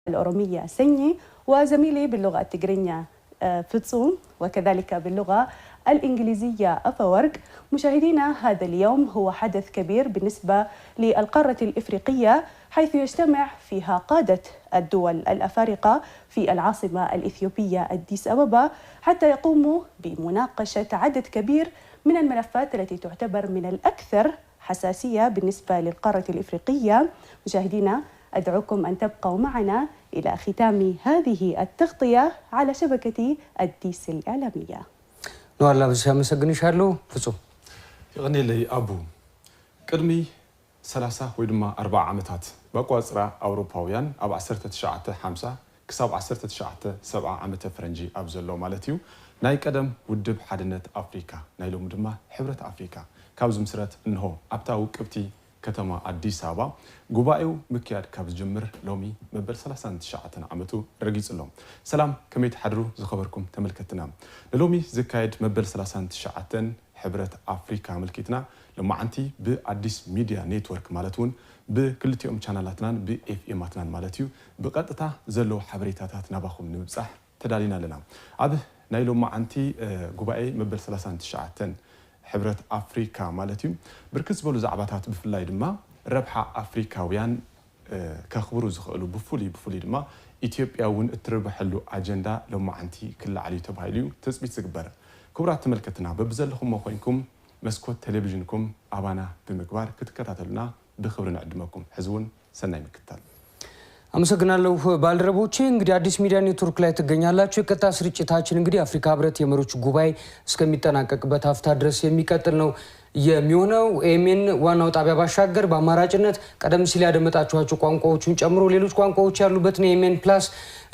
الأورومية سني وزميلي باللغة التجرينية فتصوم وكذلك باللغة الإنجليزية أفورق. مشاهدينا هذا اليوم هو حدث كبير بالنسبة للقارة الإفريقية حيث يجتمع فيها قادة الدول الأفارقة في العاصمة الإثيوبية أديس أبابا حتى يقوموا بمناقشة عدد كبير من الملفات التي تعتبر من الأكثر حساسية بالنسبة للقارة الإفريقية. مشاهدينا أدعوكم أن تبقوا معنا إلى ختام هذه التغطية على شبكة أديس الإعلامية. نوار بس مسجني شارلو فصو يغني لي أبو كرمي 3 ويدما 4 عامات بقواسرة أوروباويان أب 1950 كسب 1970 عامات فرنجي أبزلو مالتيو ناي قدم ودب حدنت أفريقيا نايلو مدما هبرت أفريقيا كابز مسرت إنه أبتاو كبتي كتما أديس أبابا غوبايو مكياد كابز جمر لومي مبل 39 عامتو رجيز لهم سلام كميت حدرو زخبركم تملكتنا لومي زكايد مبل 39 هبرت أفريقيا ملكتنا لما عنتي بأديس ميديا نيتورك مالتون بكلتيوم شانلاتنا بFMاتنا مالتيو بقطتا زلو حبريتاتات نباخم نمصح تدالينا لنا اب نايلو ما عنتي غوباي مبل 39 هبرت أفريقيا مالتيو بركز بولو زعباتات بفلاي دما ربح أفريقياويان كخبرو زخلو بفولي دما إثيوبياون اتربحلو أجندا لما عنتي كل علي تبايليو تثبيت زغبر كبرات تملكتنا ببزلكم مخوينكم مسكوت تلفزيونكم أبانا بمقبار كتكتاتلنا بخبرنا قدمكم حزون سناي مكتال አመሰግናለሁ ባልደረቦቼ እንግዲህ አዲስ ሚዲያ ኔትወርክ ላይ ተገኛላችሁ የቀጥታ ስርጭታችን እንግዲህ አፍሪካ ህብረት የመሪዎች ጉባኤ እስከሚጠናቀቅበት አፍታ ድረስ የሚቀጥል ነው የሚሆነው ኤኤምኤን ዋናው ጣቢያ ባሻገር በአማራጭነት ቀደም ሲል ያደመጣችኋቸው ቋንቋዎችን ጨምሮ ሌሎች ቋንቋዎች ያሉበት ነው ኤኤምኤን ፕላስ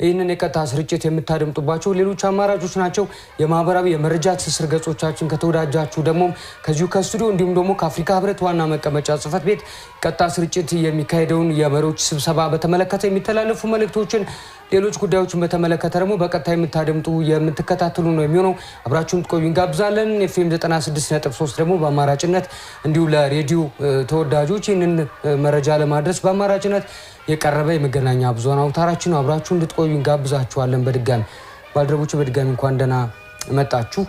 ይህንን የቀጥታ ስርጭት የምታደምጡባቸው ሌሎች አማራጮች ናቸው የማህበራዊ የመረጃ ትስስር ገጾቻችን ከተወዳጃችሁ ደግሞ ከዚሁ ከስቱዲዮ እንዲሁም ደግሞ ከአፍሪካ ህብረት ዋና መቀመጫ ጽፈት ቤት ቀጥታ ስርጭት የሚካሄደውን የመሪዎች ስብሰባ በተመለከተ የሚተላለፉ መልእክቶችን ሌሎች ጉዳዮችን በተመለከተ ደግሞ በቀጥታ የምታደምጡ የምትከታተሉ ነው የሚሆነው አብራችሁን ትቆዩ እንጋብዛለን ኤፍኤም 96.3 ደግሞ በአማራጭነት እንዲሁ ለሬዲዮ ተወዳጆች ይህንን መረጃ ለማድረስ በአማራጭነት የቀረበ የመገናኛ ብዙሃን አውታራችን ነው አብራችሁን እንድትቆዩ እንጋብዛችኋለን በድጋሚ ባልደረቦች በድጋሚ እንኳን ደህና መጣችሁ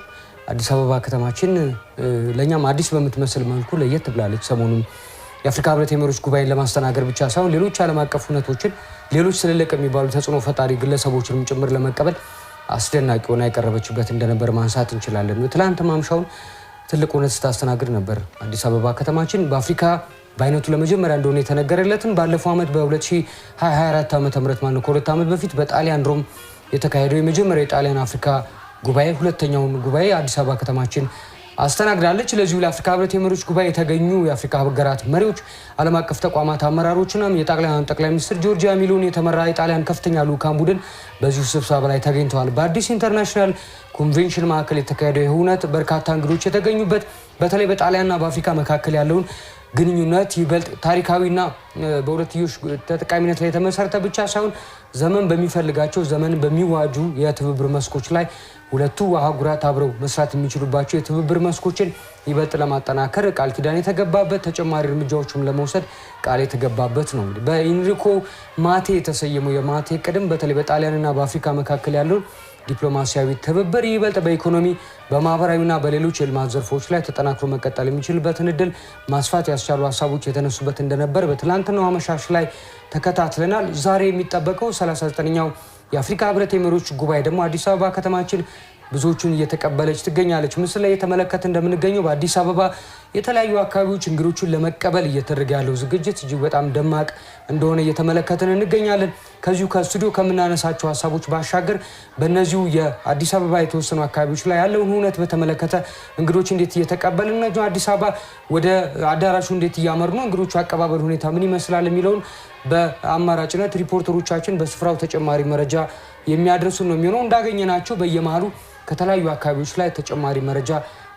አዲስ አበባ ከተማችን ለኛም አዲስ በምትመስል መልኩ ለየት ብላለች ሰሞኑን የአፍሪካ ህብረት የመሪዎች ጉባኤን ለማስተናገድ ብቻ ሳይሆን ሌሎች ዓለም አቀፍ ሁነቶችን ሌሎች ስለለቀ የሚባሉ ተጽዕኖ ፈጣሪ ግለሰቦችንም ጭምር ለመቀበል አስደናቂ ሆና ያቀረበችበት እንደነበር ማንሳት እንችላለን ትላንት ማምሻውን ትልቅ ሁነት ስታስተናግድ ነበር አዲስ አበባ ከተማችን በአፍሪካ ባይነቱ ለመጀመሪያ እንደሆነ የተነገረለትን ባለፈው አመት በ2024 ዓመተ ምህረት ማለት ከሁለት አመት በፊት በጣሊያን ሮም የተካሄደው የመጀመሪያው የጣሊያን አፍሪካ ጉባኤ ሁለተኛውን ጉባኤ አዲስ አበባ ከተማችን አስተናግዳለች ለዚሁ ለአፍሪካ ህብረት የመሪዎች ጉባኤ የተገኙ የአፍሪካ ሀገራት መሪዎች ዓለም አቀፍ ተቋማት አመራሮችና የጣሊያን ጠቅላይ ሚኒስትር ጆርጂያ ሚሎኒ የተመራ የጣሊያን ከፍተኛ ልኡካን ቡድን በዚሁ ስብሰባ ላይ ተገኝተዋል በአዲስ ኢንተርናሽናል ኮንቬንሽን ማዕከል የተካሄደው የሁነት በርካታ እንግዶች የተገኙበት በተለይ በጣሊያንና በአፍሪካ መካከል ያለውን ግንኙነት ይበልጥ ታሪካዊና በሁለትዮሽ ተጠቃሚነት ላይ የተመሰረተ ብቻ ሳይሆን ዘመን በሚፈልጋቸው ዘመን በሚዋጁ የትብብር መስኮች ላይ ሁለቱ አህጉራት አብረው መስራት የሚችሉባቸው የትብብር መስኮችን ይበልጥ ለማጠናከር ቃል ኪዳን የተገባበት ተጨማሪ እርምጃዎችም ለመውሰድ ቃል የተገባበት ነው በኢንሪኮ ማቴ የተሰየመው የማቴ ቅድም በተለይ በጣሊያንና በአፍሪካ መካከል ያለው ዲፕሎማሲያዊ ትብብር ይበልጥ በኢኮኖሚ በማህበራዊና በሌሎች የልማት ዘርፎች ላይ ተጠናክሮ መቀጠል የሚችልበትን እድል ማስፋት ያስቻሉ ሐሳቦች የተነሱበት እንደነበር በትላንትናው አመሻሽ ላይ ተከታትለናል ዛሬ የሚጠበቀው 39ኛው የአፍሪካ ህብረት የመሪዎች ጉባኤ ደግሞ አዲስ አበባ ከተማችን ብዙዎቹን እየተቀበለች ትገኛለች ምስል ላይ የተመለከተ እንደምንገኘው በአዲስ አበባ የተለያዩ አካባቢዎች እንግዶችን ለመቀበል እየተደረገ ያለው ዝግጅት እጅግ በጣም ደማቅ እንደሆነ እየተመለከተን እንገኛለን ከዚሁ ከስቱዲዮ ከምናነሳቸው ሐሳቦች ባሻገር በእነዚሁ የአዲስ አበባ የተወሰኑ አካባቢዎች ላይ ያለውን ሁነት በተመለከተ እንግዶች እንዴት እየተቀበልን ነው አዲስ አበባ ወደ አዳራሹ እንዴት እያመሩ ነው እንግዶቹ አቀባበል ሁኔታ ምን ይመስላል የሚለውን በአማራጭነት ሪፖርተሮቻችን በስፍራው ተጨማሪ መረጃ የሚያደርሱ ነው የሚሆነው እንዳገኘናቸው በየመሃሉ ከተለያዩ አካባቢዎች ላይ ተጨማሪ መረጃ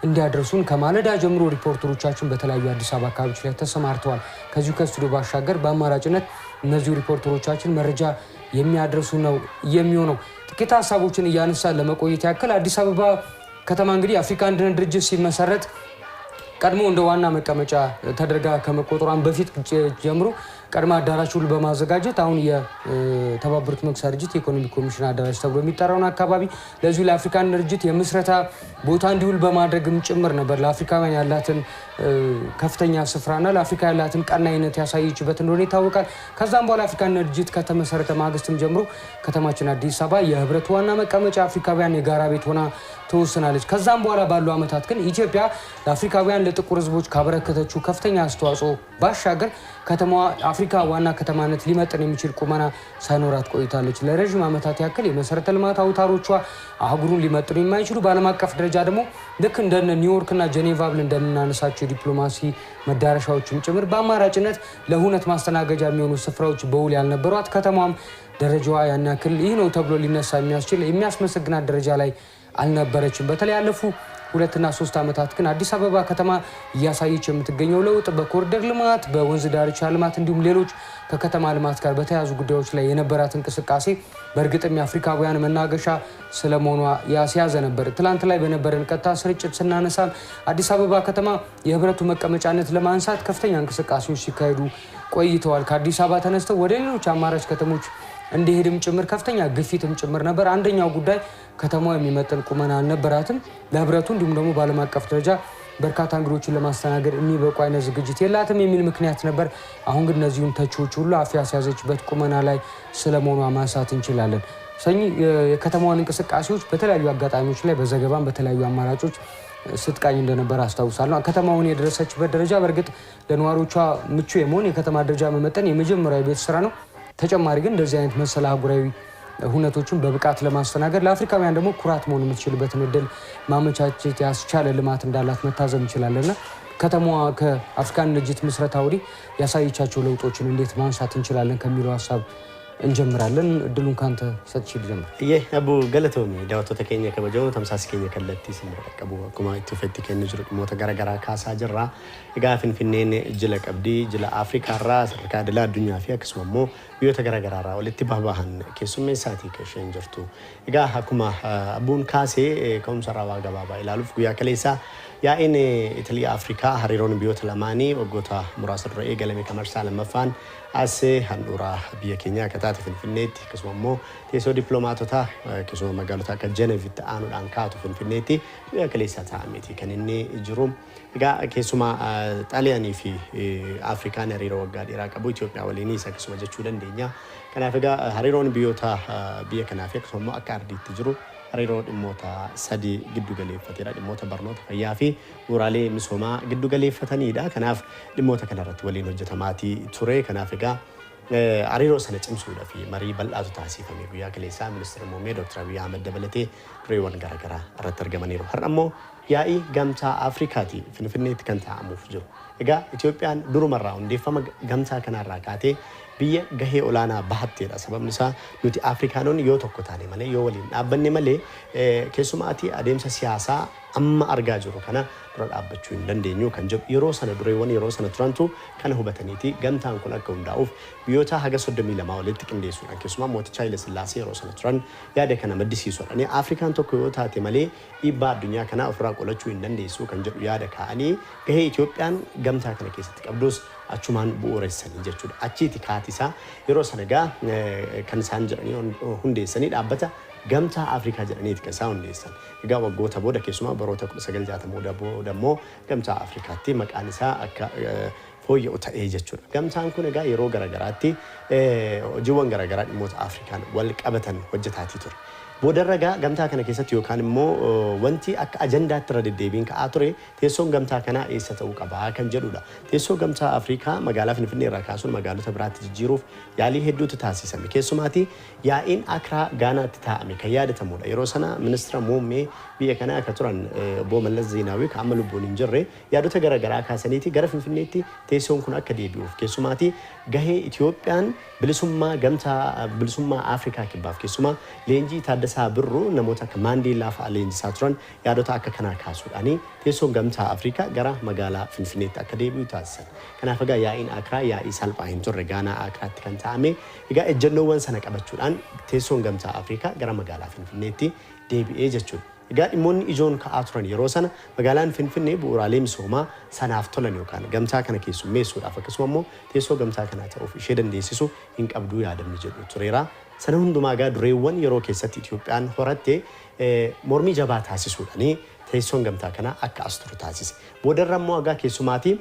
እንዲያደርሱን ከማለዳ ጀምሮ ሪፖርተሮቻችን በተለያዩ አዲስ አበባ አካባቢዎች ላይ ተሰማርተዋል ከዚሁ ከስቱዲዮ ባሻገር በአማራጭነት እነዚህ ሪፖርተሮቻችን መረጃ የሚያደርሱ ነው የሚሆነው ጥቂት ሐሳቦችን እያነሳ ለመቆየት ያክል አዲስ አበባ ከተማ እንግዲህ አፍሪካ አንድነት ድርጅት ሲመሰረት ቀድሞ እንደ ዋና መቀመጫ ተደርጋ ከመቆጠሯን በፊት ጀምሮ ቀድማ አዳራሽ ሁሉ በማዘጋጀት አሁን የተባበሩት መንግስታት ድርጅት የኢኮኖሚ ኮሚሽን አዳራሽ ተብሎ የሚጠራውን አካባቢ ለዚሁ ለአፍሪካን ድርጅት የምስረታ ቦታ እንዲውል በማድረግም ጭምር ነበር ለአፍሪካውያን ያላትን ከፍተኛ ስፍራና ለአፍሪካ ያላትን ቀናይነት ያሳየችበት እንደሆነ ይታወቃል። ከዛም በኋላ አፍሪካን ድርጅት ከተመሰረተ ማግስትም ጀምሮ ከተማችን አዲስ አበባ የህብረት ዋና መቀመጫ አፍሪካውያን የጋራ ቤት ሆና ተወስናለች። ከዛም በኋላ ባለው አመታት ግን ኢትዮጵያ ለአፍሪካውያን ለጥቁር ህዝቦች ካበረከተችው ከፍተኛ አስተዋጽኦ ባሻገር ከተማዋ አፍሪካ ዋና ከተማነት ሊመጥን የሚችል ቁመና ሳይኖራት ቆይታለች። ለረጅም አመታት ያክል የመሰረተ ልማት አውታሮቿ አህጉሩን ሊመጥኑ የማይችሉ በዓለም አቀፍ ደረጃ ደግሞ ልክ እንደነ ኒውዮርክ እና ጄኔቫ ብለን እንደምናነሳቸው የዲፕሎማሲ መዳረሻዎችም ጭምር በአማራጭነት ለሁነት ማስተናገጃ የሚሆኑ ስፍራዎች በውል ያልነበሯት ከተማም ደረጃዋ ያን ያክል ይህ ነው ተብሎ ሊነሳ የሚያስችል የሚያስመሰግናት ደረጃ ላይ አልነበረችም። በተለይ ያለፉ 2 እና 3 አመታት ግን አዲስ አበባ ከተማ እያሳየች የምትገኘው ለውጥ በኮሪደር ልማት፣ በወንዝ ዳርቻ ልማት እንዲሁም ሌሎች ከከተማ ልማት ጋር በተያያዙ ጉዳዮች ላይ የነበራት እንቅስቃሴ በእርግጥም የአፍሪካውያን መናገሻ ስለመሆኗ ያስያዘ ነበር። ትላንት ላይ በነበረን ቀጥታ ስርጭት ስናነሳም አዲስ አበባ ከተማ የህብረቱ መቀመጫነት ለማንሳት ከፍተኛ እንቅስቃሴዎች ሲካሄዱ ቆይተዋል። ከአዲስ አበባ ተነስተው ወደ ሌሎች አማራጭ ከተሞች እንዲሄድም ጭምር ከፍተኛ ግፊትም ጭምር ነበር። አንደኛው ጉዳይ ከተማው የሚመጥን ቁመና አልነበራትም። ለህብረቱ እንዲሁም ደግሞ በዓለም አቀፍ ደረጃ በርካታ እንግዶችን ለማስተናገድ የሚበቁ አይነት ዝግጅት የላትም የሚል ምክንያት ነበር። አሁን ግን እነዚሁን ተቺዎች ሁሉ አፍ ያስያዘችበት ቁመና ላይ ስለመሆኗ ማንሳት እንችላለን። ሰኚ የከተማዋን እንቅስቃሴዎች በተለያዩ አጋጣሚዎች ላይ በዘገባም በተለያዩ አማራጮች ስትቃኝ እንደነበር አስታውሳለሁ። ከተማውን የደረሰችበት ደረጃ በእርግጥ ለነዋሪዎቿ ምቹ የመሆን የከተማ ደረጃ መመጠን የመጀመሪያው ቤት ስራ ነው። ተጨማሪ ግን እንደዚህ አይነት መሰል አህጉራዊ ሁነቶችን በብቃት ለማስተናገድ ለአፍሪካውያን ደግሞ ኩራት መሆን የምትችልበትን እድል ማመቻቸት ያስቻለ ልማት እንዳላት መታዘብ እንችላለንና ከተማዋ ከአፍሪካን ድርጅት ምስረታ ወዲህ ያሳየቻቸው ለውጦችን እንዴት ማንሳት እንችላለን ከሚለው ሀሳብ እንጀምራለን። እድሉን ካንተ ሰጥቼ ልጀምር። አቡ ገለቶሚ ዳውቶ ተከኘ ከበጀው ተምሳስከኘ ከለቲ ሲመረቀቡ አኩማ ኢትዮጵያ ከነ ጅሩ ሞተ ገረገራ ካሳ ጅራ ጋፍን ፍኔን እጅለ ቀብዲ እጅለ አፍሪካ ራስ ከዳላ ዱንያ ፊያ ከስሞሞ ቢዮተ ገረገራራ ወለቲ ባባሃን ከሱሜ ሳቲ ከሸንጀርቱ ጋ አኩማ አቡን ካሴ ኮምሰራዋ ገባባ ይላሉፍ ጉያ ከሌሳ ያኢን ኢታሊ አፍሪካ ሀሪሮን ቢዮተ ለማኒ ወጎታ ሙራስር ረኤ ገለሜ ከመርሳ ለመፋን አሴ ሃንዱራ ቢየኬኛ ከታተ ፍንፍኔት ከስሞሞ ቴሶ ዲፕሎማቶታ ከስሞ መጋሉታ ከጀኔቪት አኑ ዳንካቱ ፍንፍኔቲ ከሌሳ ታሚቲ ከነኒ ጅሩም ጋ ከሱማ ጣሊያኒ ፊ አፍሪካን ሀሪሮ ወጋዲ ራቀቡ ኢትዮጵያ ወሊኒ ሰክስሞ ጀቹ ደንደኛ ከናፈጋ ሀሪሮን ቢዮታ ቢየከናፈ ከስሞ አካርዲት ጅሩ ሀሪሮ ድሞታ ሰዲ ግዱ ገሌፈቴራ ድሞታ በርኖታ ፈያፊ ሙራሌ ሚሶማ ግዱ ገሌፈተኒዳ ከናፍ ድሞታ ከነረት ወሊን ሆጀተማቲ ቱሬ ከናፈጋ ሀሪሮ ሰነጭምሱ ለፊ መሪ በልአቱ ታሲፈሚ ጉያ ከሌሳ ሚኒስትር ሙሜ ዶክተር አብይ አህመድ ደበለቴ ሬወን ገረገራ ረተርገመኔሮ ሀርሞ ያኢ ገምታ አፍሪካቲ ፍንፍኔት ከንታ አሙፍ ጅሩ እጋ ኢትዮጵያን ዱሩ መራው እንደፈማ ገምታ ከናራካቴ biyya gahee olaanaa bahatteedha. Sababni isaa nuti Afrikaanonni yoo tokko taane malee yoo waliin dhaabbanne malee keessumaatii adeemsa siyaasaa amma argaa jiru kana dura dhaabbachuu hin dandeenyu kan jedhu yeroo sana dureewwan yeroo sana turantu kana hubataniiti gamtaan kun akka hundaa'uuf biyyoota haga 32 walitti qindeessuudhaan keessumaa mooticha Haile Sillaasee yeroo sana turan yaada kana maddisiisuudhaan Afrikaan tokko yoo taate malee dhiibbaa addunyaa kana ofirraa qolachuu hin dandeessu kan jedhu yaada kaa'anii gahee Itoophiyaan gamtaa kana keessatti qabdus achumaan bu'uureessanii jechuudha. Achiiti kaatisaa yeroo sana gaa kan isaan jedhanii hundeessanii dhaabbata gamtaa Afrikaa jedhaniiti kan isaan hundeessan. Egaa waggoota booda keessumaa baroota 1960 booda immoo gamtaa Afrikaatti maqaan isaa akka fooyya'u ta'ee jechuudha. Gamtaan kun egaa yeroo garagaraatti hojiiwwan garagaraa dhimmoota Afrikaan wal qabatan hojjetaatii ture. Boodarragaa gamtaa kana keessatti yookaan immoo wanti akka ajandaatti irra deddeebiin ka'aa ture teessoon gamtaa kanaa eessa ta'uu qabaa kan jedhudha. Teessoo gamtaa Afrikaa magaalaa Finfinnee irraa kaasuun magaalota biraatti jijjiiruuf yaalii hedduutu taasisame. Keessumaatti yaa'iin Akraa Gaanaatti taa'ame kan yaadatamudha. Yeroo sana ministeera muummee biyya kanaa akka turan obbo Mallas Zeenaawii kan amma lubbuun hin jirre yaadota garagaraa kaasaniiti gara Finfinneetti teessoon kun akka deebi'uuf keessumaatti gahee Itoophiyaan bilisummaa gamtaa bilisummaa Afrikaa kibbaaf keessumaa leenjii taaddasaa birru namoota akka Maandeellaa fa'aa leenjisaa turan yaadota akka kanaa kaasuudhaani teessoon gamtaa Afrikaa gara magaalaa Finfinneetti akka deebi'u taasisan. Kanaaf egaa yaa'iin Akraa yaa'ii salphaa hin turre Gaanaa Akraatti kan taa'ame egaa ejjennoowwan sana qabachuudhaan teessoon gamtaa Afrikaa gara magaalaa Finfinneetti deebi'ee jechuudha. egaa dhimmoonni ijoon ka'aa turan yeroo sana magaalaan Finfinnee bu'uuraalee misoomaa sanaaf tolan yookaan gamtaa kana keessummeessuudhaaf akkasuma immoo teessoo gamtaa kanaa ta'uuf ishee dandeessisu hin qabduu yaadamni jedhu tureera. Sana hundumaa egaa dureewwan yeroo keessatti Itoophiyaan horatte mormii jabaa taasisuudhaani teessoon gamtaa kana akka as turu taasise. Boodarra immoo egaa keessumaatii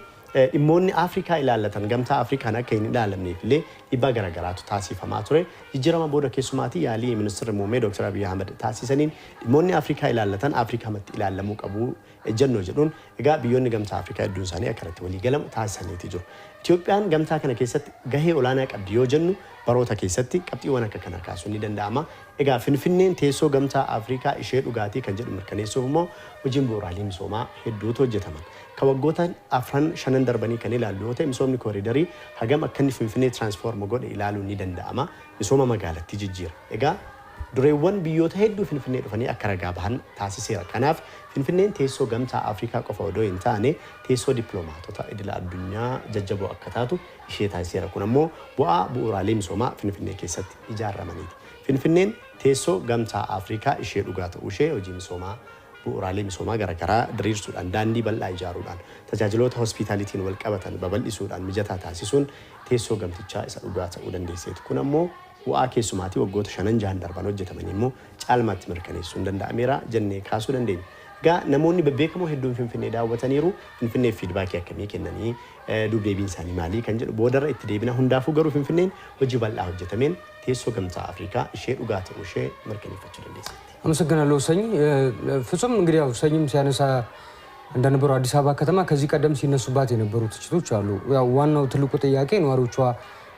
dhimmoonni Afrikaa ilaallatan gamtaa Afrikaan akka hin ilaalamneef illee dhiibbaa garaagaraatu taasifamaa ture. Jijjiirama booda keessumaatii yaalii ministeerri muummee Dr. Abiy Ahmed taasisaniin dhimmoonni Afrikaa ilaallatan Afrikaamatti ilaalamuu qabu ejjennoo jedhuun egaa biyyoonni gamtaa Afrikaa hedduun isaanii akkanatti walii galamu taasisaniiti jiru. Itoophiyaan gamtaa kana keessatti gahee olaanaa qabdi yoo jennu baroota keessatti qabxiiwwan akka kana kaasuun ni danda'ama. Egaa Finfinneen teessoo gamtaa Afrikaa ishee dhugaatii kan jedhu mirkaneessuuf immoo hojiin bu'uuraalee misoomaa hedduutu hojjetaman. Kawaggoota afran shanan darbanii kan ilaallu yoo ta'e misoomni kooriidarii hagam akka inni Finfinnee tiraansfoorma godhe ilaaluun ni danda'ama. Misooma magaalattii jijjiira. Egaa dureewwan biyyoota hedduu Finfinnee dhufanii akka ragaa bahan taasiseera. Kanaaf Finfinneen teessoo gamtaa Afrikaa qofa odoo hin taane teessoo dippiloomaatota idila addunyaa jajjaboo akka taatu ishee taasiseera. Kun ammoo bu'aa bu'uuraalee misoomaa Finfinnee keessatti ijaaramaniiti. Finfinneen teessoo gamtaa Afrikaa ishee dhugaa ta'uu ishee hojii misoomaa bu'uuraalee misoomaa garaagaraa diriirsuudhaan daandii bal'aa ijaaruudhaan tajaajiloota hospitaalitiin wal qabatan babal'isuudhaan mijataa taasisuun teessoo gamtichaa isa dhugaa ta'uu dandeesseetu. Kun ammoo bu'aa keessumaatii waggoota 5-6 darban hojjetamanii immoo caalmaatti mirkaneessuun danda'ameera jennee kaasuu dandeenya. Egaa namoonni bebbeekamoo hedduun Finfinnee daawwataniiru. Finfinnee fiidbaakii akkamii kennanii dubdeebiin isaanii maalii kan jedhu boodarra itti deebina. Hundaafuu garuu Finfinneen hojii bal'aa hojjetameen teessoo gamtaa Afrikaa ishee dhugaa ta'uu ishee mirkaneeffachuu dandeesseetti. አመሰግናለሁ ሰኝ ፍጹም እንግዲህ ያው ሰኝም ሲያነሳ እንደነበረው አዲስ አበባ ከተማ ከዚህ ቀደም ሲነሱባት የነበሩ ትችቶች አሉ። ያው ዋናው ትልቁ ጥያቄ ነዋሪዎቿ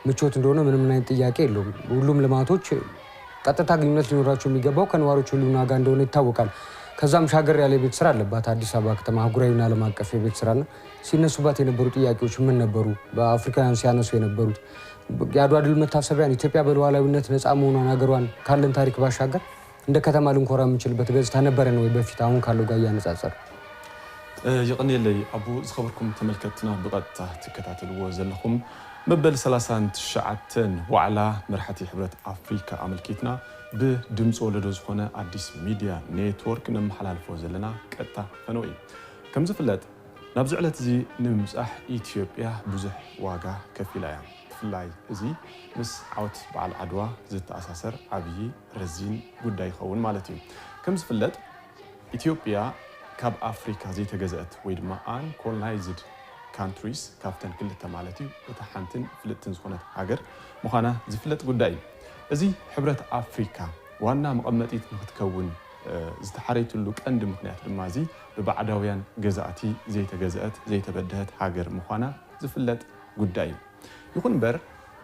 ምቾት እንደሆነ ምንም አይነት ጥያቄ የለውም። ሁሉም ልማቶች ቀጥታ ግንኙነት ሊኖራቸው የሚገባው ከነዋሪዎቹ ሁሉና ጋር እንደሆነ ይታወቃል። ከዛም ሻገር ያለ ቤት ስራ አለባት አዲስ አበባ ከተማ አህጉራዊና ዓለም አቀፍ ቤት ስራና ሲነሱባት የነበሩ ጥያቄዎች ምን ነበሩ? በአፍሪካውያን ሲያነሱ የነበሩት የአድዋ ድል መታሰቢያን ኢትዮጵያ በሉዓላዊነት ነፃ መሆኗን ሀገሯን ካለን ታሪክ ባሻገር እንደ ከተማ ልንኮራ የምንችልበት ገጽታ ነበረ ነው በፊት አሁን ካለው ጋር ያነጻጸር يقنيلي أبو زخبركم تملكتنا بقطة تكتاتلوا زلهم مبل 39 وعلى مرحتي حبرت أفريكا أملكتنا بدمز ولدوز هنا أديس ميديا نيتورك نمحلال فوزلنا كتا فنوي كم زفلت نبزعلت زي نمزح إثيوبيا بزح واقع كفيلايا فلاي زي مس عوت بعد عدوى زت أساسر عبي رزين قداي خون مالتي كم زفلت إثيوبيا كاب أفريكا زي تجزأت ويدما أن colonized countries كافتن كل تمالتي وتحنتن فلتن زخونة هاجر مخانا زفلت قداي زي حبرت أفريكا وانا مقمتيت نتكون زتحريت اللوك عند مكنيات المازي ببعداويان جزأتي زي تجزأت زي تبدهت هاجر مخانا زفلت قداي يكون بر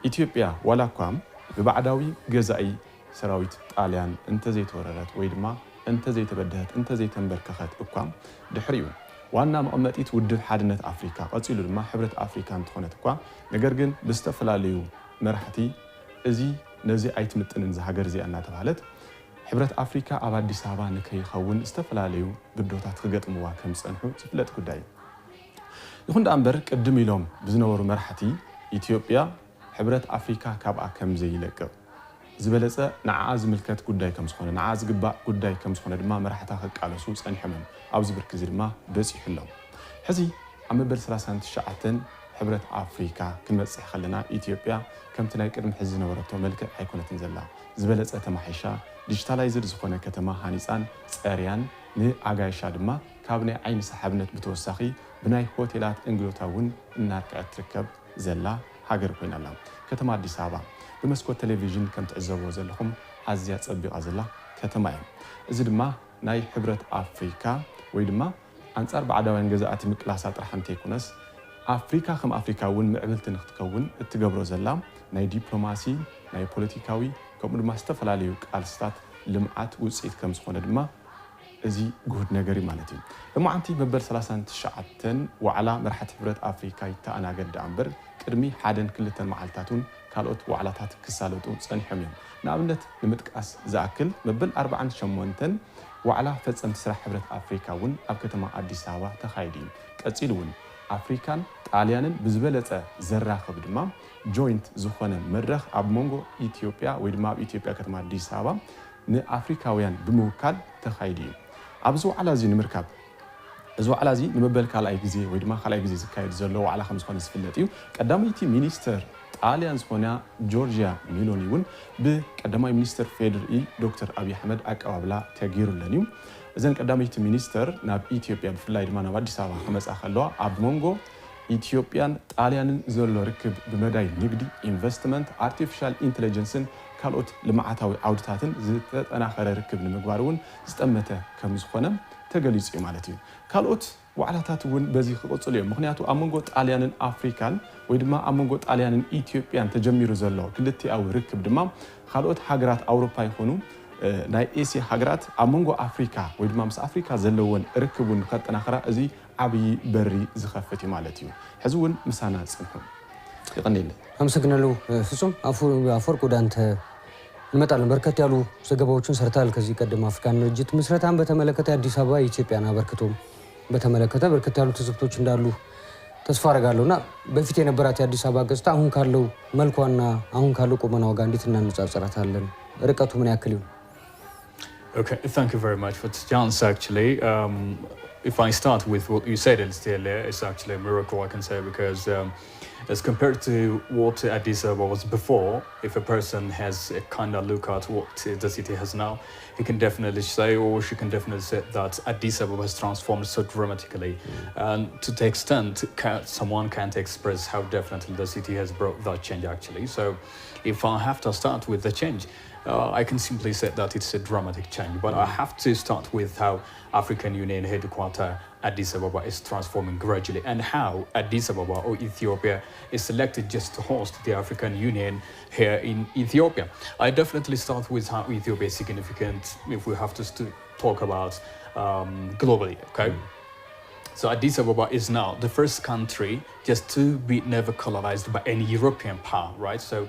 إثيوبيا ولا قام ببعداوي جزائي سراويت طاليان انت زي توررت ويدما انت زي تبدهت انت زي تنبركخت اقام دحريون وانا مقمتيت ودب حادنت افريكا قصيلو دما حبرت افريكا تخونت اقا ነገር ግን بستفلاليو مرحتي ازي نزي ايتمطنن ز هاجر زي انا تبالت حبرت افريكا اب አዲስ አበባ ንከይኸውን استفلاليو ግዶታት ክገጥምዋ ከም ጸንሑ ዝፍለጥ ጉዳይ ይሁን ዳንበር ቅድም ኢሎም ብዝነበሩ መርሐቲ ኢትዮጵያ حبرت افريكا ካብኣ ከም ዘይለቀብ ዝበለጸ ንዓዝ ምልከት ጉዳይ ከም ዝኾነ ንዓዝ ግባእ ጉዳይ ከም ዝኾነ ድማ መራሕታ ከቃለሱ ጸንሐመን ኣብዚ ብርክ እዚ ድማ በፂሕሎም ሕዚ ኣብ መበል 39 ሕብረት ኣፍሪካ ክንበጽሕ ከለና ኢትዮጵያ ከምቲ ናይ ቅድሚ ሕዚ ነበረቶ መልክዕ ኣይኮነትን ዘላ ዝበለጸ ተማሒሻ ዲጂታላይዝድ ዝኾነ ከተማ ሃኒፃን ጸርያን ንኣጋይሻ ድማ ካብ ናይ ዓይኒ ሰሓብነት ብተወሳኺ ብናይ ሆቴላት እንግዶታውን እናርክዐት ትርከብ ዘላ ሃገር ኮይናላ ከተማ አዲስ አበባ በመስኮት ቴሌቪዥን ከም ትዕዘብዎ ዘለኹም ኣዝያ ጸቢቓ ዘላ ከተማ እያ እዚ ድማ ናይ ሕብረት ኣፍሪካ ወይ ድማ አንጻር ባዕዳውያን ገዛእቲ ምቅላሳ ጥራሕንቲ ይኩነስ ኣፍሪካ ከም ኣፍሪካ እውን ምዕብልቲ ንኽትከውን እትገብሮ ዘላ ናይ ዲፕሎማሲ ናይ ፖለቲካዊ ከምኡ ድማ ዝተፈላለዩ ቃልስታት ልምዓት ውፅኢት ከም ዝኾነ ድማ እዚ ጉድ ነገር ማለት እዩ በማዓንቲ መበል 39 ወዓላ መርሐት ሕብረት ኣፍሪካ ይተኣናገድ ኣንበር ቅድሚ ሓደን ክልተን መዓልታቱን ካልኦት ወዓላታት ክሳለጡ ጸኒሖም እዮም ንኣብነት ንምጥቃስ ዝኣክል መበል 48 ወዓላ ፈጸምቲ ስራሕ ሕብረት ኣፍሪካ እውን ኣብ ከተማ አዲስ አበባ ተኻይዱ ቀፂሉ እውን ኣፍሪካን ጣልያንን ብዝበለጸ ዘራኸብ ድማ ጆይንት ዝኾነ መድረኽ ኣብ መንጎ ኢትዮጵያ ወይ ድማ ኣብ ኢትዮጵያ ከተማ አዲስ አበባ ንኣፍሪካውያን ብምውካል ተኻይዱ ኣብዚ ዋዕላ እዚ ንምርካብ እዚ ዋዕላ እዚ ንመበል ካልኣይ ግዜ ወይ ድማ ካልኣይ ግዜ ዝካየድ ዘሎ ዋዕላ ከም ዝኾነ ዝፍለጥ እዩ ቀዳመይቲ ሚኒስተር ጣልያን ዝኾነ ጆርጂያ ሚሎኒ እውን ብቀዳማይ ሚኒስተር ፌደራል ዶክተር አብይ አሕመድ አቀባብላ ተገይሩለን እዩ እዘን ቀዳመይቲ ሚኒስተር ናብ ኢትዮጵያ ብፍላይ ድማ ናብ አዲስ አበባ ከመጻ ከለዋ ኣብ መንጎ ኢትዮጵያን ጣልያንን ዘሎ ርክብ ብመዳይ ንግዲ ኢንቨስትመንት አርቲፊሻል ኢንተለጀንስን ካልኦት ልምዓታዊ ዓውድታትን ዝተጠናኸረ ርክብ ንምግባር እውን ዝጠመተ ከም ዝኾነ ተገሊጹ እዩ ማለት እዩ ካልኦት ዋዕላታት እውን በዚ ክቆጽሉ እዮም ምክንያቱ ኣብ መንጎ ጣልያንን አፍሪካን ወይ ድማ ኣብ መንጎ ጣልያንን ኢትዮጵያን ተጀሚሩ ዘሎ ክልቲኣዊ ርክብ ድማ ካልኦት ሃገራት አውሮፓ ይኹኑ ናይ ኤስያ ሃገራት ኣብ መንጎ አፍሪካ ወይ ድማ ምስ አፍሪካ ዘለዎን ርክቡን ከጠናኸራ እዚ ዓብይ በሪ ዝኸፍት እዩ ማለት እዩ ሕዚ እውን ምሳና ጽንሑ ይቀኒል አመሰግናለሁ ፍጹም አፈወርቅ ወደ አንተ እንመጣለን በርከት ያሉ ዘገባዎችን ሰርታል ከዚህ ቀደም አፍሪካን ድርጅት ምስረታን በተመለከተ አዲስ አበባ ኢትዮጵያን አበርክቶም በተመለከተ በርከት ያሉ ትዝብቶች እንዳሉ ተስፋ አደርጋለሁና በፊት የነበራት የአዲስ አበባ ገጽታ አሁን ካለው መልኳና አሁን ካለው ቁመናው ጋር እንዴት እናነጻጽራታለን ርቀቱ ምን ያክል ይሆን Okay, thank you very much for the chance actually. If I start with what you said earlier, it's actually a miracle I can say because as compared to what Addis Ababa was before, if a person has a kind of look at what the city has now, he can definitely say or she can definitely say that Addis Ababa has transformed so dramatically. And to the extent someone can't express how definitely the city has brought that change actually. So if I have to start with the change, I can simply say that it's a dramatic change, but I have to start with how African Union headquarters Addis Ababa is transforming gradually and how Addis Ababa or Ethiopia is selected just to host the African Union here in Ethiopia. I definitely start with how Ethiopia is significant if we have to talk about globally, okay? So Addis Ababa is now the first country just to be never colonized by any European power, right? So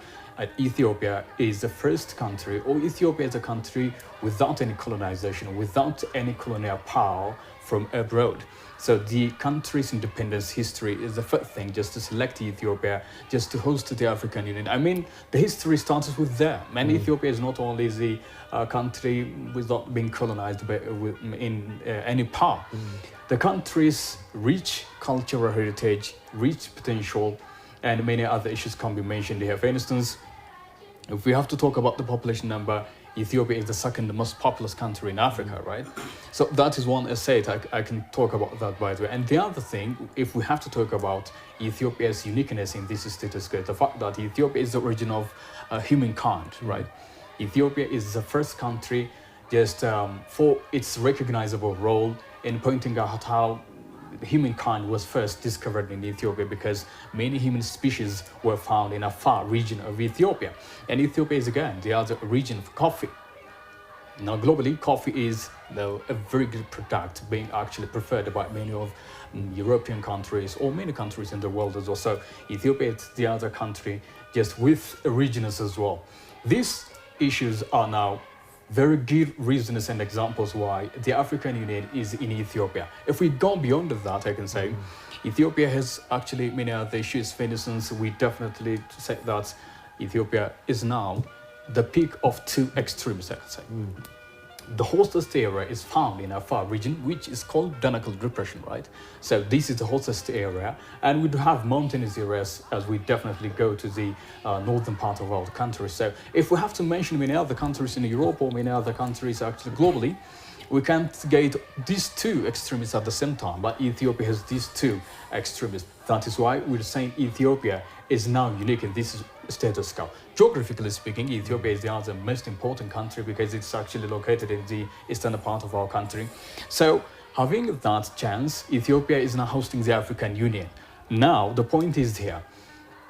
Ethiopia is the first country, or Ethiopia is a country without any colonization, without any colonial power from abroad. So the country's independence history is the first thing just to select Ethiopia, just to host the African Union. I mean, the history starts with there. And Ethiopia is not only the country without being colonized by, in any power. The country's rich cultural heritage, rich potential, and many other issues can be mentioned here. For instance, if we have to talk about the population number, Ethiopia is the second most populous country in Africa, right? So that is one asset. I can talk about that, by the way. And the other thing, if we have to talk about Ethiopia's uniqueness in this status quo, the fact that Ethiopia is the origin of humankind, right? Ethiopia is the first country just for its recognizable role in pointing out how humankind was first discovered in Ethiopia because many human species were found in a far region of Ethiopia. And Ethiopia is again the other region for coffee. Now globally, coffee is a very good product being actually preferred by many of European countries or many countries in the world as well. So Ethiopia is the other country just with regions as well. These issues are now very good reasons and examples why the African Union is in Ethiopia. If we go beyond that, I can say Ethiopia has actually many other issues. For instance, we definitely say that Ethiopia is now the peak of two extremes, I can say. The hottest area is found in a far region, which is called Danakil Depression, right? So this is the hottest area, and we do have mountainous areas as we definitely go to the northern part of our country. So if we have to mention many other countries in Europe or many other countries actually globally, we can't get these two extremes at the same time, but Ethiopia has these two extremes. That is why we're saying Ethiopia is now unique in this status quo. Geographically speaking, Ethiopia is the other most important country because it's actually located in the eastern part of our country. So having that chance, Ethiopia is now hosting the African Union. Now, the point is here.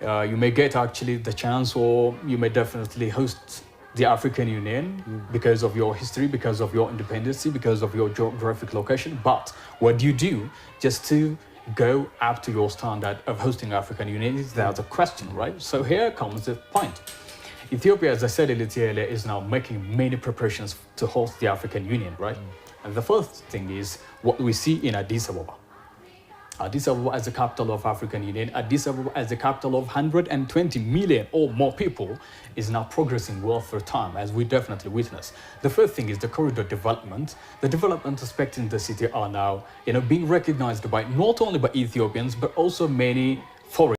You may get actually the chance or you may definitely host the African Union because of your history, because of your independence, because of your geographic location. But what do you do just to go up to your standard of hosting African Union? That's a question, right? So here comes the point. Ethiopia, as I said a little earlier, is now making many preparations to host the African Union, right? And the first thing is what we see in Addis Ababa. Addis Ababa as the capital of African Union, Addis Ababa as the capital of 120 million or more people is now progressing well through time, as we definitely witness. The first thing is the corridor development. The development aspects in the city are now, being recognized by not only by Ethiopians, but also many foreigners.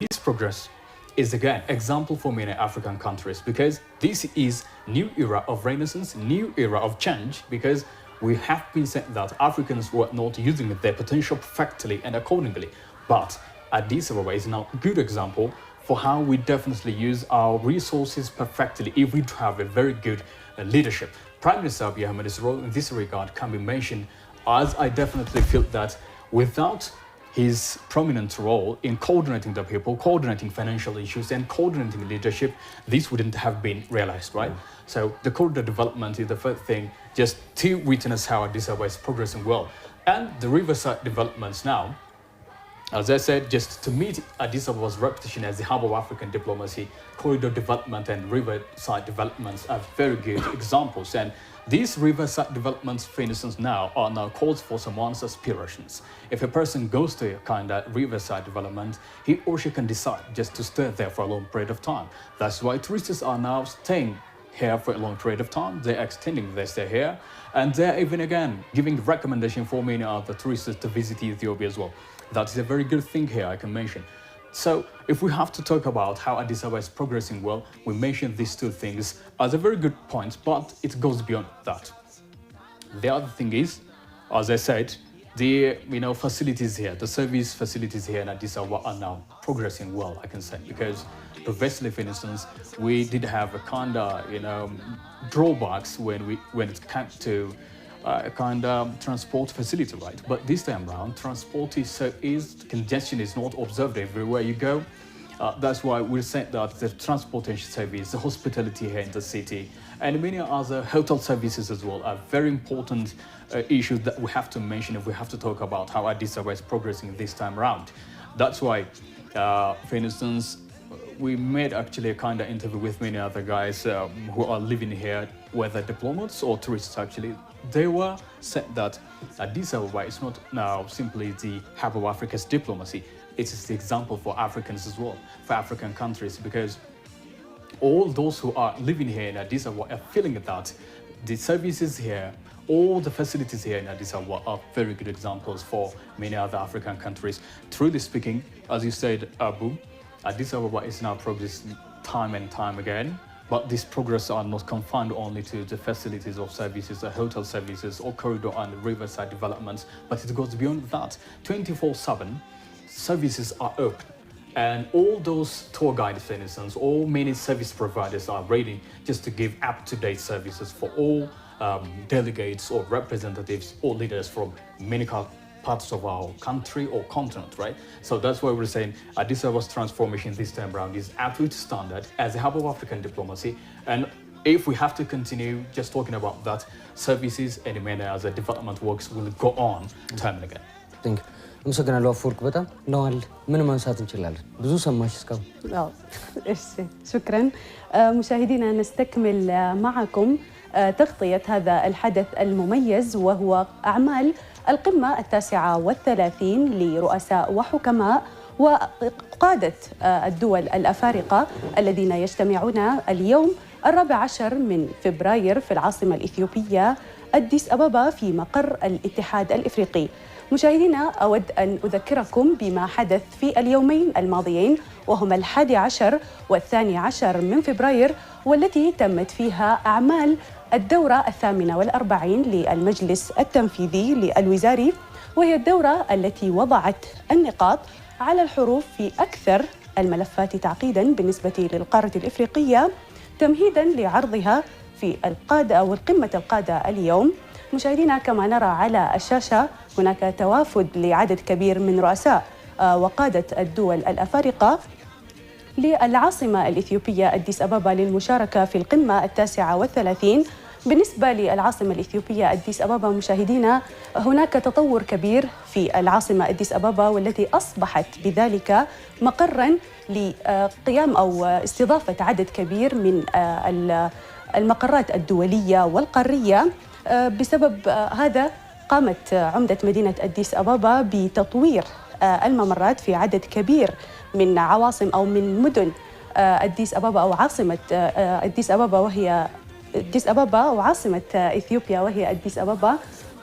This progress is again example for many African countries, because this is new era of renaissance, new era of change, because we have been said that Africans were not using their potential perfectly and accordingly. But Addis Ababa is now a good example for how we definitely use our resources perfectly if we have a very good leadership. Prime Minister Abiy Ahmed's role in this regard can be mentioned, as I definitely feel that without his prominent role in coordinating the people, coordinating financial issues, and coordinating leadership, this wouldn't have been realized, right? So the corridor development is the first thing, just to witness how Addis Ababa is progressing well. And the riverside developments now, as I said, just to meet Addis Ababa's reputation as the hub of African diplomacy, corridor development and riverside developments are very good examples. And these riverside developments, for instance, are now calls for someone's aspirations. If a person goes to a kind of riverside development, he or she can decide just to stay there for a long period of time. That's why tourists are now staying here for a long period of time. They're extending their stay here, and they're even again giving recommendation for many other tourists to visit Ethiopia as well. That is a very good thing here I can mention. So if we have to talk about how Addis Ababa is progressing well, we mention these two things as a very good point, but it goes beyond that. The other thing is, as I said, the facilities here, the service facilities here in Addis Ababa are now progressing well, I can say, because previously, for instance, we did have a kind of drawbacks when it came to a kind of transport facility, right? But this time around, transport congestion is not observed everywhere you go. That's why we said that the transportation service, the hospitality here in the city, and many other hotel services as well are very important issues that we have to mention if we have to talk about how Addis Ababa is progressing this time around. That's why, for instance, we made actually a kind of interview with many other guys who are living here, whether diplomats or tourists actually. They were said that Addis Ababa is not now simply the hub of Africa's diplomacy. It is the example for Africans as well, for African countries, because all those who are living here in Addis Ababa are feeling that the services here, all the facilities here in Addis Ababa are very good examples for many other African countries. Truly speaking, as you said, Abu, Addis Ababa is now progressing time and time again, but this progress are not confined only to the facilities of services, hotel services, or corridor and riverside developments, but it goes beyond that. 24/7 services are open, and all those tour guides, for instance, all many service providers are ready just to give up-to-date services for all delegates or representatives or leaders from many parts of our country or continent, right? So that's why we're saying Addis Ababa's transformation this time around is up to its standard as a hub of African diplomacy. And if we have to continue just talking about that, services and many other development works will go on time and again. Thank you. አመሰግናለሁ አፈወርቅ። በጣም ነዋል ምን ማንሳት እንችላለን? ብዙ ሰማሽ እስካሁን። شكرا. مشاهدينا نستكمل معكم تغطية هذا الحدث المميز، وهو أعمال القمة 39 لرؤساء وحكماء وقادة الدول الأفارقة الذين يجتمعون اليوم 14 من فبراير في العاصمة الإثيوبية أديس أبابا في مقر الاتحاد الإفريقي. مشاهدينا، أود أن أذكركم بما حدث في اليومين الماضيين، وهما 11 و12 من فبراير، والتي تمت فيها أعمال الدورة 48 للمجلس التنفيذي الوزاري، وهي الدورة التي وضعت النقاط على الحروف في أكثر الملفات تعقيداً بالنسبة للقارة الإفريقية، تمهيداً لعرضها في القادة أو القمة القادة اليوم. مشاهدينا، كما نرى على الشاشة هناك توافد لعدد كبير من رؤساء وقادة الدول الأفارقة للعاصمة الإثيوبية أديس أبابا للمشاركة في القمة 39. بالنسبة للعاصمة الإثيوبية أديس أبابا مشاهدينا، هناك تطور كبير في العاصمة أديس أبابا، والتي أصبحت بذلك مقراً لقيام أو استضافة عدد كبير من المقرات الدولية والقارية. بسبب هذا قامت عمدة مدينة أديس أبابا بتطوير الممرات في عدد كبير من عواصم أو من مدن أديس أبابا أو عاصمة أديس أبابا وهي أديس أبابا وعاصمة إثيوبيا وهي أديس أبابا،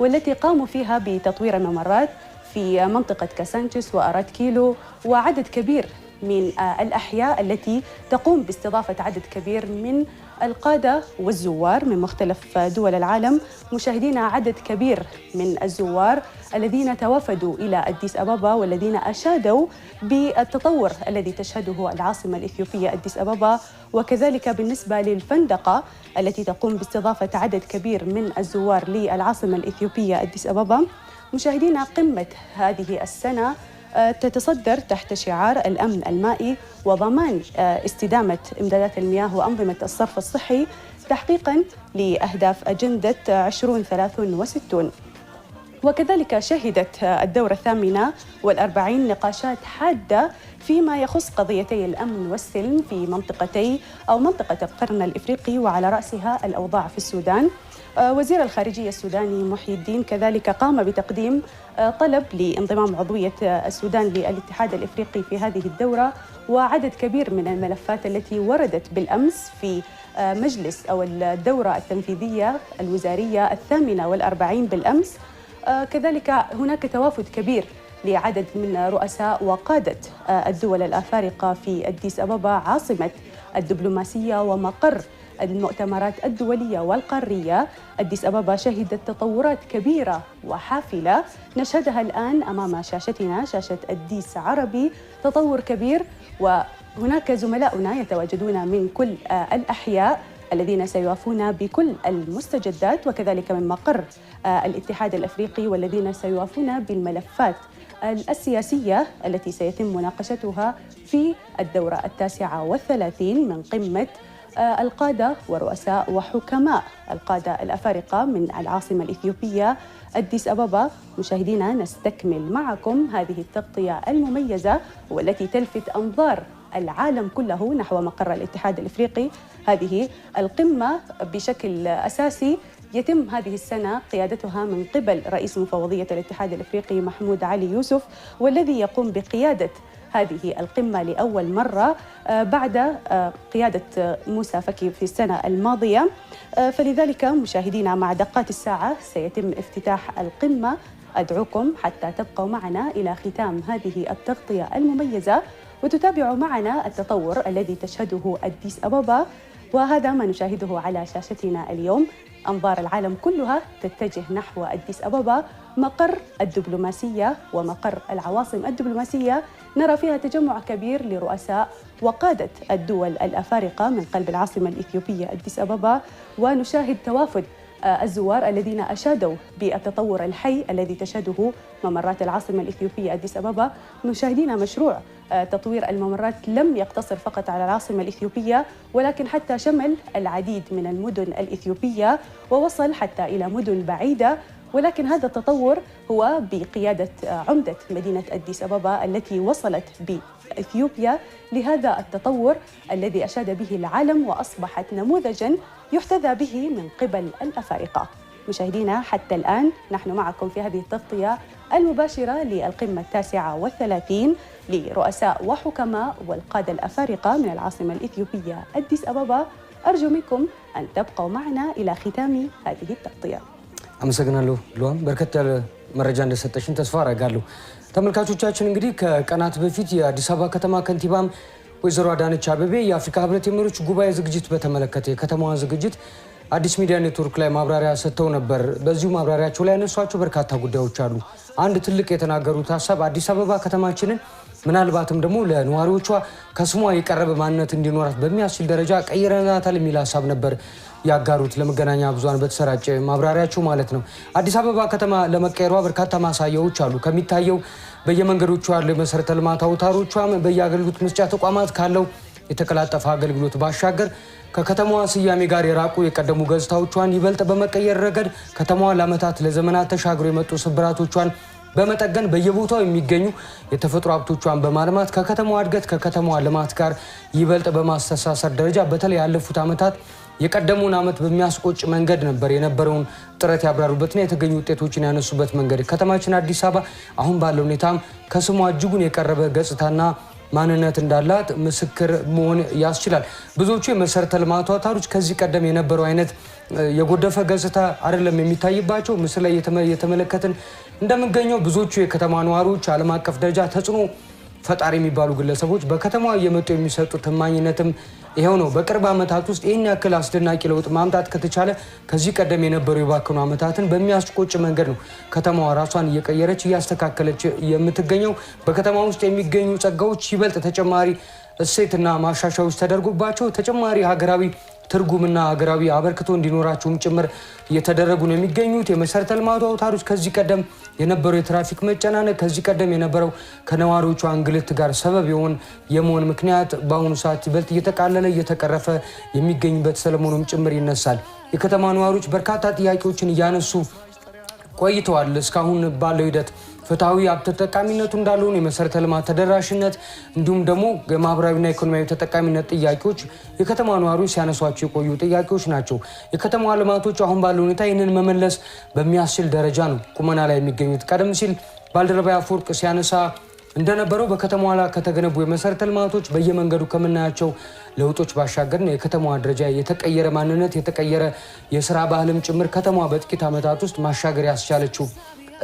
والتي قاموا فيها بتطوير الممرات في منطقة كاسانجس وأرات كيلو وعدد كبير من الأحياء التي تقوم باستضافة عدد كبير من القادة والزوار من مختلف دول العالم. مشاهدينا، عدد كبير من الزوار الذين توافدوا إلى أديس أبابا والذين أشادوا بالتطور الذي تشهده العاصمة الإثيوبية أديس أبابا، وكذلك بالنسبة للفندقة التي تقوم باستضافة عدد كبير من الزوار للعاصمة الإثيوبية أديس أبابا. مشاهدينا، قمة هذه السنة تتصدر تحت شعار الأمن المائي وضمان استدامة إمدادات المياه وأنظمة الصرف الصحي تحقيقاً لأهداف أجندة 2063. وكذلك شهدت الدورة 48 نقاشات حادة فيما يخص قضيتي الأمن والسلم في منطقة القرن الإفريقي، وعلى رأسها الأوضاع في السودان. وزير الخارجية السوداني محي الدين كذلك قام بتقديم طلب لانضمام عضوية السودان للاتحاد الإفريقي في هذه الدورة، وعدد كبير من الملفات التي وردت بالأمس في مجلس أو الدورة التنفيذية الوزارية 48 بالأمس. كذلك هناك توافد كبير لعدد من رؤساء وقادة الدول الأفارقة في أديس أبابا عاصمة الدبلوماسية ومقر المؤتمرات الدولية والقارية. أديس أبابا شهدت تطورات كبيرة وحافلة نشهدها الآن أمام شاشتنا، شاشة أديس عربي، تطور كبير. وهناك زملاؤنا يتواجدون من كل الأحياء الذين سيوافون بكل المستجدات، وكذلك من مقر الاتحاد الأفريقي والذين سيوافون بالملفات السياسية التي سيتم مناقشتها في الدورة 39 من قمة القادة ورؤساء وحكماء القادة الأفارقة من العاصمة الإثيوبية أديس أبابا. مشاهدينا، نستكمل معكم هذه التغطية المميزة والتي تلفت أنظار العالم كله نحو مقر الاتحاد الإفريقي. هذه القمة بشكل أساسي يتم هذه السنة قيادتها من قبل رئيس مفوضية الاتحاد الإفريقي محمود علي يوسف، والذي يقوم بقيادة هذه القمة لأول مرة بعد قيادة موسى فكي في السنة الماضية. فلذلك مشاهدينا، مع دقات الساعة سيتم افتتاح القمة. أدعوكم حتى تبقوا معنا إلى ختام هذه التغطية المميزة وتتابعوا معنا التطور الذي تشهده أديس أبابا. وهذا ما نشاهده على شاشتنا اليوم. أنظار العالم كلها تتجه نحو أديس أبابا، مقر الدبلوماسية ومقر العواصم الدبلوماسية. نرى فيها تجمع كبير لرؤساء وقادة الدول الأفارقة من قلب العاصمة الإثيوبية أديس أبابا، ونشاهد توافد الزوار الذين أشادوا بالتطور الحي الذي تشهده ممرات العاصمة الإثيوبية أديس أبابا. مشاهدينا، مشروع تطوير الممرات لم يقتصر فقط على العاصمة الإثيوبية، ولكن حتى شمل العديد من المدن الإثيوبية ووصل حتى إلى مدن بعيدة. ولكن هذا التطور هو بقيادة عمدة مدينة أديس أبابا التي وصلت بإثيوبيا لهذا التطور الذي أشاد به العالم، وأصبحت نموذجاً يحتذى به من قبل الأفارقة. مشاهدينا، حتى الآن نحن معكم في هذه التغطية المباشرة للقمة 39 لرؤساء وحكماء والقادة الأفارقة من العاصمة الإثيوبية أديس أبابا. أرجو منكم أن تبقوا معنا إلى ختام هذه التغطية. አመሰግናለሁ ሉዋም በርከት ያለ መረጃ እንደሰጠሽን ተስፋ አደርጋለሁ። ተመልካቾቻችን እንግዲህ ከቀናት በፊት የአዲስ አበባ ከተማ ከንቲባም ወይዘሮ አዳነች አቤቤ የአፍሪካ ህብረት የመሪዎች ጉባኤ ዝግጅት በተመለከተ የከተማዋን ዝግጅት አዲስ ሚዲያ ኔትወርክ ላይ ማብራሪያ ሰጥተው ነበር። በዚሁ ማብራሪያቸው ላይ ያነሷቸው በርካታ ጉዳዮች አሉ። አንድ ትልቅ የተናገሩት ሀሳብ አዲስ አበባ ከተማችንን ምናልባትም ደግሞ ለነዋሪዎቿ ከስሟ የቀረበ ማንነት እንዲኖራት በሚያስችል ደረጃ ቀይረናታል የሚል ሀሳብ ነበር ያጋሩት ለመገናኛ ብዙሃን በተሰራጨ ማብራሪያቸው ማለት ነው። አዲስ አበባ ከተማ ለመቀየሯ በርካታ ማሳያዎች አሉ። ከሚታየው በየመንገዶቿ ያለው መሰረተ ልማት አውታሮቿም በየአገልግሎት መስጫ ተቋማት ካለው የተቀላጠፈ አገልግሎት ባሻገር ከከተማዋ ስያሜ ጋር የራቁ የቀደሙ ገጽታዎቿን ይበልጥ በመቀየር ረገድ ከተማዋ ለዓመታት ለዘመናት ተሻግሮ የመጡ ስብራቶቿን በመጠገን በየቦታው የሚገኙ የተፈጥሮ ሀብቶቿን በማልማት ከከተማዋ እድገት ከከተማዋ ልማት ጋር ይበልጥ በማስተሳሰር ደረጃ በተለይ ያለፉት ዓመታት የቀደሙን ዓመት በሚያስቆጭ መንገድ ነበር የነበረውን ጥረት ያብራሩበትና የተገኙ ውጤቶችን ያነሱበት መንገድ ከተማችን አዲስ አበባ አሁን ባለው ሁኔታም ከስሟ እጅጉን የቀረበ ገጽታና ማንነት እንዳላት ምስክር መሆን ያስችላል። ብዙዎቹ የመሰረተ ልማት አውታሮች ከዚህ ቀደም የነበረው አይነት የጎደፈ ገጽታ አይደለም የሚታይባቸው። ምስል ላይ የተመለከትን እንደምንገኘው ብዙዎቹ የከተማ ነዋሪዎች ዓለም አቀፍ ደረጃ ተጽዕኖ ፈጣሪ የሚባሉ ግለሰቦች በከተማዋ እየመጡ የሚሰጡት ታማኝነትም ይሄው ነው። በቅርብ ዓመታት ውስጥ ይህን ያክል አስደናቂ ለውጥ ማምጣት ከተቻለ ከዚህ ቀደም የነበሩ የባከኑ ዓመታትን በሚያስቆጭ መንገድ ነው ከተማዋ ራሷን እየቀየረች እያስተካከለች የምትገኘው። በከተማ ውስጥ የሚገኙ ጸጋዎች ይበልጥ ተጨማሪ እሴትና ማሻሻያዎች ተደርጎባቸው ተጨማሪ ሀገራዊ ትርጉምና ሀገራዊ አበርክቶ እንዲኖራቸውም ጭምር እየተደረጉ ነው የሚገኙት። የመሰረተ ልማት አውታሮች ከዚህ ቀደም የነበረው የትራፊክ መጨናነቅ ከዚህ ቀደም የነበረው ከነዋሪዎቹ እንግልት ጋር ሰበብ የመሆን ምክንያት በአሁኑ ሰዓት ይበልጥ እየተቃለለ እየተቀረፈ የሚገኝበት ሰለሞኑም ጭምር ይነሳል። የከተማ ነዋሪዎች በርካታ ጥያቄዎችን እያነሱ ቆይተዋል። እስካሁን ባለው ሂደት ፍትሃዊ ሀብት ተጠቃሚነቱ እንዳልሆነ የመሰረተ ልማት ተደራሽነት እንዲሁም ደግሞ የማህበራዊና ኢኮኖሚያዊ ተጠቃሚነት ጥያቄዎች የከተማ ነዋሪዎች ሲያነሷቸው የቆዩ ጥያቄዎች ናቸው። የከተማ ልማቶች አሁን ባለው ሁኔታ ይህንን መመለስ በሚያስችል ደረጃ ነው ቁመና ላይ የሚገኙት። ቀደም ሲል ባልደረባ አፈወርቅ ሲያነሳ እንደነበረው በከተማዋ ላይ ከተገነቡ የመሰረተ ልማቶች በየመንገዱ ከምናያቸው ለውጦች ባሻገር ነው የከተማዋ ደረጃ የተቀየረ ማንነት የተቀየረ የስራ ባህልም ጭምር ከተማዋ በጥቂት ዓመታት ውስጥ ማሻገር ያስቻለችው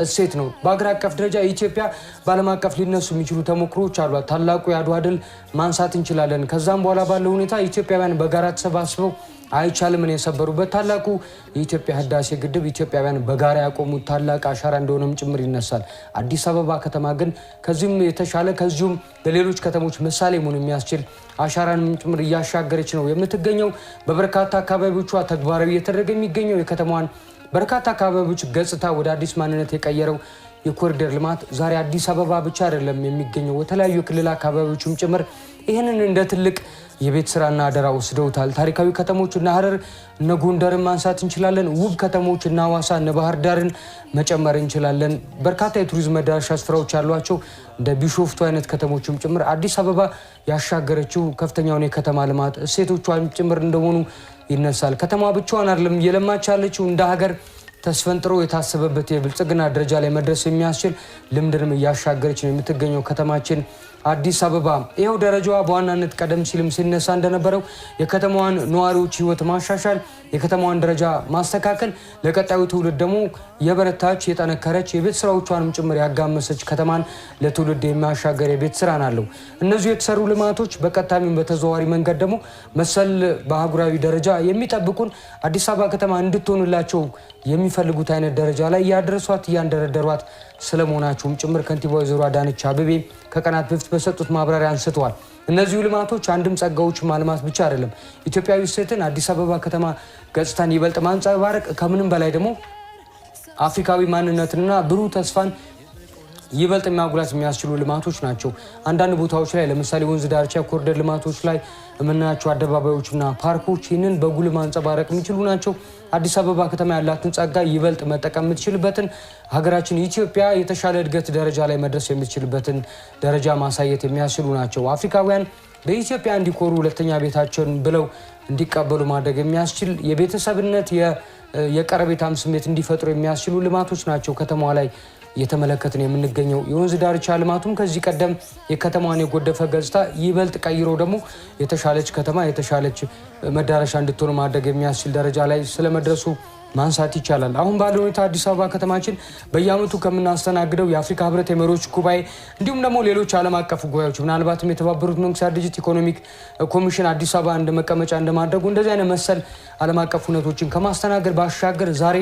እሴት ነው። በአገር አቀፍ ደረጃ ኢትዮጵያ በዓለም አቀፍ ሊነሱ የሚችሉ ተሞክሮች አሏት። ታላቁ የአድዋ ድል ማንሳት እንችላለን። ከዛም በኋላ ባለው ሁኔታ ኢትዮጵያውያን በጋራ ተሰባስበው አይቻልምን የሰበሩበት ታላቁ የኢትዮጵያ ህዳሴ ግድብ ኢትዮጵያውያን በጋራ ያቆሙት ታላቅ አሻራ እንደሆነም ጭምር ይነሳል። አዲስ አበባ ከተማ ግን ከዚህም የተሻለ ከዚሁም ለሌሎች ከተሞች ምሳሌ መሆን የሚያስችል አሻራንም ጭምር እያሻገረች ነው የምትገኘው። በበርካታ አካባቢዎቿ ተግባራዊ እየተደረገ የሚገኘው የከተማዋን በርካታ አካባቢዎች ገጽታ ወደ አዲስ ማንነት የቀየረው የኮሪደር ልማት ዛሬ አዲስ አበባ ብቻ አይደለም የሚገኘው የተለያዩ ክልል አካባቢዎችም ጭምር ይህንን እንደ ትልቅ የቤት ስራና አደራ ወስደውታል። ታሪካዊ ከተሞች እና ሐረር እነ ጎንደርን ማንሳት እንችላለን። ውብ ከተሞች እና ሐዋሳ እነ ባህር ዳርን መጨመር እንችላለን። በርካታ የቱሪዝም መዳረሻ ስፍራዎች ያሏቸው እንደ ቢሾፍቱ አይነት ከተሞችም ጭምር አዲስ አበባ ያሻገረችው ከፍተኛውን የከተማ ልማት እሴቶቿን ጭምር እንደሆኑ ይነሳል። ከተማ ብቻዋን አይደለም እየለማች ያለችው እንደ ሀገር ተስፈንጥሮ የታሰበበት የብልጽግና ደረጃ ላይ መድረስ የሚያስችል ልምድንም እያሻገረች ነው የምትገኘው ከተማችን አዲስ አበባ። ይኸው ደረጃዋ በዋናነት ቀደም ሲልም ሲነሳ እንደነበረው የከተማዋን ነዋሪዎች ህይወት ማሻሻል፣ የከተማዋን ደረጃ ማስተካከል፣ ለቀጣዩ ትውልድ ደግሞ የበረታች የጠነከረች የቤት ስራዎቿንም ጭምር ያጋመሰች ከተማን ለትውልድ የሚያሻገር የቤት ስራን አለው። እነዚህ የተሰሩ ልማቶች በቀጥታም በተዘዋዋሪ መንገድ ደግሞ መሰል በአህጉራዊ ደረጃ የሚጠብቁን አዲስ አበባ ከተማ እንድትሆንላቸው የሚፈልጉት አይነት ደረጃ ላይ ያደረሷት እያንደረደሯት ስለመሆናቸውም ጭምር ከንቲባ ወይዘሮ አዳነች አቤቤ ከቀናት በፊት በሰጡት ማብራሪያ አንስተዋል። እነዚህ ልማቶች አንድም ጸጋዎች ማልማት ብቻ አይደለም፣ ኢትዮጵያዊ እሴትን አዲስ አበባ ከተማ ገጽታን ይበልጥ ማንጸባረቅ ከምንም በላይ ደግሞ አፍሪካዊ ማንነትና ብሩህ ተስፋን ይበልጥ የሚያጉላት የሚያስችሉ ልማቶች ናቸው። አንዳንድ ቦታዎች ላይ ለምሳሌ ወንዝ ዳርቻ ኮሪደር ልማቶች ላይ የምናያቸው አደባባዮችና ፓርኮች ይህንን በጉልህ ማንጸባረቅ የሚችሉ ናቸው። አዲስ አበባ ከተማ ያላትን ጸጋ ይበልጥ መጠቀም የምትችልበትን ሀገራችን ኢትዮጵያ የተሻለ እድገት ደረጃ ላይ መድረስ የምትችልበትን ደረጃ ማሳየት የሚያስችሉ ናቸው። አፍሪካውያን በኢትዮጵያ እንዲኮሩ ሁለተኛ ቤታቸውን ብለው እንዲቀበሉ ማድረግ የሚያስችል የቤተሰብነት የቀረቤታም ስሜት እንዲፈጥሩ የሚያስችሉ ልማቶች ናቸው ከተማዋ ላይ እየተመለከትን የምንገኘው። የወንዝ ዳርቻ ልማቱም ከዚህ ቀደም የከተማዋን የጎደፈ ገጽታ ይበልጥ ቀይሮ ደግሞ የተሻለች ከተማ የተሻለች መዳረሻ እንድትሆን ማድረግ የሚያስችል ደረጃ ላይ ስለመድረሱ ማንሳት ይቻላል። አሁን ባለው ሁኔታ አዲስ አበባ ከተማችን በየዓመቱ ከምናስተናግደው የአፍሪካ ህብረት የመሪዎች ጉባኤ እንዲሁም ደግሞ ሌሎች ዓለም አቀፍ ጉባኤዎች ምናልባትም የተባበሩት መንግስታት ድርጅት ኢኮኖሚክ ኮሚሽን አዲስ አበባ እንደ መቀመጫ እንደማድረጉ እንደዚህ አይነት መሰል ዓለም አቀፍ ሁነቶችን ከማስተናገድ ባሻገር ዛሬ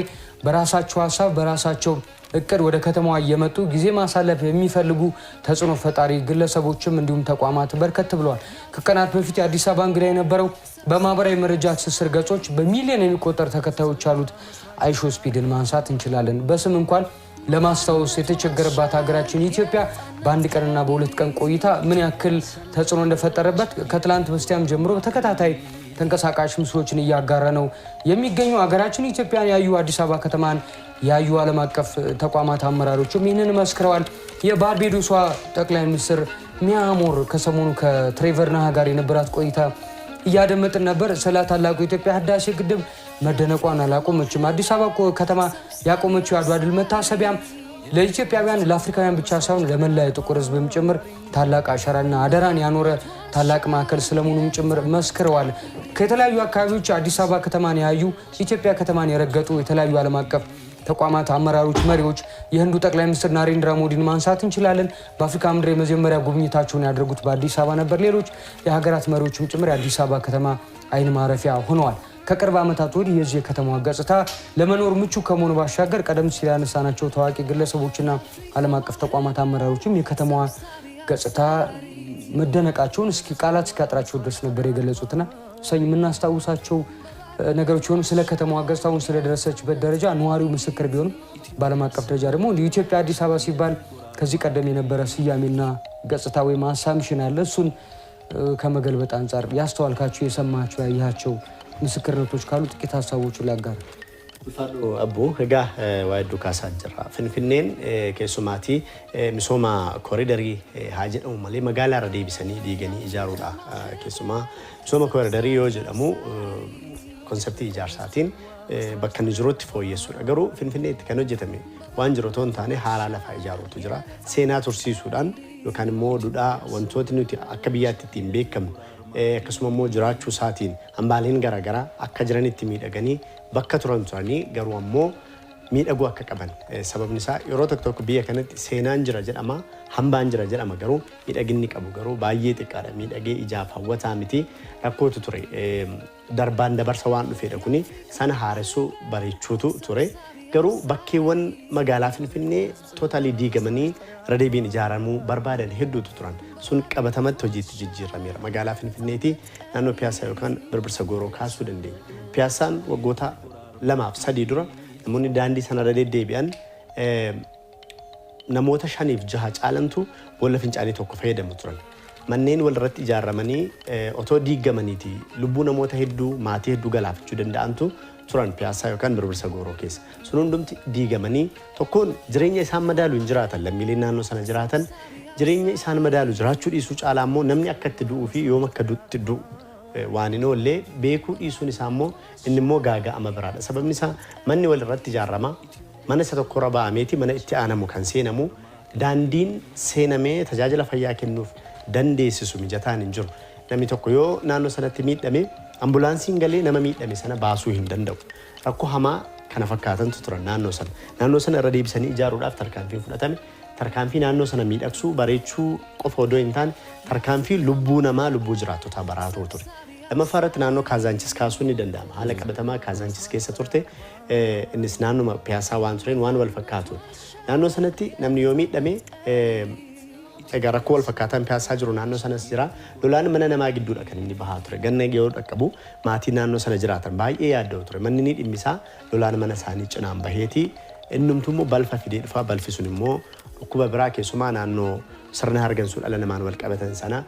በራሳቸው ሀሳብ በራሳቸው እቅድ ወደ ከተማዋ እየመጡ ጊዜ ማሳለፍ የሚፈልጉ ተጽዕኖ ፈጣሪ ግለሰቦችም እንዲሁም ተቋማት በርከት ብለዋል። ከቀናት በፊት የአዲስ አበባ እንግዳ የነበረው በማህበራዊ መረጃ ትስስር ገጾች በሚሊዮን የሚቆጠር ተከታዮች ያሉት አይሾ ስፒድን ማንሳት እንችላለን። በስም እንኳን ለማስታወስ የተቸገረባት ሀገራችን ኢትዮጵያ በአንድ ቀንና በሁለት ቀን ቆይታ ምን ያክል ተጽዕኖ እንደፈጠረበት ከትላንት በስቲያም ጀምሮ በተከታታይ ተንቀሳቃሽ ምስሎችን እያጋራ ነው የሚገኘው። ሀገራችን ኢትዮጵያን ያዩ አዲስ አበባ ከተማን ያዩ ዓለም አቀፍ ተቋማት አመራሮችም ይህንን መስክረዋል። የባርቤዶሷ ጠቅላይ ሚኒስትር ሚያሞር ከሰሞኑ ከትሬቨር ናሃ ጋር የነበራት ቆይታ እያደመጥን ነበር። ስለ ታላቁ የኢትዮጵያ ህዳሴ ግድብ መደነቋን አላቆመችም። አዲስ አበባ ከተማ ያቆመችው የአድዋ ድል መታሰቢያም ለኢትዮጵያውያን ለአፍሪካውያን ብቻ ሳይሆን ለመላ የጥቁር ህዝብም ጭምር ታላቅ አሻራና አደራን ያኖረ ታላቅ ማዕከል ስለመሆኑም ጭምር መስክረዋል። ከተለያዩ አካባቢዎች አዲስ አበባ ከተማን ያዩ ኢትዮጵያ ከተማን የረገጡ የተለያዩ ዓለም አቀፍ ተቋማት አመራሮች፣ መሪዎች የህንዱ ጠቅላይ ሚኒስትር ናሬንድራ ሞዲን ማንሳት እንችላለን። በአፍሪካ ምድር የመጀመሪያ ጉብኝታቸውን ያደረጉት በአዲስ አበባ ነበር። ሌሎች የሀገራት መሪዎችም ጭምር የአዲስ አበባ ከተማ አይን ማረፊያ ሆነዋል። ከቅርብ ዓመታት ወዲህ የዚህ ከተማዋ ገጽታ ለመኖር ምቹ ከመሆኑ ባሻገር ቀደም ሲል ያነሳናቸው ታዋቂ ግለሰቦችና ዓለም አቀፍ ተቋማት አመራሮችም የከተማዋ ገጽታ መደነቃቸውን እስኪ ቃላት እስኪያጥራቸው ድረስ ነበር የገለጹትና ሰኝ የምናስታውሳቸው ነገሮች ሆኑ። ስለ ከተማዋ ገጽታውን ስለደረሰችበት ደረጃ ነዋሪው ምስክር ቢሆንም በዓለም አቀፍ ደረጃ ደግሞ ኢትዮጵያ አዲስ አበባ ሲባል ከዚህ ቀደም የነበረ ስያሜና ገጽታ ወይም አሳምሽን አለ። እሱን ከመገልበጥ አንጻር ያስተዋልካቸው፣ የሰማቸው፣ ያያቸው ምስክርነቶች ካሉ ጥቂት ሀሳቦችን ላጋራ። አቡ ህጋ ዋይዱ ካሳጅራ ፍንፍኔን ከሱማቲ ሚሶማ ኮሪደሪ ሀጀው ማለ መጋላ ረዲ ቢሰኒ ዲገኒ ኢጃሩዳ ከሱማ ሚሶማ ኮሪደሪ yojedhamu ኮንሰፕት ኢጃርሳቲን bakkan jirutti fooyyessuudha. Garuu finfinneetti kan hojjetame waan jiru otoo hin taane haaraa lafaa ijaaruutu jira. Seenaa tursiisuudhaan yookaan immoo duudhaa wantooti nuti akka biyyaatti ittiin beekamnu akkasuma immoo jiraachuu isaatiin hambaaleen garaagaraa akka jiranitti miidhaganii bakka turanii garuu ammoo miidhaguu akka qaban sababni isaa yeroo tokko biyya kanatti seenaan jira jedhama hambaan jira jedhama garuu miidhaginni qabu garuu baay'ee xiqqaadha. Miidhagee ijaaf hawwataa miti rakkootu ture. Darbaan dabarsa waan dhufeedha kuni sana haaressuu bareechuutu ture. Garuu bakkeewwan magaalaa Finfinnee totaalii diigamanii radeebiin ijaaramuu barbaadan hedduutu turan. Sun qabatamatti hojiitti jijjiirameera. Magaalaa Finfinneetii naannoo piyaasaa yookaan birbirsa gooroo kaasuu dandeenya. Piyaasaan waggoota 2-3 dura namoonni daandii sana deddeebi'an namoota 5-6 caalantu walla fincaanii tokko fayyadamu turan. Manneen walirratti ijaaramanii otoo diigamaniiti lubbuu namoota hedduu maatii hedduu galaafachuu danda'antu turan piyaasaa yookaan birbirsa gooroo keessa. Sun hundumti diigamanii tokkoon jireenya isaan madaalu hin jiraatan lammiileen naannoo sana jiraatan jireenya isaan madaalu jiraachuu dhiisuu caalaa immoo namni akka itti du'uu fi yoom akka du'utti du'u waan hin oolle beekuu dhiisuun isaa immoo inni immoo gaaga'ama biraadha. Sababni isaa manni walirratti ijaarama mana isa tokkorra ba'ameeti mana itti aanamu kan seenamu daandiin seenamee tajaajila fayyaa kennuuf dandeessisu mijataan hin jiru. Namni tokko yoo naannoo sanatti miidhame ambulaansiin galee nama miidhame sana baasuu hin danda'u. Rakkoo hamaa kana fakkaatantu turan naannoo sana. Naannoo sana irra deebisanii ijaaruudhaaf tarkaanfiin fudhatame. Tarkaanfii naannoo sana miidhagsuu bareechuu qofa odoo hin taane tarkaanfii lubbuu namaa lubbuu jiraattotaa baraaruu ture. Lammaffaaratti naannoo Kaazaanchis kaasuun ni danda'ama. Haala qabatamaa Kaazaanchis keessa turte innis naannoo piyaasaa waan tureen waan wal fakkaatu. Naannoo sanatti namni yoo miidhame egaa rakkoo wal fakkaataan piyaasaa jiru naannoo sanas jira. Lolaan mana namaa gidduudha kan inni bahaa ture. Ganna yoo dhaqqabu maatii naannoo sana jiraatan baay'ee yaadda'u ture. Manni ni dhimmisaa lolaan mana isaanii cinaan baheeti. Innumtuu immoo balfa fidee dhufaa balfi sun immoo dhukkuba biraa keessumaa naannoo sirna hargansuu dhala namaan wal qabatan sana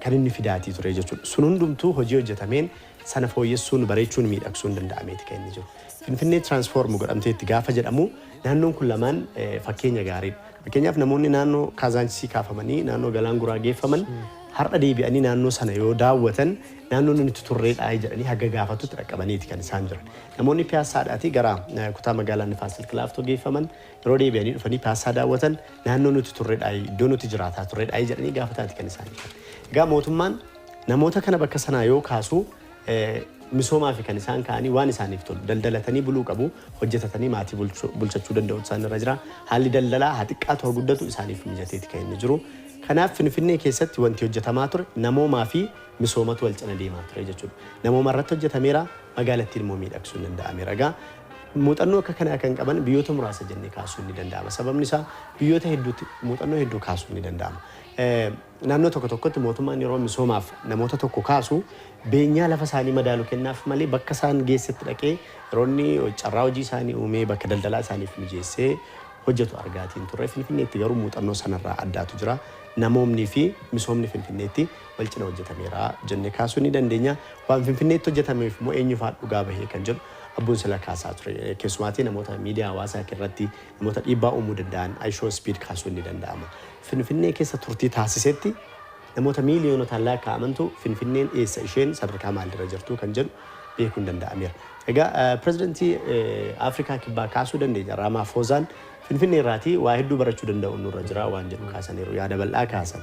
kan inni fidaatii ture jechuudha. Sun hundumtuu hojii hojjetameen sana fooyyessuun bareechuun miidhagsuun danda'ameeti kan inni jiru. Finfinnee tiraansfoormu godhamteetti gaafa jedhamu naannoon kun lamaan fakkeenya gaariidha. Fakkeenyaaf namoonni naannoo Kaazaanchis kaafamanii naannoo Galaan Guraa geeffaman har'a deebi'anii naannoo sana yoo daawwatan naannoon nuti turreedhaa jedhanii haga gaafatutti dhaqqabaniiti kan isaan jiran. Namoonni piyaasaadhaatii gara kutaa magaalaa Nifaasil Kilaaftoo geeffaman yeroo deebi'anii dhufanii piyaasaa daawwatan naannoo nuti turreedhaa iddoo nuti jiraataa turreedhaa jedhanii gaafataati kan isaan jiran. Egaa mootummaan namoota kana bakka sanaa yoo kaasu misoomaa fi kan isaan ka'anii waan isaaniif tolu daldalatanii buluu qabu hojjetatanii maatii bulchachuu danda'u isaan irra jira. Haalli daldalaa haa xiqqaatu haa guddatu isaaniif mijateeti kan inni jiru. Kanaaf Finfinnee keessatti wanti hojjetamaa ture namoomaa fi misoomatu wal cina deemaa ture jechuudha. Namooma irratti hojjetameera magaalattiin immoo miidhagsuun danda'ameera. Egaa muuxannoo akka kanaa kan qaban biyyoota muraasa jennee kaasuun ni danda'ama. Sababni isaa biyyoota hedduutti muuxannoo hedduu kaasuun ni danda'ama. Naannoo tokko tokkotti mootummaan yeroo misoomaaf namoota tokko kaasu beenyaa lafa isaanii madaalu kennaaf malee bakka isaan geessetti dhaqee yeroonni carraa hojii isaanii uumee bakka daldalaa isaaniif mijeessee hojjetu argaatiin turre. Finfinneetti garuu muuxannoo sanarraa addaatu jira. Namoomni fi misoomni Finfinneetti wal cina hojjetameera jennee kaasuu ni dandeenya. Waan Finfinneetti hojjetameef immoo eenyuufaa dhugaa bahee kan jedhu abbuun sila kaasaa ture. Keessumaatii namoota miidiyaa hawaasaa irratti namoota dhiibbaa uumuu danda'an ayishoo spiid kaasuun ni danda'ama. Finfinnee keessa turtii taasisetti namoota miiliyoonota lakkaa'amantu finfinneen eessa isheen sadarkaa maalirra jirtu kan jedhu beekuun danda'ameera. Egaa pirezidantii Afrikaa kibbaa kaasuu dandeenya Ramaphosa finfinnee irraati waa hedduu barachuu danda'u nurra jira waan jedhu kaasaniiru yaada bal'aa kaasan.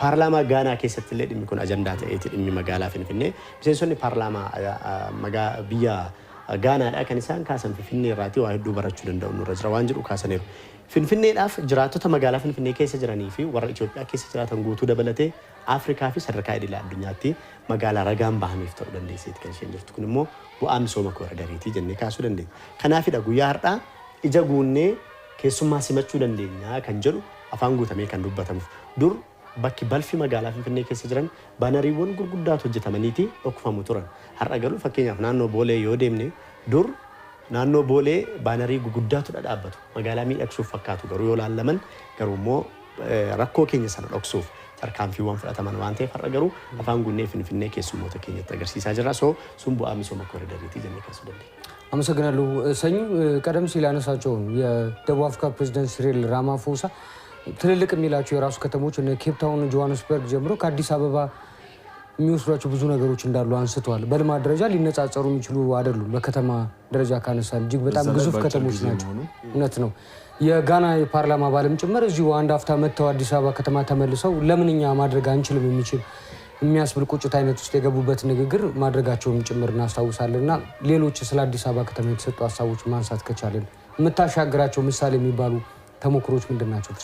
Paarlaamaa Gaanaa keessatti illee dhimmi kun ajandaa ta'eeti dhimmi magaalaa Finfinnee. Miseensonni paarlaamaa biyya Gaanaadhaa kan isaan kaasan Finfinnee irraati waa hedduu barachuu danda'u nurra jira waan jedhu kaasaniiru. Finfinneedhaaf jiraattota magaalaa Finfinnee keessa jiranii fi warra Itoophiyaa keessa jiraatan guutuu dabalatee Afrikaa fi sadarkaa idil addunyaatti magaalaa ragaan bahaniif ta'uu dandeesseeti kan isheen jirtu. Kun immoo bu'aa misooma kooriidariitii jennee kaasuu dandeenya. Kanaafidha guyyaa har'aa ija guunnee keessummaa simachuu dandeenya kan jedhu afaan guutamee kan dubbatamuuf. Dur bakki balfi magaalaa Finfinnee keessa jiran baanariiwwan gurguddaatu hojjetamaniiti dhokfamu turan. Har'a garuu fakkeenyaaf naannoo Boolee yoo deemne dur naannoo Boolee baanarii gurguddaatu dhaabbatu. Magaalaa miidhagsuuf fakkaatu garuu yoo laallaman garuu immoo rakkoo keenya sana dhoksuuf tarkaanfiiwwan fudhataman waan ta'eef har'a garuu afaan guunnee Finfinnee keessummoota keenyatti agarsiisaa jira. sun bu'aa misooma kooriidariitii jennee kaasuu dandeenya. አመሰግናለሁ ሰኙ ቀደም ሲል ያነሳቸውን የደቡብ አፍሪካ ፕሬዝዳንት ሲሪል ራማፎሳ ትልልቅ የሚላቸው የራሱ ከተሞች እነ ኬፕ ታውን ጆሃንስበርግ ጀምሮ ከአዲስ አበባ የሚወስዷቸው ብዙ ነገሮች እንዳሉ አንስተዋል። በልማት ደረጃ ሊነጻጸሩ የሚችሉ አይደሉም። በከተማ ደረጃ ካነሳን እጅግ በጣም ግዙፍ ከተሞች ናቸው። እውነት ነው። የጋና የፓርላማ አባልም ጭምር እዚሁ አንድ አፍታ መጥተው አዲስ አበባ ከተማ ተመልሰው ለምንኛ ማድረግ አንችልም የሚችል የሚያስብል ቁጭት አይነት ውስጥ የገቡበት ንግግር ማድረጋቸውም ጭምር እናስታውሳለንና ሌሎች ስለ አዲስ አበባ ከተማ የተሰጡ ሀሳቦች ማንሳት ከቻለን የምታሻግራቸው ምሳሌ የሚባሉ ተሞክሮች ምንድናቸው?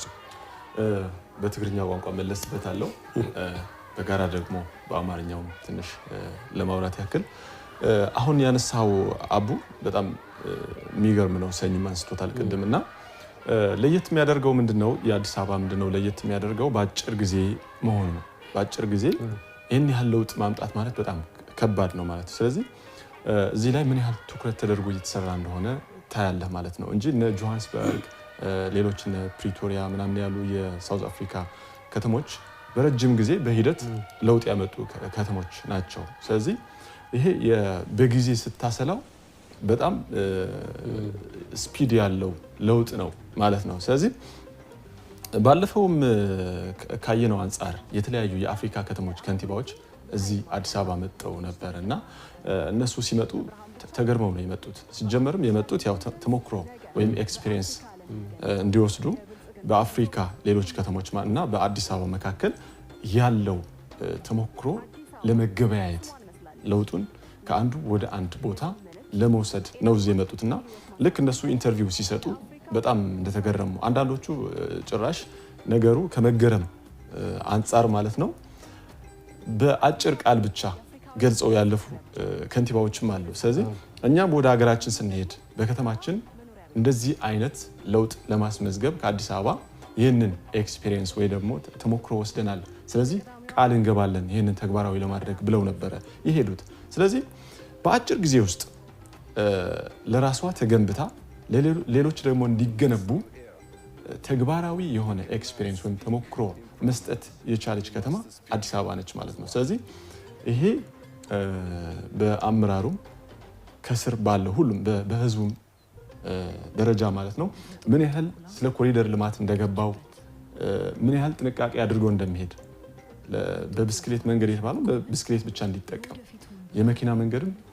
በትግርኛ ቋንቋ መለስበታለሁ በጋራ ደግሞ በአማርኛው ትንሽ ለማውራት ያክል አሁን ያነሳው አቡ በጣም የሚገርም ነው። ሰኝም አንስቶታል ቅድምና ለየት የሚያደርገው ምንድነው የአዲስ አበባ ምንድነው ለየት የሚያደርገው በአጭር ጊዜ መሆኑ ነው። በአጭር ጊዜ ይሄን ያህል ለውጥ ማምጣት ማለት በጣም ከባድ ነው ማለት። ስለዚህ እዚህ ላይ ምን ያህል ትኩረት ተደርጎ እየተሰራ እንደሆነ ታያለህ ማለት ነው እንጂ እነ ጆሃንስበርግ ሌሎች እነ ፕሪቶሪያ ምናምን ያሉ የሳውዝ አፍሪካ ከተሞች በረጅም ጊዜ በሂደት ለውጥ ያመጡ ከተሞች ናቸው። ስለዚህ ይሄ በጊዜ ስታሰላው በጣም ስፒድ ያለው ለውጥ ነው ማለት ነው። ስለዚህ ባለፈውም ካየነው አንፃር የተለያዩ የአፍሪካ ከተሞች ከንቲባዎች እዚህ አዲስ አበባ መጥተው ነበርና እነሱ ሲመጡ ተገርመው ነው የመጡት። ሲጀመርም የመጡት ያው ተሞክሮ ወይም ኤክስፒሪየንስ እንዲወስዱ በአፍሪካ ሌሎች ከተሞች እና በአዲስ አበባ መካከል ያለው ተሞክሮ ለመገበያየት ለውጡን ከአንዱ ወደ አንድ ቦታ ለመውሰድ ነው እዚህ የመጡትና ልክ እነሱ ኢንተርቪው ሲሰጡ በጣም እንደተገረሙ አንዳንዶቹ ጭራሽ ነገሩ ከመገረም አንፃር ማለት ነው በአጭር ቃል ብቻ ገልጸው ያለፉ ከንቲባዎችም አሉ። ስለዚህ እኛም ወደ ሀገራችን ስንሄድ በከተማችን እንደዚህ አይነት ለውጥ ለማስመዝገብ ከአዲስ አበባ ይህንን ኤክስፒሪየንስ ወይ ደግሞ ተሞክሮ ወስደናል፣ ስለዚህ ቃል እንገባለን ይህንን ተግባራዊ ለማድረግ ብለው ነበረ የሄዱት። ስለዚህ በአጭር ጊዜ ውስጥ ለራሷ ተገንብታ ሌሎች ደግሞ እንዲገነቡ ተግባራዊ የሆነ ኤክስፒሪየንስ ወይም ተሞክሮ መስጠት የቻለች ከተማ አዲስ አበባ ነች ማለት ነው። ስለዚህ ይሄ በአመራሩም ከስር ባለው ሁሉም በህዝቡም ደረጃ ማለት ነው ምን ያህል ስለ ኮሪደር ልማት እንደገባው ምን ያህል ጥንቃቄ አድርጎ እንደሚሄድ በብስክሌት መንገድ የተባለው በብስክሌት ብቻ እንዲጠቀም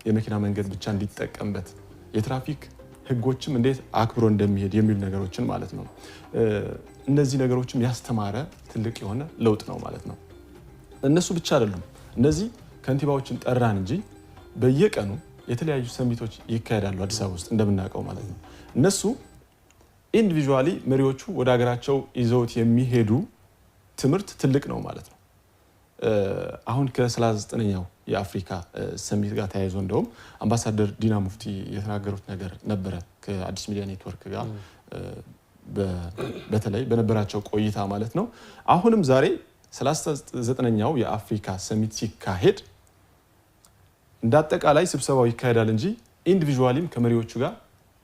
የመኪና መንገድ ብቻ እንዲጠቀምበት የትራፊክ ህጎችም እንዴት አክብሮ እንደሚሄድ የሚሉ ነገሮችን ማለት ነው እነዚህ ነገሮችም ያስተማረ ትልቅ የሆነ ለውጥ ነው ማለት ነው። እነሱ ብቻ አይደሉም እነዚህ ከንቲባዎችን ጠራን እንጂ በየቀኑ የተለያዩ ሰሚቶች ይካሄዳሉ አዲስ አበባ ውስጥ እንደምናውቀው ማለት ነው። እነሱ ኢንዲቪጁዋሊ መሪዎቹ ወደ ሀገራቸው ይዘውት የሚሄዱ ትምህርት ትልቅ ነው ማለት ነው። አሁን ከ39ኛው የአፍሪካ ሰሚት ጋር ተያይዞ እንደውም አምባሳደር ዲና ሙፍቲ የተናገሩት ነገር ነበረ ከአዲስ ሚዲያ ኔትወርክ ጋር በተለይ በነበራቸው ቆይታ ማለት ነው። አሁንም ዛሬ 39ኛው የአፍሪካ ሰሚት ሲካሄድ እንዳጠቃላይ ስብሰባው ይካሄዳል እንጂ ኢንዲቪጁዋሊም ከመሪዎቹ ጋር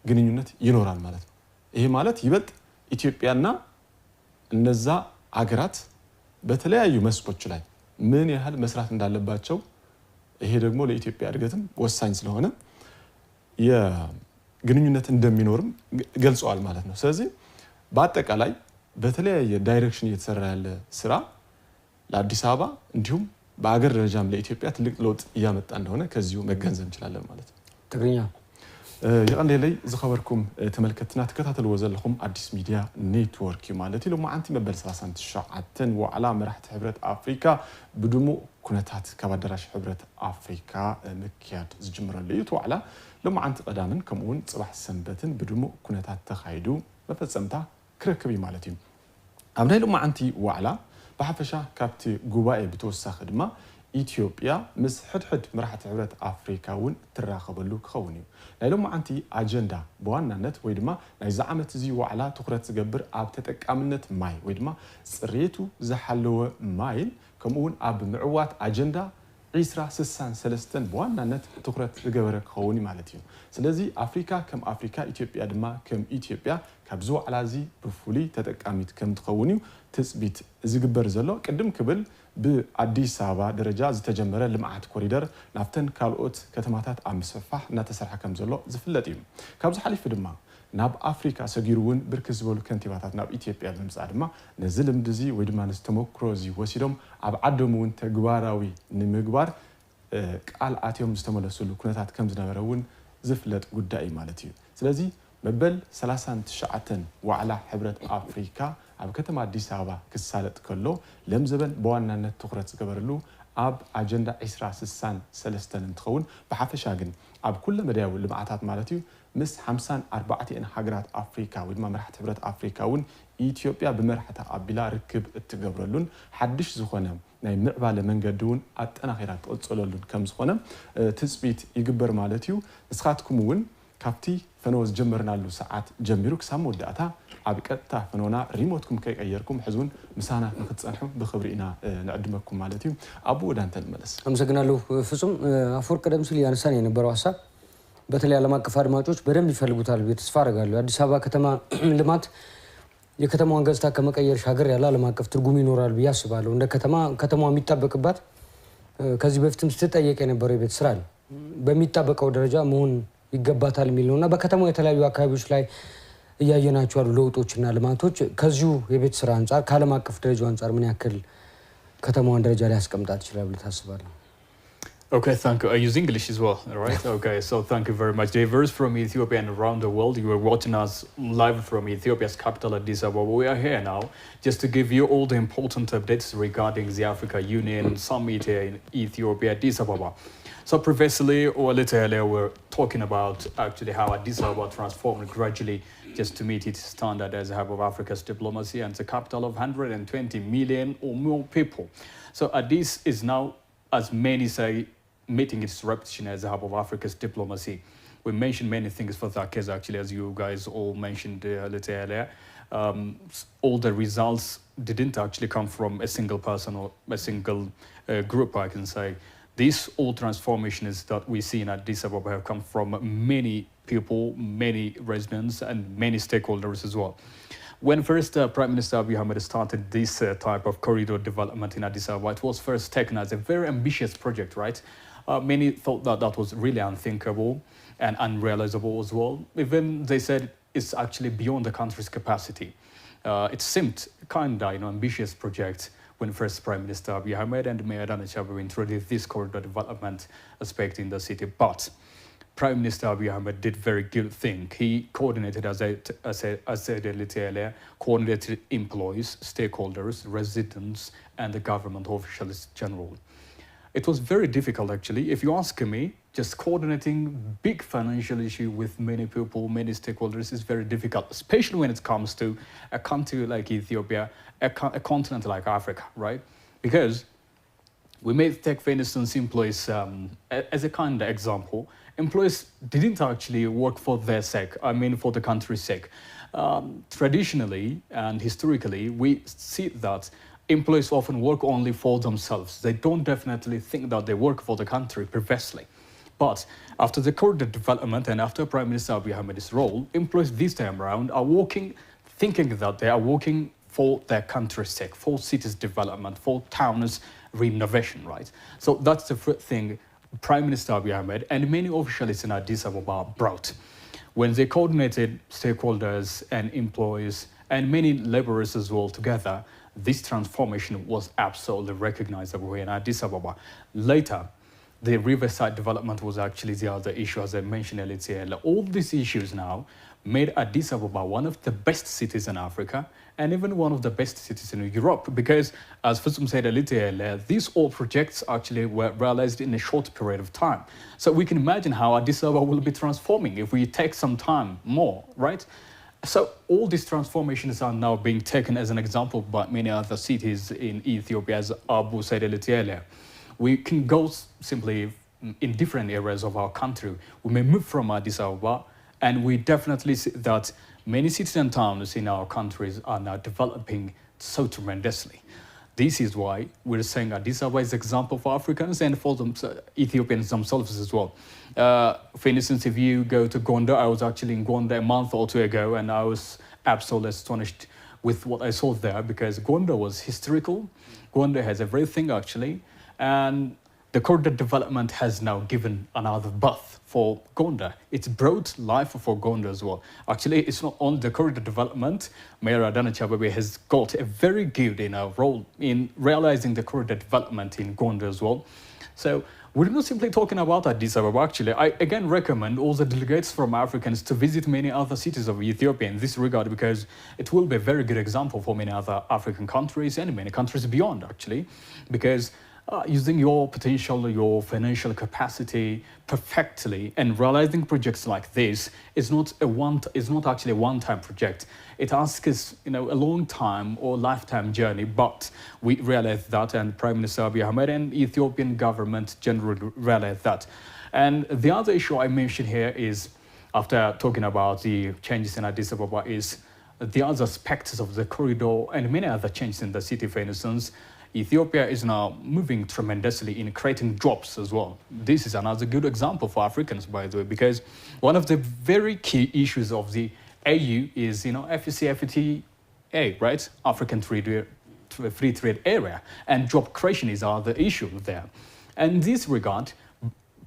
ግንኙነት ይኖራል ማለት ነው። ይሄ ማለት ይበልጥ ኢትዮጵያና እነዛ ሀገራት በተለያዩ መስኮች ላይ ምን ያህል መስራት እንዳለባቸው ይሄ ደግሞ ለኢትዮጵያ እድገትም ወሳኝ ስለሆነ የግንኙነት እንደሚኖርም ገልጸዋል ማለት ነው። ስለዚህ በአጠቃላይ በተለያየ ዳይሬክሽን እየተሰራ ያለ ስራ ለአዲስ አበባ እንዲሁም በአገር ደረጃም ለኢትዮጵያ ትልቅ ለውጥ እያመጣ እንደሆነ ከዚሁ መገንዘብ እንችላለን ማለት ነው። ትግርኛ የቀንዴ ላይ ዝኸበርኩም ተመልከትና ተከታተልዎ ዘለኹም አዲስ ሚዲያ ኔትወርክ ማለት ኢሎም አንቲ መበል 39 ወዓላ መራሕቲ ህብረት አፍሪካ ብድሙቕ ኩነታት ካብ ኣዳራሽ ህብረት አፍሪካ ምክያድ ዝጅምረሉ እዩ። ወዓላ ሎማዓንቲ ቀዳምን ከምኡውን ጽባሕ ሰንበትን ብድሙቕ ኩነታት ተኻይዱ መፈጸምታ ክረክብ እዩ ማለት እዩ። ኣብ ናይ ሎማዓንቲ ወዓላ ብሓፈሻ ካብቲ ጉባኤ ብተወሳኺ ድማ ኢትዮጵያ ምስ ሕድሕድ መራሕቲ ህብረት አፍሪካ እውን ትራኸበሉ ክኸውን እዩ። ናይ ሎማዓንቲ ኣጀንዳ በዋናነት ወይ ድማ ናይ ዝዓመት እዚ ዋዕላ ትኩረት ዝገብር ኣብ ተጠቃምነት ማይ ወይ ድማ ጽሬቱ ዝሓለወ ማይን ከምኡውን ኣብ ምዕዋት ኣጀንዳ 2063 በዋናነት ትኩረት ዝገበረ ክኸውን ማለት እዩ። ስለዚ አፍሪካ ከም አፍሪካ ኢትዮጵያ ድማ ከም ኢትዮጵያ ካብዚ ዋዕላ እዚ ብፍሉይ ተጠቃሚት ከም ትኸውን እዩ ትጽቢት ዝግበር ዘሎ ቅድም ክብል በአዲስ አበባ ደረጃ ዝተጀመረ ልምዓት ኮሪደር ናፍተን ካልኦት ከተማታት ኣብ ምስፍፋሕ እናተሰርሐ ከም ዘሎ ዝፍለጥ እዩ። ካብዚ ሓሊፉ ድማ ናብ አፍሪካ ሰጊሩውን ብርክት ዝበሉ ከንቲባታት ናብ ኢትዮጵያ ብምጽእ ድማ ነዚ ልምዲ እዚ ወይ ድማ ነዝተመክሮ እዚ ወሲዶም ኣብ ዓዶም እውን ተግባራዊ ንምግባር ቃል ኣትዮም ዝተመለሱሉ ኩነታት ከም ዝነበረውን ዝፍለጥ ጉዳይ ማለት እዩ። ስለዚ መበል 39 ዋዕላ ህብረት አፍሪካ ኣብ ከተማ አዲስ አበባ ክሳለጥ ከሎ ለምዘበን በዋናነት ትኩረት ዝገበረሉ ኣብ አጀንዳ 2063 እንትኸውን ብሓፈሻ ግን ኣብ ኩለ መዳያዊ ልምዓታት ማለት እዩ ምስ 54 ሃገራት አፍሪካ ወይ ድማ መራሕቲ ህብረት አፍሪካ እውን ኢትዮጵያ ብመራሕታ ኣቢላ ርክብ እትገብረሉን ሓድሽ ዝኾነ ናይ ምዕባለ መንገዲ እውን ኣጠናኺራ ትቕጽለሉን ከም ዝኾነ ትጽቢት ይግበር ማለት እዩ። ንስኻትኩም እውን ካብቲ ፈነወ ዝጀመርናሉ ሰዓት ጀሚሩ ክሳብ መወዳእታ ኣብ ቀጥታ ፈነወና ሪሞትኩም ከይቀየርኩም ሕዝውን ምሳና ንክትጸንሑ ብኽብሪ ኢና ንዕድመኩም ማለት እዩ። አቡ ወደ አንተ እንመለስ። አመሰግናለሁ ፍጹም። አፈወርቅ ቀደም ሲል ያነሳን የነበረው ሀሳብ በተለይ ዓለም አቀፍ አድማጮች በደንብ ይፈልጉታል ብዬ ተስፋ አደርጋለሁ። አዲስ አበባ ከተማ ልማት የከተማዋን ገጽታ ከመቀየር ሻገር ያለ ዓለም አቀፍ ትርጉም ይኖራል ብዬ አስባለሁ። እንደ ከተማዋ የሚጠበቅባት ከዚህ በፊትም ስትጠየቅ የነበረው የቤት ስራ ነው በሚጠበቀው ደረጃ መሆን ይገባታል የሚል ነውና በከተማው የተለያዩ አካባቢዎች ላይ እያየናቸው ያሉ ለውጦችና ልማቶች ከዚሁ የቤት ስራ አንፃር ከዓለም አቀፍ ደረጃው አንፃር ምን ያክል ከተማዋን ደረጃ ላይ ያስቀምጣት ይችላል ብለህ ታስባለህ? Okay, thank you. I use English as well, right? Okay, so thank you very much. Diverse from Ethiopia and around the world. You are watching us live from Ethiopia's capital, Addis Ababa. We are here now just to give you all the important updates regarding the Africa Union Summit here in Ethiopia, Addis Ababa. So previously, or a little earlier, we're talking about actually how Addis Ababa transformed gradually just to meet its standard as a hub of Africa's diplomacy and the capital of 120 million or more people. So Addis is now, as many say, meeting its reputation as a hub of Africa's diplomacy. We mentioned many things for that case, actually, as you guys all mentioned a little earlier. All the results didn't actually come from a single person or a single group, I can say. These all transformations that we see in Addis Ababa have come from many people, many residents, and many stakeholders as well. When first Prime Minister Abiy Ahmed started this type of corridor development in Addis Ababa, it was first taken as a very ambitious project, right? Many thought that that was really unthinkable and unrealizable as well. Even they said it's actually beyond the country's capacity. It seemed kind of ambitious project when first Prime Minister Abiy Ahmed and Mayor Adaniyi Abebe introduced this corridor development aspect in the city. But Prime Minister Abiy Ahmed did very good thing. He coordinated, as I said a little earlier, coordinated employees, stakeholders, residents, and the government officials general. It was very difficult, actually. If you ask me, just coordinating big financial issue with many people, many stakeholders is very difficult, especially when it comes to a country like Ethiopia, a continent like Africa, right? Because we may take, for instance, employees as a kind of example. Employees didn't actually work for their sake, I mean for the country's sake. Traditionally and historically, we see that employees often work only for themselves. They don't definitely think that they work for the country previously. But after the corridor development and after Prime Minister Abiy Ahmed's role, employees this time around are working, thinking that they are working for their country's sake, for cities' development, for towns' renovation, right? So that's the first thing Prime Minister Abiy Ahmed and many officials in Addis Ababa brought. When they coordinated stakeholders and employees and many laborers as well together, this transformation was absolutely recognizable in Addis Ababa. Later, the riverside development was actually the other issue, as I mentioned earlier. All these issues now made Addis Ababa one of the best cities in Africa and even one of the best cities in Europe, because, as Fusum said earlier, these all projects actually were realized in a short period of time. So we can imagine how Addis Ababa will be transforming if we take some time more, right? So all these transformations are now being taken as an example by many other cities in Ethiopia, as Abu said earlier. We can go simply in different areas of our country. We may move from Addis Ababa, and we definitely see that many cities and towns in our countries are now developing so tremendously. This is why we're saying Addis Ababa is an example for Africans and for Ethiopians themselves as well. For instance, if you go to Gondar, I was actually in Gondar a month or two ago, and I was absolutely astonished with what I saw there, because Gondar was historical. Gondar has everything actually, and the corridor development has now given another birth for Gondar. It's brought life for Gondar as well. Actually, it's not only the corridor development. Mayor Adana Chababe has got a very good role in realizing the corridor development in Gondar as well. So we're not simply talking about Addis Ababa. Actually, I again recommend all the delegates from Africans to visit many other cities of Ethiopia in this regard, because it will be a very good example for many other African countries and many countries beyond, actually, because using your potential, your financial capacity perfectly, and realizing projects like this is not actually a one-time project. It asks a long time or lifetime journey. But we realize that, and Prime Minister Abiy Ahmed and Ethiopian government generally realize that. And the other issue I mentioned here is, after talking about the changes in Addis Ababa, is the other aspects of the corridor and many other changes in the city. For instance, Ethiopia is now moving tremendously in creating jobs as well. This is another good example for Africans, by the way, because one of the very key issues of the AU is, AfCFTA, right? African Free Trade Area, and job creation is the issue there. And in this regard,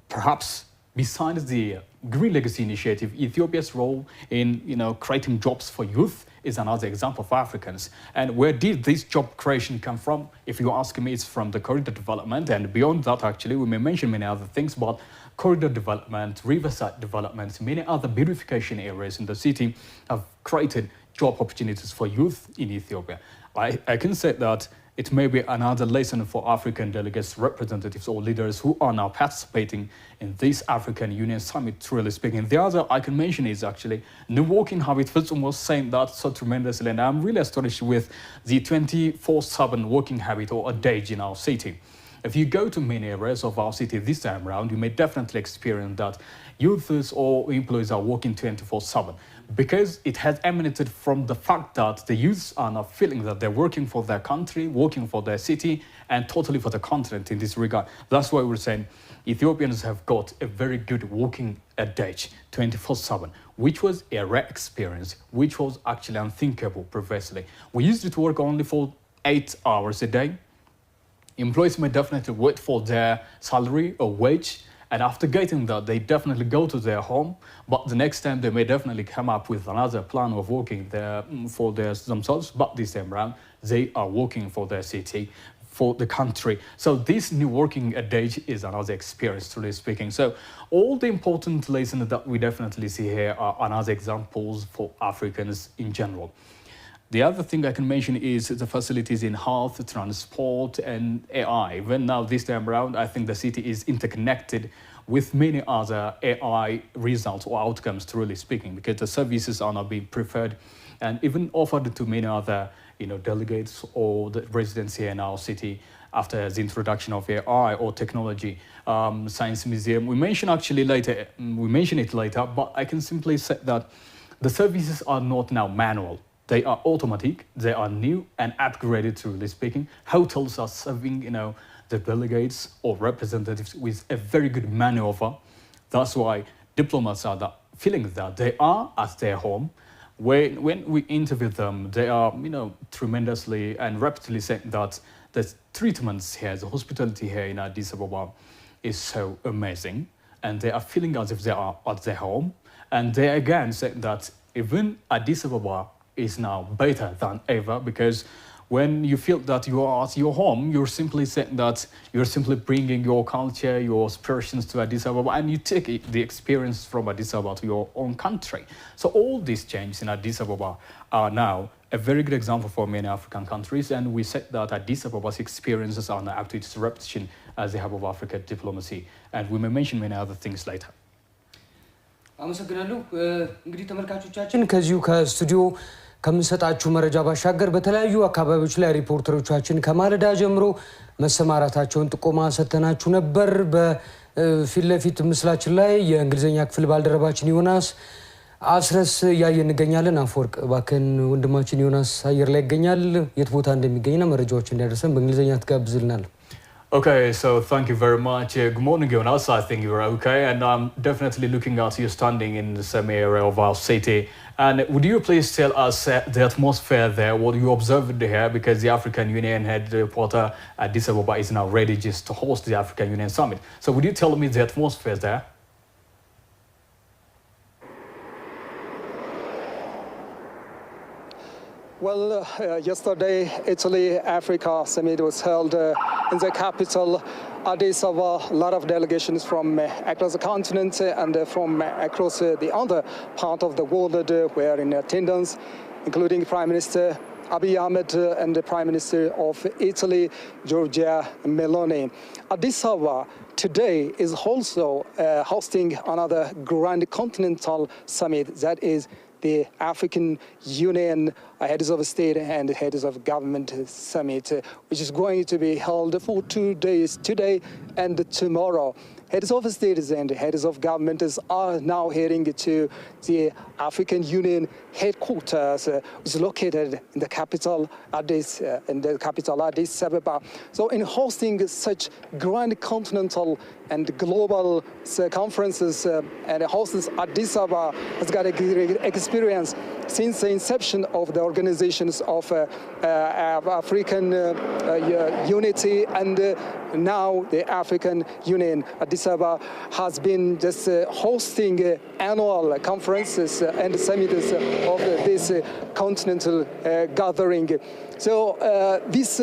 perhaps besides the Green Legacy Initiative, Ethiopia's role in creating jobs for youth is another example for Africans. And where did this job creation come from? If you ask me, it's from the corridor development. And beyond that, actually, we may mention many other things, but corridor development, riverside development, many other beautification areas in the city have created job opportunities for youth in Ethiopia. I can say that it may be another lesson for African delegates, representatives, or leaders who are now participating in this African Union Summit, truly speaking. The other I can mention is actually the working habit. Fitsum was saying that so tremendously, and I'm really astonished with the 24/7 working habit or adage in our city. If you go to many areas of our city this time around, you may definitely experience that youths or employees are working 24/7, because it has emanated from the fact that the youths are now feeling that they're working for their country, working for their city, and totally for the continent in this regard. That's why we're saying Ethiopians have got a very good working adage, 24/7, which was a rare experience, which was actually unthinkable previously. We used to work only for 8 hours a day. Employees may definitely wait for their salary or wage, and after getting that, they definitely go to their home. But the next time, they may definitely come up with another plan of working there for themselves. But this time around, they are working for their city, for the country. So this new working adage is another experience, truly speaking. So all the important lessons that we definitely see here are another examples for Africans in general. The other thing I can mention is the facilities in health, transport, and AI. Even now, this time around, I think the city is interconnected with many other AI results or outcomes, truly speaking, because the services are now being preferred and even offered to many other delegates or the residents here in our city after the introduction of AI or technology. Science Museum, we mention it later, but I can simply say that the services are not now manual. They are automatic, they are new and upgraded, truly speaking. Hotels are serving, the delegates or representatives with a very good maneuver. That's why diplomats are feeling that they are at their home. When we interview them, they are, tremendously and rapidly saying that the treatments here, the hospitality here in Addis Ababa is so amazing. And they are feeling as if they are at their home. And they again say that even Addis Ababa is now better than ever, because when you feel that you are at your home, you're simply saying that you're simply bringing your culture, your expressions to Addis Ababa, and you take the experience from Addis Ababa to your own country. So all these changes in Addis Ababa are now a very good example for many African countries, and we said that Addis Ababa's experiences are now actually disruption as the hub of African diplomacy, and we may mention many other things later. አመሰግናለሁ። እንግዲህ ተመልካቾቻችን ከዚሁ ከስቱዲዮ ከምንሰጣችሁ መረጃ ባሻገር በተለያዩ አካባቢዎች ላይ ሪፖርተሮቻችን ከማለዳ ጀምሮ መሰማራታቸውን ጥቆማ ሰጥተናችሁ ነበር። በፊት ለፊት ምስላችን ላይ የእንግሊዝኛ ክፍል ባልደረባችን ዮናስ አስረስ ያየ እንገኛለን። አፈወርቅ ባከን ወንድማችን ዮናስ አየር ላይ ይገኛል። የት ቦታ እንደሚገኝና መረጃዎች እንዲያደርሰን በእንግሊዝኛ ትጋብዝልናል። Okay, so thank you very much. Good morning, Jonas. I think you're okay, and I'm definitely looking at you standing in the same area of our city. And would you please tell us the atmosphere there, what you observed here, because the African Union headquarter Addis Ababa is now ready just to host the African Union Summit. So would you tell me the atmosphere there? Well, yesterday, Italy-Africa summit was held in the capital, Addis Ababa. A lot of delegations from across the continent and from across the other part of the world were in attendance, including Prime Minister Abiy Ahmed and the Prime Minister of Italy, Giorgia Meloni. Addis Ababa today is also hosting another grand continental summit, that is the African Union Heads of State and Heads of Government Summit, which is going to be held for 2 days, today and tomorrow. Heads of states and heads of governments are now heading to the African Union headquarters, which is located in the capital Addis Ababa. So in hosting such grand continental and global conferences and hosts Addis Ababa has got a great experience since the inception of the organizations of African unity and now the African Union. Addis Ababa has been just hosting annual conferences and summits of this continental gathering. So this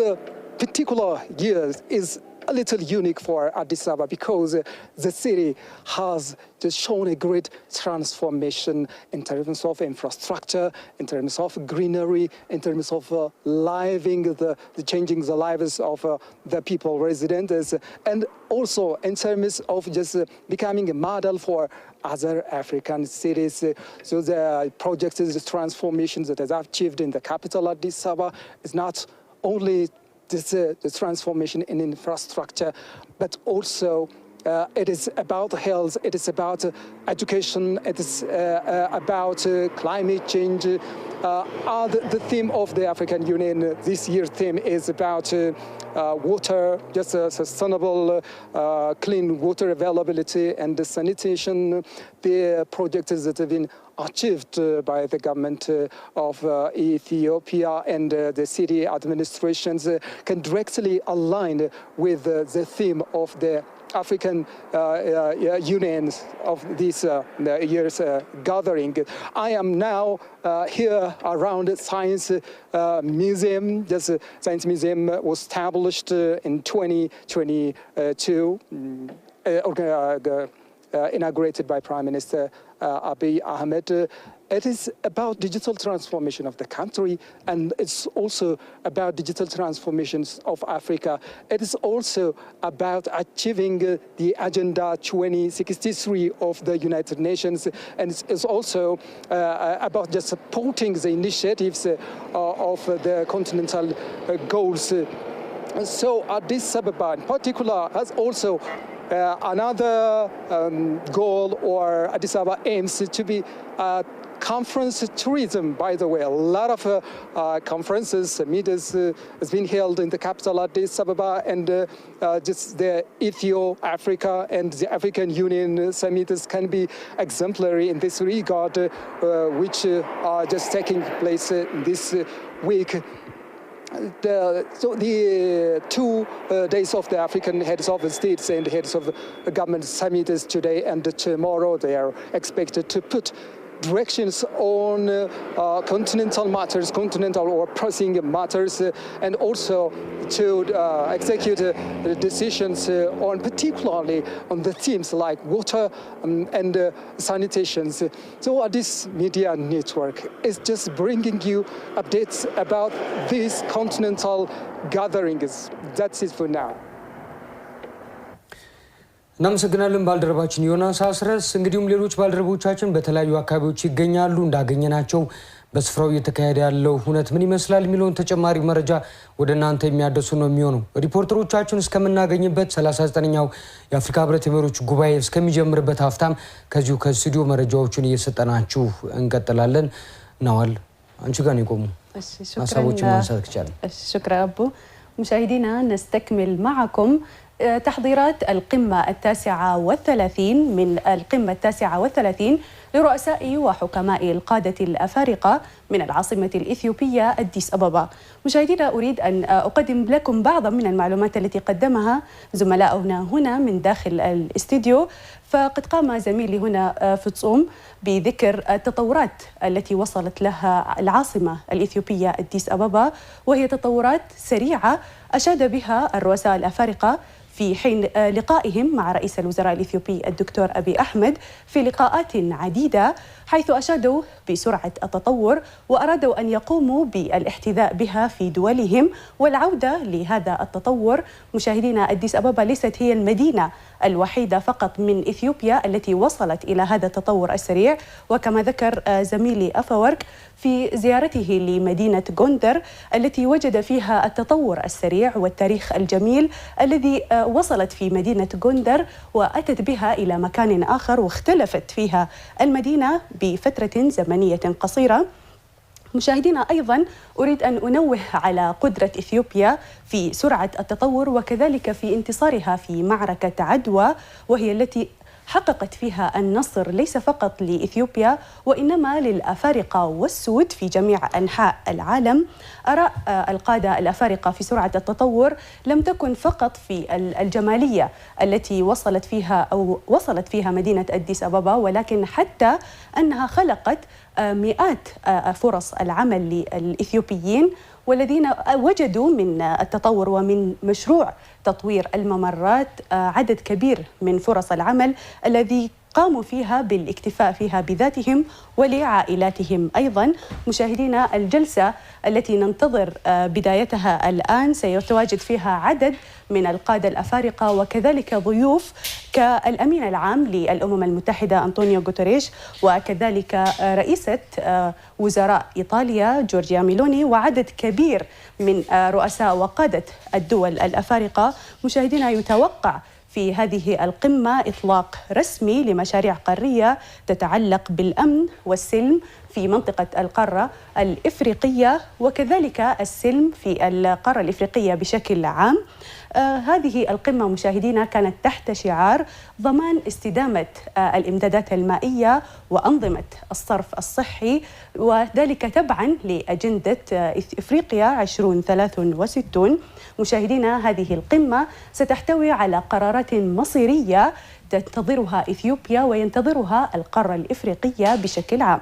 particular year is a little unique for Addis Ababa because the city has just shown a great transformation in terms of infrastructure, in terms of greenery, in terms of changing the lives of the people residents, and also in terms of just becoming a model for other African cities. So the project is the transformations that is achieved in the capital Addis Ababa is not only the transformation in infrastructure, but also it is about health, it is about education, it is about climate change. The theme of the African Union this year's theme is about water, just sustainable, clean water availability and sanitation. The projects that have been achieved by the government of Ethiopia and the city administrations can directly align with the theme of the African Union of this year's gathering. I am now here around Science Museum. This Science Museum was established in 2022, inaugurated by Prime Minister Abiy Ahmed. It is about digital transformation of the country, and it's also about digital transformations of Africa. It is also about achieving the Agenda 2063 of the United Nations, and it's also about just supporting the initiatives of the continental goals. So Addis Ababa in particular has also another goal, or Addis Ababa aims to be conference tourism, by the way. A lot of conferences, meetings has been held in the capital Addis Ababa, and just the Ethiopia-Africa and the African Union summits can be exemplary in this regard, which are just taking place this week. So the 2 days of the African heads of states and heads of government summits today and tomorrow, they are expected to put directions on continental matters, continental or pressing matters, and also to execute decisions on particularly on the themes like water and sanitation. So this media network is just bringing you updates about these continental gatherings. That's it for now. እናመሰግናለን ባልደረባችን ዮናስ አስረስ። እንግዲሁም ሌሎች ባልደረቦቻችን በተለያዩ አካባቢዎች ይገኛሉ። እንዳገኘናቸው በስፍራው እየተካሄደ ያለው ሁነት ምን ይመስላል የሚለውን ተጨማሪ መረጃ ወደ እናንተ የሚያደርሱ ነው የሚሆነው። ሪፖርተሮቻችን እስከምናገኝበት 39ኛው የአፍሪካ ህብረት የመሪዎች ጉባኤ እስከሚጀምርበት ሀፍታም ከዚሁ ከስቱዲዮ መረጃዎችን እየሰጠናችሁ እንቀጥላለን። ናዋል አንቺ ጋር ነው የቆሙ ሀሳቦችን ማንሳት ይቻላል። شكرا أبو. مشاهدينا نستكمل معكم تحضيرات القمة 39 من القمة 39 لرؤساء وحكماء القادة الأفارقة من العاصمة الإثيوبية أديس أبابا. مشاهدينا أريد أن أقدم لكم بعضا من المعلومات التي قدمها زملاؤنا هنا من داخل الاستديو. فقد قام زميلي هنا فتصوم بذكر التطورات التي وصلت لها العاصمة الإثيوبية أديس أبابا، وهي تطورات سريعة أشاد بها الرؤساء الأفارقة في حين لقائهم مع رئيس الوزراء الإثيوبي الدكتور أبي أحمد في لقاءات عديدة، حيث أشادوا بسرعة التطور وأرادوا أن يقوموا بالاحتذاء بها في دولهم والعودة لهذا التطور. مشاهدينا أديس أبابا ليست هي المدينة الوحيدة فقط من إثيوبيا التي وصلت إلى هذا التطور السريع، وكما ذكر زميلي أفورك في زيارته لمدينة غوندر التي وجد فيها التطور السريع والتاريخ الجميل الذي وصلت في مدينة غوندر وأتت بها إلى مكان آخر واختلفت فيها المدينة بفترة زمنية قصيرة. مشاهدينا أيضا أريد أن أنوه على قدرة إثيوبيا في سرعة التطور وكذلك في انتصارها في معركة عدوى، وهي التي حققت فيها النصر ليس فقط لإثيوبيا وإنما للأفارقة والسود في جميع أنحاء العالم. آراء القادة الأفارقة في سرعة التطور لم تكن فقط في الجمالية التي وصلت فيها مدينة أديس أبابا، ولكن حتى أنها خلقت مئات فرص العمل للإثيوبيين والذين وجدوا من التطور ومن مشروع تطوير الممرات عدد كبير من فرص العمل الذي قاموا فيها بالاكتفاء فيها بذاتهم ولعائلاتهم أيضا. مشاهدينا الجلسة التي ننتظر بدايتها الآن سيتواجد فيها عدد من القادة الأفارقة وكذلك ضيوف كالأمين العام للأمم المتحدة أنطونيو غوتريش، وكذلك رئيسة وزراء إيطاليا جورجيا ميلوني، وعدد كبير من رؤساء وقادة الدول الأفارقة. مشاهدينا يتوقع في هذه القمة إطلاق رسمي لمشاريع قارية تتعلق بالأمن والسلم في منطقة القارة الإفريقية وكذلك السلم في القارة الإفريقية بشكل عام. هذه القمة مشاهدينا كانت تحت شعار ضمان استدامة الإمدادات المائية وأنظمة الصرف الصحي، وذلك تبعا لأجندة إفريقيا 2063. مشاهدينا هذه القمة ستحتوي على قرارات مصيرية تنتظرها إثيوبيا وينتظرها القارة الإفريقية بشكل عام.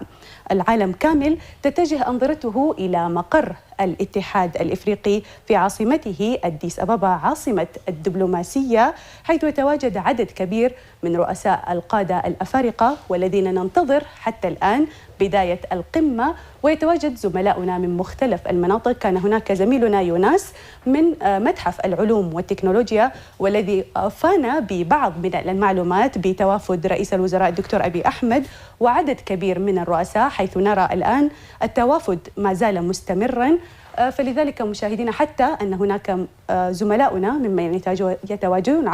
العالم كامل تتجه أنظرته إلى مقر الاتحاد الإفريقي في عاصمته أديس أبابا عاصمة الدبلوماسية، حيث يتواجد عدد كبير من رؤساء القادة الأفارقة والذين ننتظر حتى الآن بداية القمة، ويتواجد زملاؤنا من مختلف المناطق. كان هناك زميلنا يوناس من متحف العلوم والتكنولوجيا والذي أفانا ببعض من المعلومات بتوافد رئيس الوزراء الدكتور أبي أحمد وعدد كبير من الرؤساء، حيث نرى الآن التوافد ما زال مستمرا. فلذلك مشاهدينا حتى أن هناك زملاؤنا ممن يتواجدون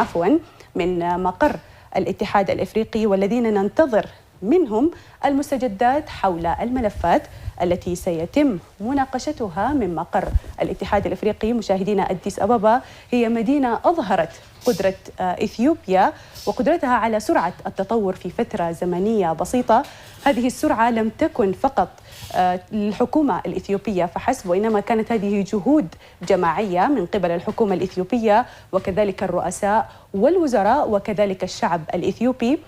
من مقر الاتحاد الإفريقي والذين ننتظر منهم المستجدات حول الملفات التي سيتم مناقشتها من مقر الاتحاد الإفريقي. مشاهدينا أديس أبابا هي مدينة أظهرت قدرة إثيوبيا وقدرتها على سرعة التطور في فترة زمنية بسيطة. هذه السرعة لم تكن فقط للحكومة الإثيوبية فحسب، وإنما كانت هذه جهود جماعية من قبل الحكومة الإثيوبية وكذلك الرؤساء والوزراء وكذلك الشعب الإثيوبي.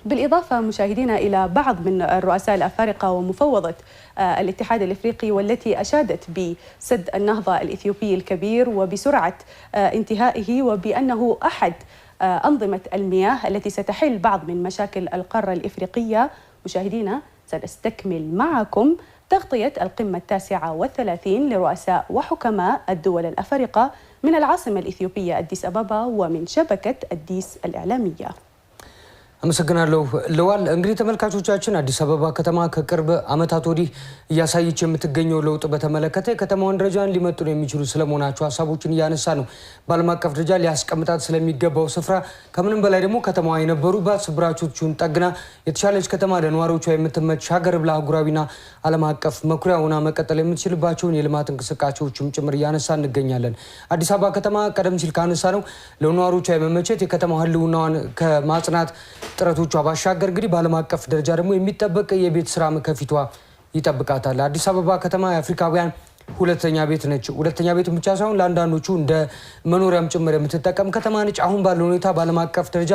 بالإضافة مشاهدينا إلى بعض من الرؤساء الأفارقة ومفوضة الاتحاد الإفريقي والتي أشادت بسد النهضة الإثيوبي الكبير وبسرعة انتهائه وبأنه أحد أنظمة المياه التي ستحل بعض من مشاكل القارة الإفريقية. مشاهدينا سنستكمل معكم تغطية القمة 39 لرؤساء وحكماء الدول الأفارقة من العاصمة الإثيوبية أديس أبابا ومن شبكة أديس الإعلامية. አመሰግናለሁ ለዋል እንግዲህ ተመልካቾቻችን አዲስ አበባ ከተማ ከቅርብ አመታት ወዲህ እያሳየች የምትገኘው ለውጥ በተመለከተ ከተማውን ደረጃን ሊመጥኑ የሚችሉ ስለመሆናቸው ሐሳቦችን ያነሳ ነው። በዓለም አቀፍ ደረጃ ሊያስቀምጣት ስለሚገባው ስፍራ ከምንም በላይ ደግሞ ከተማዋ የነበሩባት ስብራቾቹን ጠግና የተሻለች ከተማ ለነዋሪዎቿ የምትመች ሀገር ብላ አህጉራዊና ዓለም አቀፍ መኩሪያ ሆና መቀጠል የምትችልባቸውን የልማት እንቅስቃሴዎችም ጭምር እያነሳ እንገኛለን። አዲስ አበባ ከተማ ቀደም ሲል ካነሳ ነው ለነዋሪዎቿ የመመቸት የከተማው ህልውናዋን ከማጽናት ጥረቶቿ ባሻገር እንግዲህ በዓለም አቀፍ ደረጃ ደግሞ የሚጠበቅ የቤት ስራ ከፊቷ ይጠብቃታል። አዲስ አበባ ከተማ የአፍሪካውያን ሁለተኛ ቤት ነች። ሁለተኛ ቤት ብቻ ሳይሆን ለአንዳንዶቹ እንደ መኖሪያም ጭምር የምትጠቀም ከተማ ነች። አሁን ባለው ሁኔታ በዓለም አቀፍ ደረጃ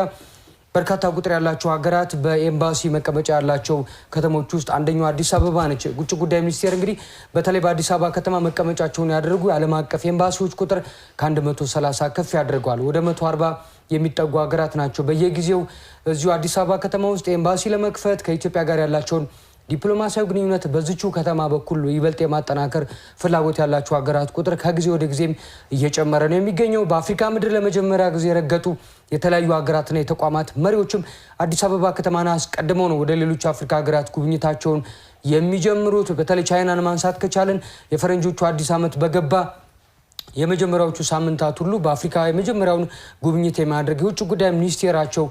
በርካታ ቁጥር ያላቸው ሀገራት በኤምባሲ መቀመጫ ያላቸው ከተሞች ውስጥ አንደኛው አዲስ አበባ ነች። ውጭ ጉዳይ ሚኒስቴር እንግዲህ በተለይ በአዲስ አበባ ከተማ መቀመጫቸውን ያደረጉ ዓለም አቀፍ ኤምባሲዎች ቁጥር ከ130 ከፍ ያደርጓል። ወደ 140 የሚጠጉ ሀገራት ናቸው በየጊዜው እዚሁ አዲስ አበባ ከተማ ውስጥ ኤምባሲ ለመክፈት ከኢትዮጵያ ጋር ያላቸውን ዲፕሎማሲያዊ ግንኙነት በዚቹ ከተማ በኩል ይበልጥ የማጠናከር ፍላጎት ያላቸው ሀገራት ቁጥር ከጊዜ ወደ ጊዜም እየጨመረ ነው የሚገኘው። በአፍሪካ ምድር ለመጀመሪያ ጊዜ የረገጡ የተለያዩ ሀገራትና የተቋማት መሪዎችም አዲስ አበባ ከተማን አስቀድመው ነው ወደ ሌሎች አፍሪካ ሀገራት ጉብኝታቸውን የሚጀምሩት። በተለይ ቻይናን ማንሳት ከቻለን የፈረንጆቹ አዲስ ዓመት በገባ የመጀመሪያዎቹ ሳምንታት ሁሉ በአፍሪካ የመጀመሪያውን ጉብኝት የማድረግ የውጭ ጉዳይ ሚኒስቴራቸው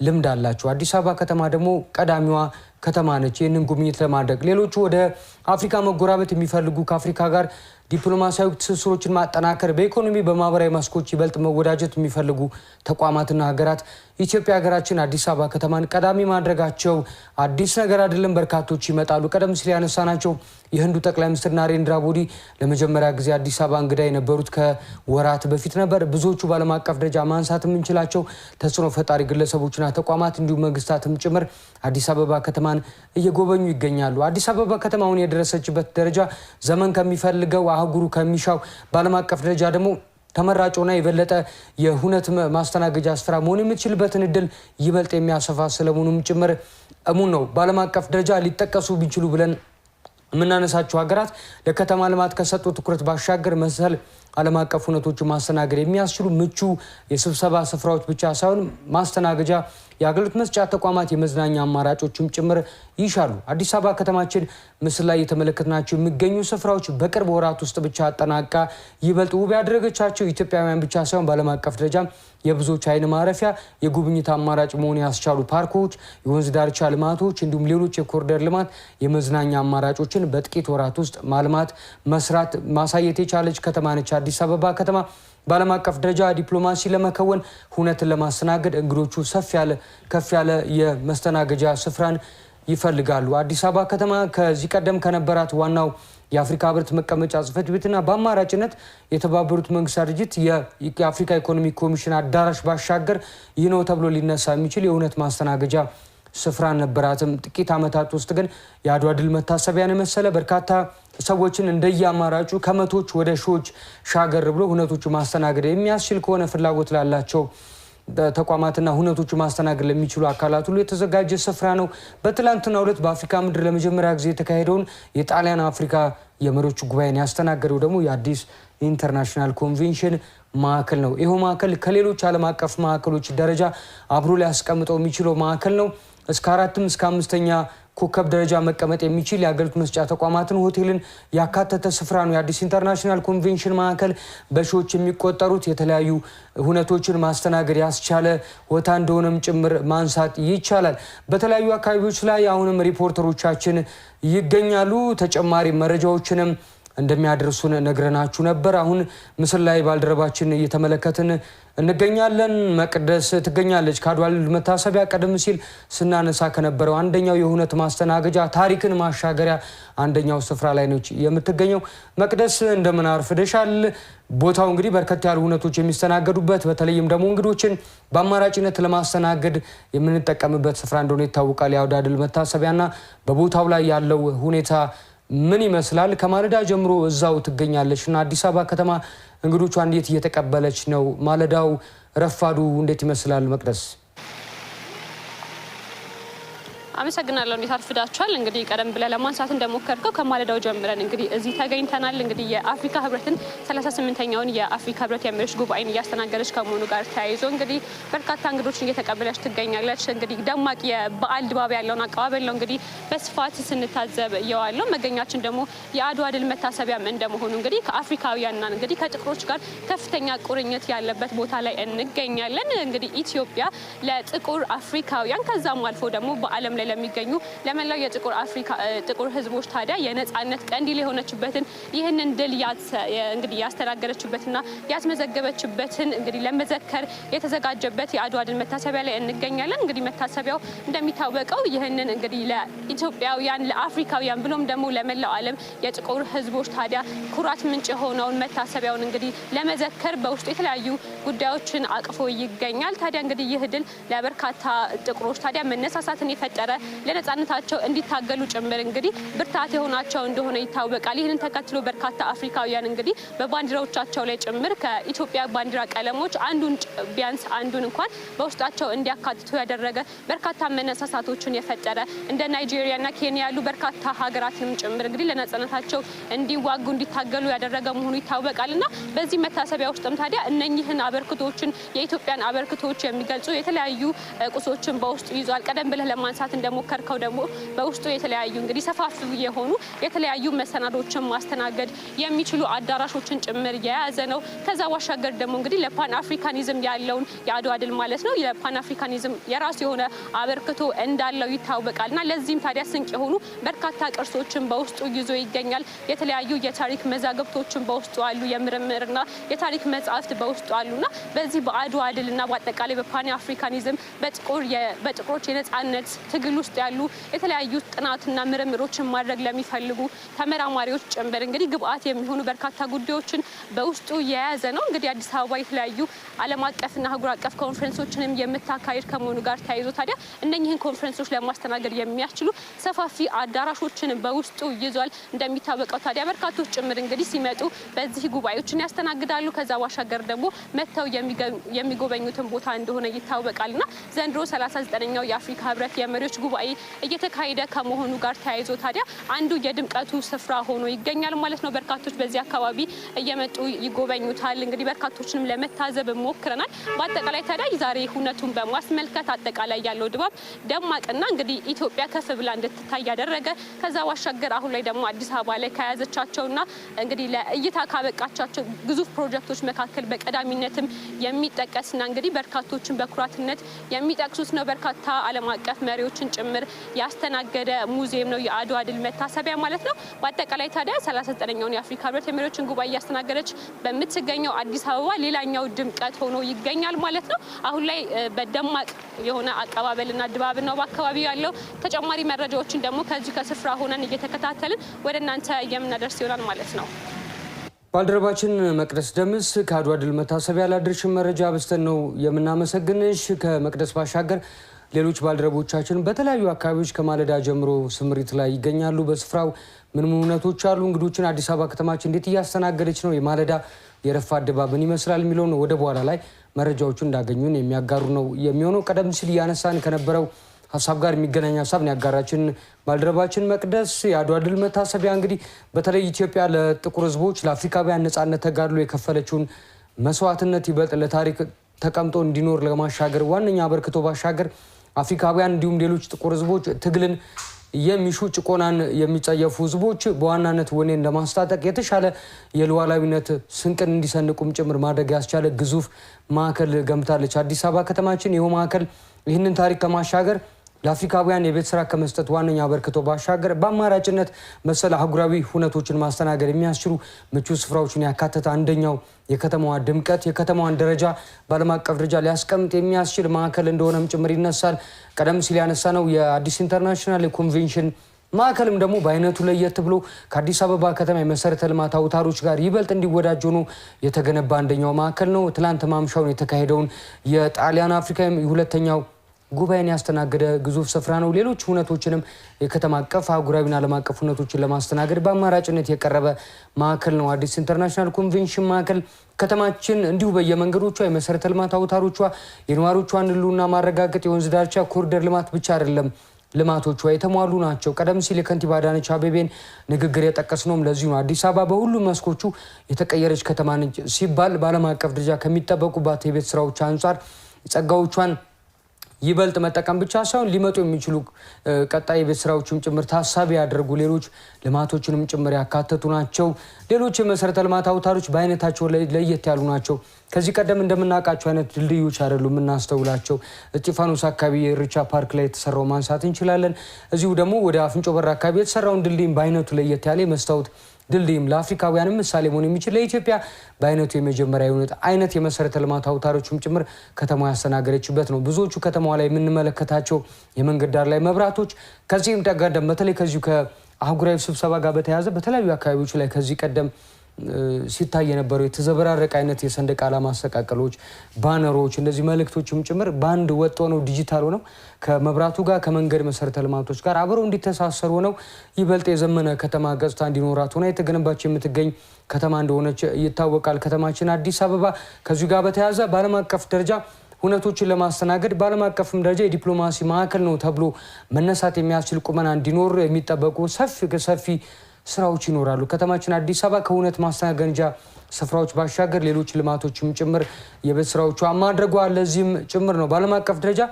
ልምድ አላቸው። አዲስ አበባ ከተማ ደግሞ ቀዳሚዋ ከተማ ነች ይህንን ጉብኝት ለማድረግ። ሌሎቹ ወደ አፍሪካ መጎራበት የሚፈልጉ ከአፍሪካ ጋር ዲፕሎማሲያዊ ትስስሮችን ማጠናከር በኢኮኖሚ በማህበራዊ መስኮች ይበልጥ መወዳጀት የሚፈልጉ ተቋማትና ሀገራት ኢትዮጵያ ሀገራችን አዲስ አበባ ከተማን ቀዳሚ ማድረጋቸው አዲስ ነገር አይደለም። በርካቶች ይመጣሉ። ቀደም ሲል ያነሳናቸው የህንዱ ጠቅላይ ሚኒስትር ናሬንድራ ሞዲ ለመጀመሪያ ጊዜ አዲስ አበባ እንግዳ የነበሩት ከወራት በፊት ነበር። ብዙዎቹ በዓለም አቀፍ ደረጃ ማንሳት የምንችላቸው ተጽዕኖ ፈጣሪ ግለሰቦችና ተቋማት እንዲሁም መንግስታትም ጭምር አዲስ አበባ ከተማን እየጎበኙ ይገኛሉ። አዲስ አበባ ከተማውን የደረሰችበት ደረጃ ዘመን ከሚፈልገው አህጉሩ ከሚሻው በዓለም አቀፍ ደረጃ ደግሞ ተመራጮና የበለጠ የሁነት ማስተናገጃ ስፍራ መሆን የምትችልበትን እድል ይበልጥ የሚያሰፋ ስለመሆኑም ጭምር እሙን ነው። በዓለም አቀፍ ደረጃ ሊጠቀሱ ቢችሉ ብለን የምናነሳቸው ሀገራት ለከተማ ልማት ከሰጡ ትኩረት ባሻገር መሰል ዓለም አቀፍ ሁነቶችን ማስተናገድ የሚያስችሉ ምቹ የስብሰባ ስፍራዎች ብቻ ሳይሆን ማስተናገጃ የአገልግሎት መስጫ ተቋማት የመዝናኛ አማራጮችም ጭምር ይሻሉ። አዲስ አበባ ከተማችን ምስል ላይ የተመለከትናቸው የሚገኙ ስፍራዎች በቅርብ ወራት ውስጥ ብቻ አጠናቃ ይበልጥ ውብ ያደረገቻቸው ኢትዮጵያውያን ብቻ ሳይሆን በዓለም አቀፍ ደረጃ የብዙዎች አይን ማረፊያ የጉብኝት አማራጭ መሆን ያስቻሉ ፓርኮች፣ የወንዝ ዳርቻ ልማቶች እንዲሁም ሌሎች የኮሪደር ልማት የመዝናኛ አማራጮችን በጥቂት ወራት ውስጥ ማልማት መስራት ማሳየት የቻለች ከተማ ነች አዲስ አበባ ከተማ። በዓለም አቀፍ ደረጃ ዲፕሎማሲ ለመከወን ሁነትን ለማስተናገድ እንግዶቹ ከፍ ያለ የመስተናገጃ ስፍራን ይፈልጋሉ። አዲስ አበባ ከተማ ከዚህ ቀደም ከነበራት ዋናው የአፍሪካ ህብረት መቀመጫ ጽሕፈት ቤትና በአማራጭነት የተባበሩት መንግስታት ድርጅት የአፍሪካ ኢኮኖሚ ኮሚሽን አዳራሽ ባሻገር ይህ ነው ተብሎ ሊነሳ የሚችል የሁነት ማስተናገጃ ስፍራ ነበራትም። ጥቂት ዓመታት ውስጥ ግን የአድዋ ድል መታሰቢያን መሰለ በርካታ ሰዎችን እንደየአማራጩ ከመቶች ወደ ሺዎች ሻገር ብሎ ሁነቶቹ ማስተናገድ የሚያስችል ከሆነ ፍላጎት ላላቸው ተቋማትና ሁነቶቹ ማስተናገድ ለሚችሉ አካላት ሁሉ የተዘጋጀ ስፍራ ነው። በትላንትናው ዕለት በአፍሪካ ምድር ለመጀመሪያ ጊዜ የተካሄደውን የጣሊያን አፍሪካ የመሪዎች ጉባኤን ያስተናገደው ደግሞ የአዲስ ኢንተርናሽናል ኮንቬንሽን ማዕከል ነው። ይኸው ማዕከል ከሌሎች ዓለም አቀፍ ማዕከሎች ደረጃ አብሮ ሊያስቀምጠው የሚችለው ማዕከል ነው። እስከ 4ም እስከ 5ኛ ኮከብ ደረጃ መቀመጥ የሚችል የአገልግሎት መስጫ ተቋማትን ሆቴልን ያካተተ ስፍራ ነው። የአዲስ ኢንተርናሽናል ኮንቬንሽን ማዕከል በሺዎች የሚቆጠሩት የተለያዩ ሁነቶችን ማስተናገድ ያስቻለ ቦታ እንደሆነም ጭምር ማንሳት ይቻላል። በተለያዩ አካባቢዎች ላይ አሁንም ሪፖርተሮቻችን ይገኛሉ። ተጨማሪ መረጃዎችንም እንደሚያደርሱን ነግረናችሁ ነበር። አሁን ምስል ላይ ባልደረባችን እየተመለከትን እንገኛለን። መቅደስ ትገኛለች ከአድዋ ድል መታሰቢያ ቀደም ሲል ስናነሳ ከነበረው አንደኛው የሁነት ማስተናገጃ ታሪክን ማሻገሪያ አንደኛው ስፍራ ላይ ነች የምትገኘው። መቅደስ እንደምን አርፍደሻል? ቦታው እንግዲህ በርከት ያሉ ሁነቶች የሚስተናገዱበት በተለይም ደግሞ እንግዶችን በአማራጭነት ለማስተናገድ የምንጠቀምበት ስፍራ እንደሆነ ይታወቃል። የአድዋ ድል መታሰቢያና በቦታው ላይ ያለው ሁኔታ ምን ይመስላል? ከማለዳ ጀምሮ እዛው ትገኛለች እና አዲስ አበባ ከተማ እንግዶቿ እንዴት እየተቀበለች ነው? ማለዳው ረፋዱ እንዴት ይመስላል? መቅደስ አመሰግናለሁ። እንዴት አርፍዳችኋል? እንግዲህ ቀደም ብለ ለማንሳት እንደሞከርከው ከማለዳው ጀምረን እንግዲህ እዚህ ተገኝተናል። እንግዲህ የአፍሪካ ህብረትን 38ኛውን የአፍሪካ ህብረት የመሪዎች ጉባኤን እያስተናገደች ከመሆኑ ጋር ተያይዞ እንግዲህ በርካታ እንግዶችን እየተቀበለች ትገኛለች። እንግዲህ ደማቅ የበዓል ድባብ ያለውን አቀባበል ነው እንግዲህ በስፋት ስንታዘብ የዋለው። መገኛችን ደግሞ የአድዋ ድል መታሰቢያም እንደመሆኑ እንግዲህ ከአፍሪካውያንና እንግዲህ ከጥቁሮች ጋር ከፍተኛ ቁርኝት ያለበት ቦታ ላይ እንገኛለን። እንግዲህ ኢትዮጵያ ለጥቁር አፍሪካውያን ከዛም አልፎ ደግሞ በዓለም ላይ ለሚገኙ ለመላው የጥቁር አፍሪካ ጥቁር ህዝቦች ታዲያ የነጻነት ቀንዲል የሆነችበትን ይህንን ድል እንግዲህ ያስተናገረችበትና ያስመዘገበችበትን እንግዲህ ለመዘከር የተዘጋጀበት የአድዋ ድል መታሰቢያ ላይ እንገኛለን። እንግዲህ መታሰቢያው እንደሚታወቀው ይህንን እንግዲህ ለኢትዮጵያውያን ለአፍሪካውያን ብሎም ደግሞ ለመላው ዓለም የጥቁር ህዝቦች ታዲያ ኩራት ምንጭ የሆነውን መታሰቢያውን እንግዲህ ለመዘከር በውስጡ የተለያዩ ጉዳዮችን አቅፎ ይገኛል። ታዲያ እንግዲህ ይህ ድል ለበርካታ ጥቁሮች ታዲያ መነሳሳትን የፈጠረ ለነጻነታቸው እንዲታገሉ ጭምር እንግዲህ ብርታት የሆናቸው እንደሆነ ይታወቃል። ይህንን ተከትሎ በርካታ አፍሪካውያን እንግዲህ በባንዲራዎቻቸው ላይ ጭምር ከኢትዮጵያ ባንዲራ ቀለሞች ቢያንስ አንዱን እንኳን በውስጣቸው እንዲያካትቱ ያደረገ በርካታ መነሳሳቶችን የፈጠረ እንደ ናይጄሪያና ኬንያ ያሉ በርካታ ሀገራትንም ጭምር እንግዲህ ለነጻነታቸው እንዲዋጉ እንዲታገሉ ያደረገ መሆኑ ይታወቃልና በዚህ መታሰቢያ ውስጥም ታዲያ እነኚህን አበርክቶችን የኢትዮጵያን አበርክቶች የሚገልጹ የተለያዩ ቁሶችን በውስጡ ይዟል። ቀደም ብለህ ለማንሳት እንደሞከርከው ደግሞ በውስጡ የተለያዩ እንግዲህ ሰፋፊ የሆኑ የተለያዩ መሰናዶችን ማስተናገድ የሚችሉ አዳራሾችን ጭምር የያዘ ነው። ከዛ ባሻገር ደግሞ እንግዲህ ለፓን አፍሪካኒዝም ያለውን የአድዋ ድል ማለት ነው የፓን አፍሪካኒዝም የራሱ የሆነ አበርክቶ እንዳለው ይታወቃልና ለዚህም ታዲያ ስንቅ የሆኑ በርካታ ቅርሶችን በውስጡ ይዞ ይገኛል። የተለያዩ የታሪክ መዛግብቶችን በውስጡ አሉ። የምርምርና የታሪክ መጻሕፍት በውስጡ አሉና በዚህ በአድዋ ድልና በአጠቃላይ በፓን አፍሪካኒዝም በጥቁሮች የነጻነት ትግል ውስጥ ያሉ የተለያዩ ጥናትና ምርምሮችን ማድረግ ለሚፈልጉ ተመራማሪዎች ጭምር እንግዲህ ግብአት የሚሆኑ በርካታ ጉዳዮችን በውስጡ የያዘ ነው። እንግዲህ አዲስ አበባ የተለያዩ ዓለም አቀፍና አህጉር አቀፍ ኮንፈረንሶችንም የምታካሂድ ከመሆኑ ጋር ተያይዞ ታዲያ እነኚህን ኮንፈረንሶች ለማስተናገድ የሚያስችሉ ሰፋፊ አዳራሾችን በውስጡ ይዟል። እንደሚታወቀው ታዲያ በርካቶች ጭምር እንግዲህ ሲመጡ በዚህ ጉባኤዎችን ያስተናግዳሉ። ከዛ ባሻገር ደግሞ መጥተው የሚጎበኙትን ቦታ እንደሆነ ይታወቃልና ዘንድሮ 39ኛው የአፍሪካ ህብረት የመሪዎች ጉባኤ እየተካሄደ ከመሆኑ ጋር ተያይዞ ታዲያ አንዱ የድምቀቱ ስፍራ ሆኖ ይገኛል ማለት ነው። በርካቶች በዚህ አካባቢ እየመጡ ይጎበኙታል። እንግዲህ በርካቶችንም ለመታዘብ ሞክረናል። በአጠቃላይ ታዲያ ዛሬ ሁነቱን በማስመልከት አጠቃላይ ያለው ድባብ ደማቅና እንግዲህ ኢትዮጵያ ከፍ ብላ እንድትታይ ያደረገ ከዛ ባሻገር አሁን ላይ ደግሞ አዲስ አበባ ላይ ከያዘቻቸውና እንግዲህ ለእይታ ካበቃቻቸው ግዙፍ ፕሮጀክቶች መካከል በቀዳሚነትም የሚጠቀስና እንግዲህ በርካቶችን በኩራትነት የሚጠቅሱት ነው። በርካታ ዓለም አቀፍ መሪዎችን ጭምር ያስተናገደ ሙዚየም ነው የአድዋ ድል መታሰቢያ ማለት ነው። በአጠቃላይ ታዲያ 39ኛውን የአፍሪካ ህብረት የመሪዎችን ጉባኤ እያስተናገደች በምትገኘው አዲስ አበባ ሌላኛው ድምቀት ሆኖ ይገኛል ማለት ነው። አሁን ላይ በደማቅ የሆነ አቀባበልና ድባብ ነው በአካባቢው ያለው። ተጨማሪ መረጃዎችን ደግሞ ከዚህ ከስፍራ ሆነን እየተከታተልን ወደ እናንተ የምናደርስ ይሆናል ማለት ነው። ባልደረባችን መቅደስ ደምስ ከአድዋ ድል መታሰቢያ ላደረሽን መረጃ በስተን ነው የምናመሰግንሽ። ከመቅደስ ባሻገር ሌሎች ባልደረቦቻችን በተለያዩ አካባቢዎች ከማለዳ ጀምሮ ስምሪት ላይ ይገኛሉ። በስፍራው ምን እውነቶች አሉ? እንግዶችን አዲስ አበባ ከተማችን እንዴት እያስተናገደች ነው? የማለዳ የረፋድ ድባብን ይመስላል የሚለውን ወደ በኋላ ላይ መረጃዎቹን እንዳገኙን የሚያጋሩ ነው የሚሆነው። ቀደም ሲል እያነሳን ከነበረው ሀሳብ ጋር የሚገናኝ ሀሳብ ነው ያጋራችን ባልደረባችን መቅደስ። የአድዋ ድል መታሰቢያ እንግዲህ በተለይ ኢትዮጵያ ለጥቁር ህዝቦች ለአፍሪካውያን ነጻነት ተጋድሎ የከፈለችውን መስዋዕትነት ይበልጥ ለታሪክ ተቀምጦ እንዲኖር ለማሻገር ዋነኛ አበርክቶ ባሻገር አፍሪካውያን እንዲሁም ሌሎች ጥቁር ህዝቦች ትግልን የሚሹ ጭቆናን የሚጸየፉ ህዝቦች በዋናነት ወኔን ለማስታጠቅ የተሻለ የሉዓላዊነት ስንቅን እንዲሰንቁም ጭምር ማድረግ ያስቻለ ግዙፍ ማዕከል ገንብታለች አዲስ አበባ ከተማችን። ይኸው ማዕከል ይህንን ታሪክ ከማሻገር ለአፍሪካውያን የቤት ስራ ከመስጠት ዋነኛ አበርክቶ ባሻገር በአማራጭነት መሰል አህጉራዊ ሁነቶችን ማስተናገድ የሚያስችሉ ምቹ ስፍራዎችን ያካተተ አንደኛው የከተማዋ ድምቀት የከተማዋን ደረጃ በዓለም አቀፍ ደረጃ ሊያስቀምጥ የሚያስችል ማዕከል እንደሆነም ጭምር ይነሳል። ቀደም ሲል ያነሳነው የአዲስ ኢንተርናሽናል ኮንቬንሽን ማዕከልም ደግሞ በአይነቱ ለየት ብሎ ከአዲስ አበባ ከተማ የመሰረተ ልማት አውታሮች ጋር ይበልጥ እንዲወዳጁ ነው የተገነባ አንደኛው ማዕከል ነው። ትላንት ማምሻውን የተካሄደውን የጣሊያን አፍሪካ ሁለተኛው ጉባኤን ያስተናገደ ግዙፍ ስፍራ ነው። ሌሎች ሁነቶችንም የከተማ አቀፍ አህጉራዊና ዓለም አቀፍ ሁነቶችን ለማስተናገድ በአማራጭነት የቀረበ ማዕከል ነው አዲስ ኢንተርናሽናል ኮንቬንሽን ማዕከል። ከተማችን እንዲሁ በየመንገዶቿ የመሰረተ ልማት አውታሮቿ የነዋሪዎቿን ህልውና ማረጋገጥ የወንዝ ዳርቻ ኮሪደር ልማት ብቻ አይደለም ልማቶቿ የተሟሉ ናቸው። ቀደም ሲል የከንቲባ አዳነች አቤቤን ንግግር የጠቀስነውም ለዚሁ ነው። አዲስ አበባ በሁሉም መስኮቹ የተቀየረች ከተማ ነች ሲባል በዓለም አቀፍ ደረጃ ከሚጠበቁባት የቤት ስራዎች አንጻር ጸጋዎቿን ይበልጥ መጠቀም ብቻ ሳይሆን ሊመጡ የሚችሉ ቀጣይ የቤት ስራዎችም ጭምር ታሳቢ ያደርጉ ሌሎች ልማቶችንም ጭምር ያካተቱ ናቸው። ሌሎች የመሰረተ ልማት አውታሮች በአይነታቸው ለየት ያሉ ናቸው። ከዚህ ቀደም እንደምናውቃቸው አይነት ድልድዮች አይደሉም የምናስተውላቸው። እስጢፋኖስ አካባቢ የኢሬቻ ፓርክ ላይ የተሰራው ማንሳት እንችላለን። እዚሁ ደግሞ ወደ አፍንጮ በር አካባቢ የተሰራውን ድልድይም በአይነቱ ለየት ያለ መስታወት ድልድይም ለአፍሪካውያንም ምሳሌ መሆን የሚችል ለኢትዮጵያ በአይነቱ የመጀመሪያ አይነት የመሰረተ ልማት አውታሮችም ጭምር ከተማዋ ያስተናገረችበት ነው። ብዙዎቹ ከተማዋ ላይ የምንመለከታቸው የመንገድ ዳር ላይ መብራቶች ከዚህም ቀደም በተለይ ከዚሁ ከአህጉራዊ ስብሰባ ጋር በተያያዘ በተለያዩ አካባቢዎች ላይ ከዚህ ቀደም ሲታይ የነበረው የተዘበራረቀ አይነት የሰንደቅ ዓላማ አሰቃቀሎች፣ ባነሮች፣ እንደዚህ መልእክቶችም ጭምር በአንድ ወጥ ሆነው ዲጂታል ሆነው ከመብራቱ ጋር ከመንገድ መሰረተ ልማቶች ጋር አብረው እንዲተሳሰሩ ሆነው ይበልጥ የዘመነ ከተማ ገጽታ እንዲኖራት ሆና የተገነባች የምትገኝ ከተማ እንደሆነች ይታወቃል። ከተማችን አዲስ አበባ ከዚሁ ጋር በተያያዘ በዓለም አቀፍ ደረጃ ሁነቶችን ለማስተናገድ በዓለም አቀፍም ደረጃ የዲፕሎማሲ ማዕከል ነው ተብሎ መነሳት የሚያስችል ቁመና እንዲኖር የሚጠበቁ ሰፊ ስራዎች ይኖራሉ። ከተማችን አዲስ አበባ ከሁነት ማስተናገጃ ስፍራዎች ባሻገር ሌሎች ልማቶችም ጭምር የቤት ስራዎቿ ማድረጓ ለዚህም ጭምር ነው በዓለም አቀፍ ደረጃ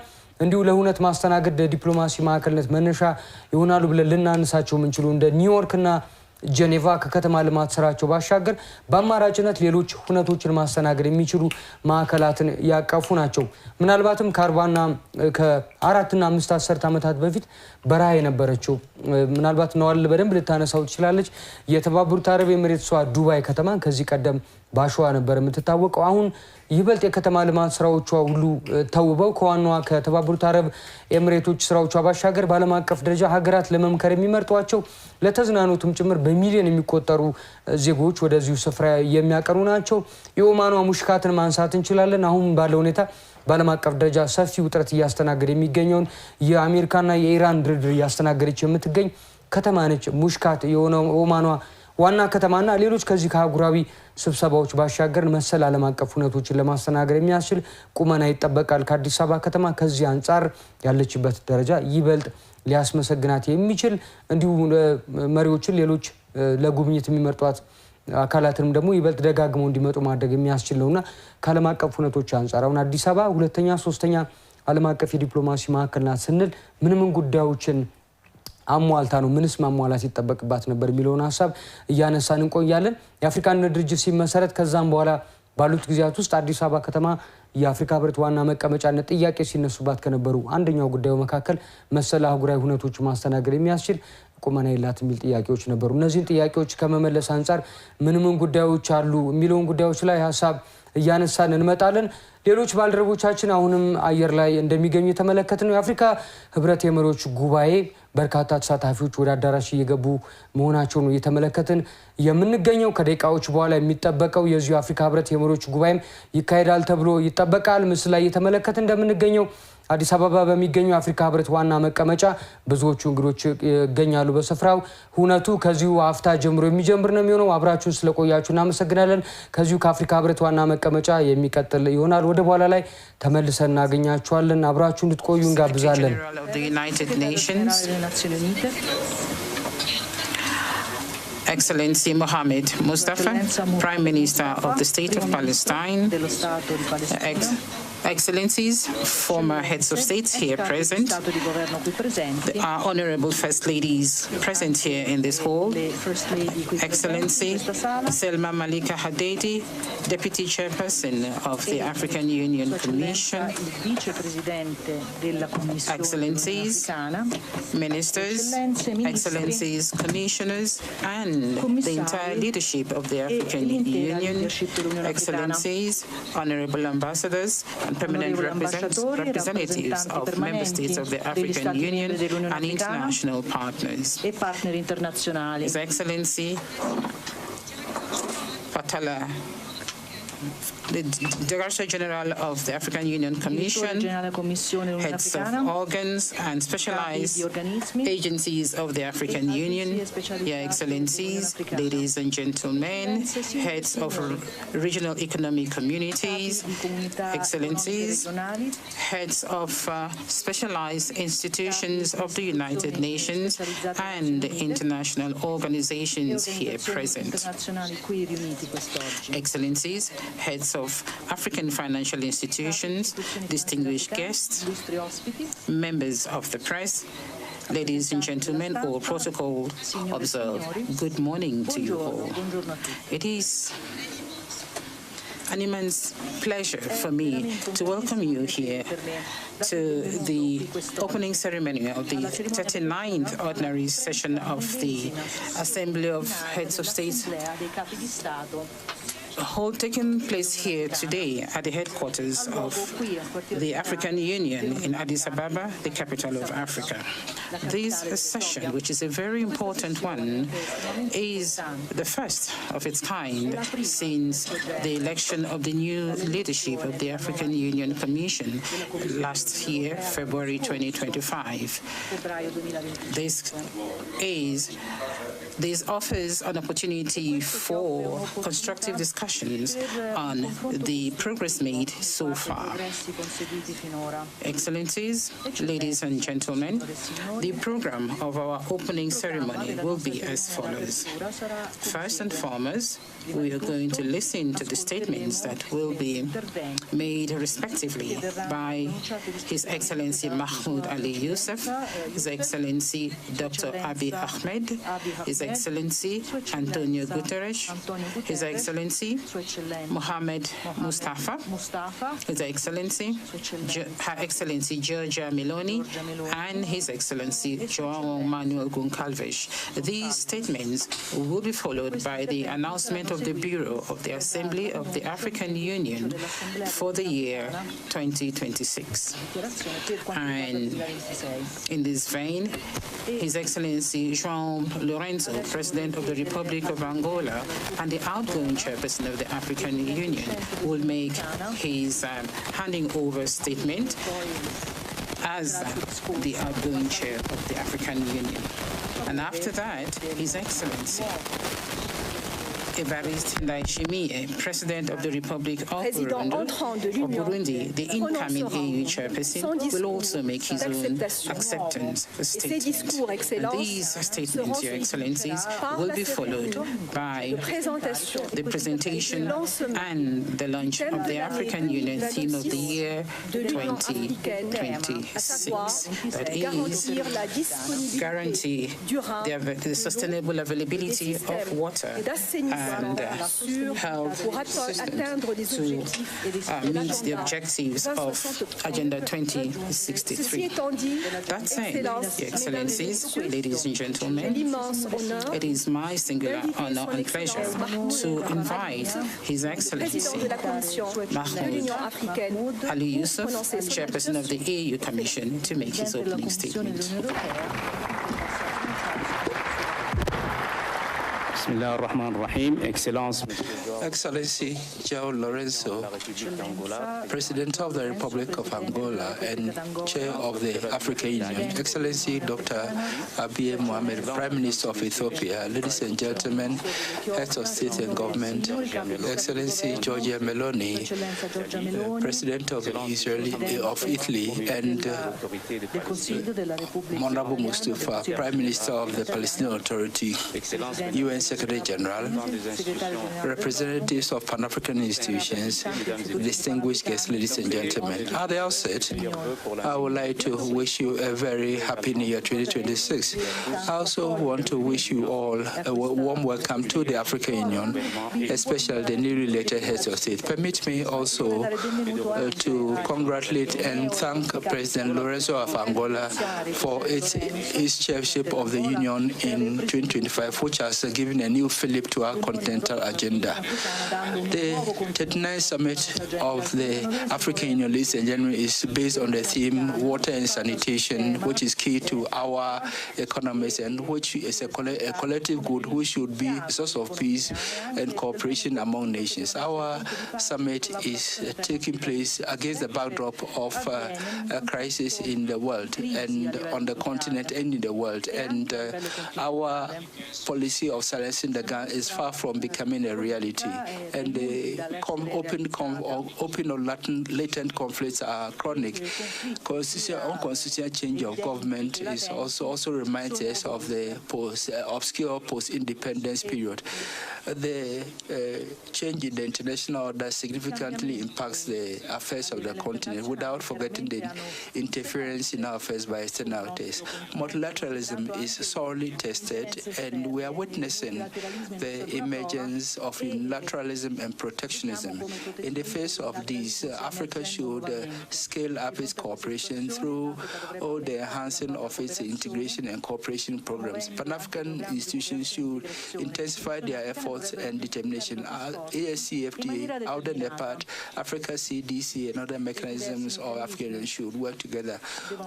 እንዲሁ ለሁነት ማስተናገድ ዲፕሎማሲ ማዕከልነት መነሻ ይሆናሉ ብለን ልናነሳቸው የምንችሉ እንደ ኒውዮርክና ጄኔቫ ከከተማ ልማት ስራቸው ባሻገር በአማራጭነት ሌሎች ሁነቶችን ማስተናገድ የሚችሉ ማዕከላትን ያቀፉ ናቸው። ምናልባትም ከ4 እና 5 አስርት ዓመታት በፊት በረሃ የነበረችው ምናልባት ነዋል በደንብ ልታነሳው ትችላለች የተባበሩት አረብ ኤሚሬትሷ ዱባይ ከተማ ከዚህ ቀደም ባሸዋ ነበር የምትታወቀው። አሁን ይበልጥ የከተማ ልማት ስራዎቿ ሁሉ ተውበው ከዋናዋ ከተባበሩት አረብ ኤሚሬቶች ስራዎቿ ባሻገር በዓለም አቀፍ ደረጃ ሀገራት ለመምከር የሚመርጧቸው ለተዝናኖቱም ጭምር በሚሊዮን የሚቆጠሩ ዜጎች ወደዚሁ ስፍራ የሚያቀኑ ናቸው። የኦማኗ ሙሽካትን ማንሳት እንችላለን። አሁን ባለው ሁኔታ በዓለም አቀፍ ደረጃ ሰፊ ውጥረት እያስተናገደ የሚገኘውን የአሜሪካና የኢራን ድርድር እያስተናገደች የምትገኝ ከተማ ነች። ሙሽካት የሆነው ኦማኗ ዋና ከተማና ሌሎች ከዚህ ከአህጉራዊ ስብሰባዎች ባሻገር መሰል ዓለም አቀፍ ሁነቶችን ለማስተናገድ የሚያስችል ቁመና ይጠበቃል። ከአዲስ አበባ ከተማ ከዚህ አንጻር ያለችበት ደረጃ ይበልጥ ሊያስመሰግናት የሚችል እንዲሁ መሪዎችን ሌሎች ለጉብኝት የሚመርጧት አካላትንም ደግሞ ይበልጥ ደጋግመው እንዲመጡ ማድረግ የሚያስችል ነውና ከዓለም አቀፍ ሁነቶች አንጻር አሁን አዲስ አበባ ሁለተኛ ሶስተኛ ዓለም አቀፍ የዲፕሎማሲ ማዕከል ናት ስንል ምን ጉዳዮችን አሟልታ ነው ምንስ ማሟላት ይጠበቅባት ነበር የሚለውን ሐሳብ እያነሳን እንቆያለን። የአፍሪካ አንድነት ድርጅት ሲመሰረት ከዛም በኋላ ባሉት ጊዜያት ውስጥ አዲስ አበባ ከተማ የአፍሪካ ህብረት ዋና መቀመጫነት ጥያቄ ሲነሱባት ከነበሩ አንደኛው ጉዳዩ መካከል መሰል አህጉራዊ ሁነቶች ማስተናገድ የሚያስችል ቁመና የላት የሚል ጥያቄዎች ነበሩ። እነዚህን ጥያቄዎች ከመመለስ አንጻር ምን ጉዳዮች አሉ የሚለውን ጉዳዮች ላይ ሐሳብ እያነሳን እንመጣለን። ሌሎች ባልደረቦቻችን አሁንም አየር ላይ እንደሚገኙ የተመለከትን ነው። የአፍሪካ ህብረት የመሪዎች ጉባኤ በርካታ ተሳታፊዎች ወደ አዳራሽ እየገቡ መሆናቸው ነው እየተመለከትን የምንገኘው። ከደቂቃዎች በኋላ የሚጠበቀው የዚሁ የአፍሪካ ህብረት የመሪዎች ጉባኤም ይካሄዳል ተብሎ ይጠበቃል። ምስል ላይ እየተመለከትን እንደምንገኘው አዲስ አበባ በሚገኘው የአፍሪካ ህብረት ዋና መቀመጫ ብዙዎቹ እንግዶች ይገኛሉ በስፍራው። ሁነቱ ከዚሁ አፍታ ጀምሮ የሚጀምር ነው የሚሆነው። አብራችሁን ስለቆያችሁ እናመሰግናለን። ከዚሁ ከአፍሪካ ህብረት ዋና መቀመጫ የሚቀጥል ይሆናል። ወደ በኋላ ላይ ተመልሰን እናገኛችኋለን። አብራችሁ እንድትቆዩ እንጋብዛለን። Excellency Mohammed Mustafa, Prime Minister of the State of Palestine, Excellencies, former heads of states here present, our honorable first ladies present here in this hall, Excellency Selma Malika Hadidi, Deputy Chairperson of the African Union Commission, Excellencies, Ministers, Excellencies, Commissioners, and the entire leadership of the African Union, Excellencies, Honorable Ambassadors, and permanent representatives of member states of the African Union and international partners. His Excellency Fatala, the Director General of the African Union Commission, heads of organs and specialized agencies of the African Union, Your Excellencies, ladies and gentlemen, heads of regional economic communities, Excellencies, heads of specialized institutions of the United Nations and international organizations here present. Excellencies, heads of African financial institutions, distinguished guests, members of the press, ladies and gentlemen, all protocol observed. Good morning to you all. It is an immense pleasure for me to welcome you here to the opening ceremony of the 39th ordinary session of the Assembly of Heads of States taking place here today at the headquarters of the African Union in Addis Ababa, the capital of Africa. This session, which is a very important one, is the first of its kind since the election of the new leadership of the African Union Commission last year, February 2025. This offers an opportunity for constructive discussions on the progress made so far. Excellencies, ladies and gentlemen, the program of our opening ceremony will be as follows. First and foremost, we are going to listen to the statements that will be made respectively by His Excellency Mahmoud Ali Yusuf, His Excellency Dr. Abiy Ahmed, His Excellency Antonio Guterres, His Excellency Mohamed Mustafa, His Excellency Her Excellency Giorgia Meloni, and His Excellency João Manuel Goncalves. These statements will be followed by the announcement of the Bureau of the Assembly of the African Union for the year 2026. And in this vein, His Excellency João Lourenço, President of the Republic of Angola and the outgoing chairperson of the African Union, will make his handing over statement as the outgoing chair of the African Union. And after that, His Excellency Evariste Ndayishimiye, President of the Republic of Burundi, the incoming AU chairperson, will also make his own acceptance statement. And these statements, Your Excellencies, will be followed by the presentation and the launch of the African Union theme of the year 2026. That is, guarantee the sustainable availability of water and help systems to meet the objectives of Agenda 2063. That said, Your Excellencies, ladies and gentlemen, it is my singular honor and pleasure to invite His Excellency Mahmoud Ali Yusuf, Chairperson of the AU Commission, to make his opening statement. Excellency João Lourenço, President of the Republic of Angola and Chair of the African Union, Excellency Dr. Abiy Mohamed, Prime Minister of Ethiopia, ladies and gentlemen, heads of state and government, Excellency Giorgia Meloni, President of Italy, and Honorable Mustafa, Prime Minister of the Palestinian Authority, UN Secretary Secretary General, representatives of Pan-African institutions, distinguished guests, ladies and gentlemen. At the outset, I would like to wish you a very happy New Year 2026. I also want to wish you all a warm welcome to the African Union, especially the newly elected heads of state. Permit me also to congratulate and thank President Lorenzo of Angola for his chairship of the Union in 2025, which has given a new fillip to our continental agenda. The 39th summit of the African Union, ladies and gentlemen, is based on the theme water and sanitation, which is key to our economies and which is a collective good which should be a source of peace and cooperation among nations. Our summit is taking place against the backdrop of a crisis in the world and on the continent and in the world. And our policy of silencing the gun is far from becoming a reality. And the open or latent conflicts are chronic. Unconstitutional change of government is also reminds us of the obscure post-independence period. The change in the international order significantly impacts the affairs of the continent without forgetting the interference in our affairs by externalities. Multilateralism is sorely tested, and we are witnessing the emergence of unilateralism and protectionism. In the face of these, Africa should scale up its cooperation through the enhancing of its integration and cooperation programs. Pan-African institutions should intensify their efforts and determination. ASCFTA, AUDA, NEPAD, Africa CDC, and other mechanisms of African should work together.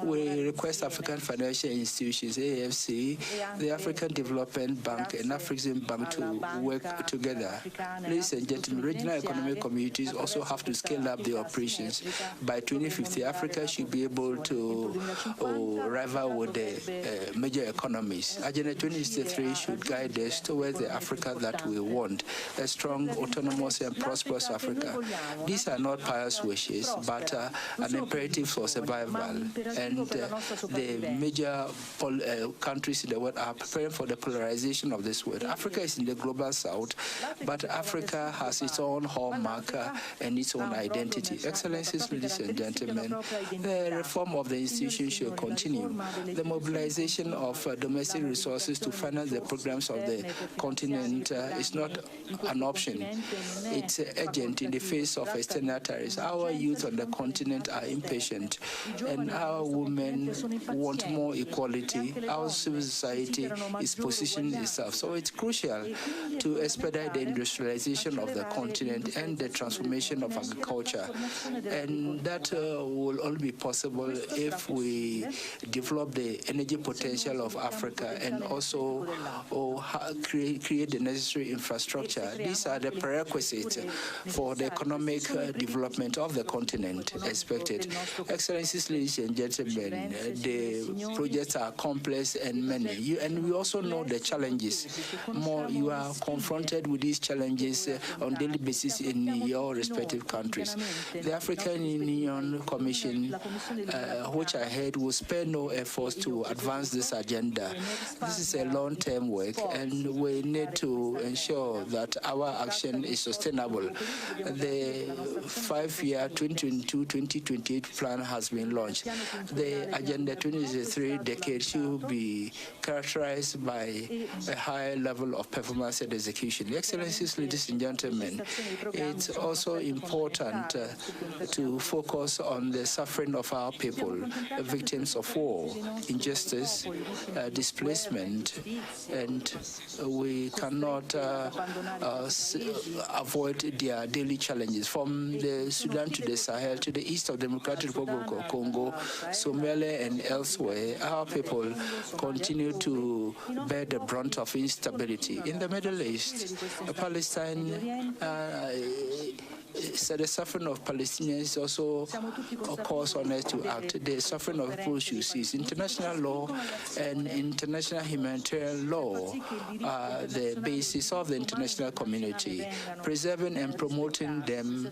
We request African financial institutions, AFC, the African Development Bank, and African Bank to work together. Ladies and gentlemen, regional economic communities also have to scale up their operations. By 2050, Africa should be able to rival with the major economies. Agenda 2063 should guide us towards the Africa that we want, a strong, autonomous, and prosperous Africa. These are not pious wishes, but an imperative for survival. And the major countries in the world are preparing for the polarization of this world. Africa is in the global south, but Africa has its own hallmark and its own identity. Excellencies, ladies and gentlemen, the reform of the institution should continue. The mobilization of domestic resources to finance the programs of the continent is not an option. It's urgent in the face of external tariffs. Our youth on the continent are impatient, and our women want more equality. Our civil society is positioning itself. So it's crucial to expedite the industrialization of the continent and the transformation of agriculture. And that will only be possible if we develop the energy potential of Africa and also create the necessary infrastructure. These are the prerequisites for the economic development of the continent expected. Excellencies, ladies and gentlemen, the projects are complex and many. And we also know the challenges. You are confronted with these challenges on a daily basis in your respective countries. The African Union Commission, which I heard, will spare no efforts to advance this agenda. This is a long-term work, and we need to ensure that our action is sustainable. The 5-year 2022-2028 plan has been launched. The Agenda 2023 decade should be characterized by a high level of performance and execution. Excellencies, ladies and gentlemen, it's also important to focus on the suffering of our people, victims of war, injustice, displacement, and we cannot avoid their daily challenges. From the Sudan to the Sahel, to the east of the Democratic Republic of Congo, Somalia, and elsewhere, our people continue to bear the brunt of instability. In the Middle East, Palestine So the suffering of Palestinians is also a cause on us to act. The suffering of people you see is international law and international humanitarian law are the basis of the international community. Preserving and promoting them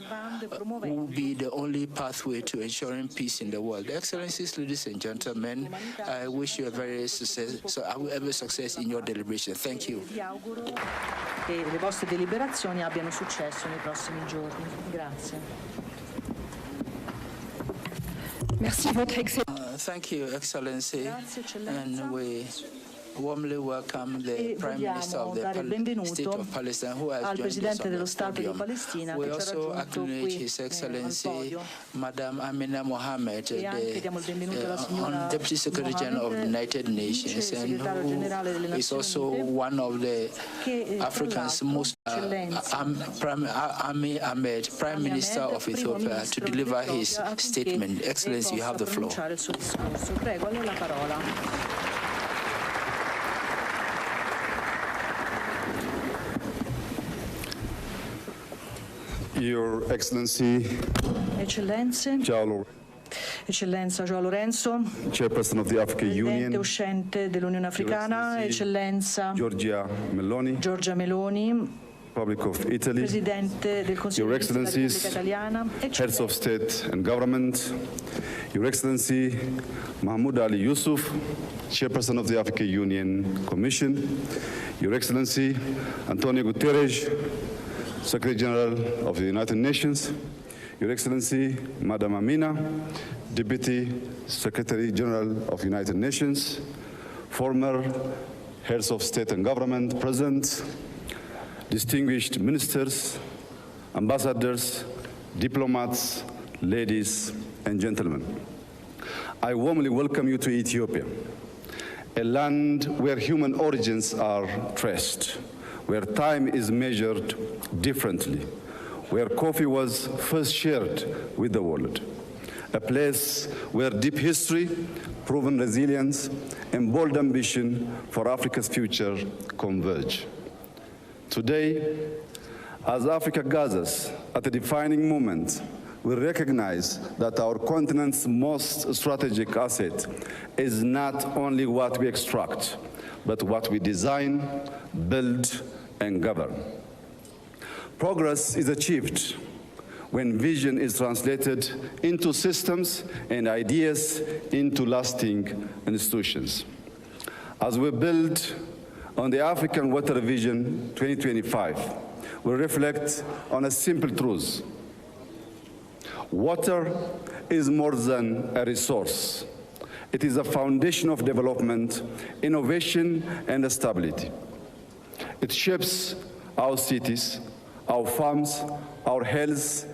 will be the only pathway to ensuring peace in the world. Excellencies, ladies and gentlemen, I wish you a very success in your deliberation. Thank you. Che le vostre deliberazioni abbiano successo nei prossimi giorni. Grazie. Merci, Votre Excellency. Thank you, Excellency. And we warmly welcome the Prime Minister of the State of Palestine who has joined us on the podium. We also acknowledge His Excellency, Madam Amina Mohammed, the Deputy Secretary General of the United Nations, and who is also one of the Africa's most Abiy Ahmed, Prime Minister of Ethiopia, to deliver his statement. Excellency, you have the floor. Your Excellency, Eccellenze, Eccellenza João Lourenço, Chairperson of the African Presidente Union, uscente dell'Unione Africana, Eccellenza Giorgia Meloni, Republic of Italy, Presidente del Consiglio Your della Repubblica Excellencies, Italiana, Heads of State and Government, Your Excellency Mahmoud Ali Yusuf, Chairperson of the African Union Commission, Your Excellency Antonio Guterres, Secretary General of the United Nations, Your Excellency Madam Amina, Deputy Secretary General of the United Nations, former heads of state and government present, distinguished ministers, ambassadors, diplomats, ladies and gentlemen. I warmly welcome you to Ethiopia, a land where human origins are traced, where time is measured differently, where coffee was first shared with the world, a place where deep history, proven resilience, and bold ambition for Africa's future converge. Today, as Africa gathers at a defining moment, we recognize that our continent's most strategic asset is not only what we extract, but what we design, build, and govern. Progress is achieved when vision is translated into systems and ideas into lasting institutions. As we build on the African Water Vision 2025, we reflect on a simple truth. Water is more than a resource. It is a foundation of development, innovation, and stability. It shapes our cities, our farms, our health,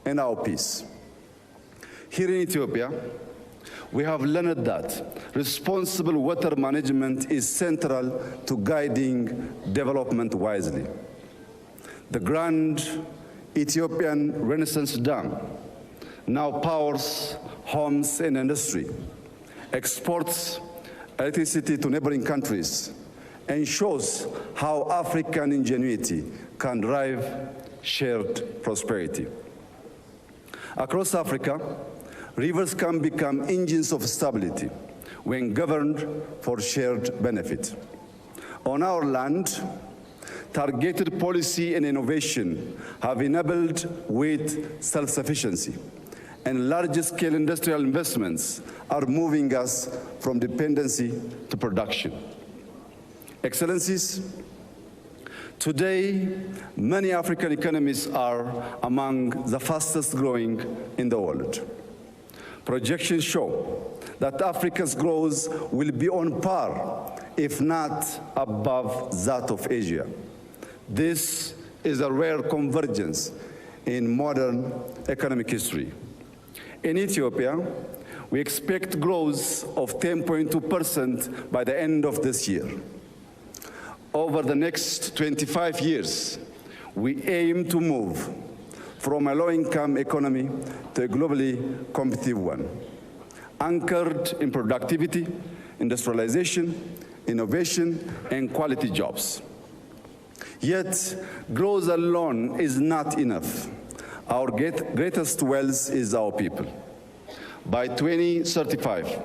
and our peace. Here in Ethiopia, we have learned that responsible water management is central to guiding development wisely. The Grand Ethiopian Renaissance Dam now powers homes and industry, exports electricity to neighboring countries, and shows how African ingenuity can drive shared prosperity. Across Africa, rivers can become engines of stability when governed for shared benefit. On our land, targeted policy and innovation have enabled with self-sufficiency, and large-scale industrial investments are moving us from dependency to production. Excellencies, today, many African economies are among the fastest growing in the world. Projections show that Africa's growth will be on par, if not above, that of Asia. This is a rare convergence in modern economic history. In Ethiopia, we expect growth of 10.2% by the end of this year. Over the next 25 years, we aim to move from a low-income economy to a globally competitive one, anchored in productivity, industrialization, innovation, and quality jobs. Yet, growth alone is not enough. Our greatest wealth is our people. By 2035,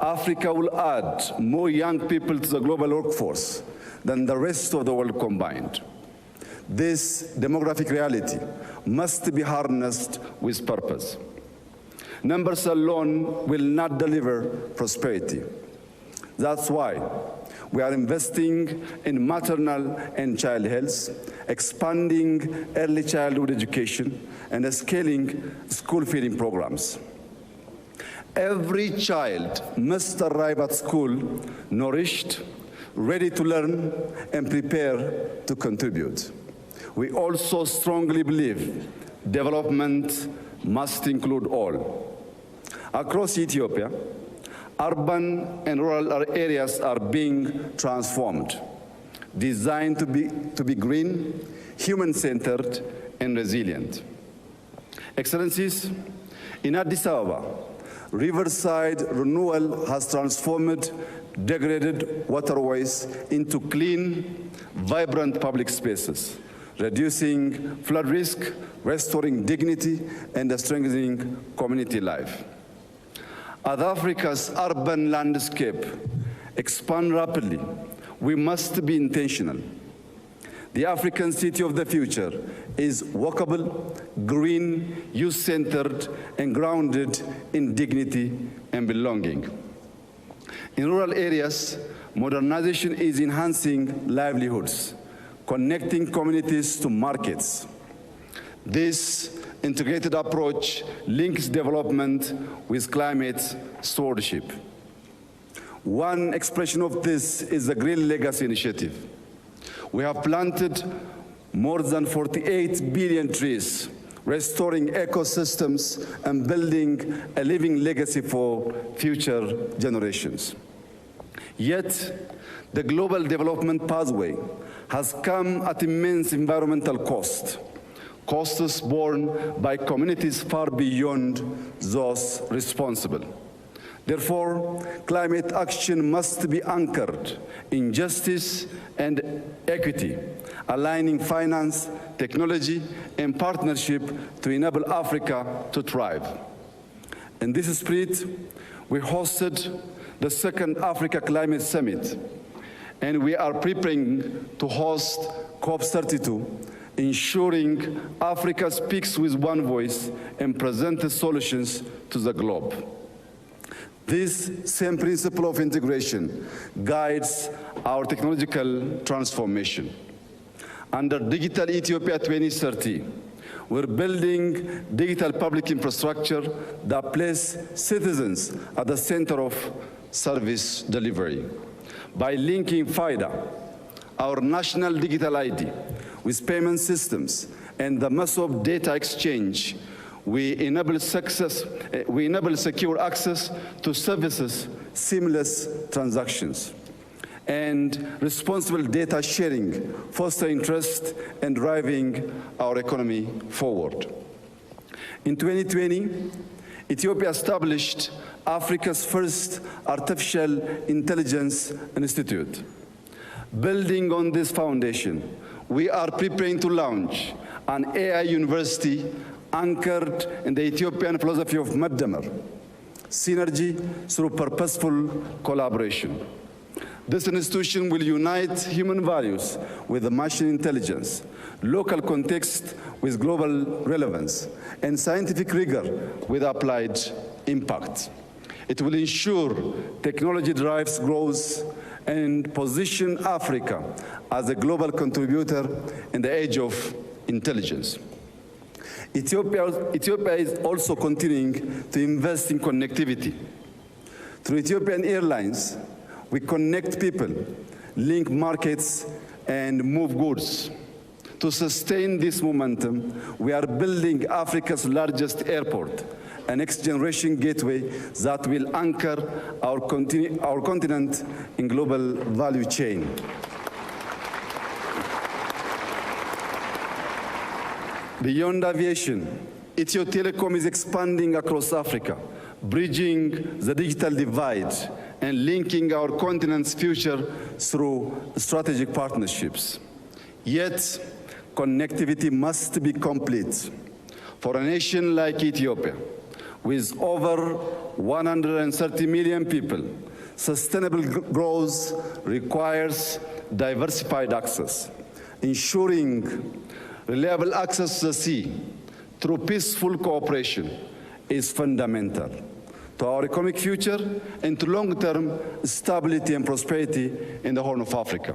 Africa will add more young people to the global workforce than the rest of the world combined. This demographic reality must be harnessed with purpose. Numbers alone will not deliver prosperity. That's why we are investing in maternal and child health, expanding early childhood education, and scaling school feeding programs. Every child must arrive at school nourished, ready to learn, and prepared to contribute. We also strongly believe development must include all. Across Ethiopia, urban and rural areas are being transformed, designed to be green, human-centered, and resilient. Excellencies, in Addis Ababa, riverside renewal has transformed degraded waterways into clean, vibrant public spaces, reducing flood risk, restoring dignity, and strengthening community life. As Africa's urban landscape expands rapidly, we must be intentional. The African city of the future is walkable, green, youth-centered, and grounded in dignity and belonging. In rural areas, modernization is enhancing livelihoods, connecting communities to markets. This integrated approach links development with climate stewardship. One expression of this is the Green Legacy Initiative. We have planted more than 48 billion trees, restoring ecosystems and building a living legacy for future generations. Yet, the global development pathway has come at immense environmental cost, costs borne by communities far beyond those responsible. Therefore, climate action must be anchored in justice and equity, aligning finance, technology, and partnership to enable Africa to thrive. In this spirit, we hosted the second Africa Climate Summit, and we are preparing to host COP32, ensuring Africa speaks with one voice and presents solutions to the globe. This same principle of integration guides our technological transformation. Under Digital Ethiopia 2030, we're building digital public infrastructure that places citizens at the center of service delivery. By linking FIDA, our national digital ID, with payment systems and the massive data exchange, we enable secure access to services, seamless transactions, and responsible data sharing, fostering trust and driving our economy forward. In 2020, Ethiopia established Africa's first artificial intelligence institute. Building on this foundation, we are preparing to launch an AI university anchored in the Ethiopian philosophy of Maddamer, synergy through purposeful collaboration. This institution will unite human values with machine intelligence, local context with global relevance, and scientific rigor with applied impact. It will ensure technology drives growth and position Africa as a global contributor in the age of intelligence. Ethiopia is also continuing to invest in connectivity. Through Ethiopian Airlines, we connect people, link markets, and move goods. To sustain this momentum, we are building Africa's largest airport, a next-generation gateway that will anchor our continent in global value chain. Beyond aviation, Ethio Telecom is expanding across Africa, bridging the digital divide and linking our continent's future through strategic partnerships. Yet, connectivity must be complete. For a nation like Ethiopia, with over 130 million people, sustainable growth requires diversified access. Ensuring reliable access to the sea through peaceful cooperation is fundamental to our economic future and to long-term stability and prosperity in the Horn of Africa.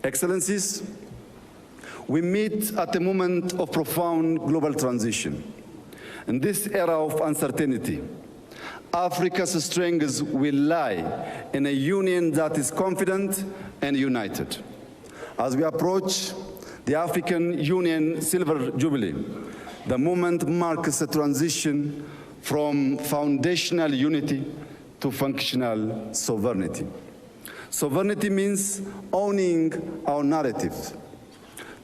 Excellencies, we meet at a moment of profound global transition. In this era of uncertainty, Africa's strengths will lie in a union that is confident and united. As we approach the African Union Silver Jubilee, the moment marks a transition from foundational unity to functional sovereignty. Sovereignty means owning our narrative.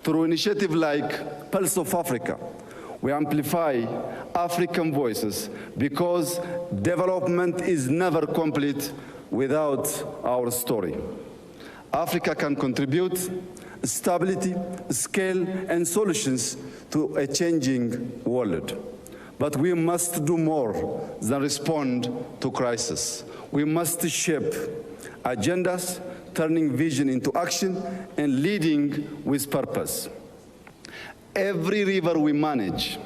Through initiatives like Pulse of Africa, we amplify African voices because development is never complete without our story. Africa can contribute stability, scale, and solutions to a changing world. But we must do more than respond to crisis. We must shape agendas, turning vision into action and leading with purpose. Every river we manage,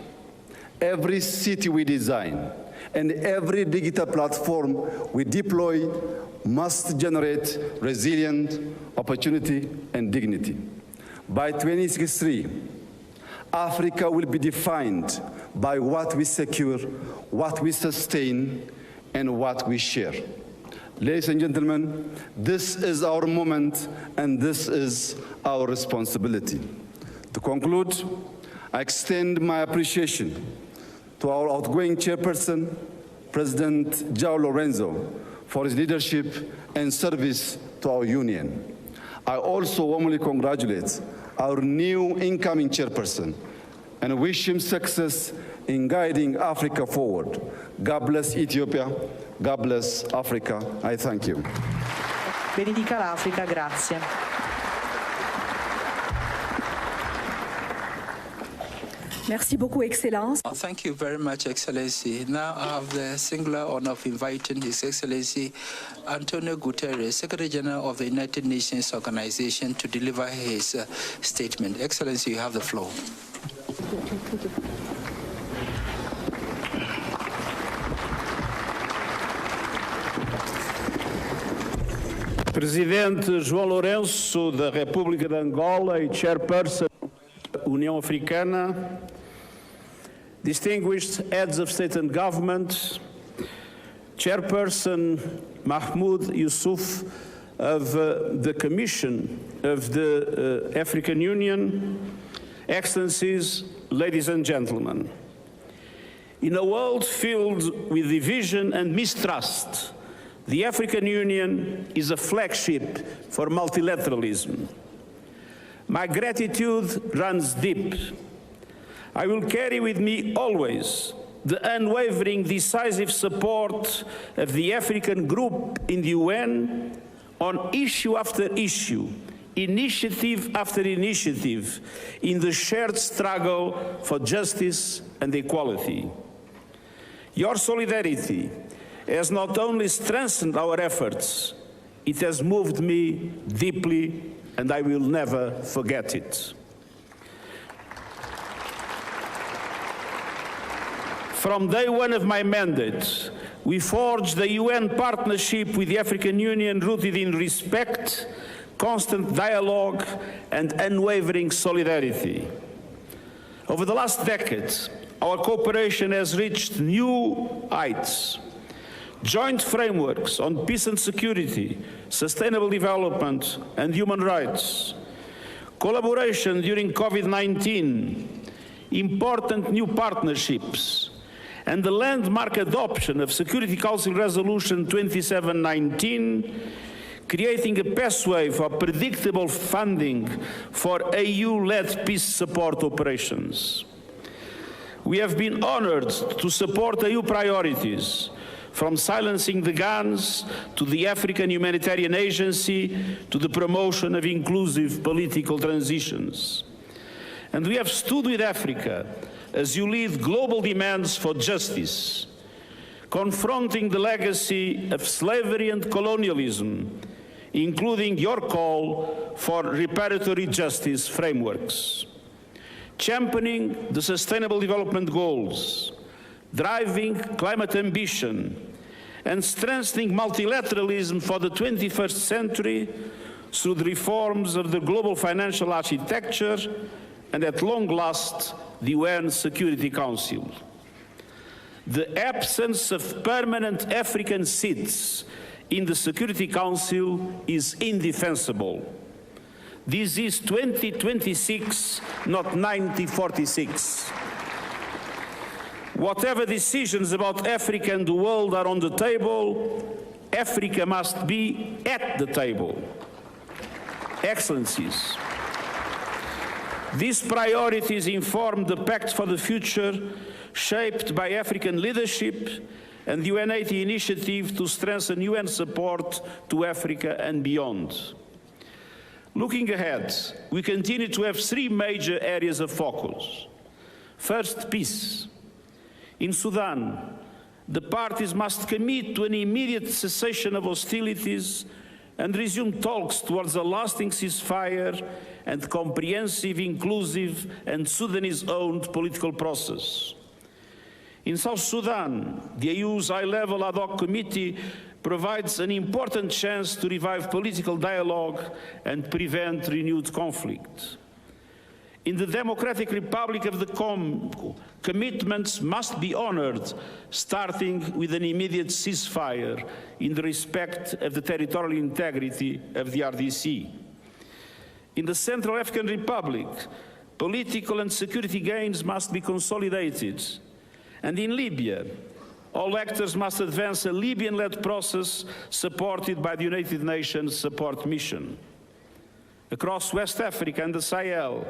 every city we design, and every digital platform we deploy must generate resilient opportunity and dignity. By 2063, Africa will be defined by what we secure, what we sustain, and what we share. Ladies and gentlemen, this is our moment and this is our responsibility. To conclude, I extend my appreciation to our outgoing chairperson, President João Lourenço, for his leadership and service to our union. I also warmly congratulate our new incoming chairperson and wish him success in guiding Africa forward. God bless Ethiopia. God bless Africa. I thank you. Benedica l'Africa, grazie. Merci beaucoup, Excellence. Thank you very much, Excellency. Now I have the singular honor of inviting His Excellency Antonio Guterres, Secretary General of the United Nations Organization, to deliver his statement. Excellency, you have the floor. Presidente João Lourenço da República de Angola e Chairperson da União Africana, distinguished heads of state and government, Chairperson Mahmoud Yusuf of the Commission of the African Union, Excellencies, ladies and gentlemen. In a world filled with division and mistrust, the African Union is a flagship for multilateralism. My gratitude runs deep. I will carry with me always the unwavering, decisive support of the African Group in the UN on issue after issue, initiative after initiative, in the shared struggle for justice and equality. Your solidarity has not only strengthened our efforts, it has moved me deeply, and I will never forget it. From day one of my mandate, we forged a UN partnership with the African Union rooted in respect, constant dialogue, and unwavering solidarity. Over the last decade, our cooperation has reached new heights. Joint frameworks on peace and security, sustainable development, and human rights. Collaboration during COVID-19, important new partnerships, and the landmark adoption of Security Council Resolution 2719, creating a pathway for predictable funding for AU-led peace support operations. We have been honored to support AU priorities, from silencing the guns to the African Humanitarian Agency to the promotion of inclusive political transitions. And we have stood with Africa as you lead global demands for justice, confronting the legacy of slavery and colonialism, including your call for reparatory justice frameworks, championing the Sustainable Development Goals, driving climate ambition, and strengthening multilateralism for the 21st century through the reforms of the global financial architecture and, at long last, the UN Security Council. The absence of permanent African seats in the Security Council is indefensible. This is 2026, not 1946. Whatever decisions about Africa and the world are on the table, Africa must be at the table. Excellencies, these priorities inform the Pact for the Future shaped by African leadership and the UN80 initiative to strengthen UN support to Africa and beyond. Looking ahead, we continue to have three major areas of focus. First, peace. In Sudan, the parties must commit to an immediate cessation of hostilities and resume talks towards a lasting ceasefire and comprehensive, inclusive, and Sudanese-owned political process. In South Sudan, the EU's high-level ad hoc committee provides an important chance to revive political dialogue and prevent renewed conflict. In the Democratic Republic of the Congo, commitments must be honored, starting with an immediate ceasefire in the respect of the territorial integrity of the RDC. In the Central African Republic, political and security gains must be consolidated. And in Libya, all actors must advance a Libyan-led process supported by the United Nations Support Mission. Across West Africa and the Sahel,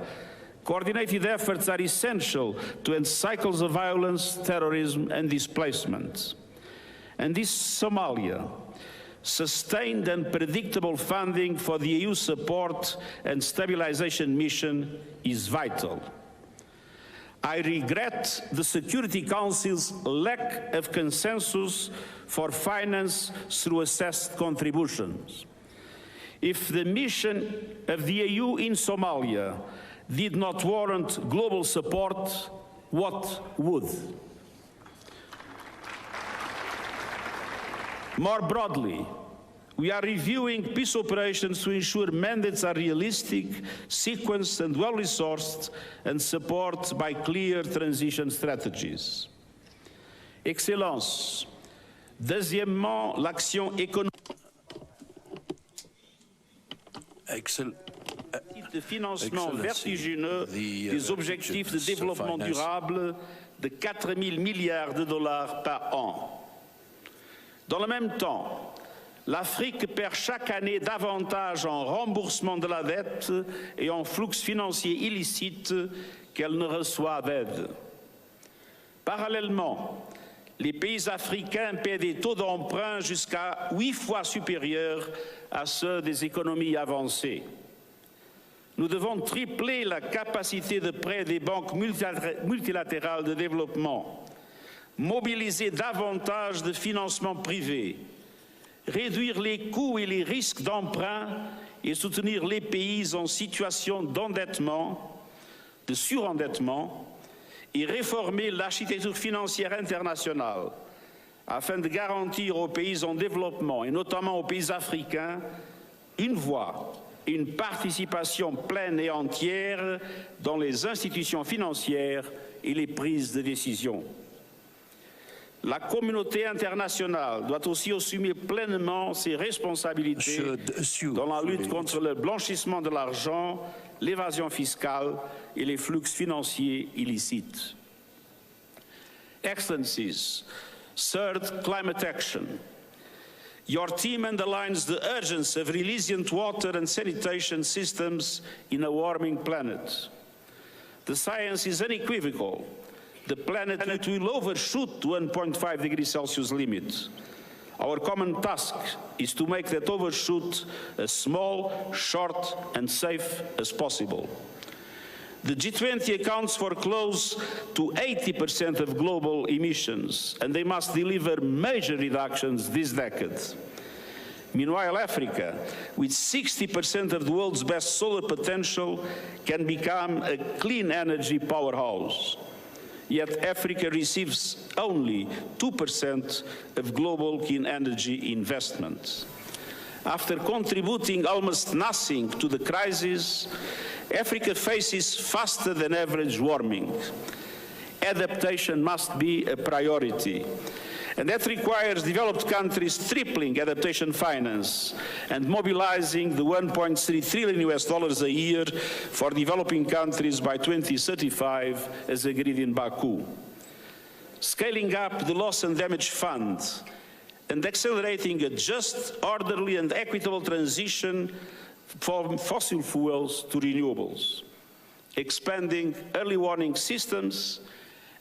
coordinated efforts are essential to end cycles of violence, terrorism, and displacement. And this Somalia, sustained and predictable funding for the EU support and stabilization mission is vital. I regret the Security Council's lack of consensus for finance through assessed contributions. If the mission of the EU in Somalia did not warrant global support, what would? More broadly, we are reviewing peace operations to ensure mandates are realistic, sequenced and well-resourced, and supported by clear transition strategies. Excellences, deuxièmement, l'action économique. De financement vertigineux des objectifs de développement durable de 4 000 milliards de dollars par an. Dans le même temps, l'Afrique perd chaque année davantage en remboursement de la dette et en flux financiers illicites qu'elle ne reçoit d'aide. Parallèlement, les pays africains paient des taux d'emprunt jusqu'à 8 fois supérieurs à ceux des économies avancées. Nous devons tripler la capacité de prêt des banques multilatérales de développement, mobiliser davantage de financement privé, réduire les coûts et les risques d'emprunt et soutenir les pays en situation d'endettement, de surendettement, et réformer l'architecture financière internationale afin de garantir aux pays en développement, et notamment aux pays africains, une voix, une participation pleine et entière dans les institutions financières et les prises de décision. La communauté internationale doit aussi assumer pleinement ses responsabilités dans la lutte contre le blanchissement de l'argent, l'évasion fiscale et les flux financiers illicites. Excellencies, third, climate action. Your team underlines the urgency of resilient water and sanitation systems in a warming planet. The science is unequivocal. The planet will overshoot the 1.5 degrees Celsius limit. Our common task is to make that overshoot as small, short, and safe as possible. The G20 accounts for close to 80% of global emissions, and they must deliver major reductions this decade. Meanwhile, Africa, with 60% of the world's best solar potential, can become a clean energy powerhouse. Yet Africa receives only 2% of global clean energy investment. After contributing almost nothing to the crisis, Africa faces faster than average warming. Adaptation must be a priority. And that requires developed countries tripling adaptation finance and mobilizing the $1.3 trillion a year for developing countries by 2035, as agreed in Baku. Scaling up the Loss and Damage Fund and accelerating a just, orderly and equitable transition from fossil fuels to renewables. Expanding early warning systems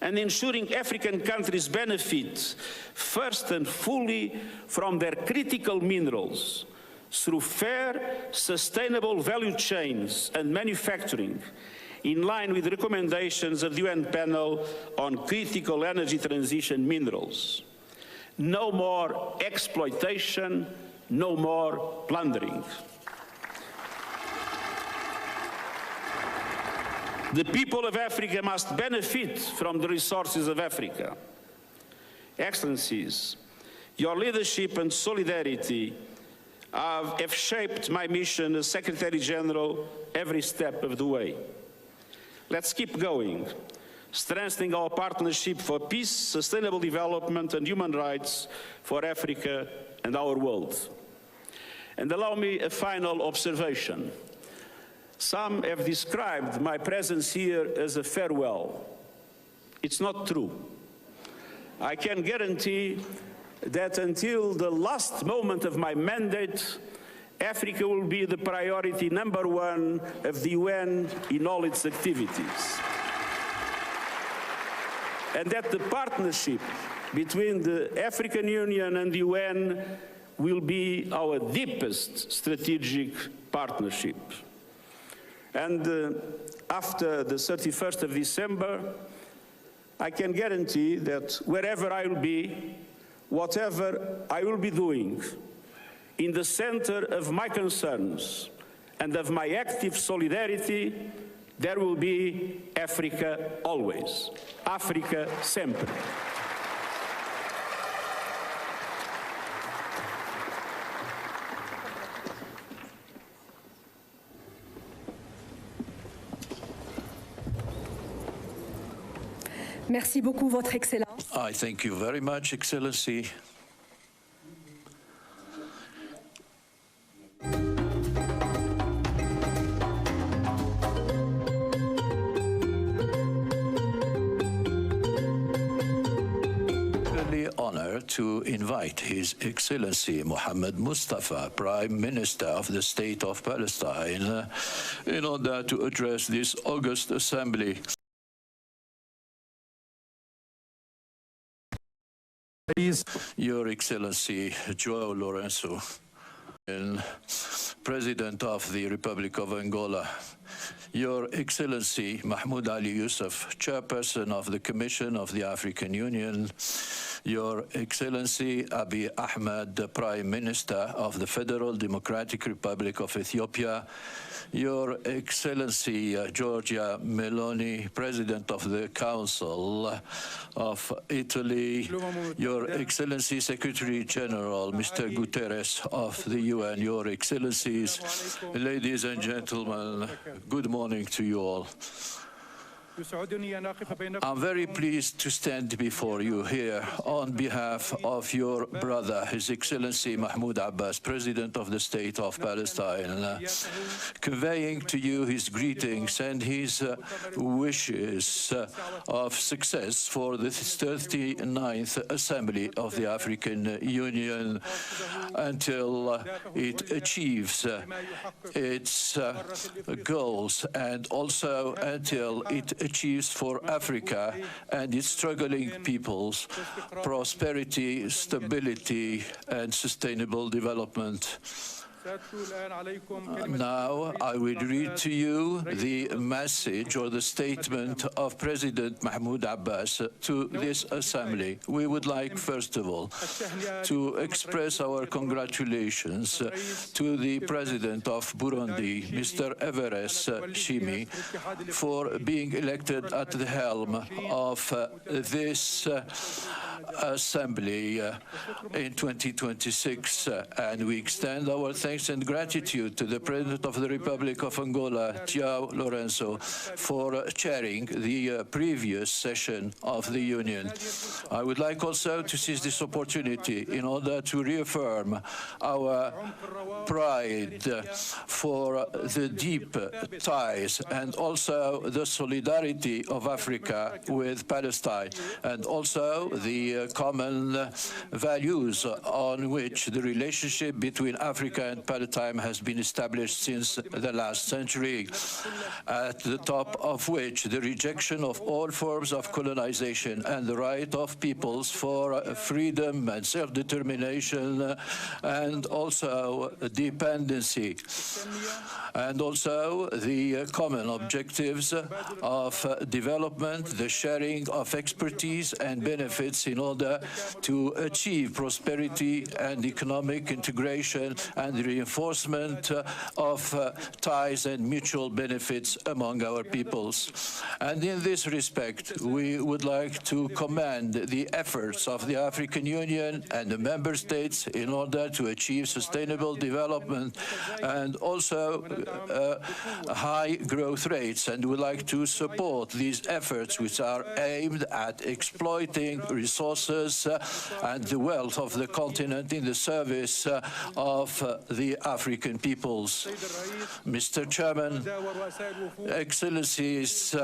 and ensuring African countries benefit first and fully from their critical minerals through fair, sustainable value chains and manufacturing, in line with the recommendations of the UN panel on critical energy transition minerals. No more exploitation, no more plundering. The people of Africa must benefit from the resources of Africa. Excellencies, your leadership and solidarity have shaped my mission as Secretary General every step of the way. Let's keep going, strengthening our partnership for peace, sustainable development and human rights for Africa and our world. And allow me a final observation. Some have described my presence here as a farewell. It's not true. I can guarantee that until the last moment of my mandate, Africa will be the priority #1 of the UN in all its activities. And that the partnership between the African Union and the UN will be our deepest strategic partnership. And after the 31st of December, I can guarantee that wherever I will be, whatever I will be doing, in the center of my concerns and of my active solidarity, there will be Africa always. Africa sempre. Merci beaucoup, Votre Excellence. I thank you very much, Excellency. Honor to invite His Excellency Mohammed Mustafa, Prime Minister of the State of Palestine, in order to address this august assembly. Your Excellency João Lourenço, President of the Republic of Angola, Your Excellency Mahmoud Ali Yusuf, Chairperson of the Commission of the African Union, Your Excellency Abiy Ahmed, the Prime Minister of the Federal Democratic Republic of Ethiopia, Your Excellency Giorgia Meloni, President of the Council of Italy, Your Excellency Secretary General Mr. Guterres of the UN, Your Excellencies, ladies and gentlemen, good morning to you all. I'm very pleased to stand before you here on behalf of your brother, His Excellency Mahmoud Abbas, President of the State of Palestine, conveying to you his greetings and his wishes of success for the 39th Assembly of the African Union until it achieves its goals, and also until it achieves for Africa and its struggling peoples prosperity, stability, and sustainable development. Now I will read to you the message or the statement of President Mahmoud Abbas to this assembly. We would like, first of all, to express our congratulations to the President of Burundi, Mr. Everest Shimi, for being elected at the helm of this assembly in 2026, and we extend our thanks and gratitude to the President of the Republic of Angola, João Lourenço, for chairing the previous session of the Union. I would like also to seize this opportunity in order to reaffirm our pride for the deep ties and also the solidarity of Africa with Palestine, and also the common values on which the relationship between Africa and Palestine has been established since the last century, at the top of which the rejection of all forms of colonization and the right of peoples for freedom and self-determination, and also dependency, and also the common objectives of development, the sharing of expertise and benefits in order to achieve prosperity and economic integration and the reinforcement of ties and mutual benefits among our peoples. And in this respect, we would like to commend the efforts of the African Union and the member states in order to achieve sustainable development and also high growth rates, and we would like to support these efforts which are aimed at exploiting resources and the wealth of the continent in the service of the African peoples. Mr. Chairman, Excellencies,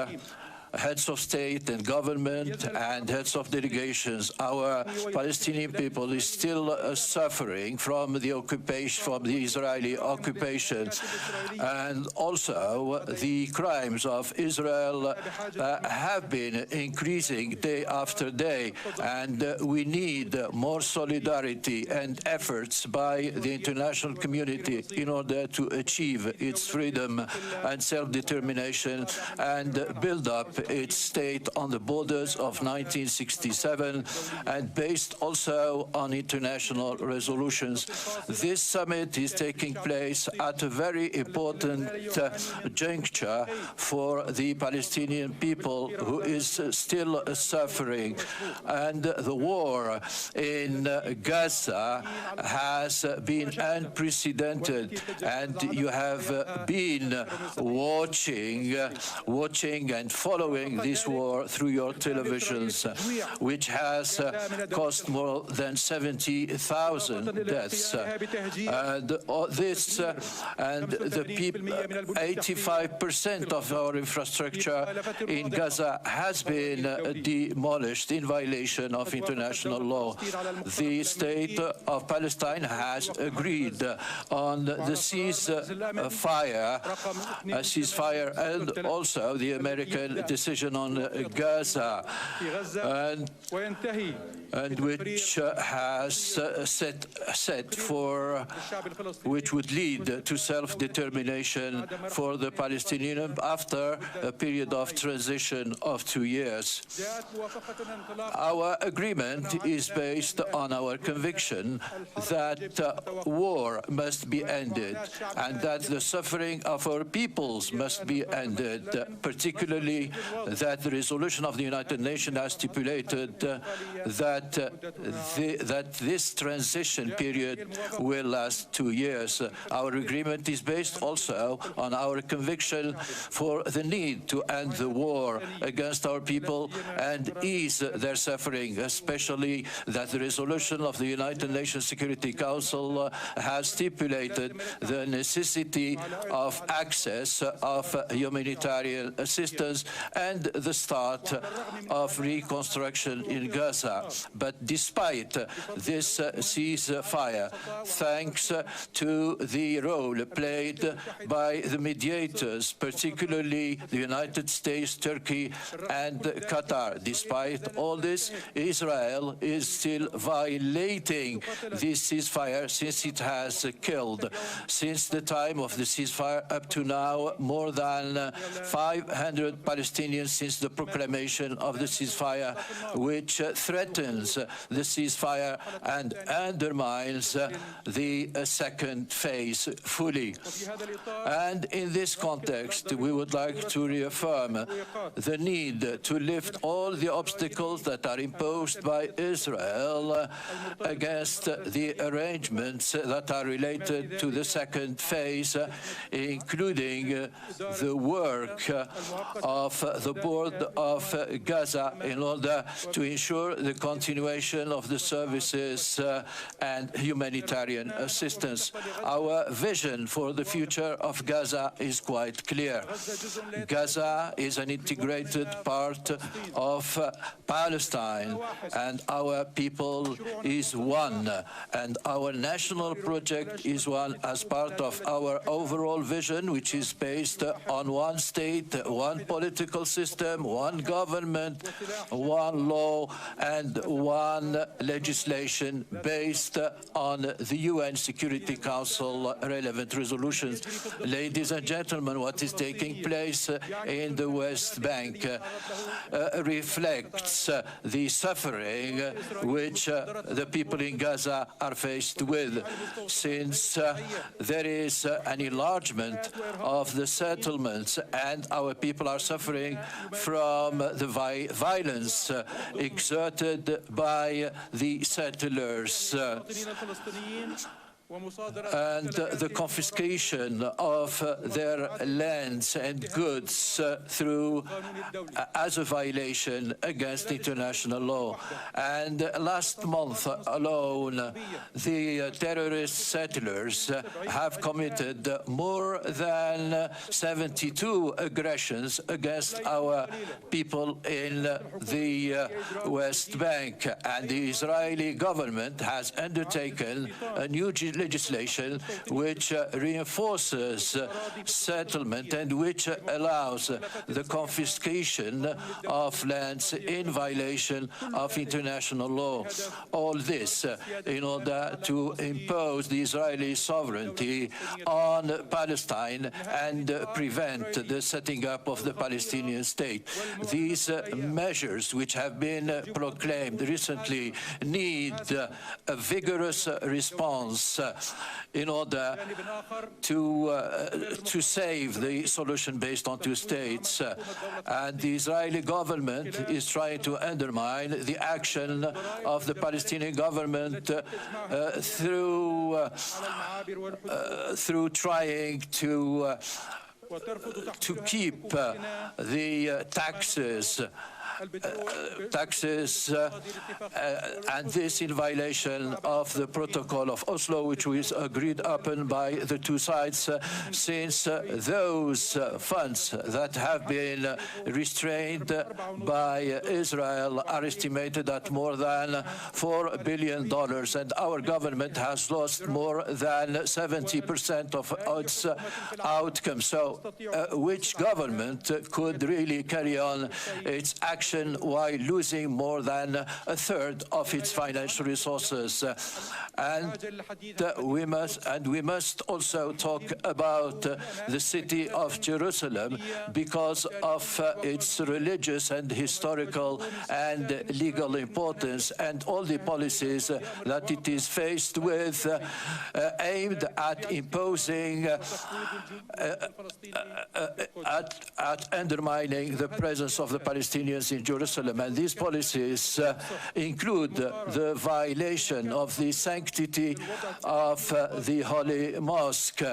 heads of state and government and heads of delegations, our Palestinian people is still suffering from the occupation, from the Israeli occupation, and also the crimes of Israel have been increasing day after day, and we need more solidarity and efforts by the international community in order to achieve its freedom and self-determination and build up its state on the borders of 1967 and based also on international resolutions. This summit is taking place at a very important juncture for the Palestinian people, who is still suffering. And the war in Gaza has been unprecedented, and you have been watching and following this war through your televisions, which has cost more than 70,000 deaths. And this and the people, 85% of our infrastructure in Gaza has been demolished in violation of international law. The state of Palestine has agreed on the ceasefire, and also the American decision on Gaza, and which has set for which would lead to self-determination for the Palestinian after a period of transition of 2 years. Our agreement is based on our conviction that war must be ended and that the suffering of our peoples must be ended, particularly that the resolution of the United Nations has stipulated that this transition period will last 2 years. Our agreement is based also on our conviction for the need to end the war against our people and ease their suffering, especially that the resolution of the United Nations Security Council has stipulated the necessity of access of humanitarian assistance and the start of reconstruction in Gaza. But despite this ceasefire, thanks to the role played by the mediators, particularly the United States, Turkey, and Qatar, despite all this, Israel is still violating this ceasefire since it has killed, since the time of the ceasefire up to now, more than 500 Palestinians since the proclamation of the ceasefire, which threatens the ceasefire and undermines the second phase fully. And in this context, we would like to reaffirm the need to lift all the obstacles that are imposed by Israel against the arrangements that are related to the second phase, including the work of the Board of Gaza in order to ensure the continuation of the services and humanitarian assistance. Our vision for the future of Gaza is quite clear. Gaza is an integrated part of Palestine, and our people is one, and our national project is one as part of our overall vision, which is based on one state, one political system, one government, one law, and one legislation based on the UN Security Council relevant resolutions. Ladies and gentlemen, what is taking place in the West Bank reflects the suffering which the people in Gaza are faced with, since there is an enlargement of the settlements and our people are suffering from the violence exerted by the settlers. And the confiscation of their lands and goods as a violation against international law. And last month alone, the terrorist settlers have committed more than 72 aggressions against our people in the West Bank. And the Israeli government has undertaken a new legislation which reinforces settlement and which allows the confiscation of lands in violation of international law. All this in order to impose the Israeli sovereignty on Palestine and prevent the setting up of the Palestinian state. These measures, which have been proclaimed recently, need a vigorous response in order to save the solution based on two states. And the Israeli government is trying to undermine the action of the Palestinian government through trying to keep the taxes and this in violation of the Protocol of Oslo, which was agreed upon by the two sides, since those funds that have been restrained by Israel are estimated at more than $4 billion, and our government has lost more than 70% of its outcome. So which government could really carry on its action while losing more than a third of its financial resources? And we must also talk about the city of Jerusalem because of its religious and historical and legal importance, and all the policies that it is faced with aimed at imposing, at undermining the presence of the Palestinians in Jerusalem. And these policies include the violation of the sanctity of the Holy Mosque.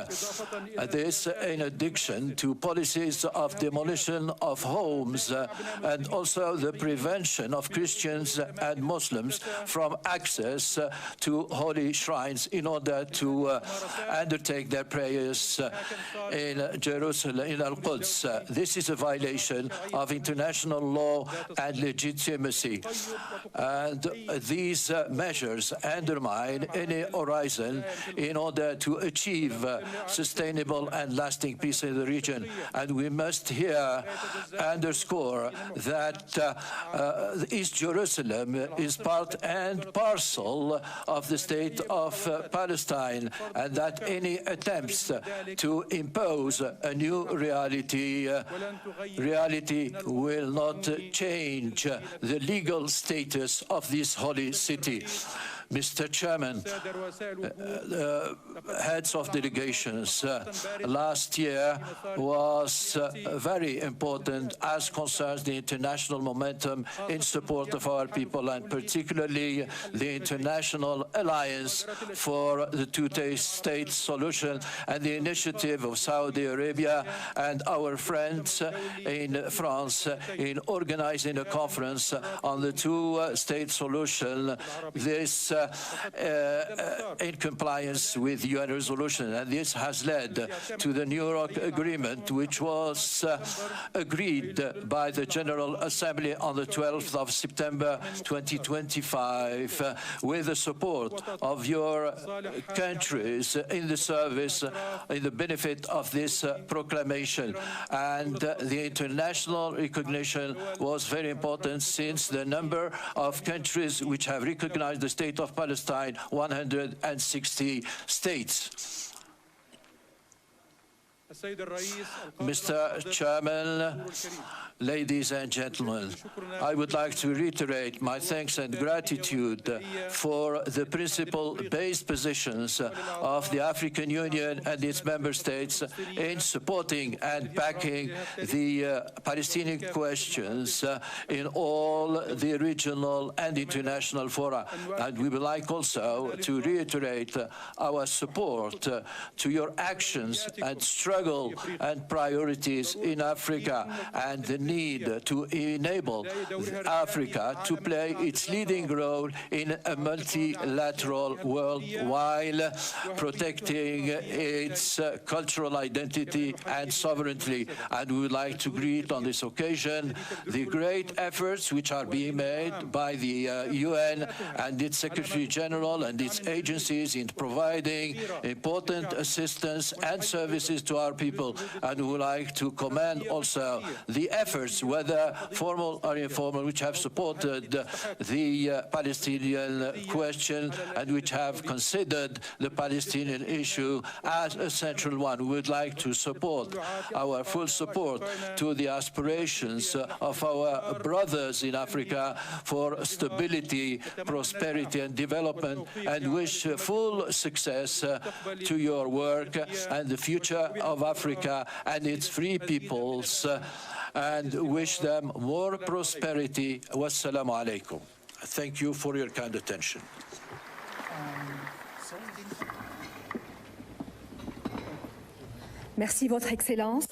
This in addition to policies of demolition of homes and also the prevention of Christians and Muslims from access to holy shrines in order to undertake their prayers in Jerusalem, in Al-Quds. This is a violation of international law and legitimacy. And these measures undermine any horizon in order to achieve sustainable and lasting peace in the region. And we must here underscore that East Jerusalem is part and parcel of the state of Palestine, and that any attempts to impose a new reality will not change the legal status of this holy city. Mr. Chairman, heads of delegations, last year was very important as concerns the international momentum in support of our people, and particularly the International Alliance for the Two-State Solution and the initiative of Saudi Arabia and our friends in France in organizing a conference on the two-state solution. This in compliance with UN resolution, and this has led to the New York Agreement, which was agreed by the General Assembly on the 12th of September 2025, with the support of your countries in the service, in the benefit of this proclamation. And the international recognition was very important, since the number of countries which have recognized the state of Palestine, 160 states. Mr. Chairman, ladies and gentlemen, I would like to reiterate my thanks and gratitude for the principle-based positions of the African Union and its member states in supporting and backing the Palestinian questions in all the regional and international fora. And we would like also to reiterate our support to your actions and struggle and priorities in Africa, and the need to enable Africa to play its leading role in a multilateral world while protecting its cultural identity and sovereignty. And we would like to greet on this occasion the great efforts which are being made by the UN and its Secretary General and its agencies in providing important assistance and services to our people. And we would like to commend also the efforts, whether formal or informal, which have supported the Palestinian question and which have considered the Palestinian issue as a central one. We would like to support our full support to the aspirations of our brothers in Africa for stability, prosperity and development, and wish full success to your work and the future of Africa and its free peoples, and wish them more prosperity. Wassalamu alaikum. Thank you for your kind attention. Merci, Votre Excellence.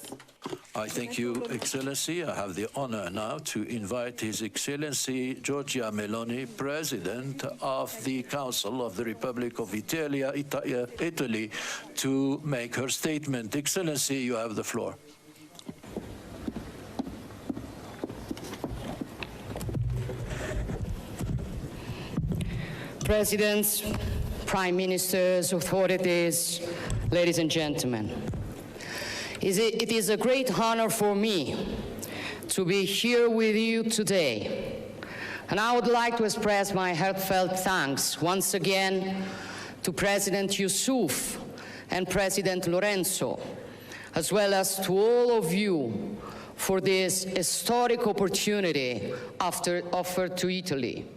I thank you, Excellency. I have the honor now to invite His Excellency Giorgia Meloni, President of the Council of the Republic of Italy, to make her statement. Excellency, you have the floor. Presidents, Prime Ministers, authorities, ladies and gentlemen. It is a great honor for me to be here with you today. And I would like to express my heartfelt thanks once again to President Yusuf and President Lorenzo, as well as to all of you for this historic opportunity offered to Italy.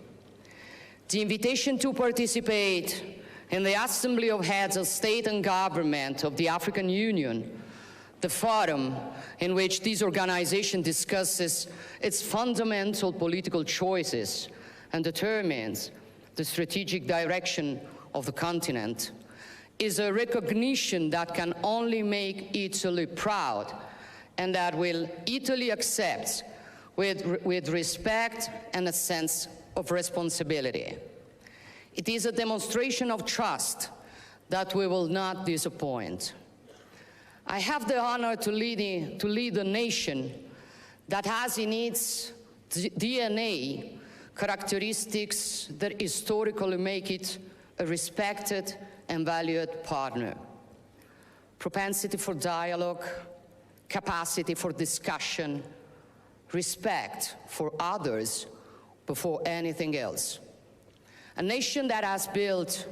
The invitation to participate in the Assembly of Heads of State and Government of the African Union, the forum in which this organization discusses its fundamental political choices and determines the strategic direction of the continent, is a recognition that can only make Italy proud, and that will Italy accept with respect and a sense of responsibility. It is a demonstration of trust that we will not disappoint. I have the honor to lead a nation that has in its DNA characteristics that historically make it a respected and valued partner. Propensity for dialogue, capacity for discussion, respect for others before anything else. A nation that has built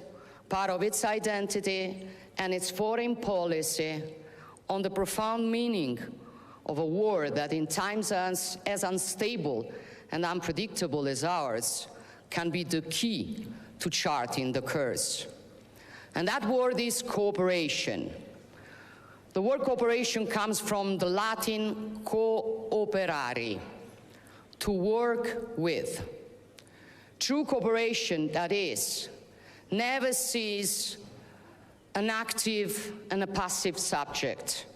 part of its identity and its foreign policy on the profound meaning of a war that in times as unstable and unpredictable as ours can be the key to charting the course. And that word is cooperation. The word cooperation comes from the Latin cooperare, to work with. True cooperation, that is, never sees an active and a passive subject,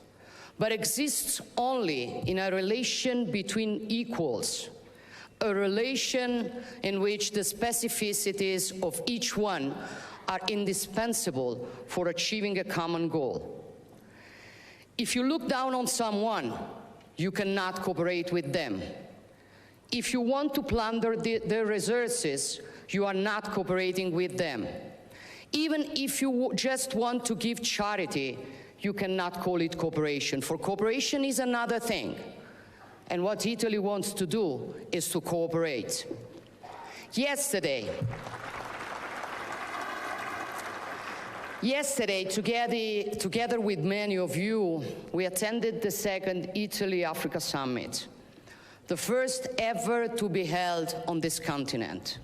but exists only in a relation between equals, a relation in which the specificities of each one are indispensable for achieving a common goal. If you look down on someone, you cannot cooperate with them. If you want to plunder their resources, you are not cooperating with them. Even if you just want to give charity, you cannot call it cooperation, for cooperation is another thing. And what Italy wants to do is to cooperate. Yesterday, together with many of you, we attended the second Italy-Africa Summit, the first ever to be held on this continent.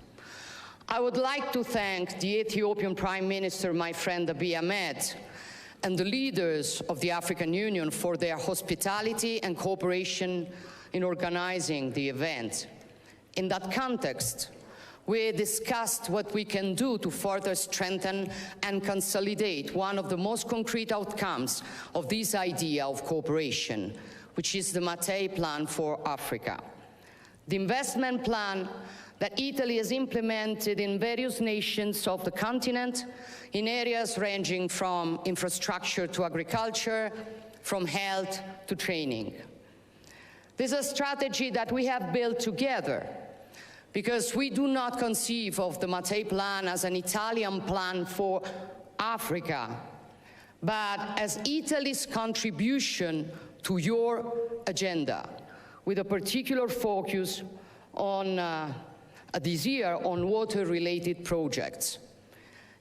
I would like to thank the Ethiopian Prime Minister, my friend Abiy Ahmed, and the leaders of the African Union for their hospitality and cooperation in organizing the event. In that context, we discussed what we can do to further strengthen and consolidate one of the most concrete outcomes of this idea of cooperation, which is the Mattei Plan for Africa. The investment plan that Italy has implemented in various nations of the continent in areas ranging from infrastructure to agriculture, from health to training. This is a strategy that we have built together, because we do not conceive of the Mattei Plan as an Italian plan for Africa, but as Italy's contribution to your agenda, with a particular focus on this year on water-related projects.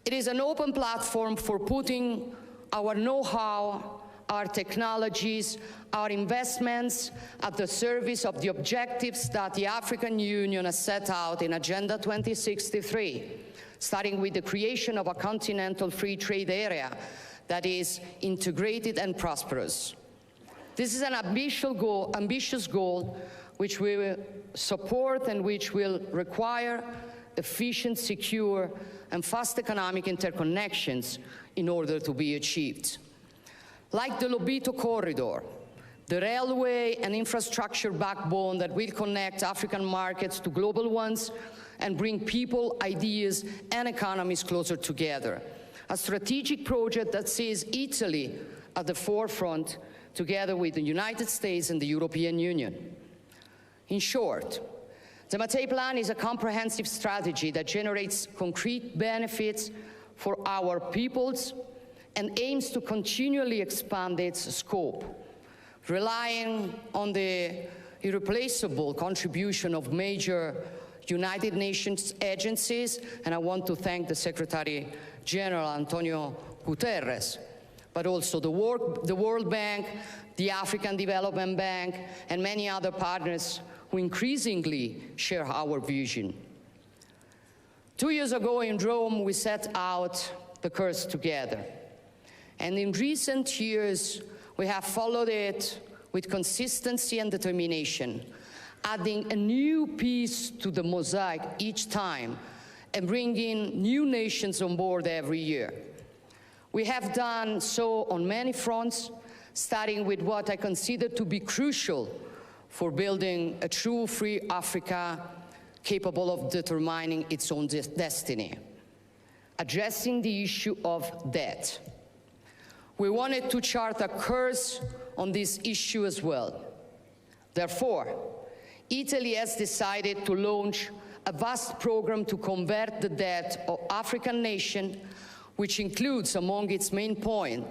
It is an open platform for putting our know-how, our technologies, our investments at the service of the objectives that the African Union has set out in Agenda 2063, starting with the creation of a continental free trade area that is integrated and prosperous. This is an ambitious goal which we will support and which will require efficient, secure, and fast economic interconnections in order to be achieved. Like the Lobito corridor, the railway and infrastructure backbone that will connect African markets to global ones and bring people, ideas, and economies closer together. A strategic project that sees Italy at the forefront, together with the United States and the European Union. In short, the Mattei Plan is a comprehensive strategy that generates concrete benefits for our peoples and aims to continually expand its scope, relying on the irreplaceable contribution of major United Nations agencies, and I want to thank the Secretary General Antonio Guterres, but also the World Bank, the African Development Bank, and many other partners who increasingly share our vision. 2 years ago in Rome, we set out the course together. And in recent years, we have followed it with consistency and determination, adding a new piece to the mosaic each time and bringing new nations on board every year. We have done so on many fronts, starting with what I consider to be crucial for building a true free Africa capable of determining its own destiny, addressing the issue of debt. We wanted to chart a course on this issue as well. Therefore, Italy has decided to launch a vast program to convert the debt of African nations, which includes among its main points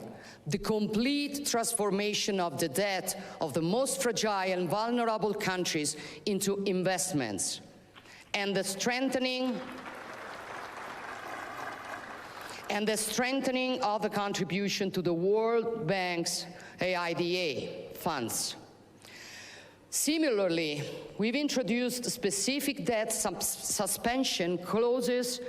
the complete transformation of the debt of the most fragile and vulnerable countries into investments, and the strengthening of the contribution to the World Bank's AIDA funds. Similarly, we've introduced specific debt suspension clauses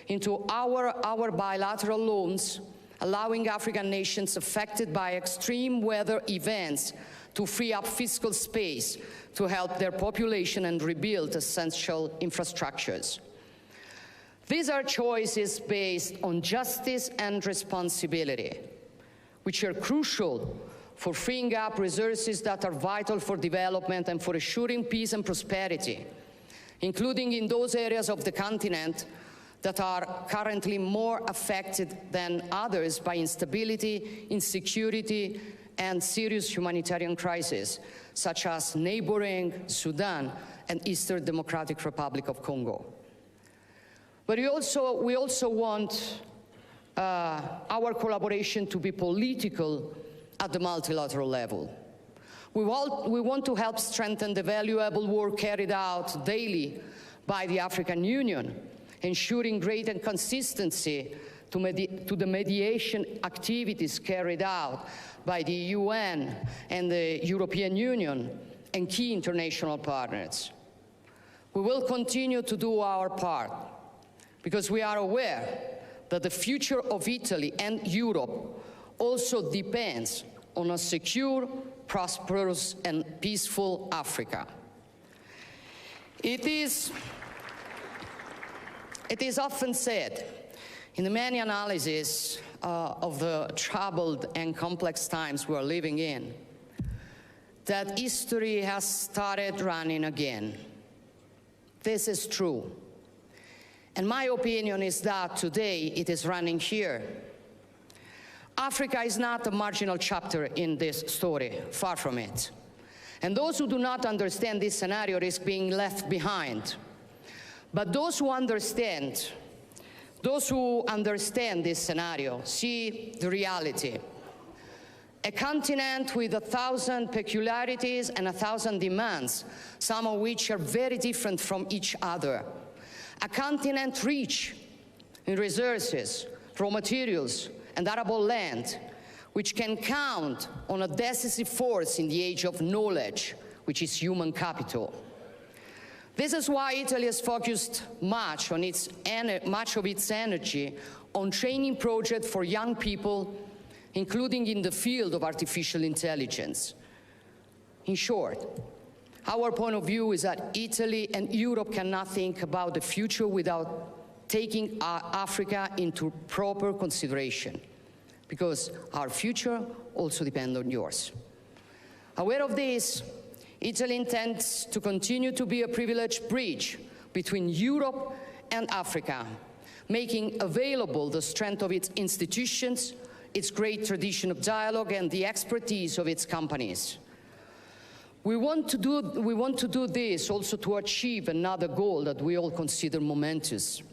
into our bilateral loans, allowing African nations affected by extreme weather events to free up fiscal space to help their population and rebuild essential infrastructures. These are choices based on justice and responsibility, which are crucial for freeing up resources that are vital for development and for assuring peace and prosperity, including in those areas of the continent that are currently more affected than others by instability, insecurity, and serious humanitarian crises, such as neighboring Sudan and Eastern Democratic Republic of Congo. But we also want our collaboration to be political at the multilateral level. We want to help strengthen the valuable work carried out daily by the African Union, ensuring greater consistency to the mediation activities carried out by the UN and the European Union and key international partners. We will continue to do our part because we are aware that the future of Italy and Europe also depends on a secure, prosperous, and peaceful Africa. It is often said in the many analyses of the troubled and complex times we are living in that history has started running again. This is true. And my opinion is that today it is running here. Africa is not a marginal chapter in this story, far from it. And those who do not understand this scenario risk being left behind. But those who understand this scenario see the reality. A continent with 1,000 peculiarities and 1,000 demands, some of which are very different from each other. A continent rich in resources, raw materials, and arable land, which can count on a decisive force in the age of knowledge, which is human capital. This is why Italy has focused much of its energy on training projects for young people, including in the field of artificial intelligence. In short, our point of view is that Italy and Europe cannot think about the future without taking Africa into proper consideration, because our future also depends on yours. Aware of this, Italy intends to continue to be a privileged bridge between Europe and Africa, making available the strength of its institutions, its great tradition of dialogue, and the expertise of its companies. We want to do this also to achieve another goal that we all consider momentous,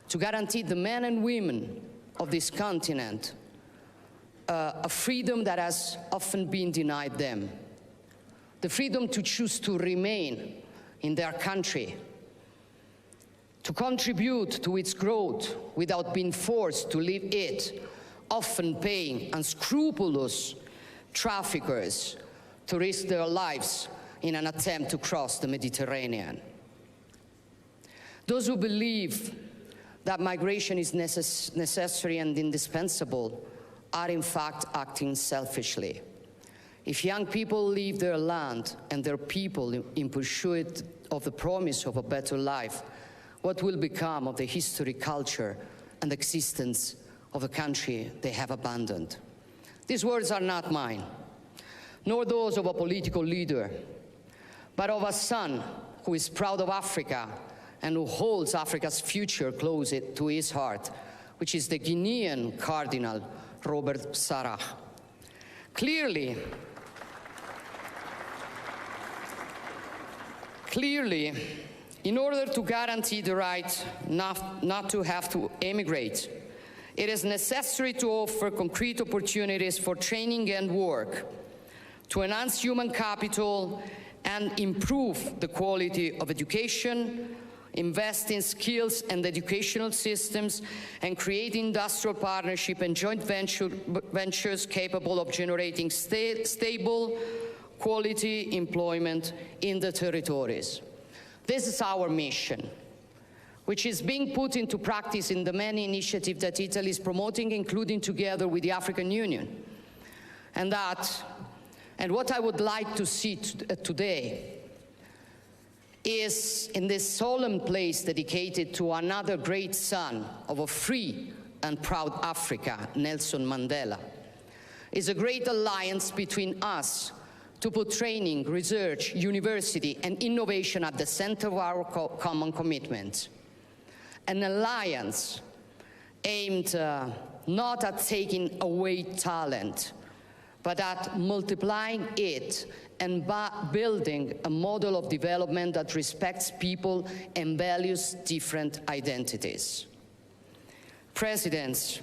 to guarantee the men and women of this continent a freedom that has often been denied them. The freedom to choose to remain in their country, to contribute to its growth without being forced to leave it, often paying unscrupulous traffickers to risk their lives in an attempt to cross the Mediterranean. Those who believe that migration is necessary and indispensable are in fact acting selfishly. If young people leave their land and their people in pursuit of the promise of a better life, what will become of the history, culture, and existence of the country they have abandoned? These words are not mine, nor those of a political leader, but of a son who is proud of Africa and who holds Africa's future close to his heart, which is the Guinean Cardinal Robert Sarah. Clearly, Clearly, in order to guarantee the right not to have to emigrate, it is necessary to offer concrete opportunities for training and work, to enhance human capital and improve the quality of education, invest in skills and educational systems, and create industrial partnership and joint ventures capable of generating stable, quality employment in the territories. This is our mission, which is being put into practice in the many initiatives that Italy is promoting, including together with the African Union. And what I would like to see today is, in this solemn place dedicated to another great son of a free and proud Africa, Nelson Mandela, is a great alliance between us to put training, research, university, and innovation at the center of our common commitment. An alliance aimed not at taking away talent, but at multiplying it and building a model of development that respects people and values different identities. Presidents,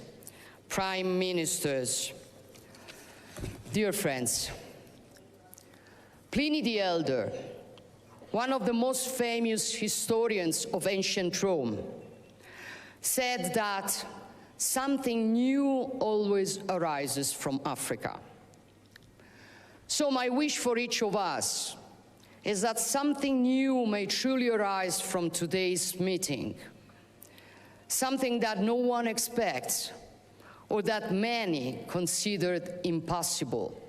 prime ministers, dear friends, Pliny the Elder, one of the most famous historians of ancient Rome, said that something new always arises from Africa. So my wish for each of us is that something new may truly arise from today's meeting, something that no one expects or that many considered impossible.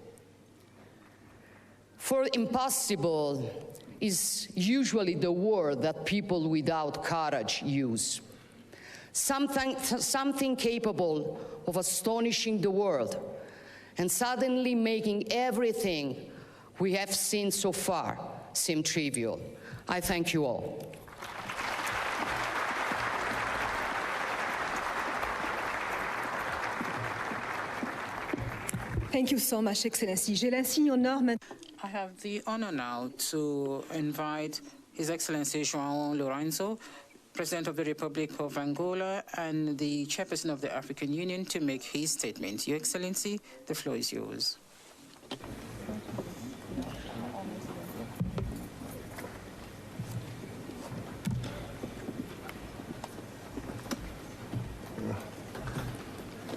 For impossible is usually the word that people without courage use. Something capable of astonishing the world and suddenly making everything we have seen so far seem trivial. I thank you all. Thank you so much, Excellency. J'ai l'insigne honneur maintenant. I have the honor now to invite His Excellency João Lourenço, President of the Republic of Angola and the Chairperson of the African Union, to make his statement. Your Excellency, the floor is yours.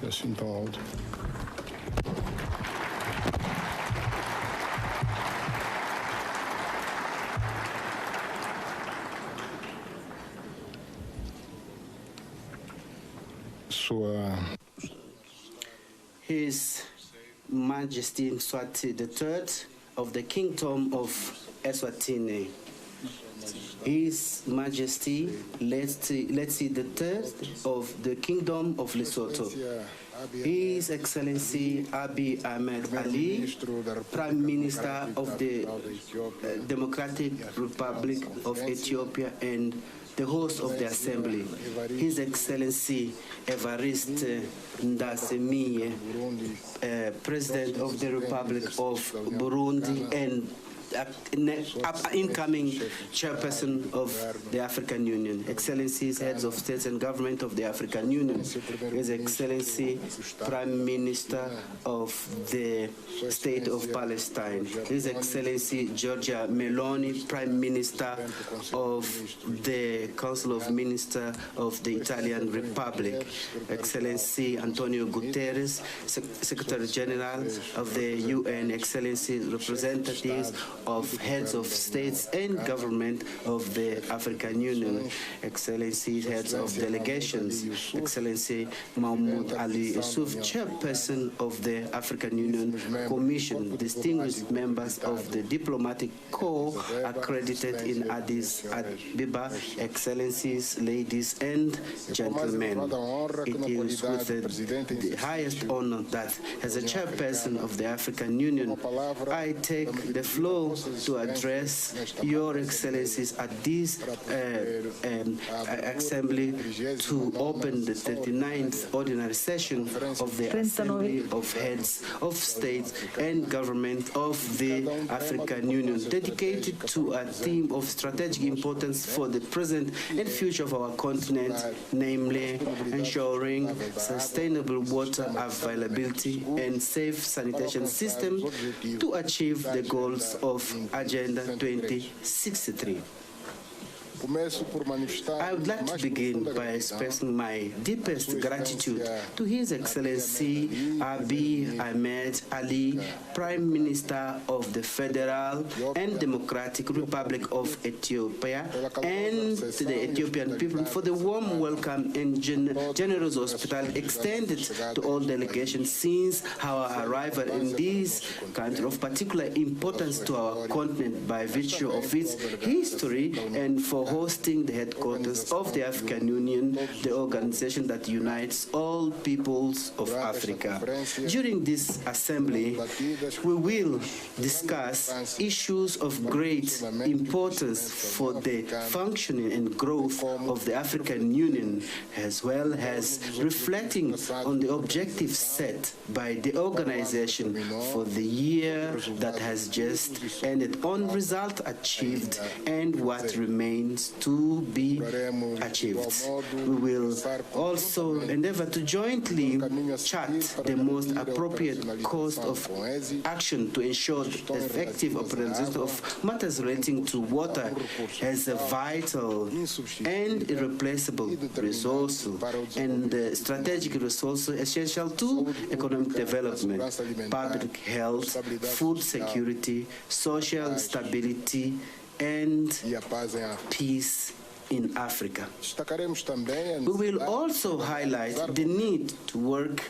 Yes, involved. His Majesty Mswati III of the Kingdom of Eswatini, His Majesty Letsi III of the Kingdom of Lesotho, His Excellency Abiy Ahmed Ali, Prime Minister of the Democratic Republic of Ethiopia and the host of the Assembly, His Excellency Evariste Ndayishimiye, President of the Republic of Burundi and incoming chairperson of the African Union, Excellencies, heads of states and government of the African Union, His Excellency Prime Minister of the State of Palestine, His Excellency Giorgia Meloni, Prime Minister of the Council of Ministers of the Italian Republic, Excellency Antonio Guterres, Secretary General of the UN, Excellencies, representatives of heads of states and government of the African Union, Excellencies, heads of delegations, Excellency Mahmoud Ali Yusuf, Chairperson of the African Union Commission, distinguished members of the diplomatic corps accredited in Addis Ababa, Excellencies, ladies and gentlemen. It is with the highest honor that, as a chairperson of the African Union, I take the floor to address Your Excellencies at this Assembly to open the 39th Ordinary Session of the Assembly of Heads of States and Government of the African Union, dedicated to a theme of strategic importance for the present and future of our continent, namely ensuring sustainable water availability and safe sanitation systems to achieve the goals of Agenda 2063. I would like to begin by expressing my deepest gratitude to His Excellency Abiy Ahmed Ali, Prime Minister of the Federal and Democratic Republic of Ethiopia, and to the Ethiopian people for the warm welcome and generous hospitality extended to all delegations since our arrival in this country of particular importance to our continent by virtue of its history and for hosting the headquarters of the African Union, the organization that unites all peoples of Africa. During this assembly, we will discuss issues of great importance for the functioning and growth of the African Union, as well as reflecting on the objectives set by the organization for the year that has just ended, on results achieved and what remains to be achieved. We will also endeavor to jointly chart the most appropriate course of action to ensure the effective operation of matters relating to water as a vital and irreplaceable resource and strategic resource essential to economic development, public health, food security, social stability, and peace in Africa. We will also highlight the need to work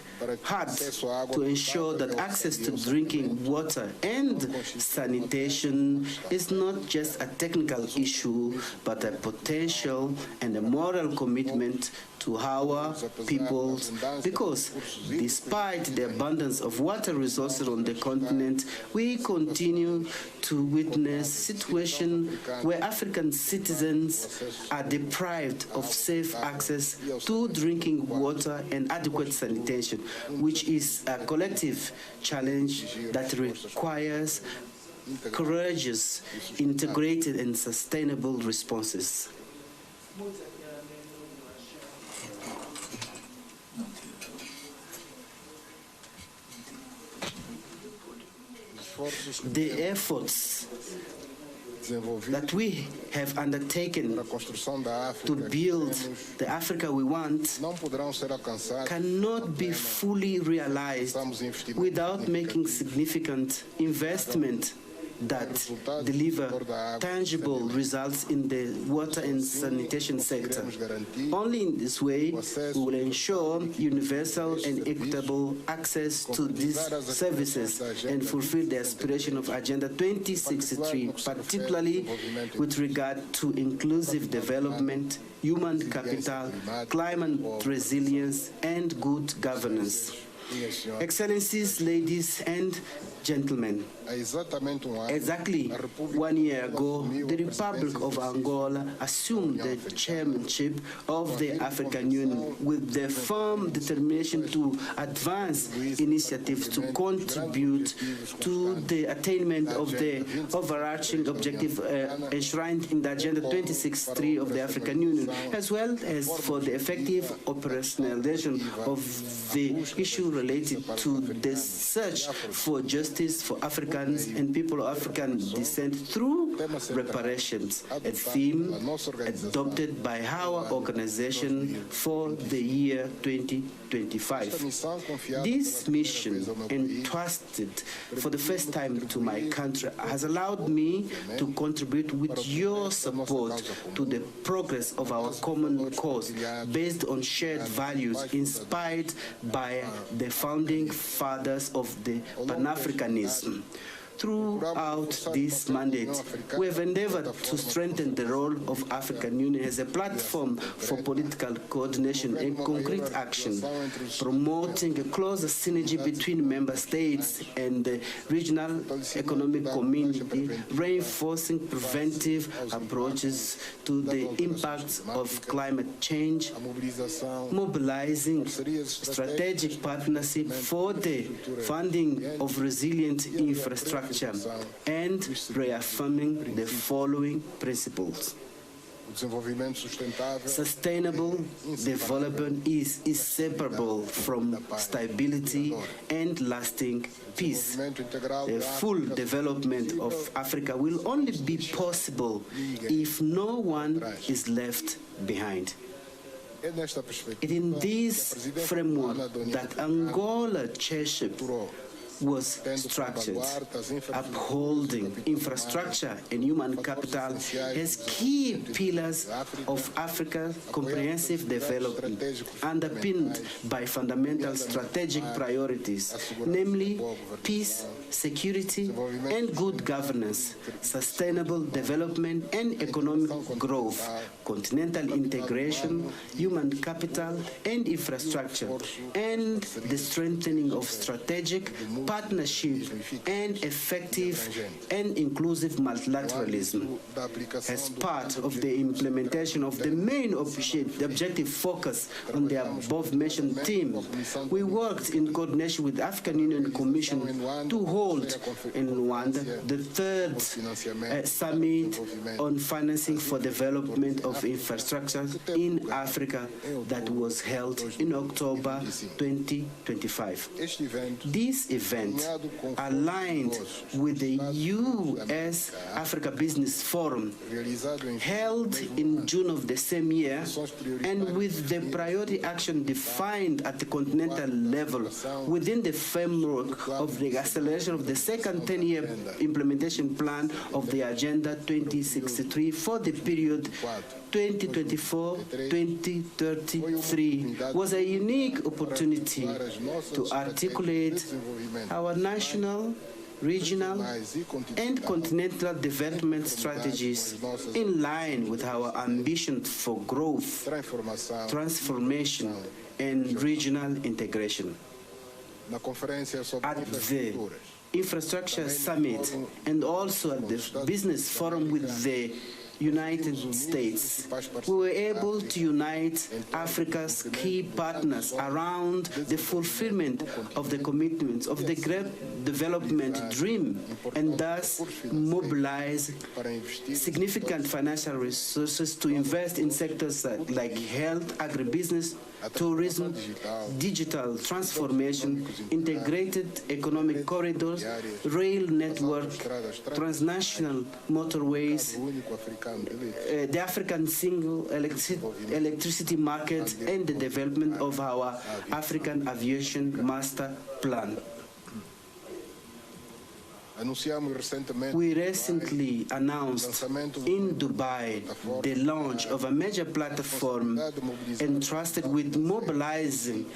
hard to ensure that access to drinking water and sanitation is not just a technical issue, but a potential and a moral commitment to our peoples, because despite the abundance of water resources on the continent, we continue to witness situations where African citizens are deprived of safe access to drinking water and adequate sanitation, which is a collective challenge that requires courageous, integrated, and sustainable responses. The efforts that we have undertaken to build the Africa we want cannot be fully realized without making significant investment that deliver tangible results in the water and sanitation sector. Only in this way we will ensure universal and equitable access to these services and fulfill the aspiration of Agenda 2063, particularly with regard to inclusive development, human capital, climate resilience, and good governance. Excellencies, ladies and gentlemen, exactly 1 year ago, the Republic of Angola assumed the chairmanship of the African Union with the firm determination to advance initiatives to contribute to the attainment of the overarching objective enshrined in the Agenda 2063 of the African Union, as well as for the effective operationalization of the issue related to the search for justice for Africans and people of African descent through reparations, a theme adopted by our organization for the year 2025. This mission, entrusted for the first time to my country, has allowed me to contribute with your support to the progress of our common cause based on shared values inspired by the founding fathers of the Pan-Africanism. Throughout this mandate, we have endeavored to strengthen the role of African Union as a platform for political coordination and concrete action, promoting a closer synergy between member states and the regional economic community, reinforcing preventive approaches to the impacts of climate change, mobilizing strategic partnership for the funding of resilient infrastructure, and reaffirming the following principles. Sustainable development is inseparable from stability and lasting peace. The full development of Africa will only be possible if no one is left behind. It is in this framework that Angola chairship was structured, upholding infrastructure and human capital as key pillars of Africa's comprehensive development, underpinned by fundamental strategic priorities, namely peace, security, and good governance, sustainable development and economic growth, continental integration, human capital and infrastructure, and the strengthening of strategic partnership and effective and inclusive multilateralism. As part of the implementation of the main objective focus on the above-mentioned theme, we worked in coordination with the African Union Commission to hold in Rwanda the third summit on financing for development of infrastructure in Africa that was held in October 2025. This event aligned with the U.S. Africa Business Forum held in June of the same year, and with the priority action defined at the continental level within the framework of the acceleration of the second 10-year implementation plan of the Agenda 2063 for the period 2024-2033 was a unique opportunity to articulate our national, regional, and continental development strategies in line with our ambition for growth, transformation, and regional integration. At the Infrastructure Summit and also at the Business Forum with the United States, we were able to unite Africa's key partners around the fulfillment of the commitments of the great development dream, and thus mobilize significant financial resources to invest in sectors like health, agribusiness, tourism, digital transformation, integrated economic corridors, rail network, transnational motorways, the African single electricity market, and the development of our African aviation master plan. We recently announced in Dubai the launch of a major platform entrusted with mobilizing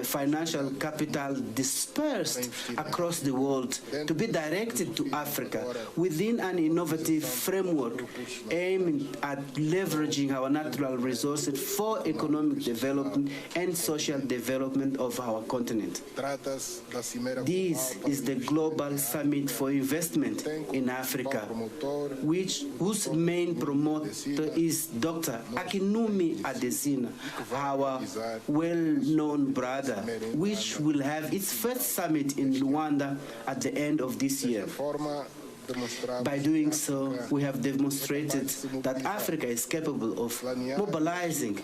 financial capital dispersed across the world to be directed to Africa within an innovative framework aimed at leveraging our natural resources for economic development and social development of our continent. This is the Global Summit for Investment in Africa, whose main promoter is Dr. Akinwumi Adesina, our well-known brother, which will have its first summit in Rwanda at the end of this year. By doing so, we have demonstrated that Africa is capable of mobilizing,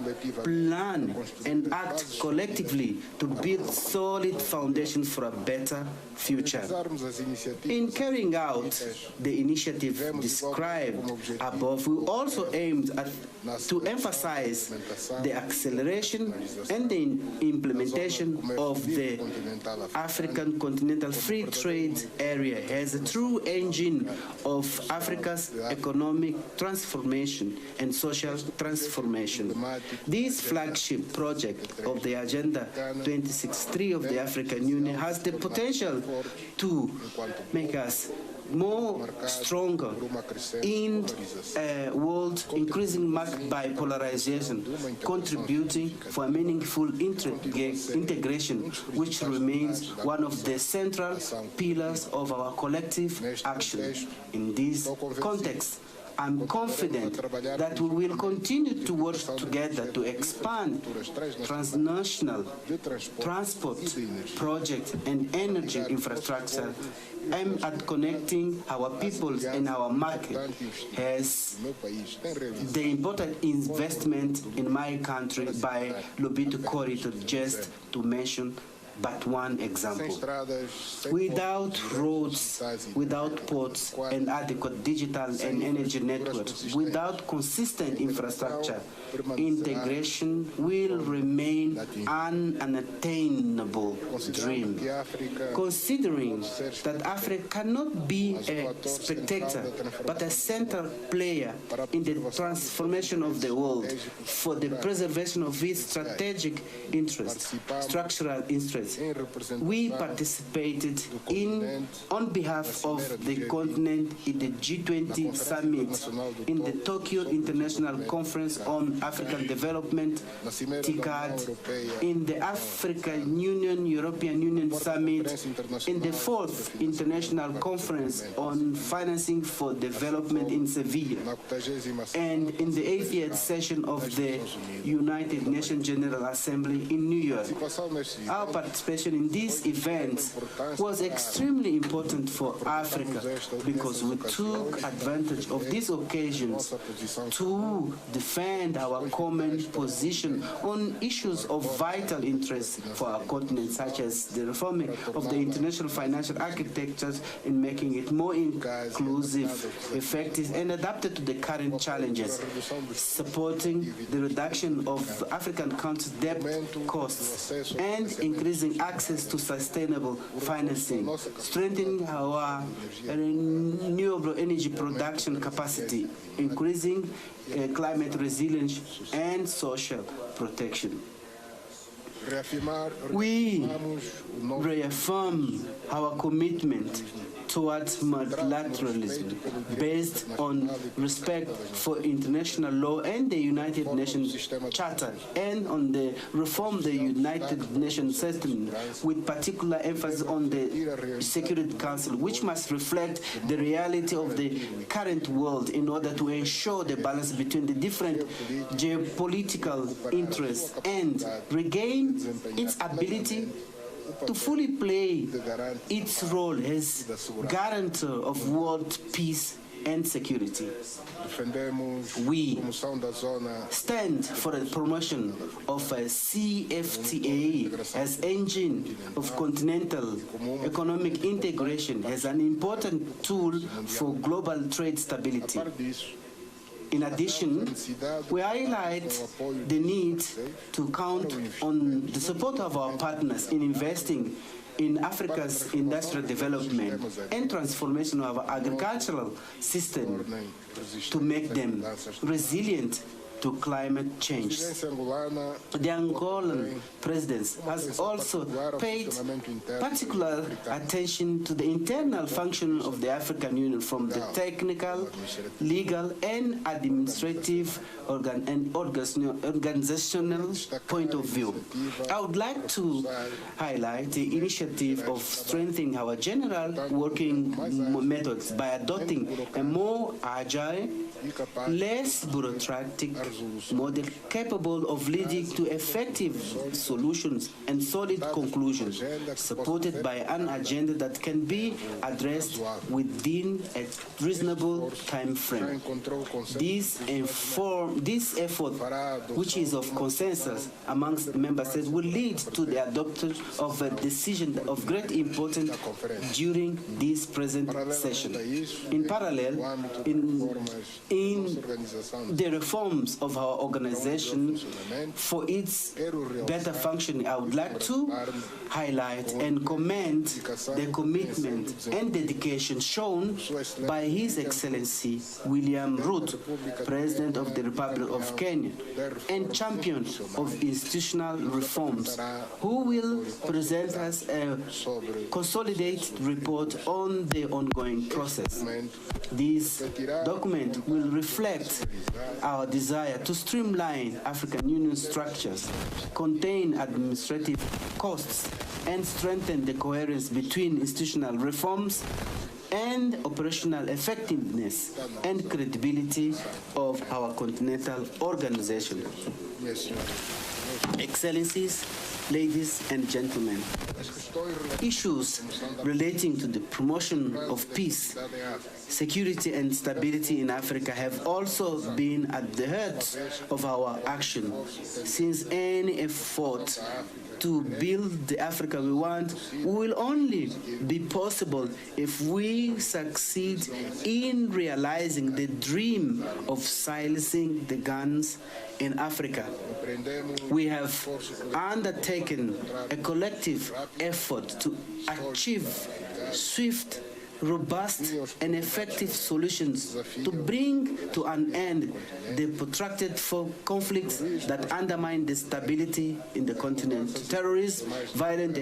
plan, and act collectively to build solid foundations for a better future. In carrying out the initiative described above, we also aimed to emphasize the acceleration and the implementation of the African Continental Free Trade Area as a true engine of Africa's economic transformation and social transformation. This flagship project of the Agenda 2063 of the African Union has the potential to make us more stronger in a world increasingly marked by polarization, contributing for a meaningful integration, which remains one of the central pillars of our collective action. In this context, I'm confident that we will continue to work together to expand transnational transport projects and energy infrastructure aimed at connecting our peoples and our market, as the important investment in my country by Lobito Corridor, just to mention but one example. Without roads, without ports and adequate digital and energy networks, without consistent infrastructure, integration will remain an unattainable dream. Considering that Africa cannot be a spectator, but a central player in the transformation of the world for the preservation of its strategic interests, structural interests, we participated on behalf of the continent in the G20 summit, in the Tokyo International Conference on African Development, TICAD, in the African Union, European Union Summit, in the 4th International Conference on Financing for Development in Seville, and in the 80th session of the United Nations General Assembly in New York. Our participation in these events was extremely important for Africa because we took advantage of these occasions to defend our common position on issues of vital interest for our continent, such as the reforming of the international financial architecture in making it more inclusive, effective, and adapted to the current challenges, supporting the reduction of African countries' debt costs, and increasing access to sustainable financing, strengthening our renewable energy production capacity, increasing climate resilience and social protection. We reaffirm our commitment towards multilateralism based on respect for international law and the United Nations Charter, and on the reform of the United Nations system, with particular emphasis on the Security Council, which must reflect the reality of the current world in order to ensure the balance between the different geopolitical interests and regain its ability to fully play its role as guarantor of world peace and security. We stand for the promotion of a CFTA as engine of continental economic integration as an important tool for global trade stability. In addition, we highlight the need to count on the support of our partners in investing in Africa's industrial development and transformation of our agricultural system to make them resilient to climate change. The Angolan president has also paid particular attention to the internal function of the African Union from the technical, legal, and administrative organizational point of view. I would like to highlight the initiative of strengthening our general working methods by adopting a more agile, less bureaucratic model capable of leading to effective solutions and solid conclusions, supported by an agenda that can be addressed within a reasonable time frame. This effort, which is of consensus amongst member states, will lead to the adoption of a decision of great importance during this present session. In parallel, in the reforms of our organization for its better functioning. I would like to highlight and commend the commitment and dedication shown by His Excellency William Ruto, President of the Republic of Kenya, and champion of institutional reforms, who will present us a consolidated report on the ongoing process. This document will reflect our desire to streamline African Union structures, contain administrative costs, and strengthen the coherence between institutional reforms and operational effectiveness and credibility of our continental organization. Excellencies, ladies and gentlemen, issues relating to the promotion of peace, security and stability in Africa have also been at the heart of our action since any effort to build the Africa we want will only be possible if we succeed in realizing the dream of silencing the guns in Africa. We have undertaken a collective effort to achieve swift, robust and effective solutions to bring to an end the protracted conflicts that undermine the stability in the continent. Terrorism, violent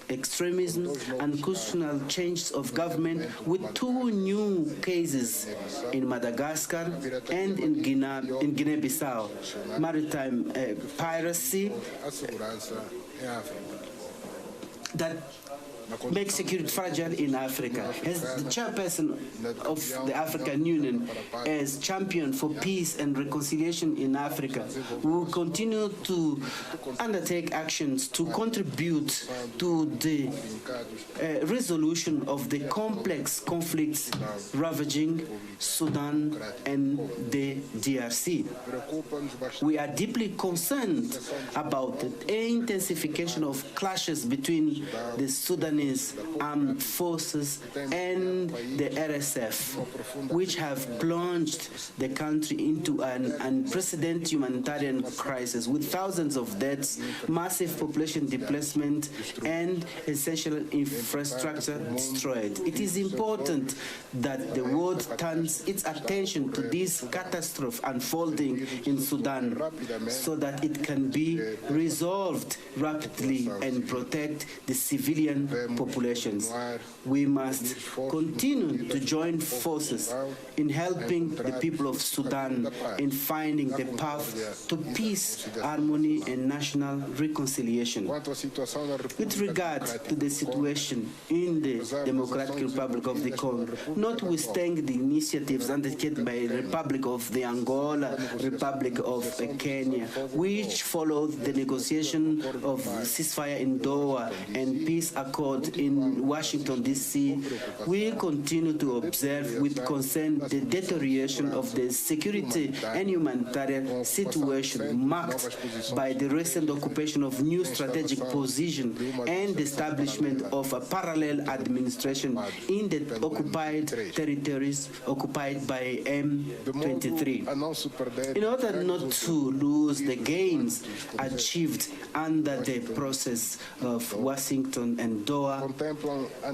extremism, and constitutional change of government, with 2 new cases in Madagascar and in Guinea-Bissau, maritime piracy that make security fragile in Africa. As the chairperson of the African Union, as champion for peace and reconciliation in Africa, we will continue to undertake actions to contribute to the resolution of the complex conflicts ravaging Sudan and the DRC. We are deeply concerned about the intensification of clashes between the Sudanese armed forces and the RSF, which have plunged the country into an unprecedented humanitarian crisis with thousands of deaths, massive population displacement, and essential infrastructure destroyed. It is important that the world turns its attention to this catastrophe unfolding in Sudan so that it can be resolved rapidly and protect the civilian populations. We must continue to join forces in helping the people of Sudan in finding the path to peace, harmony, and national reconciliation. With regard to the situation in the Democratic Republic of the Congo, notwithstanding the initiatives undertaken by the Republic of the Angola, Republic of Kenya, which followed the negotiation of ceasefire in Doha and peace accord in Washington, D.C., we continue to observe with concern the deterioration of the security and humanitarian situation marked by the recent occupation of new strategic position and the establishment of a parallel administration in the occupied territories occupied by M23. In order not to lose the gains achieved under the process of Washington and Doha,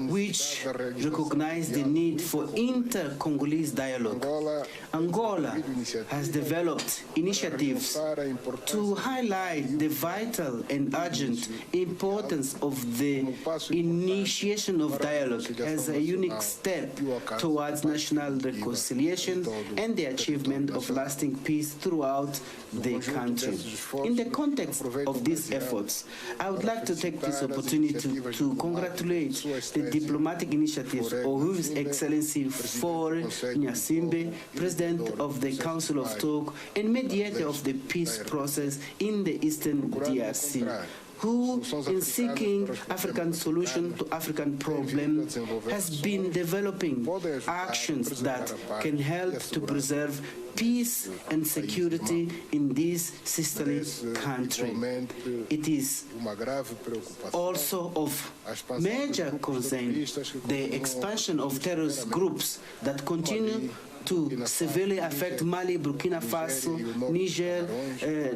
which recognize the need for inter-Congolese dialogue, Angola has developed initiatives to highlight the vital and urgent importance of the initiation of dialogue as a unique step towards national reconciliation and the achievement of lasting peace throughout the country. In the context of these efforts, I would like to take this opportunity to congratulate the diplomatic initiatives of His Excellency Faure Nyasimbe, President of the Council of Talk and mediator of the peace process in the Eastern DRC, who, in seeking African solution to African problems, has been developing actions that can help to preserve peace and security in this sisterly country. It is also of major concern the expansion of terrorist groups that continue to severely affect Mali, Burkina Faso, Niger,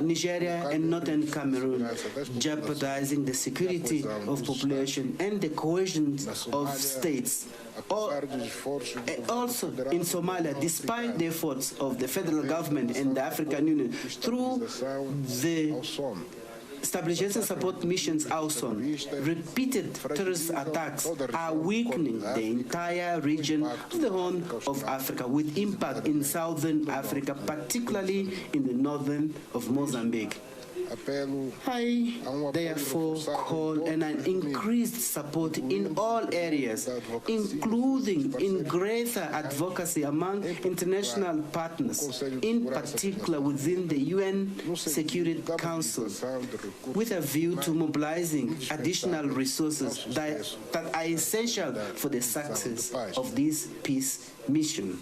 Nigeria, and northern Cameroon, jeopardizing the security of population and the cohesion of states. Also in Somalia, despite the efforts of the federal government and the African Union through the Stabilization Support Missions AUSON, repeated terrorist attacks are weakening the entire region of the Horn of Africa, with impact in southern Africa, particularly in the northern of Mozambique. I therefore call on an increased support in all areas, including in greater advocacy among international partners, in particular within the UN Security Council, with a view to mobilizing additional resources that are essential for the success of this peace mission.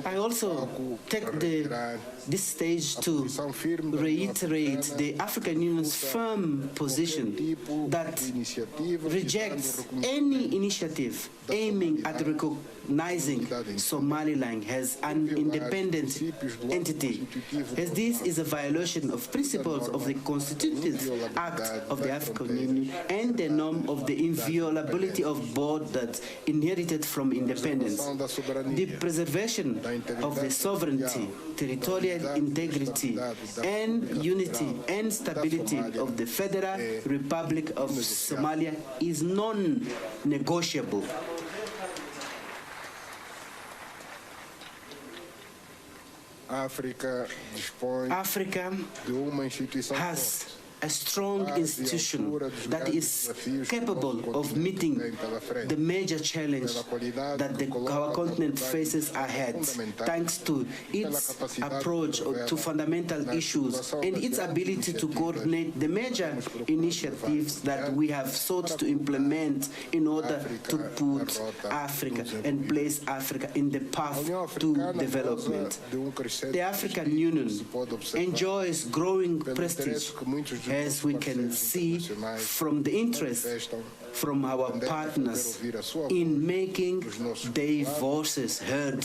I also take this stage to reiterate the African Union's firm position that rejects any initiative aiming at recognizing Somaliland as an independent entity, as this is a violation of principles of the Constitutive Act of the African Union and the norm of the inviolability of borders inherited from independence. The preservation of the sovereignty, territorial integrity, and unity and stability of the Federal Republic of Somalia is non-negotiable. Africa has a strong institution that is capable of meeting the major challenge that our continent faces ahead, thanks to its approach to fundamental issues and its ability to coordinate the major initiatives that we have sought to implement in order to put Africa and place Africa in the path to development. The African Union enjoys growing prestige, as we can see from the interest from our partners in making their voices heard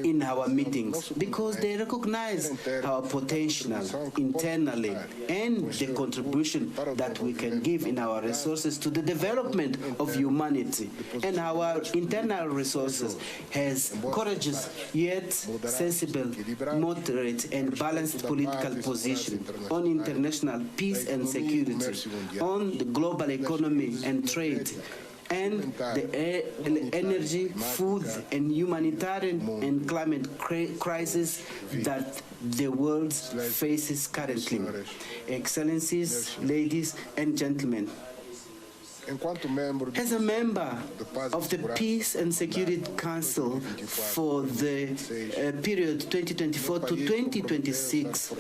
in our meetings, because they recognize our potential internally and the contribution that we can give in our resources to the development of humanity. And our internal resources has courageous yet sensible, moderate and balanced political position on international peace and security, on the global economy and trade, and the energy, food, and humanitarian and climate crisis that the world faces currently. Excellencies, ladies and gentlemen, as a member of the Peace and Security Council for the period 2024 to 2026,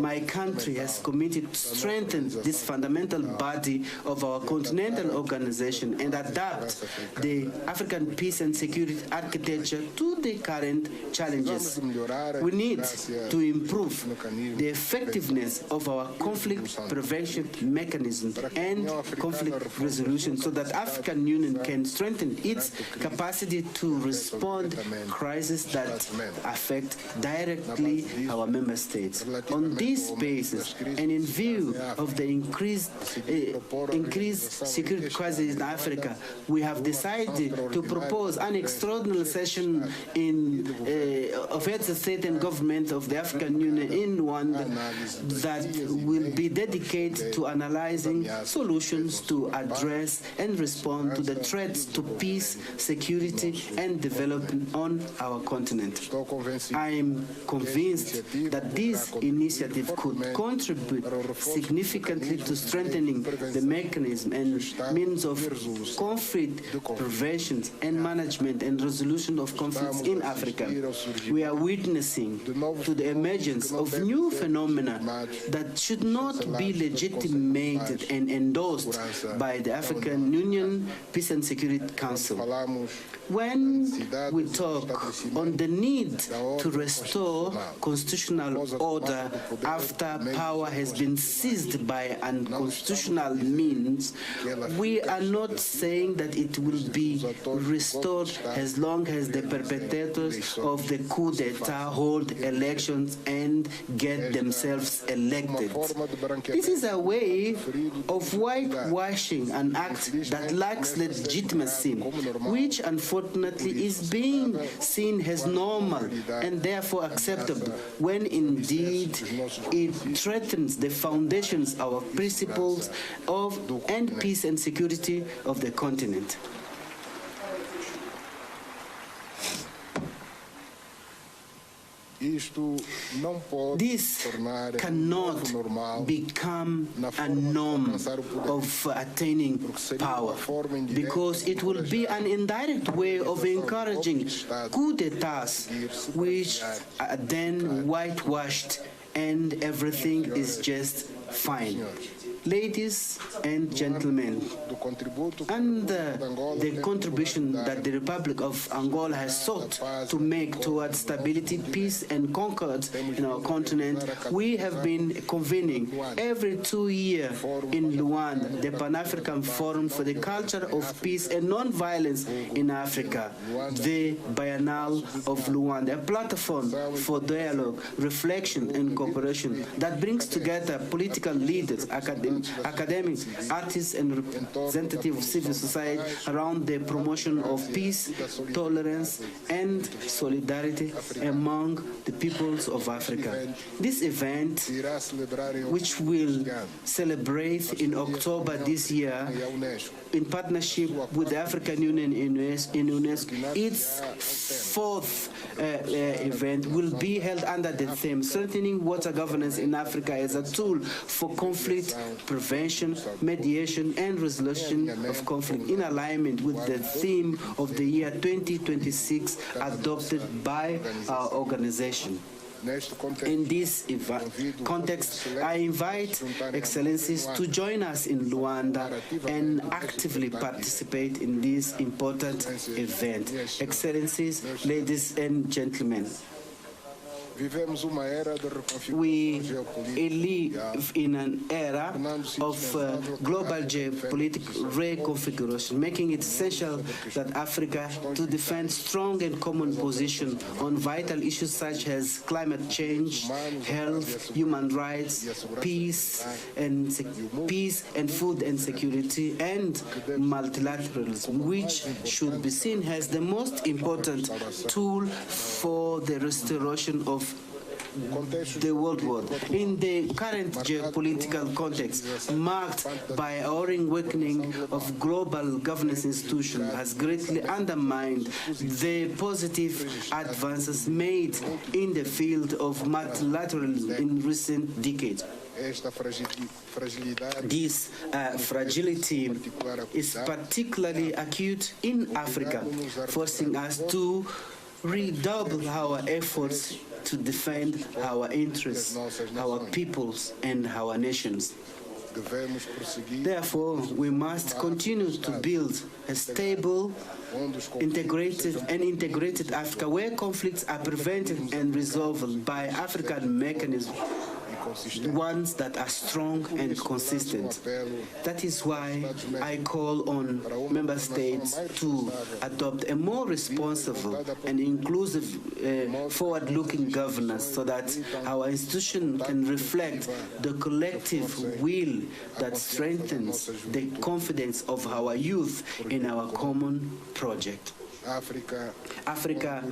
my country has committed to strengthen this fundamental body of our continental organization and adapt the African peace and security architecture to the current challenges. We need to improve the effectiveness of our conflict prevention mechanism and conflict resolution so that African Union can strengthen its capacity to respond to crises that affect directly our member states. On this basis, and in view of the increased security crisis in Africa, we have decided to propose an extraordinary session of heads of state and government of the African Union in Rwanda that will be dedicated to analyzing solutions to address and respond to the threats to peace, security, and development on our continent. I am convinced that this initiative could contribute significantly to strengthening the mechanism and means of conflict prevention and management and resolution of conflicts in Africa. We are witnessing to the emergence of new phenomena that should not be legitimated and endorsed by the African Union Peace and Security Council. When we talk on the need to restore constitutional order after power has been seized by unconstitutional means, we are not saying that it will be restored as long as the perpetrators of the coup d'etat hold elections and get themselves elected. This is a way of whitewashing an act that lacks legitimacy, which unfortunately is being seen as normal and therefore acceptable, when indeed it threatens the foundations of principles of and peace and security of the continent. This cannot become a norm of attaining power, because it will be an indirect way of encouraging coup d'etats, which are then whitewashed and everything is just fine. Ladies and gentlemen, under the contribution that the Republic of Angola has sought to make towards stability, peace, and concord in our continent, we have been convening every 2 years in Luanda the Pan-African Forum for the Culture of Peace and Non-Violence in Africa, the Biennale of Luanda, a platform for dialogue, reflection, and cooperation that brings together political leaders, academics, artists, and representatives of civil society around the promotion of peace, tolerance, and solidarity among the peoples of Africa. This event, which will celebrate in October this year, in partnership with the African Union in UNESCO, its fourth event, will be held under the theme Strengthening Water Governance in Africa as a Tool for Conflict Prevention, Mediation, and Resolution of Conflict, in alignment with the theme of the year 2026 adopted by our organization. In this context, I invite Excellencies to join us in Luanda and actively participate in this important event. Excellencies, ladies and gentlemen, we live in an era of global geopolitical reconfiguration, making it essential that Africa to defend strong and common position on vital issues such as climate change, health, human rights, peace and food and security, and multilateralism, which should be seen as the most important tool for the restoration of the world war. In the current geopolitical context, marked by a worrying weakening of global governance institutions, has greatly undermined the positive advances made in the field of multilateralism in recent decades. This fragility is particularly acute in Africa, forcing us to redouble our efforts to defend our interests, our peoples, and our nations. Therefore, we must continue to build a stable, integrated Africa where conflicts are prevented and resolved by African mechanisms, ones that are strong and consistent. That is why I call on member states to adopt a more responsible and inclusive forward-looking governance, so that our institution can reflect the collective will that strengthens the confidence of our youth in our common project. Africa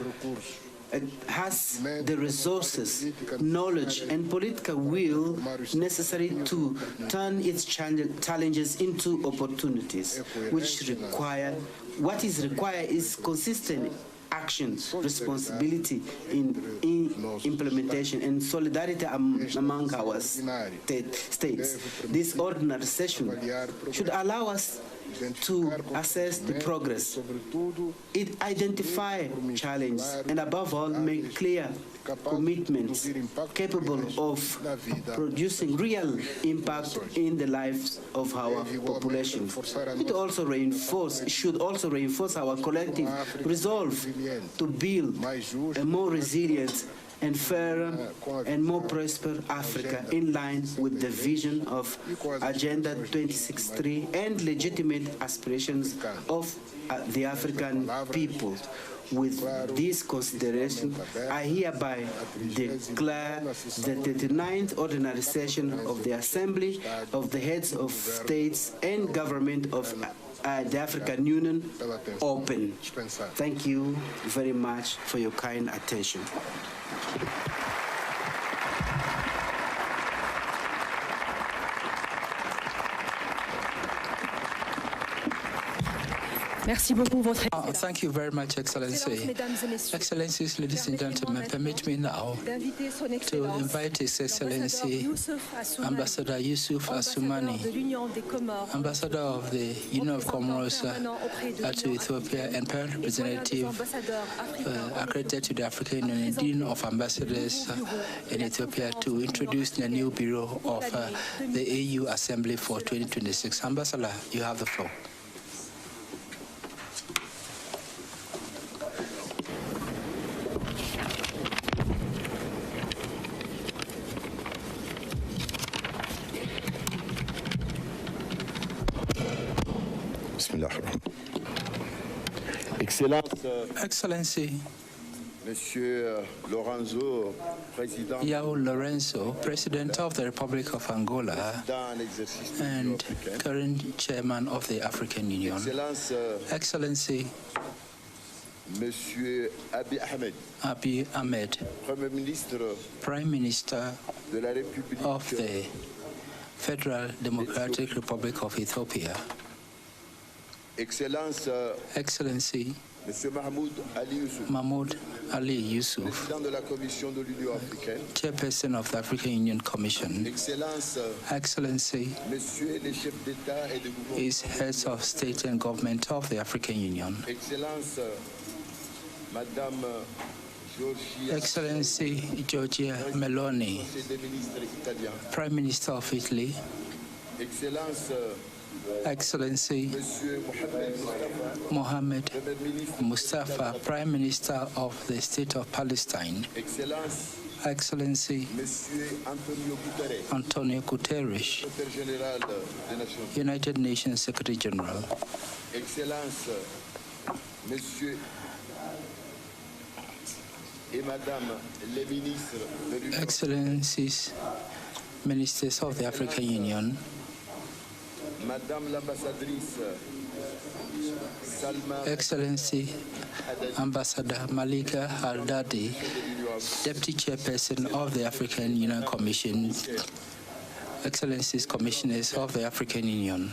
has the resources, knowledge, and political will necessary to turn its challenges into opportunities, what is required is consistent action, responsibility in implementation, and solidarity among our states. This ordinary session should allow us to assess the progress. It identifies challenges and above all make clear commitments capable of producing real impact in the lives of our population. It should also reinforce our collective resolve to build a more resilient and fairer and more prosperous Africa in line with the vision of Agenda 2063 and legitimate aspirations of the African people. With this consideration, I hereby declare the 39th Ordinary Session of the Assembly of the Heads of States and Government of the African Union open. Thank you very much for your kind attention. Merci beaucoup, thank you very much, Excellency. Excellencies, ladies and gentlemen, permit me now to invite His Excellency Ambassador Yusuf Assoumani, Ambassador of the Union of Comoros to Ethiopia and Parent Representative accredited to the African Union, Dean of Ambassadors in Ethiopia, to introduce the new Bureau of the AU Assembly for 2026. Ambassador, you have the floor. Excellency, Monsieur Lorenzo, President João Lourenço, President of the Republic of Angola and current Chairman of the African Union. Excellency, Monsieur Abiy Ahmed, Prime Minister of the Federal Democratic Republic of Ethiopia. Excellency, Monsieur Mahmoud Ali Yusuf, Chairperson of the African Union Commission. Excellency, is Heads of State and Government of the African Union. Excellency Giorgia Meloni, Prime Minister of Italy. Excellency Mohammed Mustafa, Prime Minister of the State of Palestine. Excellency Antonio Guterres, United Nations Secretary General. Excellencies, Ministers of the African Union. Excellency Ambassador Malika Al-Dadi, Deputy Chairperson of the African Union Commission. Excellencies, Commissioners of the African Union.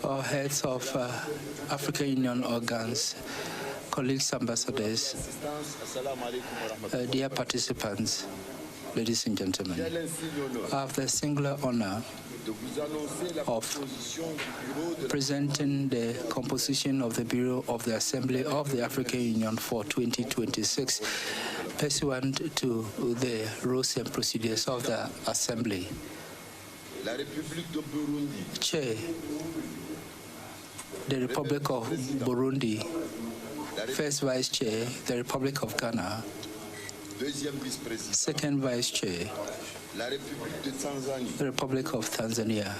All heads of African Union organs, colleagues, ambassadors, dear participants, ladies and gentlemen, I have the singular honor of presenting the composition of the Bureau of the Assembly of the African Union for 2026, pursuant to the rules and procedures of the Assembly. Chair, the Republic of Burundi. First Vice Chair, the Republic of Ghana. Second Vice Chair, the Republic of Tanzania.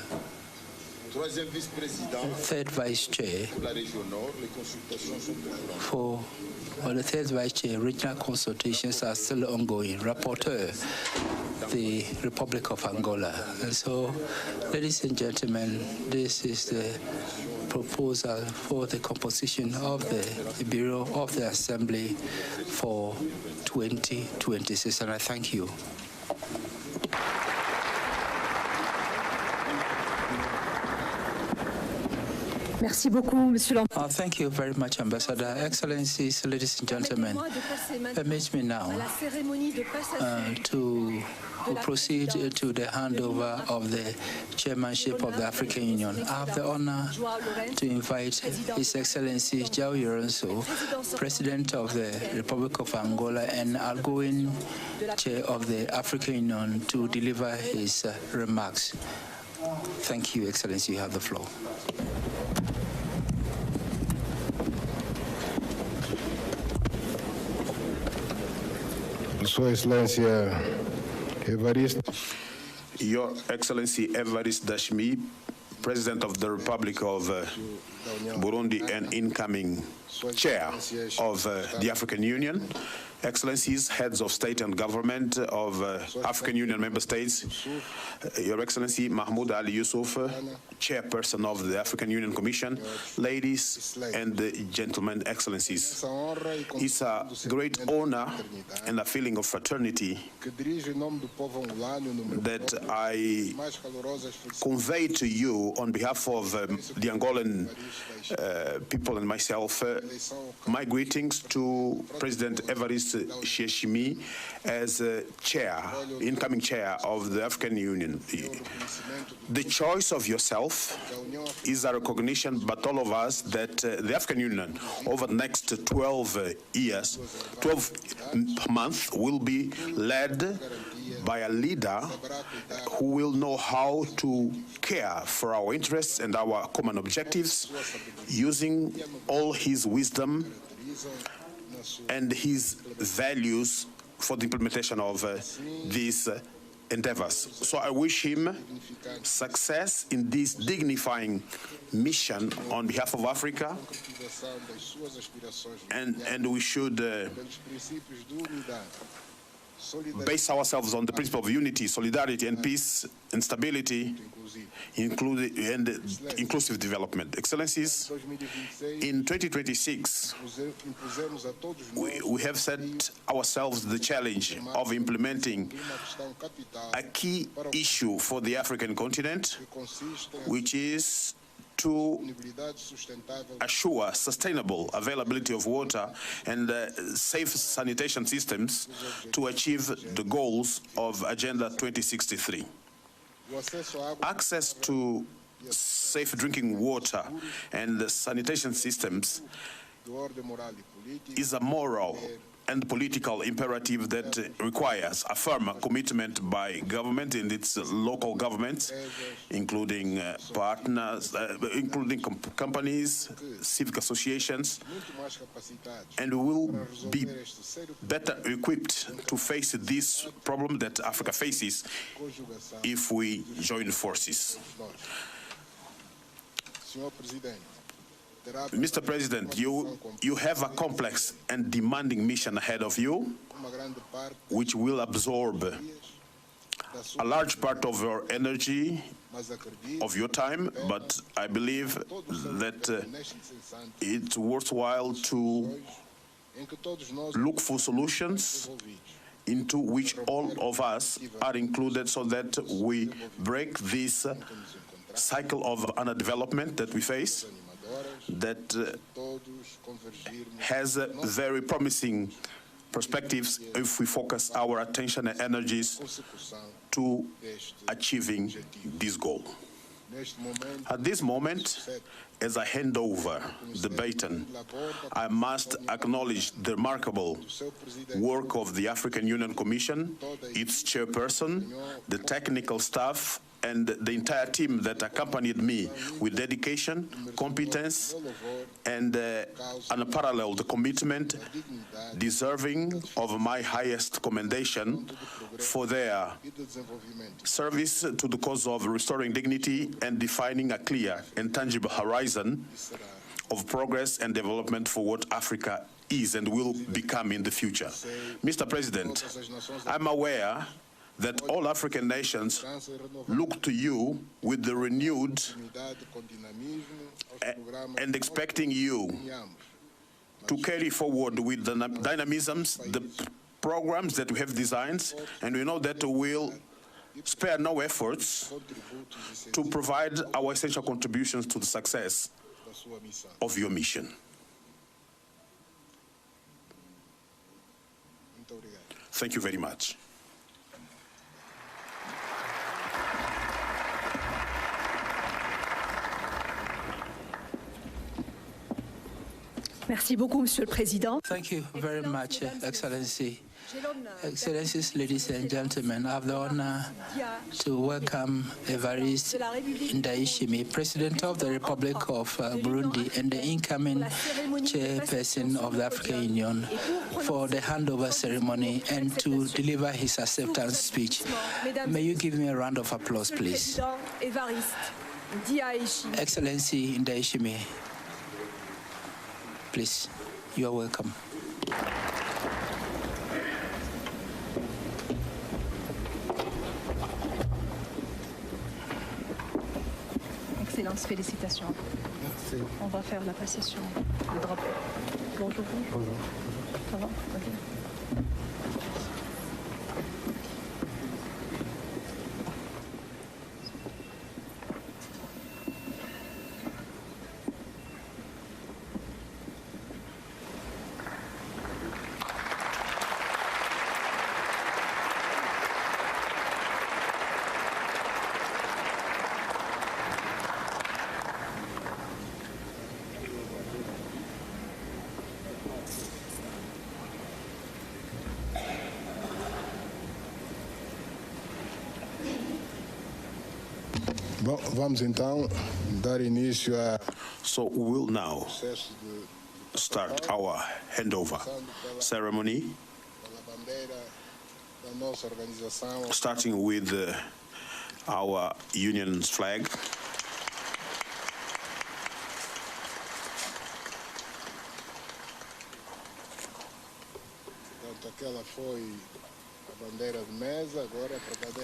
Third Vice Chair, for the Third Vice Chair, regional consultations are still ongoing. Rapporteur, the Republic of Angola. And so, ladies and gentlemen, this is the proposal for the composition of the Bureau of the Assembly for 2026, and I thank you. Merci beaucoup, Monsieur l'Ambassadeur. Thank you very much, Ambassador. Excellencies, ladies and gentlemen, permit me now to we proceed to the handover of the chairmanship of the African Union. I have the honor to invite His Excellency João Lourenço, President of the Republic of Angola and outgoing Chair of the African Union, to deliver his remarks. Thank you, Excellency. You have the floor. Sua Excelência Evariste. Your Excellency Evariste Dashmi, President of the Republic of Burundi and incoming Chair of the African Union, Excellencies, Heads of State and Government of African Union Member States, Your Excellency Mahmoud Ali Yusuf, Chairperson of the African Union Commission, ladies and gentlemen, Excellencies. It's a great honor and a feeling of fraternity that I convey to you on behalf of the Angolan people and myself my greetings to President Evariste Ndayishimiye as chair, incoming chair of the African Union. The choice of yourself is a recognition by all of us that the African Union over the next 12 months will be led by a leader who will know how to care for our interests and our common objectives, using all his wisdom and his values for the implementation of these endeavors. So I wish him success in this dignifying mission on behalf of Africa, and we should base ourselves on the principle of unity, solidarity, and peace and stability, and inclusive development. Excellencies, in 2026, we have set ourselves the challenge of implementing a key issue for the African continent, which is to assure sustainable availability of water and safe sanitation systems to achieve the goals of Agenda 2063. Access to safe drinking water and sanitation systems is a moral and political imperative that requires a firm commitment by government and its local governments, including partners, including companies, civic associations, and we will be better equipped to face this problem that Africa faces if we join forces. Mr. President, you have a complex and demanding mission ahead of you, which will absorb a large part of your energy, of your time, but I believe that it's worthwhile to look for solutions into which all of us are included so that we break this cycle of underdevelopment that we face, that has very promising perspectives if we focus our attention and energies to achieving this goal. At this moment, as I hand over the baton, I must acknowledge the remarkable work of the African Union Commission, its chairperson, the technical staff, and the entire team that accompanied me with dedication, competence, and unparalleled commitment, deserving of my highest commendation for their service to the cause of restoring dignity and defining a clear and tangible horizon of progress and development for what Africa is and will become in the future. Mr. President, I'm aware that all African nations look to you with the renewed and expecting you to carry forward with the dynamisms, the programs that we have designed, and we know that we will spare no efforts to provide our essential contributions to the success of your mission. Thank you very much. Merci beaucoup, Monsieur le Président. Thank you very much, Excellency. Excellencies, ladies and gentlemen, I have the honor to welcome Evariste Ndayishimiye, President of the Republic of Burundi and the incoming chairperson of the African Union, for the handover ceremony and to deliver his acceptance speech. May you give me a round of applause, please. Excellency Ndayishimiye, please, you are welcome. Excellence, félicitations. Merci. On va faire la passation du drapeau. Bonjour. Bonjour. Ça va? Ok. Bom, vamos então dar início a. So we will now start our handover ceremony, starting with our union's flag.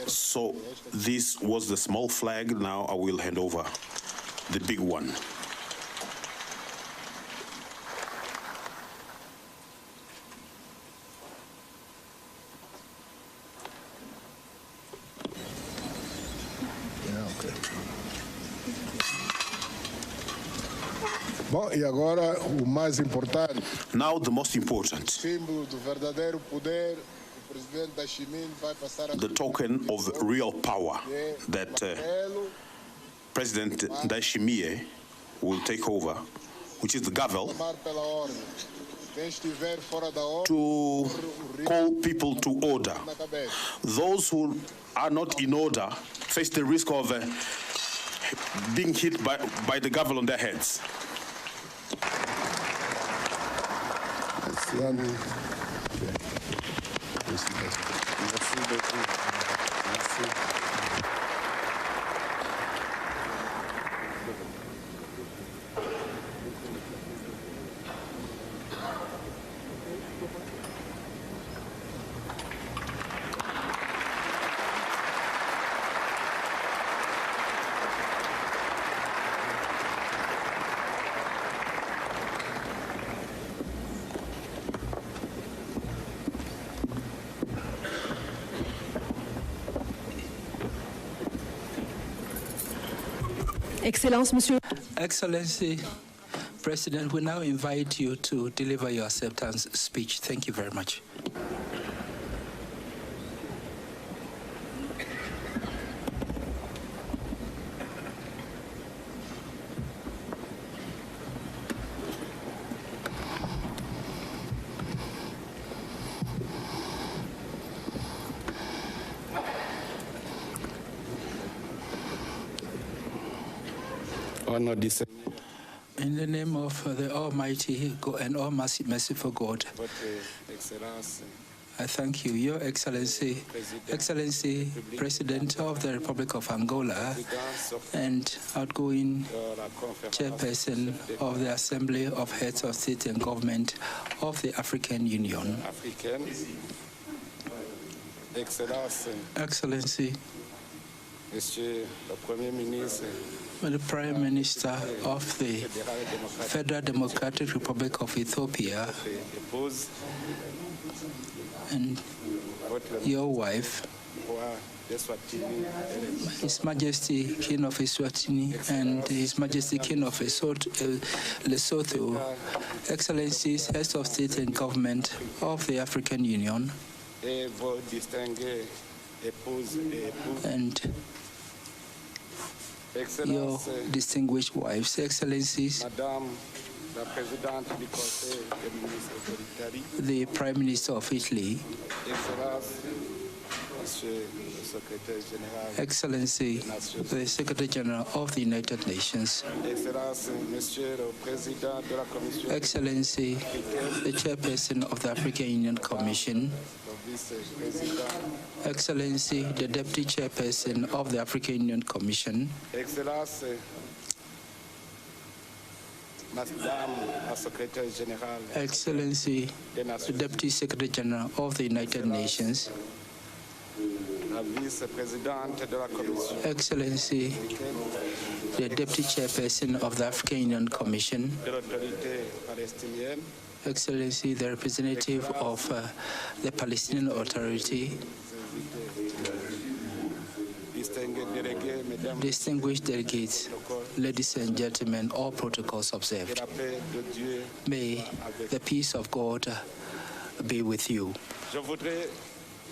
So this was the small flag. Now I will hand over the big one. Bom, e agora o mais importante. Now the most important. Símbolo do verdadeiro poder. The token of real power that President Ndayishimiye will take over, which is the gavel, to call people to order. Those who are not in order face the risk of being hit by the gavel on their heads. Excellence, Monsieur. Excellency, President, we now invite you to deliver your acceptance speech. Thank you very much. In the name of the Almighty and all merciful God, I thank you, Your Excellency, Excellency, President of the Republic of Angola and outgoing Chairperson of the Assembly of Heads of State and Government of the African Union. Excellency, the Prime Minister of the Federal Democratic Republic of Ethiopia and your wife, His Majesty King of Eswatini and His Majesty King of Lesotho, Excellencies, Heads of State and Government of the African Union, and your distinguished wives, Excellencies, the Prime Minister of Italy, Excellency, the Secretary General of the United Nations, Excellency, the Chairperson of the African Union Commission, Excellency, the Deputy Chairperson of the African Union Commission, Excellency, the Deputy Secretary General of the United Nations, Excellency, the Deputy Chairperson of the African Union Commission, Excellency, the representative of the Palestinian Authority, distinguished delegates, ladies and gentlemen, all protocols observed. May the peace of God be with you.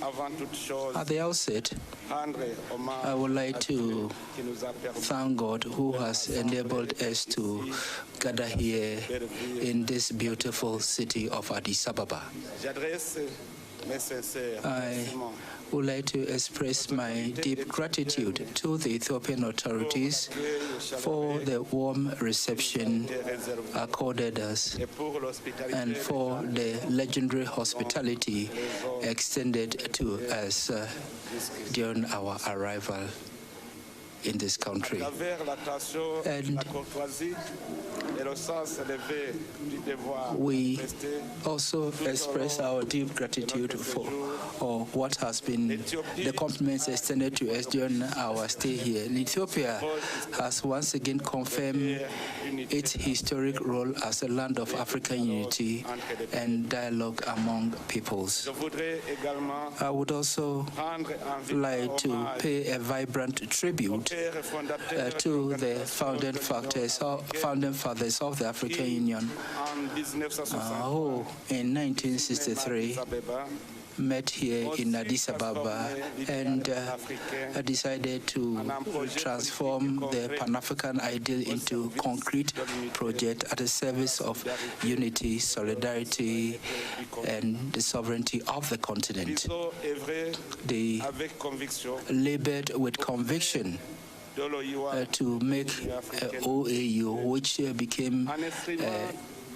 At the outset, I would like to thank God who has enabled us to gather here in this beautiful city of Addis Ababa. I would like to express my deep gratitude to the Ethiopian authorities for the warm reception accorded us and for the legendary hospitality extended to us during our arrival in this country. And we also express our deep gratitude for what has been the compliments extended to us during our stay here. Ethiopia has once again confirmed its historic role as a land of African unity and dialogue among peoples. I would also like to pay a vibrant tribute to the founding fathers of the African Union, who in 1963 met here in Addis Ababa and decided to transform the Pan-African ideal into concrete project at the service of unity, solidarity, and the sovereignty of the continent. They labored with conviction to make OAU, which became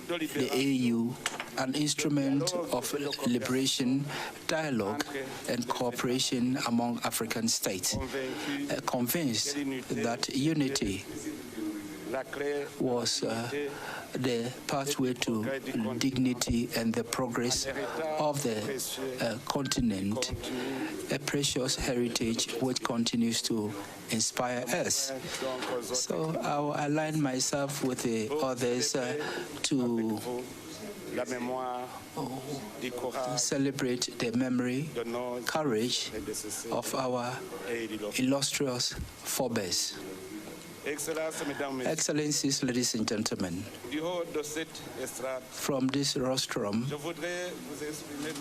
the AU, an instrument of liberation, dialogue, and cooperation among African states, convinced that unity was the pathway to dignity and the progress of the continent, a precious heritage which continues to inspire us. So I will align myself with the others to celebrate the memory, courage of our illustrious forebears. Excellencies, ladies and gentlemen, from this rostrum,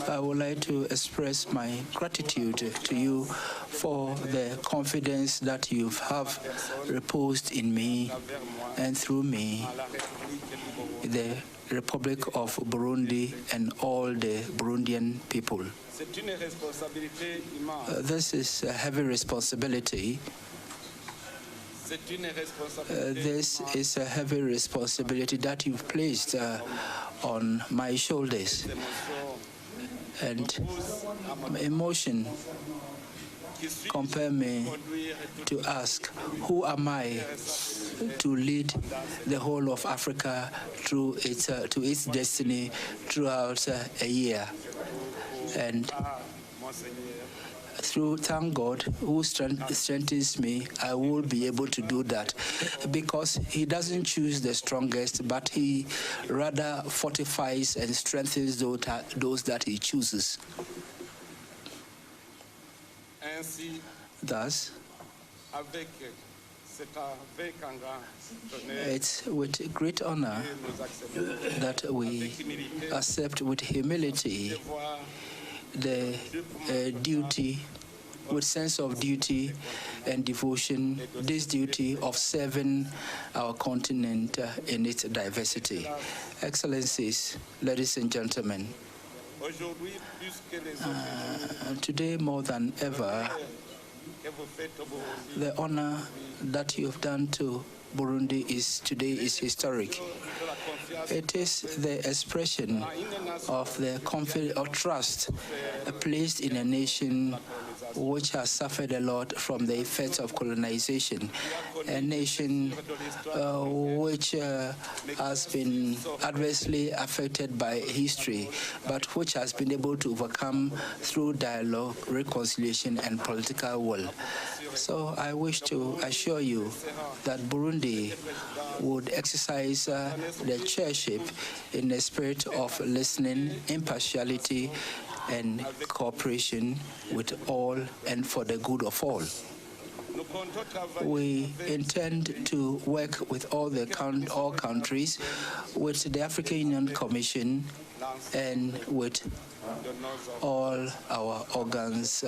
I would like to express my gratitude to you for the confidence that you have reposed in me and through me, the Republic of Burundi and all the Burundian people. This is a heavy responsibility. This is a heavy responsibility that you've placed on my shoulders. And emotion compel me to ask, who am I to lead the whole of Africa through its to its destiny throughout a year? And thank God, who strengthens me, I will be able to do that, because he doesn't choose the strongest, but he rather fortifies and strengthens those that he chooses. Thus, it's with great honor that we accept with humility the duty with sense of duty and devotion, this duty of serving our continent in its diversity. Excellencies, ladies and gentlemen, today more than ever, the honor that you have done to Burundi today is historic. It is the expression of the confidence or trust placed in a nation which has suffered a lot from the effects of colonization, a nation which has been adversely affected by history, but which has been able to overcome through dialogue, reconciliation, and political will. So I wish to assure you that Burundi would exercise the chairship in a spirit of listening, impartiality, and cooperation with all and for the good of all. We intend to work with all countries, with the African Union Commission, and with all our organs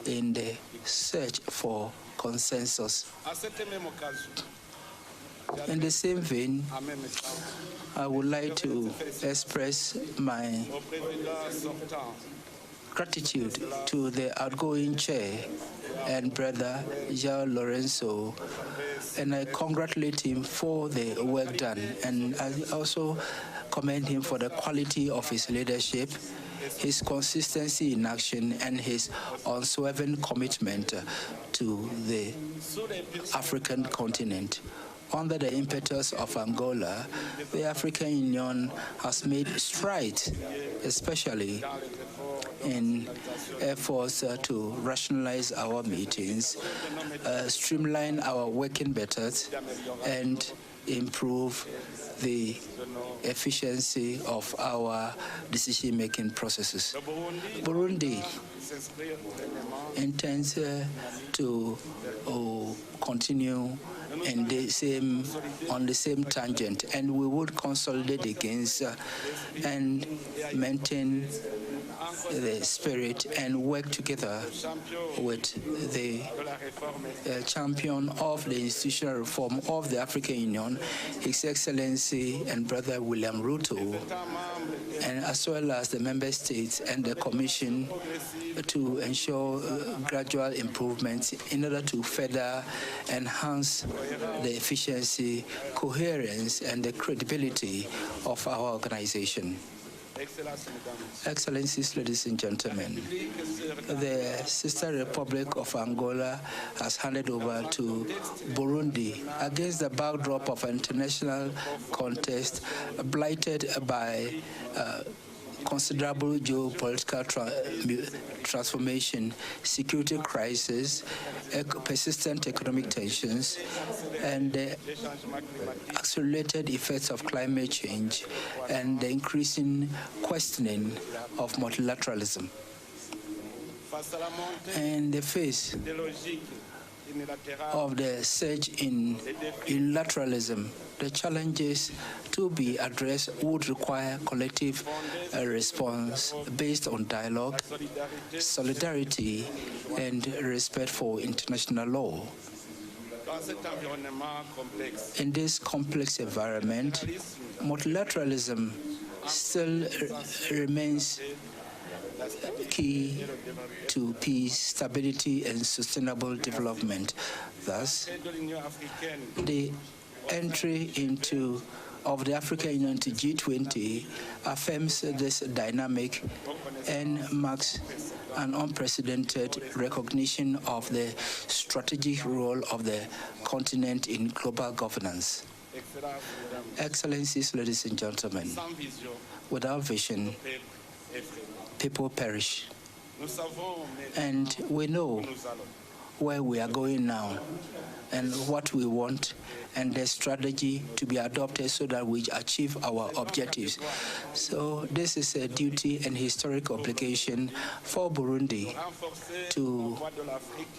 in the search for consensus. In the same vein, I would like to express my gratitude to the outgoing chair and brother João Lorenzo, and I congratulate him for the work done, and I also commend him for the quality of his leadership, his consistency in action, and his unswerving commitment to the African continent. Under the impetus of Angola, the African Union has made strides, especially in efforts to rationalize our meetings, streamline our working methods, and improve the efficiency of our decision-making processes. Burundi intends to continue on the same tangent, and we would consolidate against and maintain the spirit and work together with the champion of the institutional reform of the African Union, His Excellency and Brother William Ruto, and as well as the member states and the Commission, to ensure gradual improvements in order to further enhance the efficiency, coherence, and the credibility of our organization. Excellencies, ladies and gentlemen, the sister Republic of Angola has handed over to Burundi against the backdrop of an international contest blighted by considerable geopolitical transformation, security crisis, persistent economic tensions, and the accelerated effects of climate change, and the increasing questioning of multilateralism. In the face of the surge in unilateralism, the challenges to be addressed would require collective response based on dialogue, solidarity, and respect for international law. In this complex environment, multilateralism still remains key to peace, stability, and sustainable development. Thus, the entry of the African Union to G20 affirms this dynamic and marks an unprecedented recognition of the strategic role of the continent in global governance. Excellencies, ladies and gentlemen, without vision, people perish. And we know where we are going now and what we want, and the strategy to be adopted so that we achieve our objectives. So this is a duty and historic obligation for Burundi to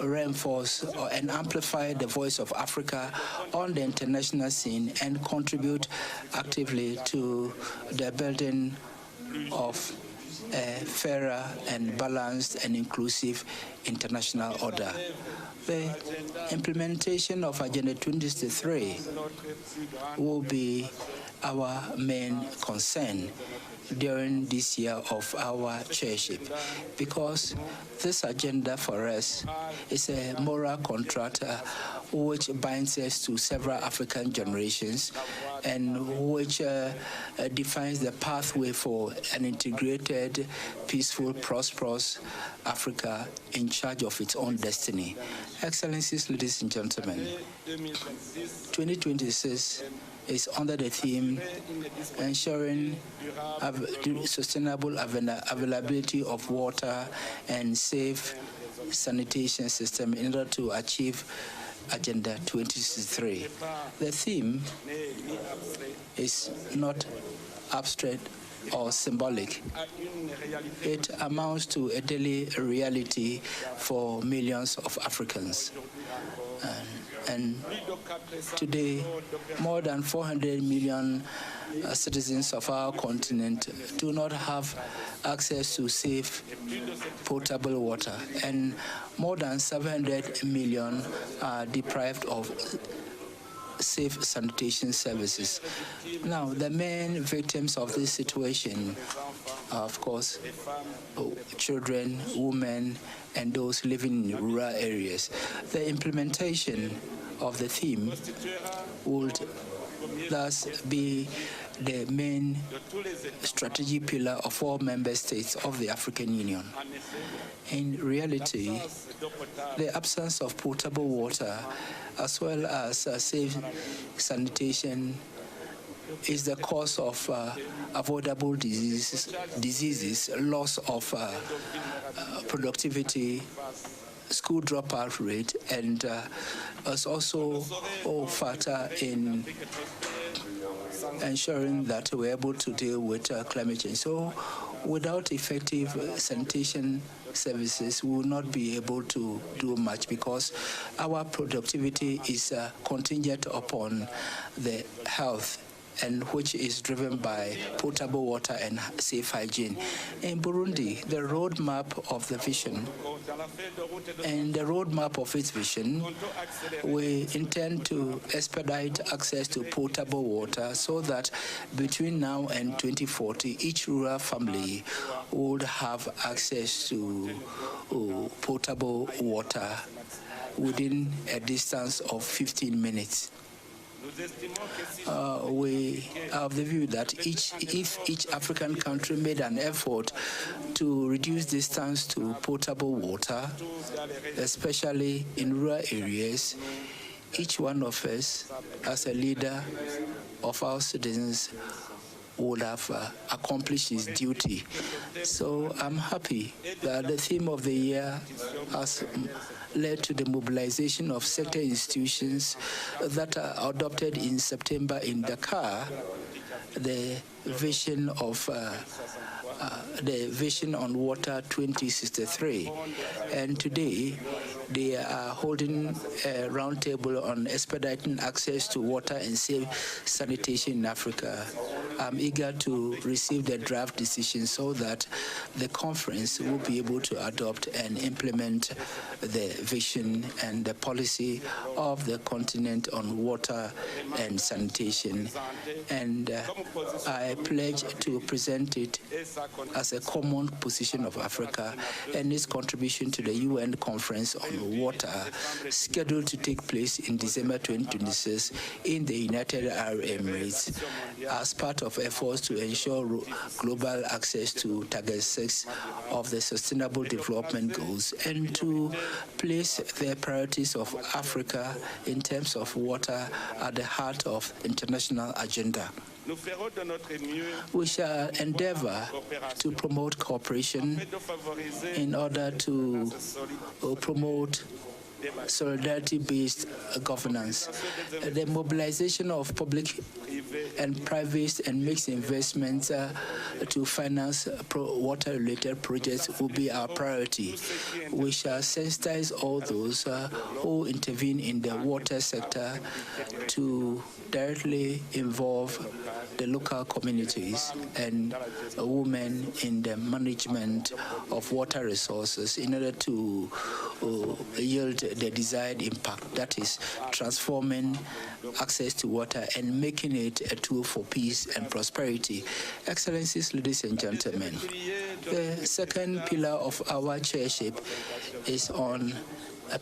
reinforce and amplify the voice of Africa on the international scene and contribute actively to the building of a fairer and balanced and inclusive international order. The implementation of Agenda 2063 will be our main concern during this year of our chairship, because this agenda for us is a moral contract which binds us to several African generations and which defines the pathway for an integrated, peaceful, prosperous Africa in charge of its own destiny. Excellencies, ladies and gentlemen, 2026 is under the theme ensuring sustainable availability of water and safe sanitation system in order to achieve Agenda 2063. The theme is not abstract or symbolic. It amounts to a daily reality for millions of Africans. And today, more than 400 million citizens of our continent do not have access to safe, potable water, and more than 700 million are deprived of safe sanitation services. Now, the main victims of this situation are, of course, children, women, and those living in rural areas. The implementation of the theme would thus be the main strategy pillar of all member states of the African Union. In reality, the absence of potable water as well as safe sanitation is the cause of avoidable diseases, loss of productivity, school dropout rate, and is also a factor in ensuring that we're able to deal with climate change. So without effective sanitation services, we will not be able to do much because our productivity is contingent upon the health, and which is driven by potable water and safe hygiene. In Burundi, the roadmap of the vision, and the roadmap of its vision, we intend to expedite access to potable water so that between now and 2040, each rural family would have access to potable water within a distance of 15 minutes. We are of the view that if each African country made an effort to reduce distance to potable water, especially in rural areas, each one of us, as a leader of our citizens, would have accomplished his duty. So I'm happy that the theme of the year has led to the mobilization of sector institutions that are adopted in September in Dakar, the vision of the Vision on Water 2063. And today, they are holding a roundtable on expediting access to water and safe sanitation in Africa. I'm eager to receive the draft decision so that the conference will be able to adopt and implement the vision and the policy of the continent on water and sanitation. And I pledge to present it as a common position of Africa and its contribution to the UN conference on water, scheduled to take place in December 2026 in the United Arab Emirates, as part of efforts to ensure global access to Target 6 of the Sustainable Development Goals and to place the priorities of Africa in terms of water at the heart of international agenda. We shall endeavor to promote cooperation in order to promote solidarity-based governance. The mobilization of public and private and mixed investments to finance water-related projects will be our priority. We shall sensitize all those who intervene in the water sector to directly involve the local communities and women in the management of water resources in order to yield the desired impact, that is transforming access to water and making it a tool for peace and prosperity. Excellencies, ladies and gentlemen, the second pillar of our chairship is on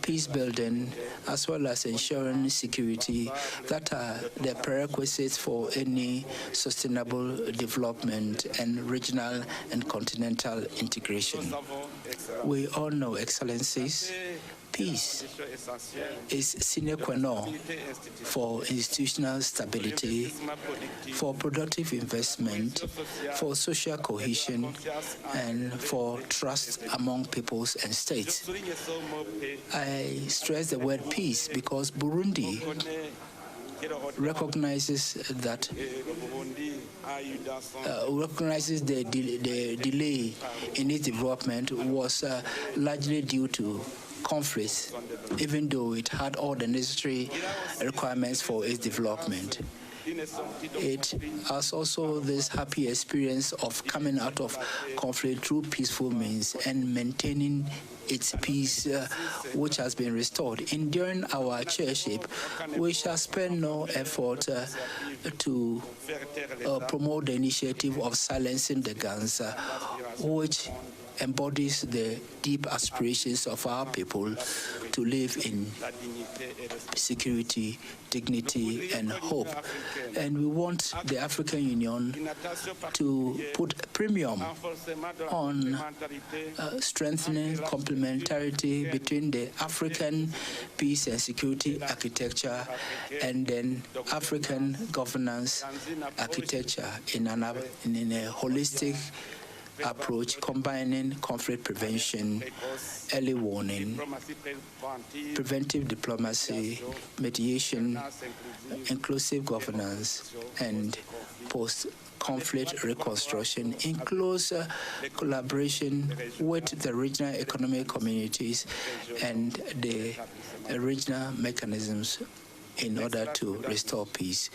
peace building as well as ensuring security that are the prerequisites for any sustainable development and regional and continental integration. We all know, Excellencies, peace is sine qua non for institutional stability, for productive investment, for social cohesion, and for trust among peoples and states. I stress the word peace because Burundi recognizes that the delay in its development was largely due to conflicts, even though it had all the necessary requirements for its development. It has also this happy experience of coming out of conflict through peaceful means and maintaining its peace, which has been restored. During our chairship, we shall spare no effort to promote the initiative of silencing the guns, which embodies the deep aspirations of our people to live in security, dignity, and hope. And we want the African Union to put a premium on strengthening complementarity between the African peace and security architecture and then African governance architecture in a holistic approach combining conflict prevention, early warning, preventive diplomacy, mediation, inclusive governance, and post-conflict reconstruction in close collaboration with the regional economic communities and the regional mechanisms in order to restore peace.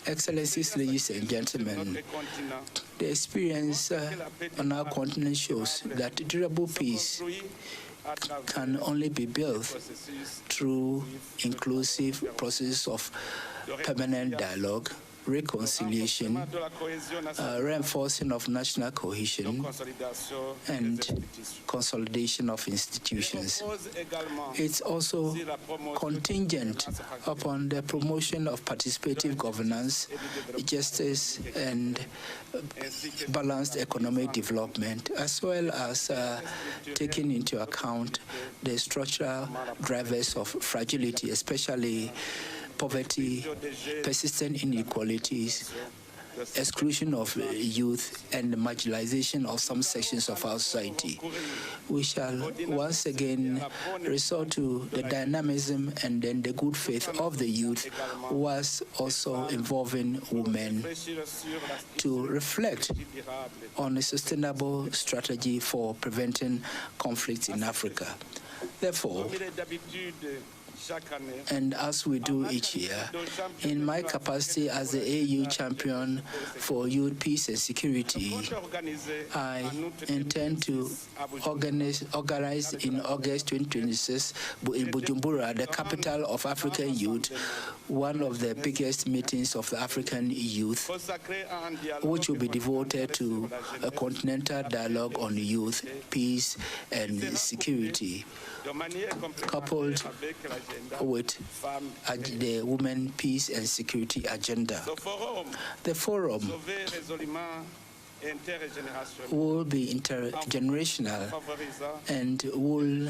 Excellencies, ladies and gentlemen, the experience on our continent shows that durable peace can only be built through inclusive process of permanent dialogue, reconciliation, reinforcing of national cohesion, and consolidation of institutions. It's also contingent upon the promotion of participative governance, justice, and balanced economic development, as well as taking into account the structural drivers of fragility, especially poverty, persistent inequalities, exclusion of youth, and the marginalization of some sections of our society. We shall once again resort to the dynamism and then the good faith of the youth, whilst also involving women to reflect on a sustainable strategy for preventing conflicts in Africa. Therefore, and as we do each year, in my capacity as the AU champion for youth, peace, and security, I intend to organize in August 2026 in Bujumbura, the capital of African youth, one of the biggest meetings of the African youth, which will be devoted to a continental dialogue on youth, peace, and security, coupled with the Women, Peace and Security agenda. The forum will be intergenerational and will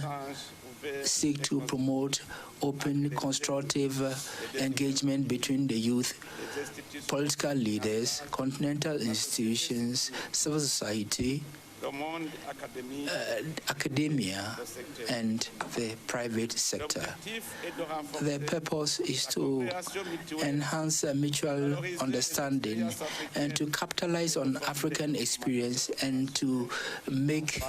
seek to promote open, constructive engagement between the youth, political leaders, continental institutions, civil society, academia and the private sector. The purpose is to enhance mutual understanding and to capitalize on African experience and to make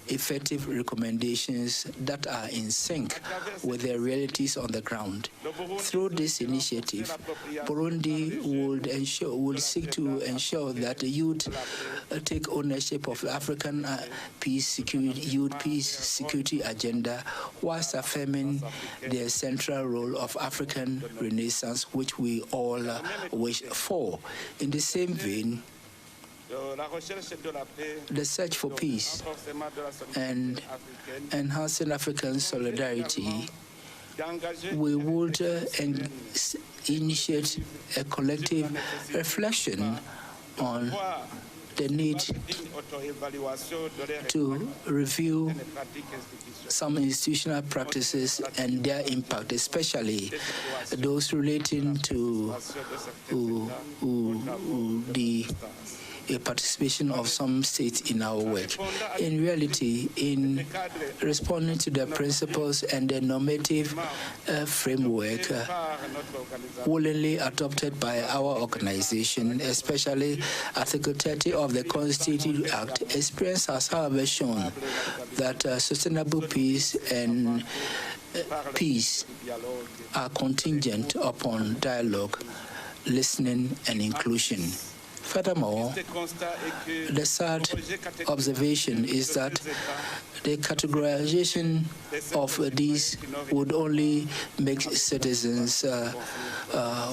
effective recommendations that are in sync with the realities on the ground. Through this initiative, Burundi would seek to ensure that the youth take ownership of the African youth peace security agenda, whilst affirming the central role of African Renaissance, which we all wish for. In the same vein, the search for peace and enhancing African solidarity, we would initiate a collective reflection on the need to review some institutional practices and their impact, especially those relating to the participation of some states in our work. In reality, in responding to the principles and the normative framework willingly adopted by our organization, especially Article 30 of the Constitutive Act, experience has, however, shown that sustainable peace and peace are contingent upon dialogue, listening, and inclusion. Furthermore, the sad observation is that the categorization of these would only make citizens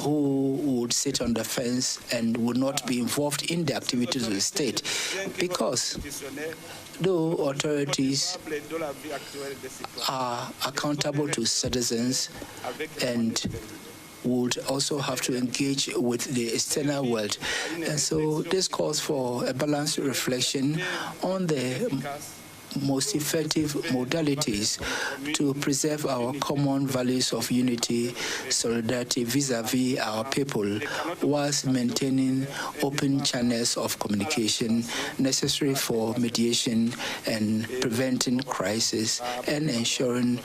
who would sit on the fence and would not be involved in the activities of the state, because though authorities are accountable to citizens and would also have to engage with the external world. And so this calls for a balanced reflection on the most effective modalities to preserve our common values of unity, solidarity vis-à-vis our people, whilst maintaining open channels of communication necessary for mediation and preventing crisis and ensuring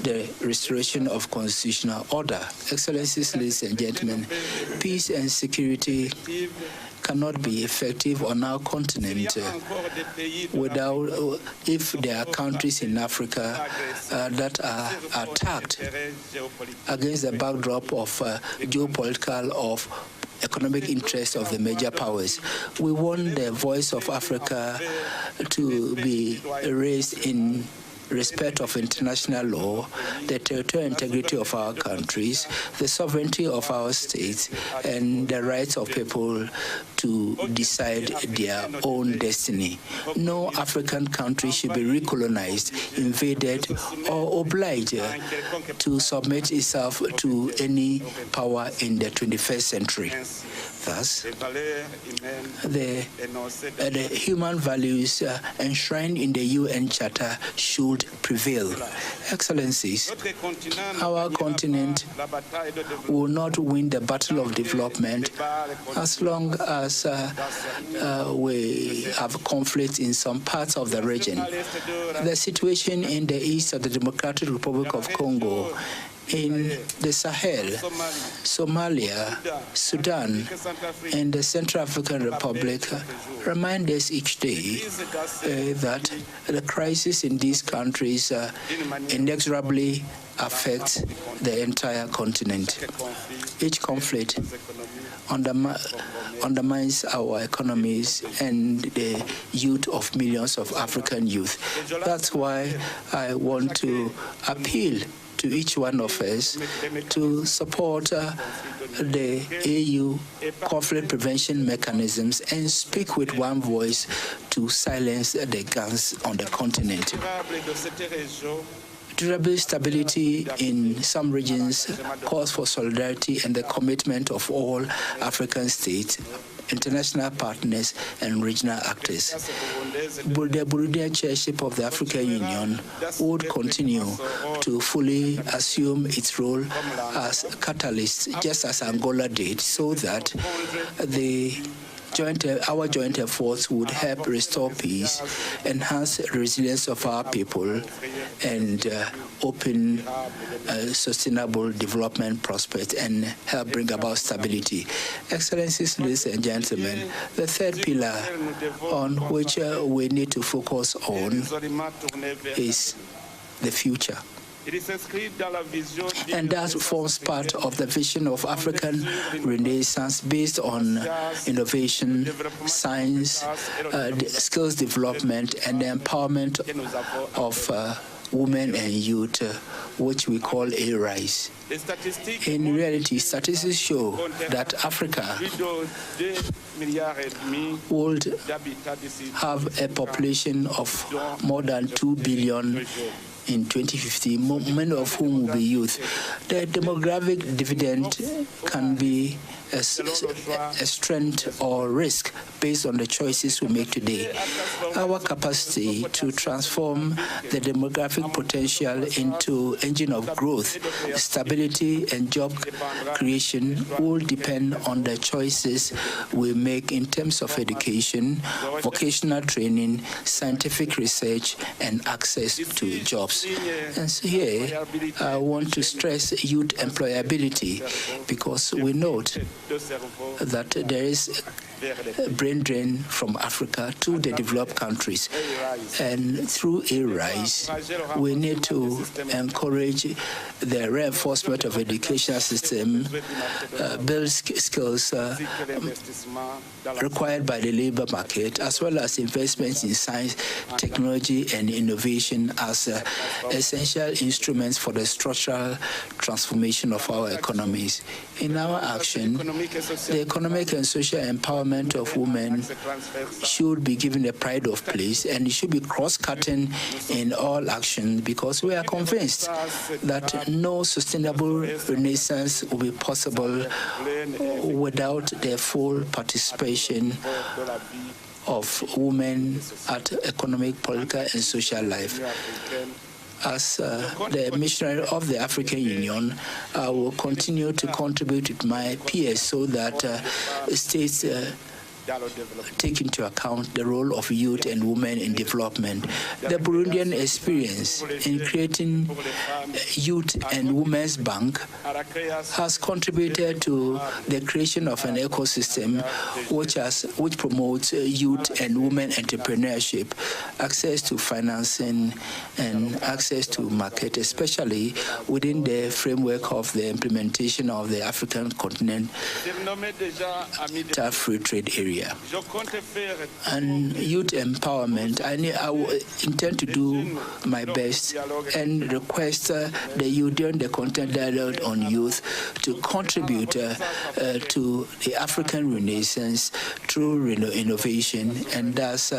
the restoration of constitutional order. Excellencies, ladies and gentlemen, peace and security cannot be effective on our continent without, if there are countries in Africa that are attacked against the backdrop of geopolitical, of economic interests of the major powers. We want the voice of Africa to be raised in respect of international law, the territorial integrity of our countries, the sovereignty of our states, and the rights of people to decide their own destiny. No African country should be recolonized, invaded, or obliged to submit itself to any power in the 21st century. Thus, the human values enshrined in the UN Charter should prevail. Excellencies, our continent will not win the battle of development as long as we have conflict in some parts of the region. The situation in the east of the Democratic Republic of Congo, in the Sahel, Somalia, Sudan, and the Central African Republic remind us each day that the crisis in these countries inexorably affects the entire continent. Each conflict undermines our economies and the youth of millions of African youth. That's why I want to appeal to each one of us to support the AU conflict prevention mechanisms and speak with one voice to silence the guns on the continent. Durable stability in some regions calls for solidarity and the commitment of all African states, international partners, and regional actors. The Burundian chairship of the African Union would continue to fully assume its role as catalyst, just as Angola did, so that the our joint efforts would help restore peace, enhance the resilience of our people, and open sustainable development prospects and help bring about stability. Excellencies, ladies and gentlemen, the third pillar on which we need to focus on is the future. And that forms part of the vision of African Renaissance based on innovation, science, skills development, and the empowerment of women and youth, which we call A-Rise. In reality, statistics show that Africa would have a population of more than 2 billion in 2050, many of whom will be youth. The demographic dividend can be a strength or risk based on the choices we make today. Our capacity to transform the demographic potential into engine of growth, stability, and job creation will depend on the choices we make in terms of education, vocational training, scientific research, and access to jobs. And so here, I want to stress youth employability, because we note that there is a brain drain from Africa to the developed countries. And through A-Rise, we need to encourage the reinforcement of educational system, build skills required by the labor market, as well as investments in science, technology, and innovation as essential instruments for the structural transformation of our economies. In our action, the economic and social empowerment of women should be given a pride of place, and it should be cross-cutting in all action, because we are convinced that no sustainable renaissance will be possible without the full participation of women at economic, political, and social life. As the missionary of the African Union, I will continue to contribute with my peers so that states take into account the role of youth and women in development. The Burundian experience in creating Youth and Women's Bank has contributed to the creation of an ecosystem which promotes youth and women entrepreneurship, access to financing, and access to market, especially within the framework of the implementation of the African continent free trade area. And youth empowerment, I intend to do my best and request the youth during the content dialogue on youth to contribute to the African Renaissance through innovation, and thus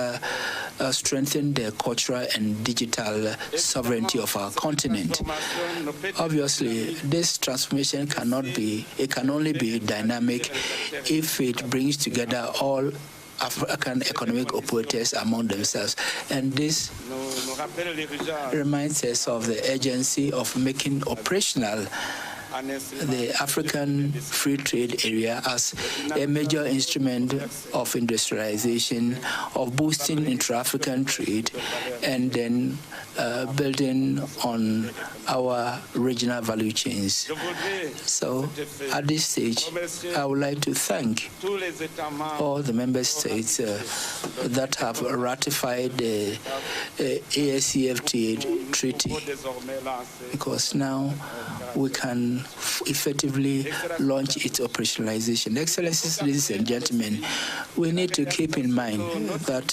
strengthen the cultural and digital sovereignty of our continent. Obviously, this transformation can only be dynamic if it brings together all African economic operators among themselves. And this reminds us of the urgency of making operational the African Free Trade Area as a major instrument of industrialization, of boosting intra-African trade, and then building on our regional value chains. So at this stage, I would like to thank all the member states that have ratified the ASEFTA treaty, because now we can effectively launch its operationalization. Excellencies, ladies and gentlemen, we need to keep in mind that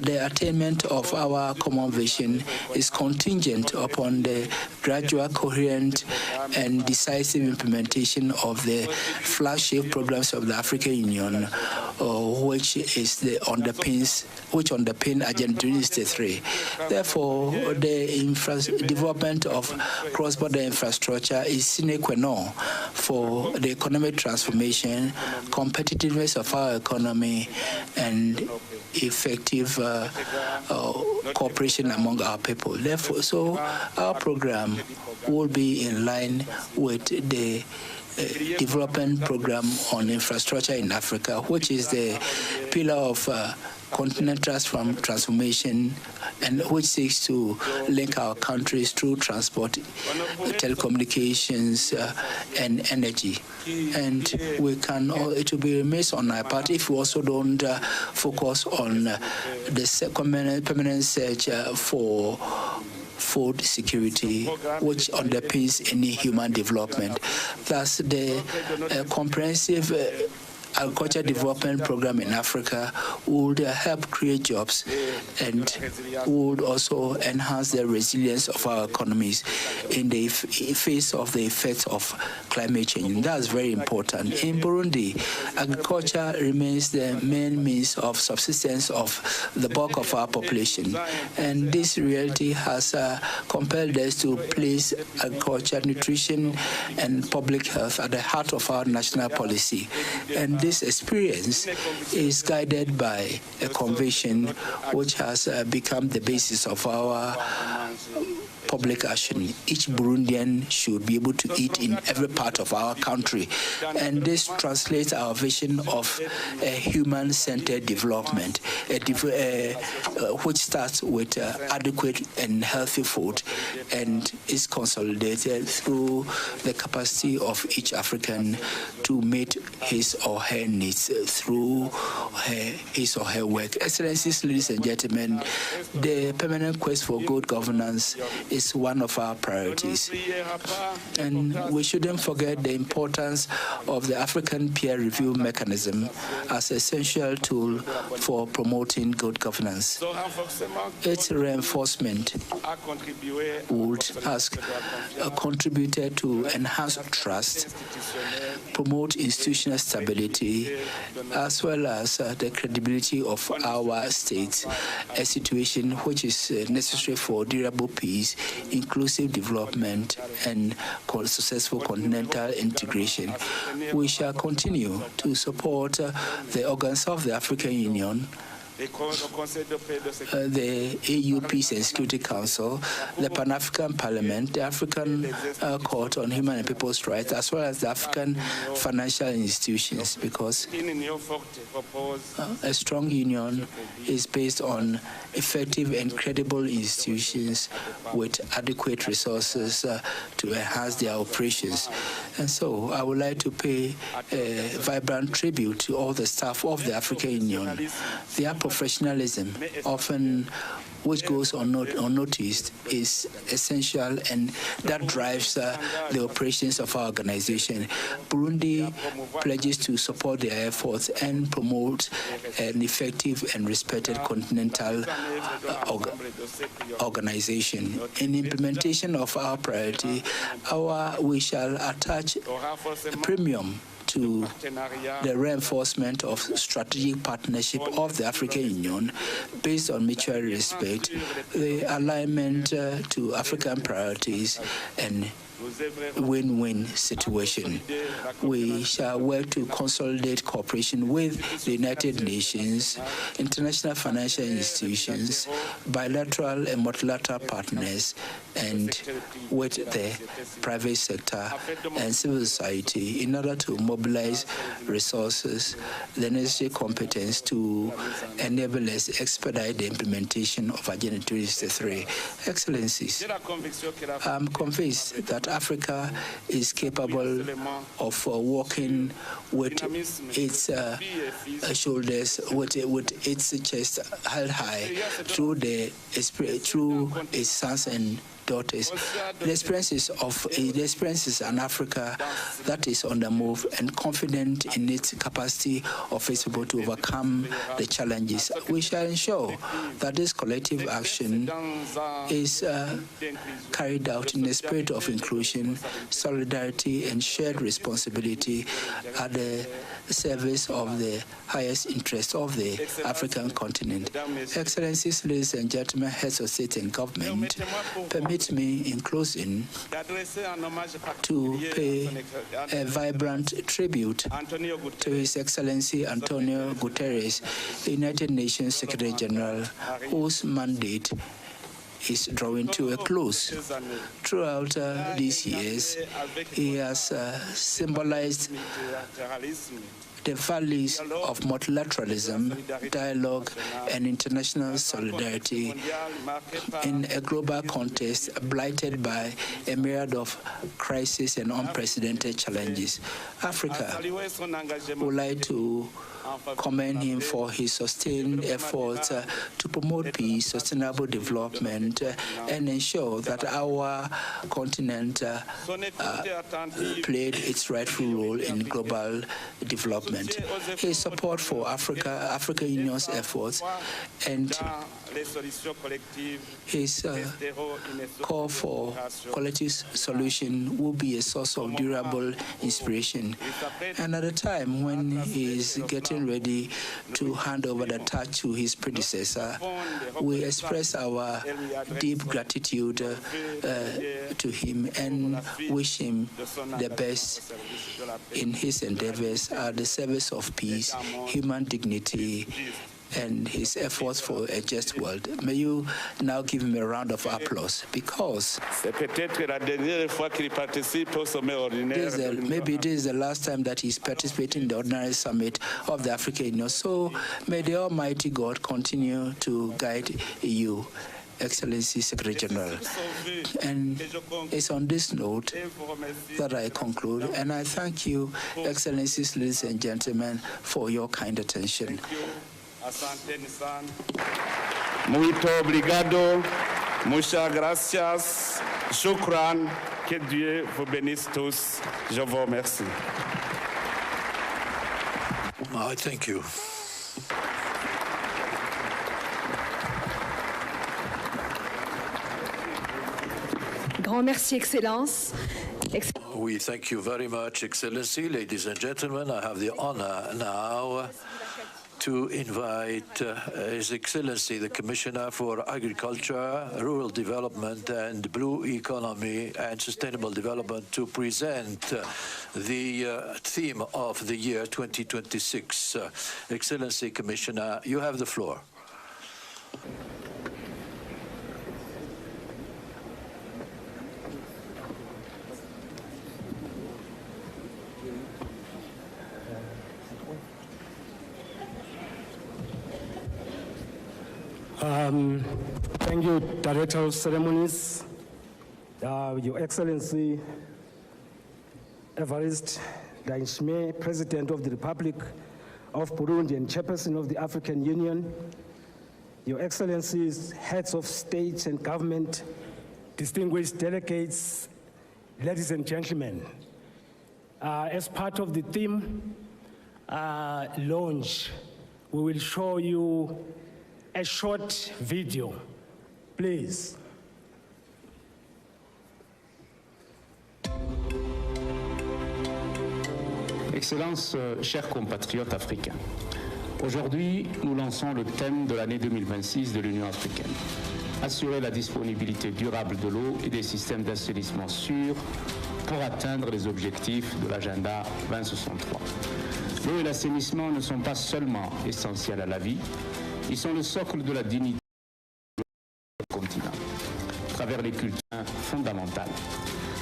the attainment of our common vision is contingent upon the gradual, coherent, and decisive implementation of the flagship programs of the African Union, which underpin Agenda 2063. Therefore, the development of cross-border infrastructure is sine qua non for the economic transformation, competitiveness of our economy, and effective cooperation among our people. Therefore, so our program will be in line with the development program on infrastructure in Africa, which is the pillar of continental transformation, and which seeks to link our countries through transport, telecommunications, and energy. And it will be remiss on our part if we also don't focus on the permanent search for food security, which underpins any human development. Thus, the comprehensive agriculture development program in Africa would help create jobs and would also enhance the resilience of our economies in the face of the effects of climate change. That's very important. In Burundi, agriculture remains the main means of subsistence of the bulk of our population. And this reality has compelled us to place agriculture, nutrition, and public health at the heart of our national policy. And this experience is guided by a conviction which has become the basis of our public action. Each Burundian should be able to eat in every part of our country. And this translates our vision of a human-centered development, which starts with adequate and healthy food and is consolidated through the capacity of each African to meet his or her needs through his or her work. Excellencies, ladies and gentlemen, the permanent quest for good governance is one of our priorities. And we shouldn't forget the importance of the African peer review mechanism as an essential tool for promoting good governance. Its reinforcement has contributed to enhance trust, promote institutional stability, as well as the credibility of our state, a situation which is necessary for durable peace, inclusive development, and successful continental integration. We shall continue to support the organs of the African Union, the AU Peace and Security Council, the Pan-African Parliament, the African Court on Human and People's Rights, as well as the African financial institutions, because a strong union is based on effective and credible institutions with adequate resources to enhance their operations. And so I would like to pay a vibrant tribute to all the staff of the African Union. Their professionalism, often which goes unnoticed, is essential, and that drives the operations of our organization. Burundi pledges to support their efforts and promote an effective and respected continental organization. In implementation of our priority, we shall attach a premium to the reinforcement of strategic partnership of the African Union based on mutual respect, the alignment to African priorities, and win-win situation. We shall work to consolidate cooperation with the United Nations, international financial institutions, bilateral and multilateral partners, and with the private sector and civil society in order to mobilize resources, the necessary competence to enable us to expedite the implementation of Agenda 2063. Excellencies, I'm convinced that Africa is capable of walking with its shoulders, with its chest held high through its sons and daughters. The experience is an Africa that is on the move and confident in its capacity of its able to overcome the challenges. We shall ensure that this collective action is carried out in a spirit of inclusion, solidarity, and shared responsibility at the service of the highest interest of the African continent. Excellencies, ladies and gentlemen, heads of state and government, permit me in closing to pay a vibrant tribute to His Excellency Antonio Guterres, the United Nations Secretary General, whose mandate is drawing to a close. Throughout these years, he has symbolized the values of multilateralism, dialogue, and international solidarity in a global context blighted by a myriad of crises and unprecedented challenges. Africa would like to commend him for his sustained efforts to promote peace, sustainable development, and ensure that our continent played its rightful role in global development. His support for African Union's efforts, and his call for collective solution will be a source of durable inspiration. And at a time when he is getting ready to hand over the torch to his predecessor, we express our deep gratitude to him and wish him the best in his endeavors at the service of peace, human dignity, and his efforts for a just world. May you now give him a round of applause, because maybe this is the last time that he's participating in the ordinary summit of the African Union. So may the Almighty God continue to guide you, Excellency Secretary General. And it's on this note that I conclude, and I thank you, Excellencies, ladies and gentlemen, for your kind attention. Muito obrigado, muchas gracias, shukran, que Dieu vous bénisse tous. Je vous remercie. I thank you. Grand merci, Excellence. We thank you very much, Excellency. Ladies and gentlemen, I have the honor now to invite His Excellency, the Commissioner for Agriculture, Rural Development and Blue Economy and Sustainable Development, to present the theme of the year 2026. Excellency Commissioner, you have the floor. Thank you, Director of Ceremonies, Your Excellency Evariste Ndayishimiye, President of the Republic of Burundi and Chairperson of the African Union, Your Excellencies, Heads of State and Government, distinguished delegates, ladies and gentlemen. As part of the theme launch, we will show you a short video, please. Excellences, chers compatriotes africains, aujourd'hui, nous lançons le thème de l'année 2026 de l'Union africaine. Assurer la disponibilité durable de l'eau et des systèmes d'assainissement sûrs pour atteindre les objectifs de l'agenda 2063. L'eau et l'assainissement ne sont pas seulement essentiels à la vie, ils sont le socle de la dignité du continent, à travers les cultures fondamentales.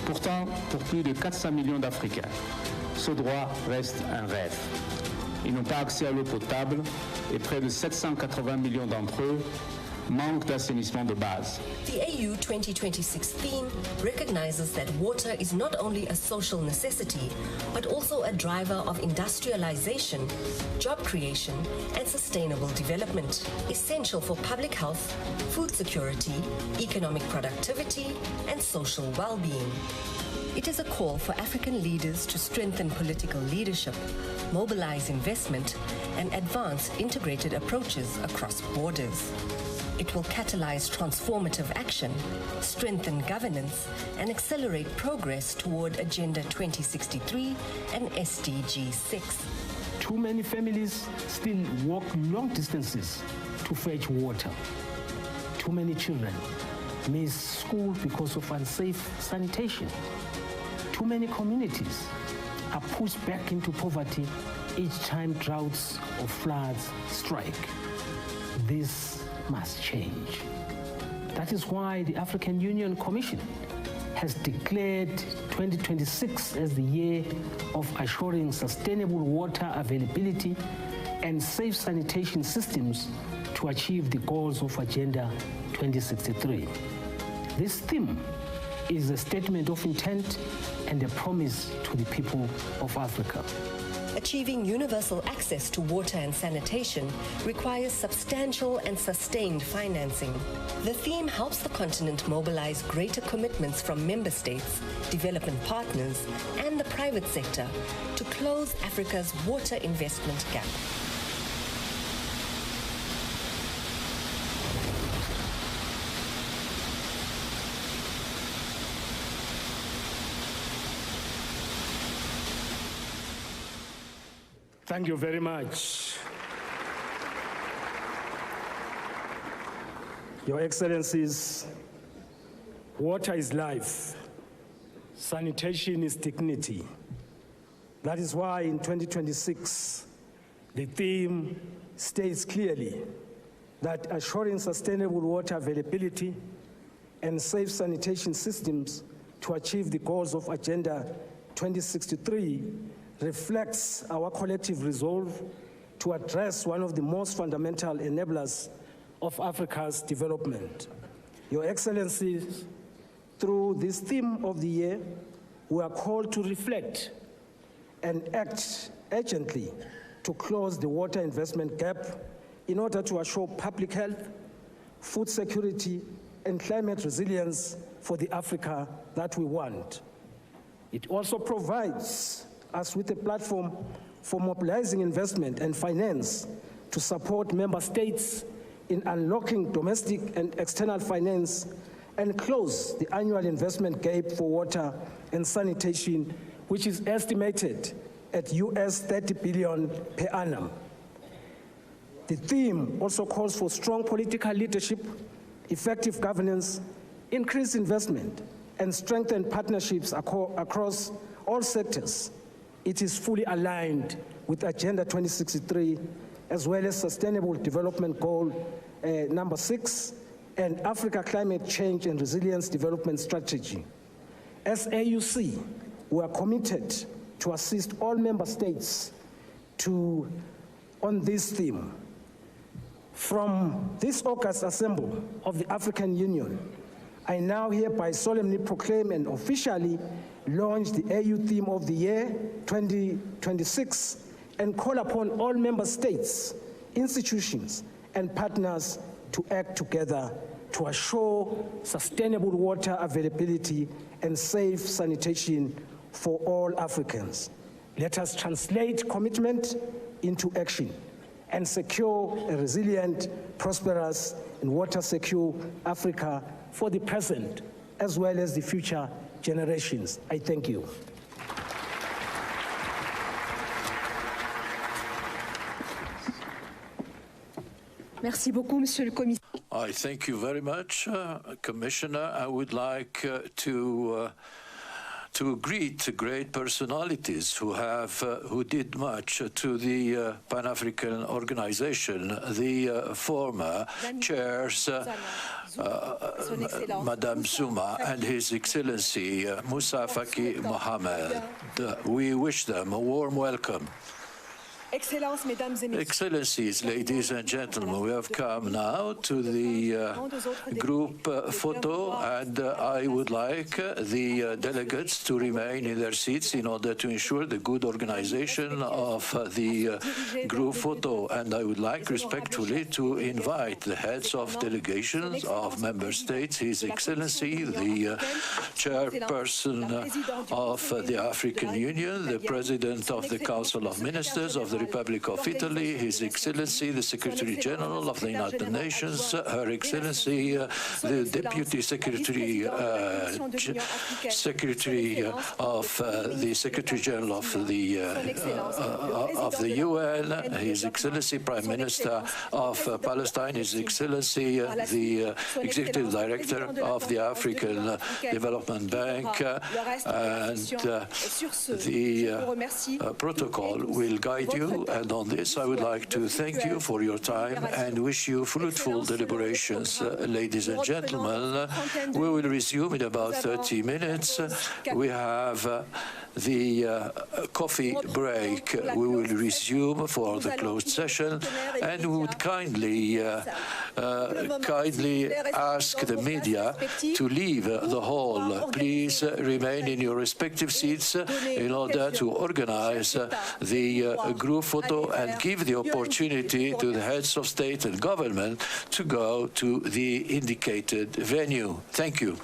Pourtant, pour plus de 400 millions d'Africains, ce droit reste un rêve. Ils n'ont pas accès à l'eau potable et près de 780 millions d'entre eux manquent d'assainissement de base. The AU 2026 theme recognizes that water is not only a social necessity, but also a driver of industrialization, job creation, and sustainable development, essential for public health, food security, economic productivity, and social well-being. It is a call for African leaders to strengthen political leadership, mobilize investment, and advance integrated approaches across borders. It will catalyze transformative action, strengthen governance, and accelerate progress toward Agenda 2063 and SDG 6. Too many families still walk long distances to fetch water. Too many children miss school because of unsafe sanitation. Too many communities are pushed back into poverty each time droughts or floods strike. This must change. That is why the African Union Commission has declared 2026 as the year of assuring sustainable water availability and safe sanitation systems to achieve the goals of Agenda 2063. This theme is a statement of intent and a promise to the people of Africa. Achieving universal access to water and sanitation requires substantial and sustained financing. The theme helps the continent mobilize greater commitments from member states, development partners, and the private sector to close Africa's water investment gap. Thank you very much. Your Excellencies, water is life. Sanitation is dignity. That is why in 2026, the theme states clearly that assuring sustainable water availability and safe sanitation systems to achieve the goals of Agenda 2063 reflects our collective resolve to address one of the most fundamental enablers of Africa's development. Your Excellencies, through this theme of the year, we are called to reflect and act urgently to close the water investment gap in order to assure public health, food security, and climate resilience for the Africa that we want. It also provides us with a platform for mobilizing investment and finance to support member states in unlocking domestic and external finance and close the annual investment gap for water and sanitation, which is estimated at US $30 billion per annum. The theme also calls for strong political leadership, effective governance, increased investment, and strengthened partnerships across all sectors. It is fully aligned with Agenda 2063, as well as Sustainable Development Goal number 6, and Africa Climate Change and Resilience Development Strategy. As AUC, we are committed to assist all member states on this theme. From this August Assembly of the African Union, I now hereby solemnly proclaim and officially launch the AU theme of the year 2026 and call upon all member states, institutions, and partners to act together to assure sustainable water availability and safe sanitation for all Africans. Let us translate commitment into action and secure a resilient, prosperous, and water-secure Africa for the present as well as the future generations. I thank you. Merci beaucoup, Monsieur le Commissaire. I thank you very much, Commissioner. I would like to greet great personalities who did much to the Pan-African organization. The former chairs, Madame Zuma and His Excellency Moussa Faki Mohamed. We wish them a warm welcome. Excellencies, ladies and gentlemen, we have come now to the group photo, and I would like the delegates to remain in their seats in order to ensure the good organization of the group photo. And I would like respectfully to invite the heads of delegations of member states, His Excellency, the chairperson of the African Union, the President of the Council of Ministers of the Republic of Italy, His Excellency, the Secretary General of the United Nations, Her Excellency, the Deputy Secretary of the Secretary General of the UN, His Excellency, Prime Minister of Palestine, His Excellency, the Executive Director of the African Development Bank, and the protocol will guide you you. And on this, I would like to thank you for your time and wish you fruitful deliberations. Ladies and gentlemen, we will resume in about 30 minutes. We have the coffee break. We will resume for the closed session, and we would kindly ask the media to leave the hall. Please remain in your respective seats in order to organize the group photo and give the opportunity to the heads of state and government to go to the indicated venue. Thank you.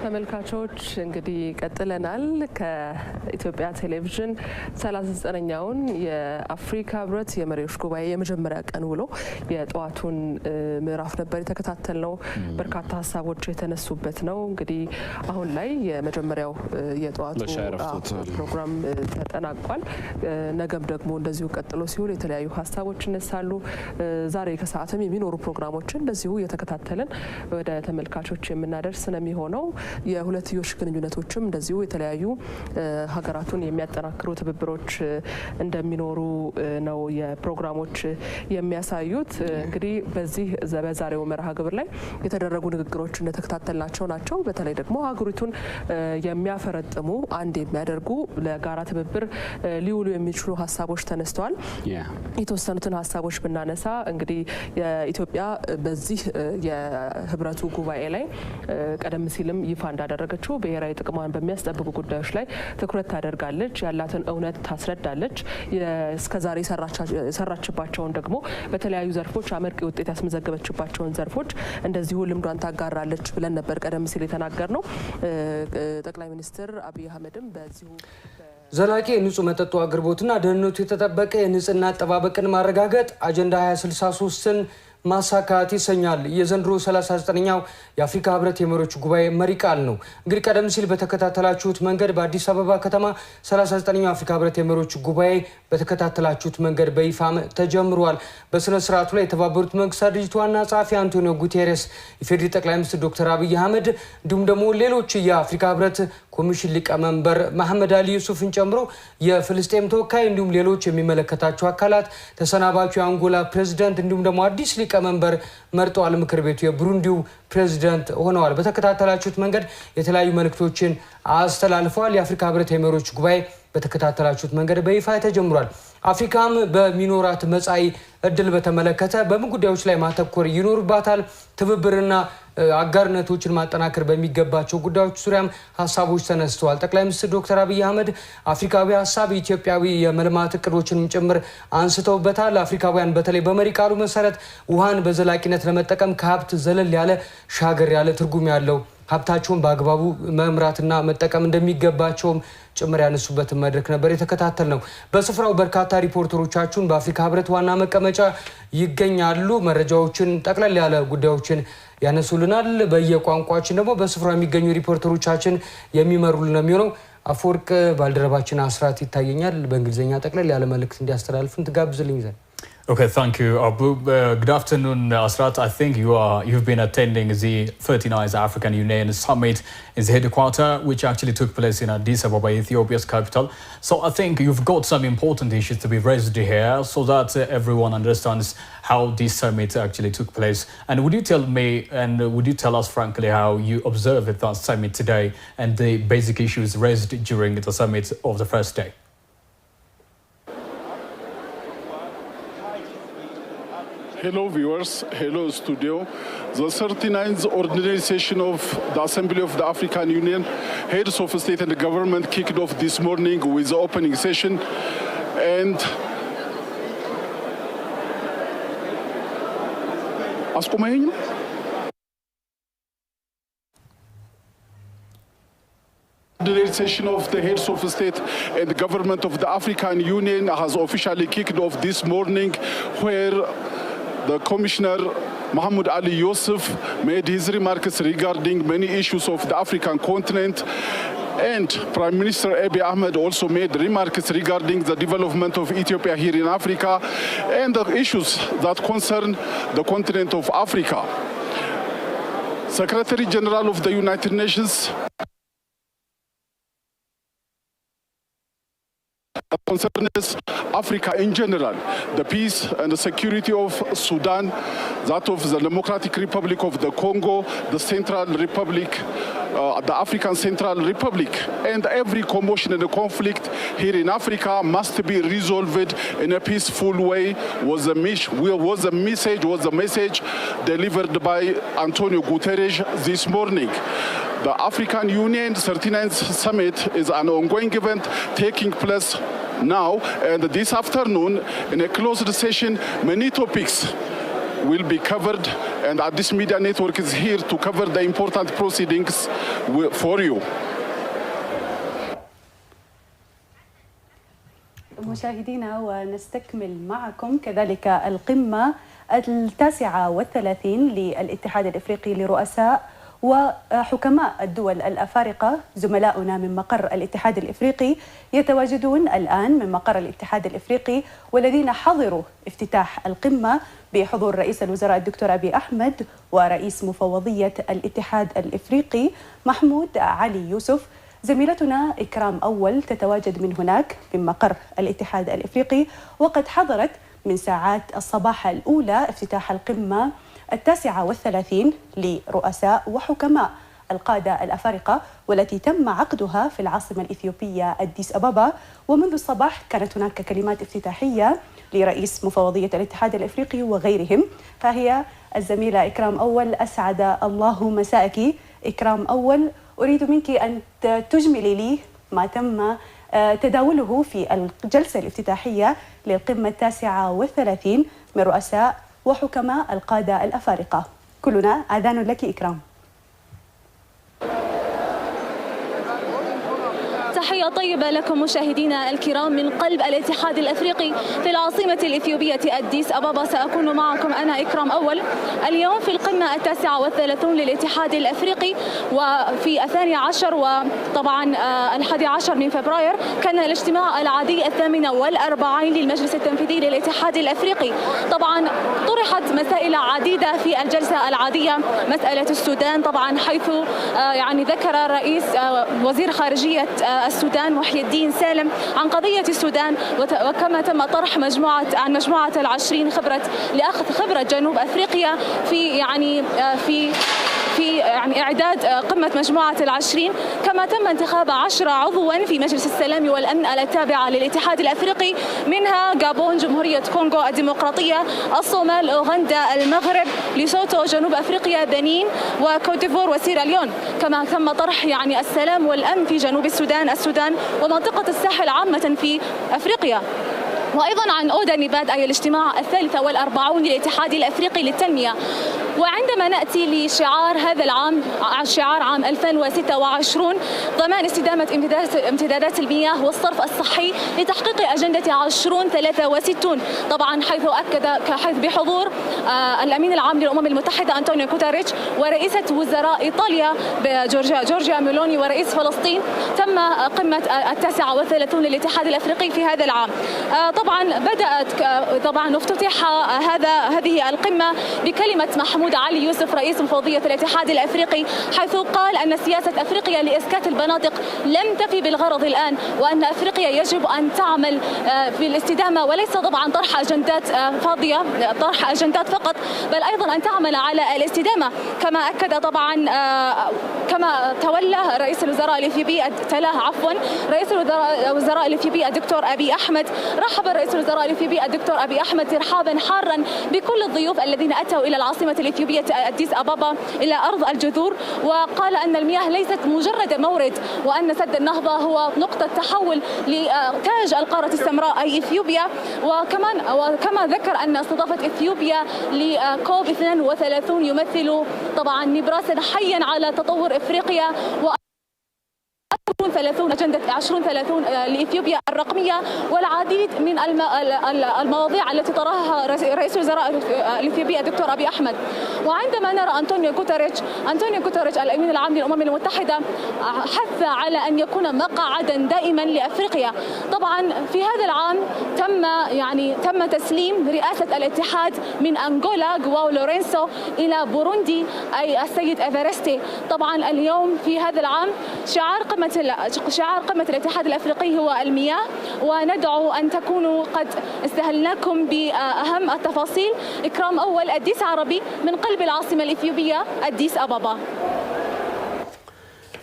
ተመልካቾች እንግዲህ ቀጥለናል። ከኢትዮጵያ ቴሌቪዥን 39ኛውን የአፍሪካ ህብረት የመሪዎች ጉባኤ የመጀመሪያ ቀን ውሎ የጠዋቱን ምዕራፍ ነበር የተከታተልነው። በርካታ ሀሳቦች የተነሱበት ነው። እንግዲህ አሁን ላይ የመጀመሪያው የጠዋቱ ፕሮግራም ተጠናቋል። ነገም ደግሞ እንደዚሁ ቀጥሎ ሲሆን የተለያዩ ሀሳቦች ይነሳሉ። ዛሬ ከሰዓትም የሚኖሩ ፕሮግራሞችን እንደዚሁ እየተከታተልን ወደ ተመልካቾች የምናደርስ ነው የሚሆነው። የሁለትዮሽ ግንኙነቶችም እንደዚሁ የተለያዩ ሀገራቱን የሚያጠናክሩ ትብብሮች እንደሚኖሩ ነው የፕሮግራሞች የሚያሳዩት። እንግዲህ በዚህ በዛሬው መርሃ ግብር ላይ የተደረጉ ንግግሮች እንደተከታተልናቸው ናቸው። በተለይ ደግሞ ሀገሪቱን የሚያፈረጥሙ አንድ የሚያደርጉ ለጋራ ትብብር ሊውሉ የሚችሉ ሀሳቦች ተነስተዋል። የተወሰኑትን ሀሳቦች ብናነሳ እንግዲህ የኢትዮጵያ በዚህ የህብረቱ ጉባኤ ላይ ቀደም ሲልም ይፋ እንዳደረገችው ብሔራዊ ጥቅሟን በሚያስጠብቁ ጉዳዮች ላይ ትኩረት ታደርጋለች፣ ያላትን እውነት ታስረዳለች፣ እስከዛሬ የሰራችባቸውን ደግሞ በተለያዩ ዘርፎች አመርቂ ውጤት ያስመዘገበችባቸውን ዘርፎች እንደዚሁ ልምዷን ታጋራለች ብለን ነበር ቀደም ሲል የተናገርነው። ጠቅላይ ሚኒስትር አብይ አህመድም በዚሁ ዘላቂ የንጹህ መጠጥ አቅርቦትና ደህንነቱ የተጠበቀ የንጽህና አጠባበቅን ማረጋገጥ አጀንዳ 2063ን ማሳካት ይሰኛል የዘንድሮ 39ኛው የአፍሪካ ህብረት የመሪዎች ጉባኤ መሪ ቃል ነው። እንግዲህ ቀደም ሲል በተከታተላችሁት መንገድ በአዲስ አበባ ከተማ 39ኛው የአፍሪካ ህብረት የመሪዎች ጉባኤ በተከታተላችሁት መንገድ በይፋ ተጀምሯል። በስነ ስርዓቱ ላይ የተባበሩት መንግስታት ድርጅት ዋና ጸሐፊ አንቶኒዮ ጉቴሬስ፣ የፌዴራል ጠቅላይ ሚኒስትር ዶክተር አብይ አህመድ እንዲሁም ደግሞ ሌሎች የአፍሪካ ህብረት ኮሚሽን ሊቀመንበር መሐመድ አሊ ዩሱፍን ጨምሮ የፍልስጤም ተወካይ እንዲሁም ሌሎች የሚመለከታቸው አካላት ተሰናባቹ የአንጎላ ፕሬዝዳንት እንዲሁም ደግሞ አዲስ ሊቀመንበር መርጠዋል። ምክር ቤቱ የብሩንዲው ፕሬዝዳንት ሆነዋል። በተከታተላችሁት መንገድ የተለያዩ መልእክቶችን አስተላልፈዋል። የአፍሪካ ህብረት የመሪዎች ጉባኤ በተከታተላችሁት መንገድ በይፋ ተጀምሯል። አፍሪካም በሚኖራት መጻኢ እድል በተመለከተ በምን ጉዳዮች ላይ ማተኮር ይኖርባታል? ትብብርና አጋርነቶችን ማጠናከር በሚገባቸው ጉዳዮች ዙሪያም ሀሳቦች ተነስተዋል። ጠቅላይ ሚኒስትር ዶክተር አብይ አህመድ አፍሪካዊ ሀሳብ ኢትዮጵያዊ የመልማት እቅዶችንም ጭምር አንስተውበታል። አፍሪካውያን በተለይ በመሪ ቃሉ መሰረት ውሃን በዘላቂነት ለመጠቀም ከሀብት ዘለል ያለ ሻገር ያለ ትርጉም ያለው ሀብታቸውን በአግባቡ መምራትና መጠቀም እንደሚገባቸውም ጭምር ያነሱበትን መድረክ ነበር የተከታተል ነው። በስፍራው በርካታ ሪፖርተሮቻችን በአፍሪካ ህብረት ዋና መቀመጫ ይገኛሉ። መረጃዎችን ጠቅለል ያለ ጉዳዮችን ያነሱልናል። በየቋንቋችን ደግሞ በስፍራው የሚገኙ ሪፖርተሮቻችን የሚመሩልን ነው የሚሆነው። አፈወርቅ ባልደረባችን አስራት ይታየኛል በእንግሊዝኛ ጠቅለል ያለ መልእክት እንዲያስተላልፍን ትጋብዝልኝ ዘንድ። Okay, thank you, Abu. Good afternoon, Asrat. I think you've been attending the 39th African Union Summit in the headquarters, which actually took place in Addis Ababa, Ethiopia's capital. So I think you've got some important issues to be raised here so that everyone understands how this summit actually took place. And would you tell me, and would you tell us frankly how you observed that summit today and the basic issues raised during the summit of the first day? Hello viewers, hello studio. The 39th ordinary session of the Assembly of the African Union, heads of state and government kicked off this morning with the opening session, and ordinary Organization of the Heads of State and Government of the African Union has officially kicked off this morning, where the Commissioner Mahmoud Ali Yusuf made his remarks regarding many issues of the African continent. And Prime Minister Abiy Ahmed also made remarks regarding the development of Ethiopia here in Africa and the issues that concern the continent of Africa. Secretary General of the United Nations concerns Africa in general, the peace and the security of Sudan, that of the Democratic Republic of the Congo, the Central Republic, the African Central Republic, and every commotion and conflict here in Africa must be resolved in a peaceful way, was the message delivered by Antonio Guterres this morning. The African Union 39th Summit is an ongoing event taking place now, and this afternoon in a closed session many topics will be covered, and this media network is here to cover the important proceedings for you. مشاهدينا، ونستكمل معكم كذلك القمة 39 للاتحاد الإفريقي لرؤساء وحكماء الدول الأفارقة. زملاؤنا من مقر الاتحاد الإفريقي يتواجدون الآن من مقر الاتحاد الإفريقي، والذين حضروا افتتاح القمة بحضور رئيس الوزراء الدكتور أبي أحمد ورئيس مفوضية الاتحاد الإفريقي محمود علي يوسف. زميلتنا إكرام أول تتواجد من هناك من مقر الاتحاد الإفريقي، وقد حضرت من ساعات الصباح الأولى افتتاح القمة 39 لرؤساء وحكماء القادة الأفارقة، والتي تم عقدها في العاصمة الإثيوبية أديس أبابا. ومنذ الصباح كانت هناك كلمات افتتاحية لرئيس مفوضية الاتحاد الإفريقي وغيرهم. فهي الزميلة إكرام أول، أسعد الله مساءك. إكرام أول، أريد منك أن تجملي لي ما تم تداوله في الجلسة الافتتاحية للقمة 39 من رؤساء وحكماء القادة الأفارقة. كلنا آذان لك إكرام. تحية طيبة لكم مشاهدينا الكرام من قلب الاتحاد الأفريقي في العاصمة الإثيوبية أديس أبابا. سأكون معكم أنا إكرام أول اليوم في القمة 39 للاتحاد الأفريقي، وفي 12 وطبعا 11 من فبراير كان الاجتماع العادي 48 للمجلس التنفيذي للاتحاد الأفريقي. طبعا طرحت مسائل عديدة في الجلسة العادية، مسألة السودان طبعا، حيث يعني ذكر رئيس وزير خارجية السودان محي الدين سالم عن قضية السودان، وكما تم طرح مجموعة ال20 لأخذ خبرة جنوب أفريقيا في إعداد قمة مجموعة ال20. كما تم انتخاب 10 عضوا في مجلس السلام والأمن التابعة للاتحاد الأفريقي، منها غابون، جمهورية كونغو الديمقراطية، الصومال، أوغندا، المغرب، ليسوتو، جنوب أفريقيا، بنين، وكوت ديفور وسيراليون. كما تم طرح السلام والأمن في جنوب السودان ومنطقة الساحل عامة في أفريقيا. وأيضا عن أودا نيباد، أي الاجتماع 43 للاتحاد الأفريقي للتنمية. وعندما نأتي لشعار هذا العام، شعار عام 2026، ضمان استدامة امتدادات المياه والصرف الصحي لتحقيق أجندة 2063، طبعا حيث بحضور الأمين العام للأمم المتحدة أنطونيو غوتيريش ورئيسة وزراء إيطاليا جورجيا ميلوني ورئيس فلسطين. تم قمة 39 للاتحاد الأفريقي في هذا العام. طبعا افتتح هذه القمة بكلمة محمود علي يوسف رئيس مفوضية الاتحاد الأفريقي، حيث قال أن سياسة أفريقيا لإسكات المناطق لم تفي بالغرض الآن، وأن أفريقيا يجب أن تعمل في الاستدامة، وليس طبعا طرح أجندات فاضية، طرح أجندات فقط، بل أيضا أن تعمل على الاستدامة. كما أكد طبعا كما تولى رئيس الوزراء الإثيوبي رئيس الوزراء الإثيوبي الدكتور أبي أحمد. رحب رئيس الوزراء الإثيوبي الدكتور أبي أحمد ترحابا حارا بكل الضيوف الذين أتوا إلى العاصمة الإثيوبية أديس أبابا إلى أرض الجذور، وقال أن المياه ليست مجرد مورد، وأن سد النهضة هو نقطة تحول لتاج القارة السمراء أي إثيوبيا. وكما ذكر أن استضافة إثيوبيا لكوب 32 يمثل طبعا نبراسا حيا على تطور إفريقيا 2030 أجندة 2030 لإثيوبيا الرقمية والعديد من المواضيع التي طرحها رئيس الوزراء الإثيوبي الدكتور أبي أحمد. وعندما نرى أنطونيو غوتيريش الأمين العام للأمم المتحدة حث على أن يكون مقعدا دائما لأفريقيا. طبعا في هذا العام تم تسليم رئاسة الاتحاد من أنغولا جواو لورينسو إلى بوروندي أي السيد إيفارستي. طبعا اليوم في هذا العام شعار قمة الاتحاد الأفريقي هو المياه، وندعو أن تكونوا قد استهلناكم بأهم التفاصيل. إكرام أول أديس عربي من قلب العاصمة الإثيوبية أديس أبابا.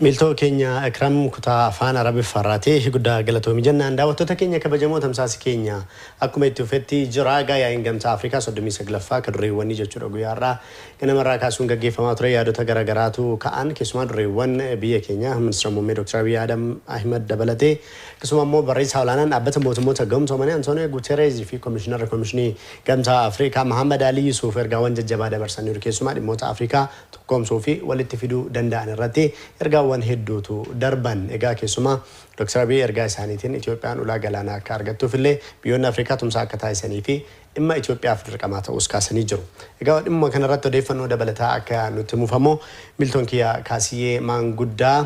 ميلتو كينيا اكرم كتا فان عربي فراتي غدا غلطو ميجنا انداوتو تكينيا كبجمو تمساس كينيا اكو توفتي جراغا يا انغمتا افريكا سودمي سغلفا كدري وني جچو غيارا كنمرا كاسون غيفما تري يادو تغرغراتو كان كسما دري ون بي كينيا منستر مومي دكتور ابي ادم احمد دبلتي كسما مو بريس حولانن ابت موتمو تغمتو من انتوني غوتيريز في كوميشنر كوميشني غمتا افريكا محمد علي يوسف ارغاون ججبا دبرسن كسما موت افريكا تقوم صوفي ولتفيدو دندان رتي ارغاون هدوتو دربن اغا كسما دكتور ابي ارغا سانيتين اثيوبيان ولا غلانا كارغتو فيلي بيون افريكا تمسا كتاي سنيفي اما اثيوبيا افريقاماتا اسكا سنيجرو اغا دم كنراتو ديفنو دبلتا اكا نتمفمو ميلتون كيا كاسيه مانغودا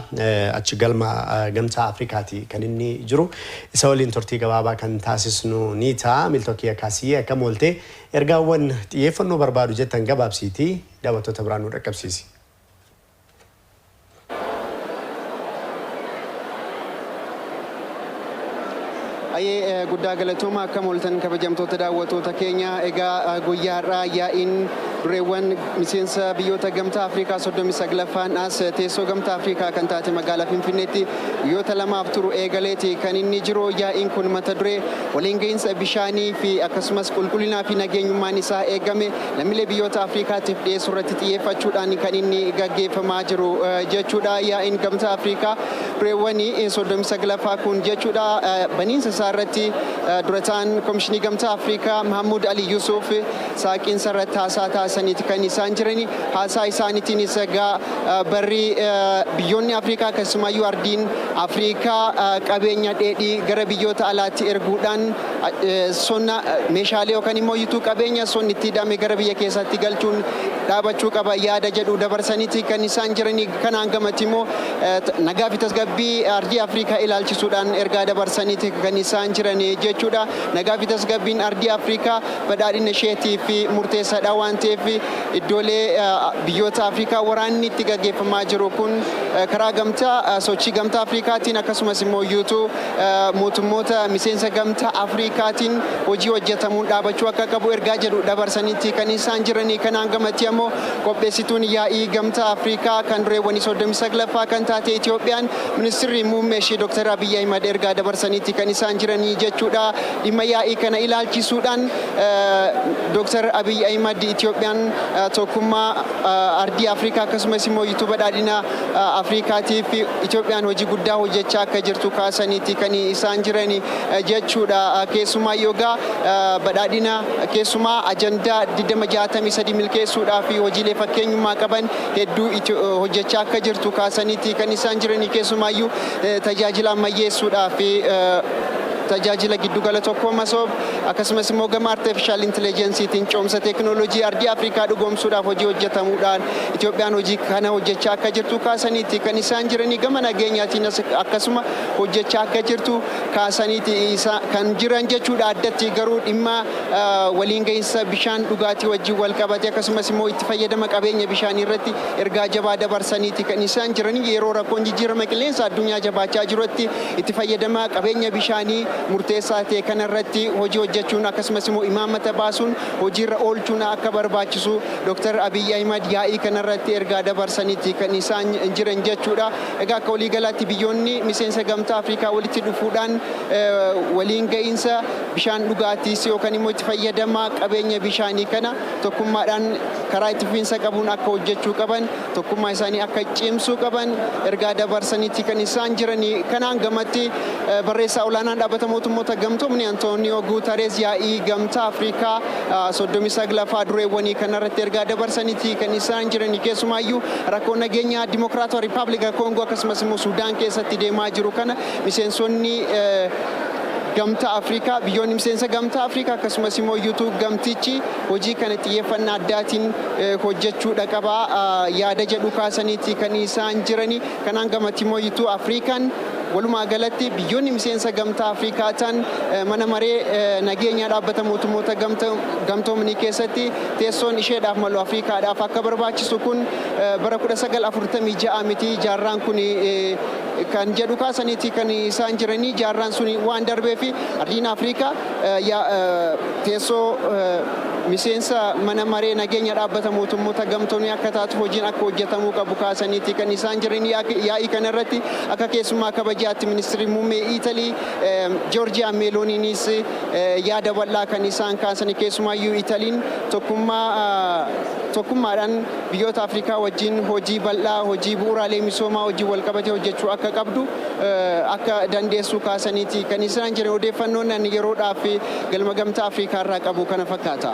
اتشغلما غمتا افريكاتي كنني جرو سولين تورتي غبابا كان تاسسنو نيتا ميلتون كيا كاسيه كمولتي ارغاون يفنو بربادو جتن غبابسيتي داوتو تبرانو ركبسيسي أي قد قلتهم كمولتن كبجمتو تداوتو تكينيا إيجا غويارا يا إن ريوان مسينسا بيوتا جمتا أفريقيا صدومي سغلفان أس تيسو جمتا أفريقيا كانتاتي مقالة فينفينيتي يوتا لما أفترو إيجاليتي كان النجرو يا إن كن متدري ولينجينس بشاني في أكسمس كلنا في نجين مانيسا إيجامي لملي بيوتا أفريقيا تفدي سورة تيفا تشوداني كان إني إيجاجي فماجرو جتشودا يا إن جمتا أفريقيا ريواني إن صدومي سغلفا كون جتشودا بنين سارتي درتان كومشني جمتا أفريقيا محمود علي يوسف ساكن سرتا ساتا سنيت كاني سانجرني هاساي سانيتي نسجا بري بيوني أفريقيا كسما يواردين أفريقيا كابينيا دي غربيوت على إرغودان سونا مشاليو كاني مو يتو كابينيا سون نتيدا مغربيا كيسا تيغالچون دابچو كبا يادا جدو دبر سانيتي كاني سانجرني كانانغمتيمو نغافي تسغبي أرجي أفريقيا إلالچ سودان إرغا دبر سانيتي كاني سانجرني جچودا نغافي تسغبين أرجي أفريقيا بداري نشيتي في مرتسا داوانتي في الدولة بيوتا أفريقيا وراني تيغاجي فماجرو كون كرا غمتا سوچي غمتا أفريقيا تين أكسما سمو يوتو موتموتا مسينسا غمتا أفريقيا تين وجي وجتمون دابچو كاكابو إرغا جدو دبر سانيتي كاني سانجرني كانانغمتيمو قبسيتون ياي غمتا أفريقيا كان ريواني سودم سغلفا كان تاتي إثيوبيان منستري مومشي دكتور أبي أحمد إرغا دبر سانيتي كاني سانجرني جچودا ديما ياي كان إلالچي سودان دكتور أبي أحمد إثيوبيان توكما أردي أفريقيا كسما سمو يوتيوب دادينا أفريقيا تي في إثيوبيان وجي غدا وجچا كجرتو كاسانيتي كاني سانجرني جچودا كيسما يوغا بدادينا كيسما أجندا ديدما جاتامي سدي ملكي سودا في وجي لفكين ما كبن هدو وجچا كجرتو كاسانيتي كاني سانجرني كيسما يو تجاجلا ما يسودا في تجاجلا جدو غلطو كوماسوب أكسمس موجم artificial intelligence تنشومس تكنولوجيا أردي أفريقيا دوغم سودا فوجي وجتامودان إثيوبيان وجي كنا وجتشا كجرتو كاسانيتي كني سانجرني كمانا جينيا تينا أكسما وجتشا كجرتو كاسانيتي كان جيران جتشود عدتي غرود إما ولينجينس بيشان دوغاتي وجي والكاباتي أكسمس مو إتفايدا مكابينيا بيشاني رتي إرجع جبادة برسانيتي كني سانجرني يرورا كونجي جيرا مكلين الدنيا جبادة جرتي إتفايدا مكابينيا بيشاني مرتساتي كان رتي وجي وجتشون أكسمس مو إمامة باسون وجير أولتون أكبر باتشسو دكتور أبي أحمد ياي كان رتي إرجع دبرسانيتي كنيسان إنجرن جتشورا إرجع كولي غلاتي بيوني مسين سجمتا أفريقيا ولتي دفودان ولينجا إنسا بيشان لغاتي سيو كاني متفيدا ما كابينيا بيشاني كنا تكون ماران كرايت فين سكابون أكو جتشو كابن تكون ما يساني أكجيمسو كابن إرجع دبرسانيتي كنيسان جرني كنا عمتي بريسا أولانا دابت mootummoota gamtoomni Antonio Guterres yaa'ii gamtaa Afrikaa soddomii saglaffaa dureewwanii kanarratti ergaa dabarsaniiti kan isaan jiran keessumaayyuu rakkoo nageenyaa Dimokiraatawaa Riippaabilika Koongoo akkasumas immoo Suudaan keessatti deemaa jiru kana miseensonni gamtaa Afrikaa biyyoonni miseensa gamtaa Afrikaa akkasumas immoo yuutuu gamtichi hojii kana xiyyeeffannaa addaatiin hojjechuudha qabaa yaada jedhu kaasaniiti kan isaan jirani kanaan gamatti immoo yuutuu Afrikaan walumaa galatti biyyoonni miseensa gamtaa Afrikaa ta'an mana maree nageenya dhaabbata mootummoota gamtoomanii keessatti teessoon isheedhaaf malu Afrikaadhaaf akka barbaachisu kun bara 1946 miti jaarraan kun kan jedhu kaasaniiti kan isaan jiranii jaarraan suni waan darbee fi ardiin Afrikaa teessoo miseensa mana maree nageenya dhaabbata mootummoota gamtoomanii akka taatu hojiin akka hojjetamuu qabu kaasaniiti kan isaan jiranii yaa'ii kanarratti akka keessumaa kabajaatti ministeerri muummee Italii Giorgia Meloniinis yaada bal'aa kan isaan kaasan keessumaayyuu Italiin tokkummaadhaan biyyoota Afrikaa wajjin hojii bal'aa hojii bu'uuraalee misoomaa hojii walqabatee hojjechuu akka qabdu akka dandeessu kaasaniiti kan isaan jiran odeeffannoon ani yeroodhaaf galma gamtaa Afrikaa irraa qabu kana fakkaata.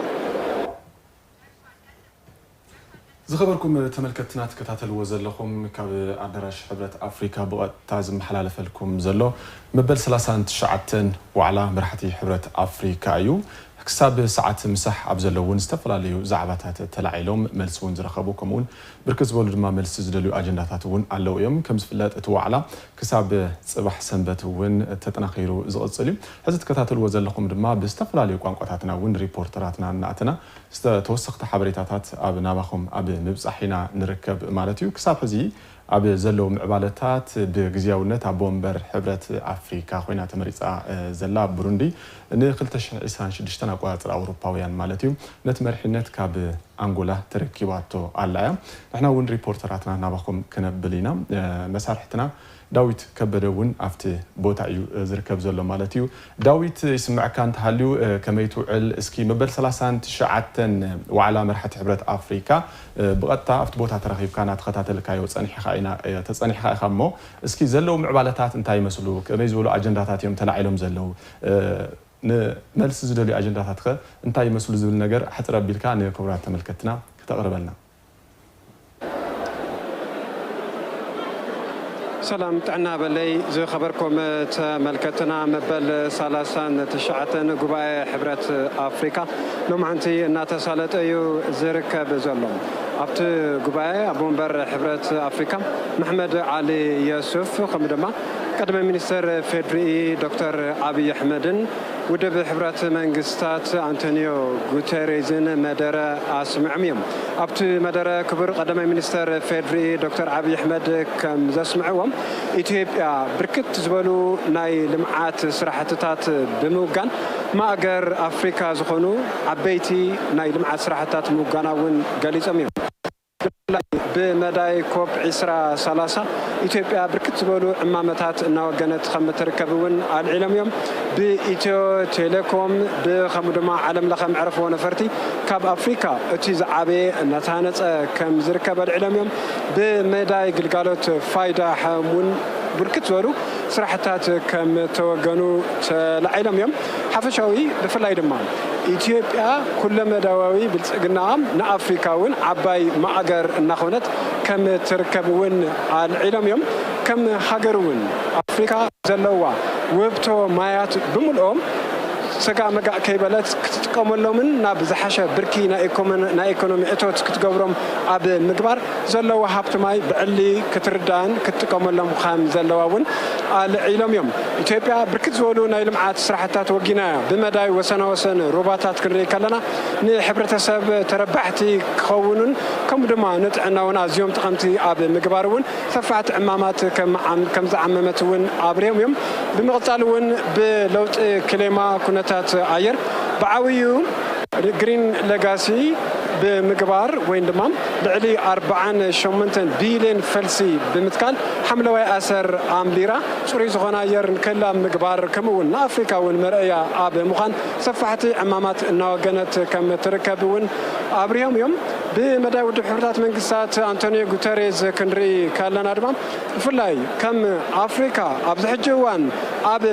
زخبركم تملكتنا تكتاتل وزلكم كاب عدراش حبرت أفريقيا بقى تازم حلال فلكم زلو مبل 39 وعلى مرحتي حبرت أفريقيا أيو حساب ساعات مسح أبزلون استفلاليو زعبات تلعيلهم ملسون زرخبو كمون بركز بولد ما ملس زدلو أجنداتاتون على يوم كم سفلات توعلا كساب صباح سنبتون تتناقيرو زقصلي حزت كتاتل وزلكم دما باستفلاليو قانقاتنا ون ريبورتراتنا نعتنا توثقت حبريتات أب نابخم أب مبصحينا نركب مالتيو كساب حزي أب زلو معبالتات بجزياونت أبومبر حبرت أفريقيا خوينا تمريصا زلا بروندي نخلتش إسان شدشتنا قوات أوروباويان مالتيو نتمرحنت كاب أنغولا تركيباتو على نحنا ون ريبورتراتنا نابخم كنبلينا مسارحتنا داويت كبدون أفتي بوتايو زركب زلو مالتيو داويت يسمع كان تحليو كميتو عل اسكي مبل 39 وعلى مرحة حبرت أفريقيا بغطا أفت بوتا ترخيب كانت خطاتل كايو تصنيح خامو اسكي زلو معبالتات انتاي مسلو كميزولو أجنداتات يوم تلعيلهم زلو نملس زدلو أجنداتات انتاي مسلو زبل نجر حتى ربي الكان كبرات تملكتنا كتقرب لنا سلام تعنا بلي زي خبركم تملكتنا مبل 39 قباء حبرت أفريقيا لو معنتي ناتسالت أيو زركب زلهم أبت قباء أبومبر حبرت أفريقيا محمد علي يوسف خمدما قدم مينستر فيدري دكتور أبي أحمدن ودب حبرت منغستات أنطونيو غوتيريزن مدرة أسمعميم أبت مدرة كبر قدم مينستر فيدري دكتور أبي أحمد كم زسمعوهم إثيوبيا بركت زبلو ناي لمعات سراحتات بموغان ما أجر أفريقيا زخونو عبيتي ناي لمعات سراحتات موغاناون غاليزاميم بمداي كوب عسرة سلاسة إثيوبيا بركت زبلو عمامتات ناوغانت خمت ركبون العلم يوم بإيتيو تيليكوم بخمدما عالم لخم عرفوا نفرتي كاب أفريقيا اتيز عبي نتانت كم زركب العلم يوم بمداي قلقالوت فايدة حمون بركت زبلو سراحتات كم توغنو العلم يوم حفشاوي بفلاي دمان إثيوبيا كل مدواوي بالسجنام نأفريقاون عباي معجر النخونت كم تركبون العلم يوم كم حجرون أفريقيا زلوا وبتو مايات بملؤهم سجا مجا كيبلت كتقوم لهم ناب زحشة بركي نا إيكونومي إتوت كتجبرهم عب مقبر زلوا هابت ماي بعلي كتردان كتقوم لهم خام زلواون العلم يوم إثيوبيا بركت زولو نايلم عاد سرحتات وجينا بمداي وسنة روباتات كري كلنا نحبرت سب تربحتي خونون كم دما نتعنا ونازيوم تقمتي عب مقبرون ثفعت عمامات كم زعممتون عبريم يوم بمقطعون بلوت كلمة كنتات عير بعويو جرين ليجاسي بمقبار وين دمام لعلي 48 بليون فلسي بمتكال حملة أسر أمبيرا سوري زغنا يرن كلا مقبار كمون أفريقيا والمرأة أب مخان صفحتي عمامات ناقنت كم تركبون أبريهم يوم بمدى ودحورات من قصات أنطونيو غوتيريز كنري كالنا دمام فلاي كم أفريقيا أبز حجوان أب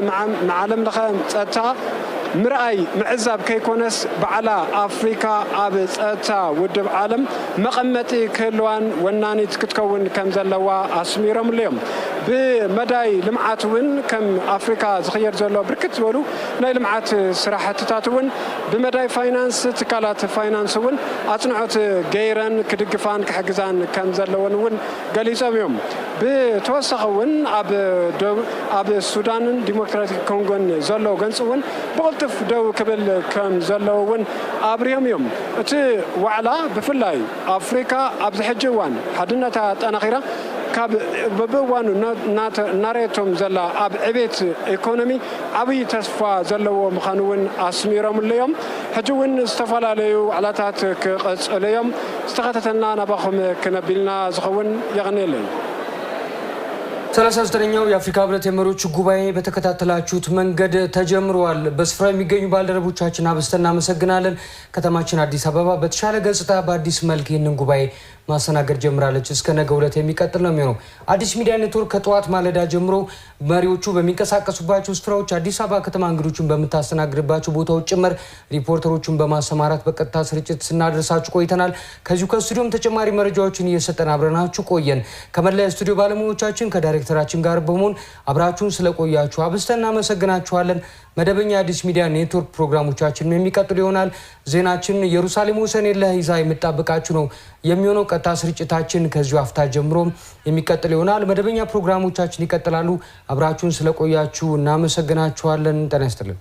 معلم لخم تتا مرأي معزب كيكونس بعلا أفريقيا أبز أتا ودب عالم مقمتي كلوان وناني تكتكون كم زلوا أسميرهم اليوم بمداي لمعاتون كم أفريقيا زخير زلوا بركت ولو ناي لمعات صراحة تاتون بمداي فاينانس تكالات فاينانسون أصنعت غيران كدقفان كحجزان كم زلوا ون قليزهم يوم بتوسعون أب السودان ديمقراطيك كونغون زلوا جنسون بقلتف دو قبل كم زلوا ون أبريهم يوم تي وعلا بفلاي أفريقيا أبز حجوان حدنا أنا خيرا كاب ببوانو ناريتهم زلا أب عبيت إيكونومي أبي تصفى زلوا مخانون أسميرهم اليوم حجون استفلا ليو على تاتك اليوم استغتتنا نباخم كنبيلنا زخون يغني لي 39ኛው የአፍሪካ ህብረት የመሪዎች ጉባኤ በተከታተላችሁት መንገድ ተጀምሯል። በስፍራው የሚገኙ ባልደረቦቻችን አብስተና መሰግናለን። ከተማችን አዲስ አበባ በተሻለ ገጽታ በአዲስ መልክ ይህንን ጉባኤ ማሰናገድ ጀምራለች። እስከ ነገ ዕለት የሚቀጥል ነው የሚሆነው። አዲስ ሚዲያ ኔትወርክ ከጠዋት ማለዳ ጀምሮ መሪዎቹ በሚንቀሳቀሱባቸው ስፍራዎች አዲስ አበባ ከተማ እንግዶችን በምታስተናግድባቸው ቦታዎች ጭምር ሪፖርተሮቹን በማሰማራት በቀጥታ ስርጭት ስናደርሳችሁ ቆይተናል። ከዚሁ ከስቱዲዮም ተጨማሪ መረጃዎችን እየሰጠን አብረናችሁ ቆየን። ከመላ ስቱዲዮ ባለሙያዎቻችን ከዳይሬክተራችን ጋር በመሆን አብራችሁን ስለቆያችሁ አብስተና መሰግናችኋለን። መደበኛ አዲስ ሚዲያ ኔትወርክ ፕሮግራሞቻችን የሚቀጥሉ ይሆናል። ዜናችን ኢየሩሳሌም ወሰኔለህ ይዛ የምትጠብቃችሁ ነው የሚሆነው። ቀጥታ ስርጭታችን ከዚሁ አፍታ ጀምሮ የሚቀጥል ይሆናል። መደበኛ ፕሮግራሞቻችን ይቀጥላሉ። አብራችሁን ስለቆያችሁ እናመሰግናችኋለን። ጤና ይስጥልን።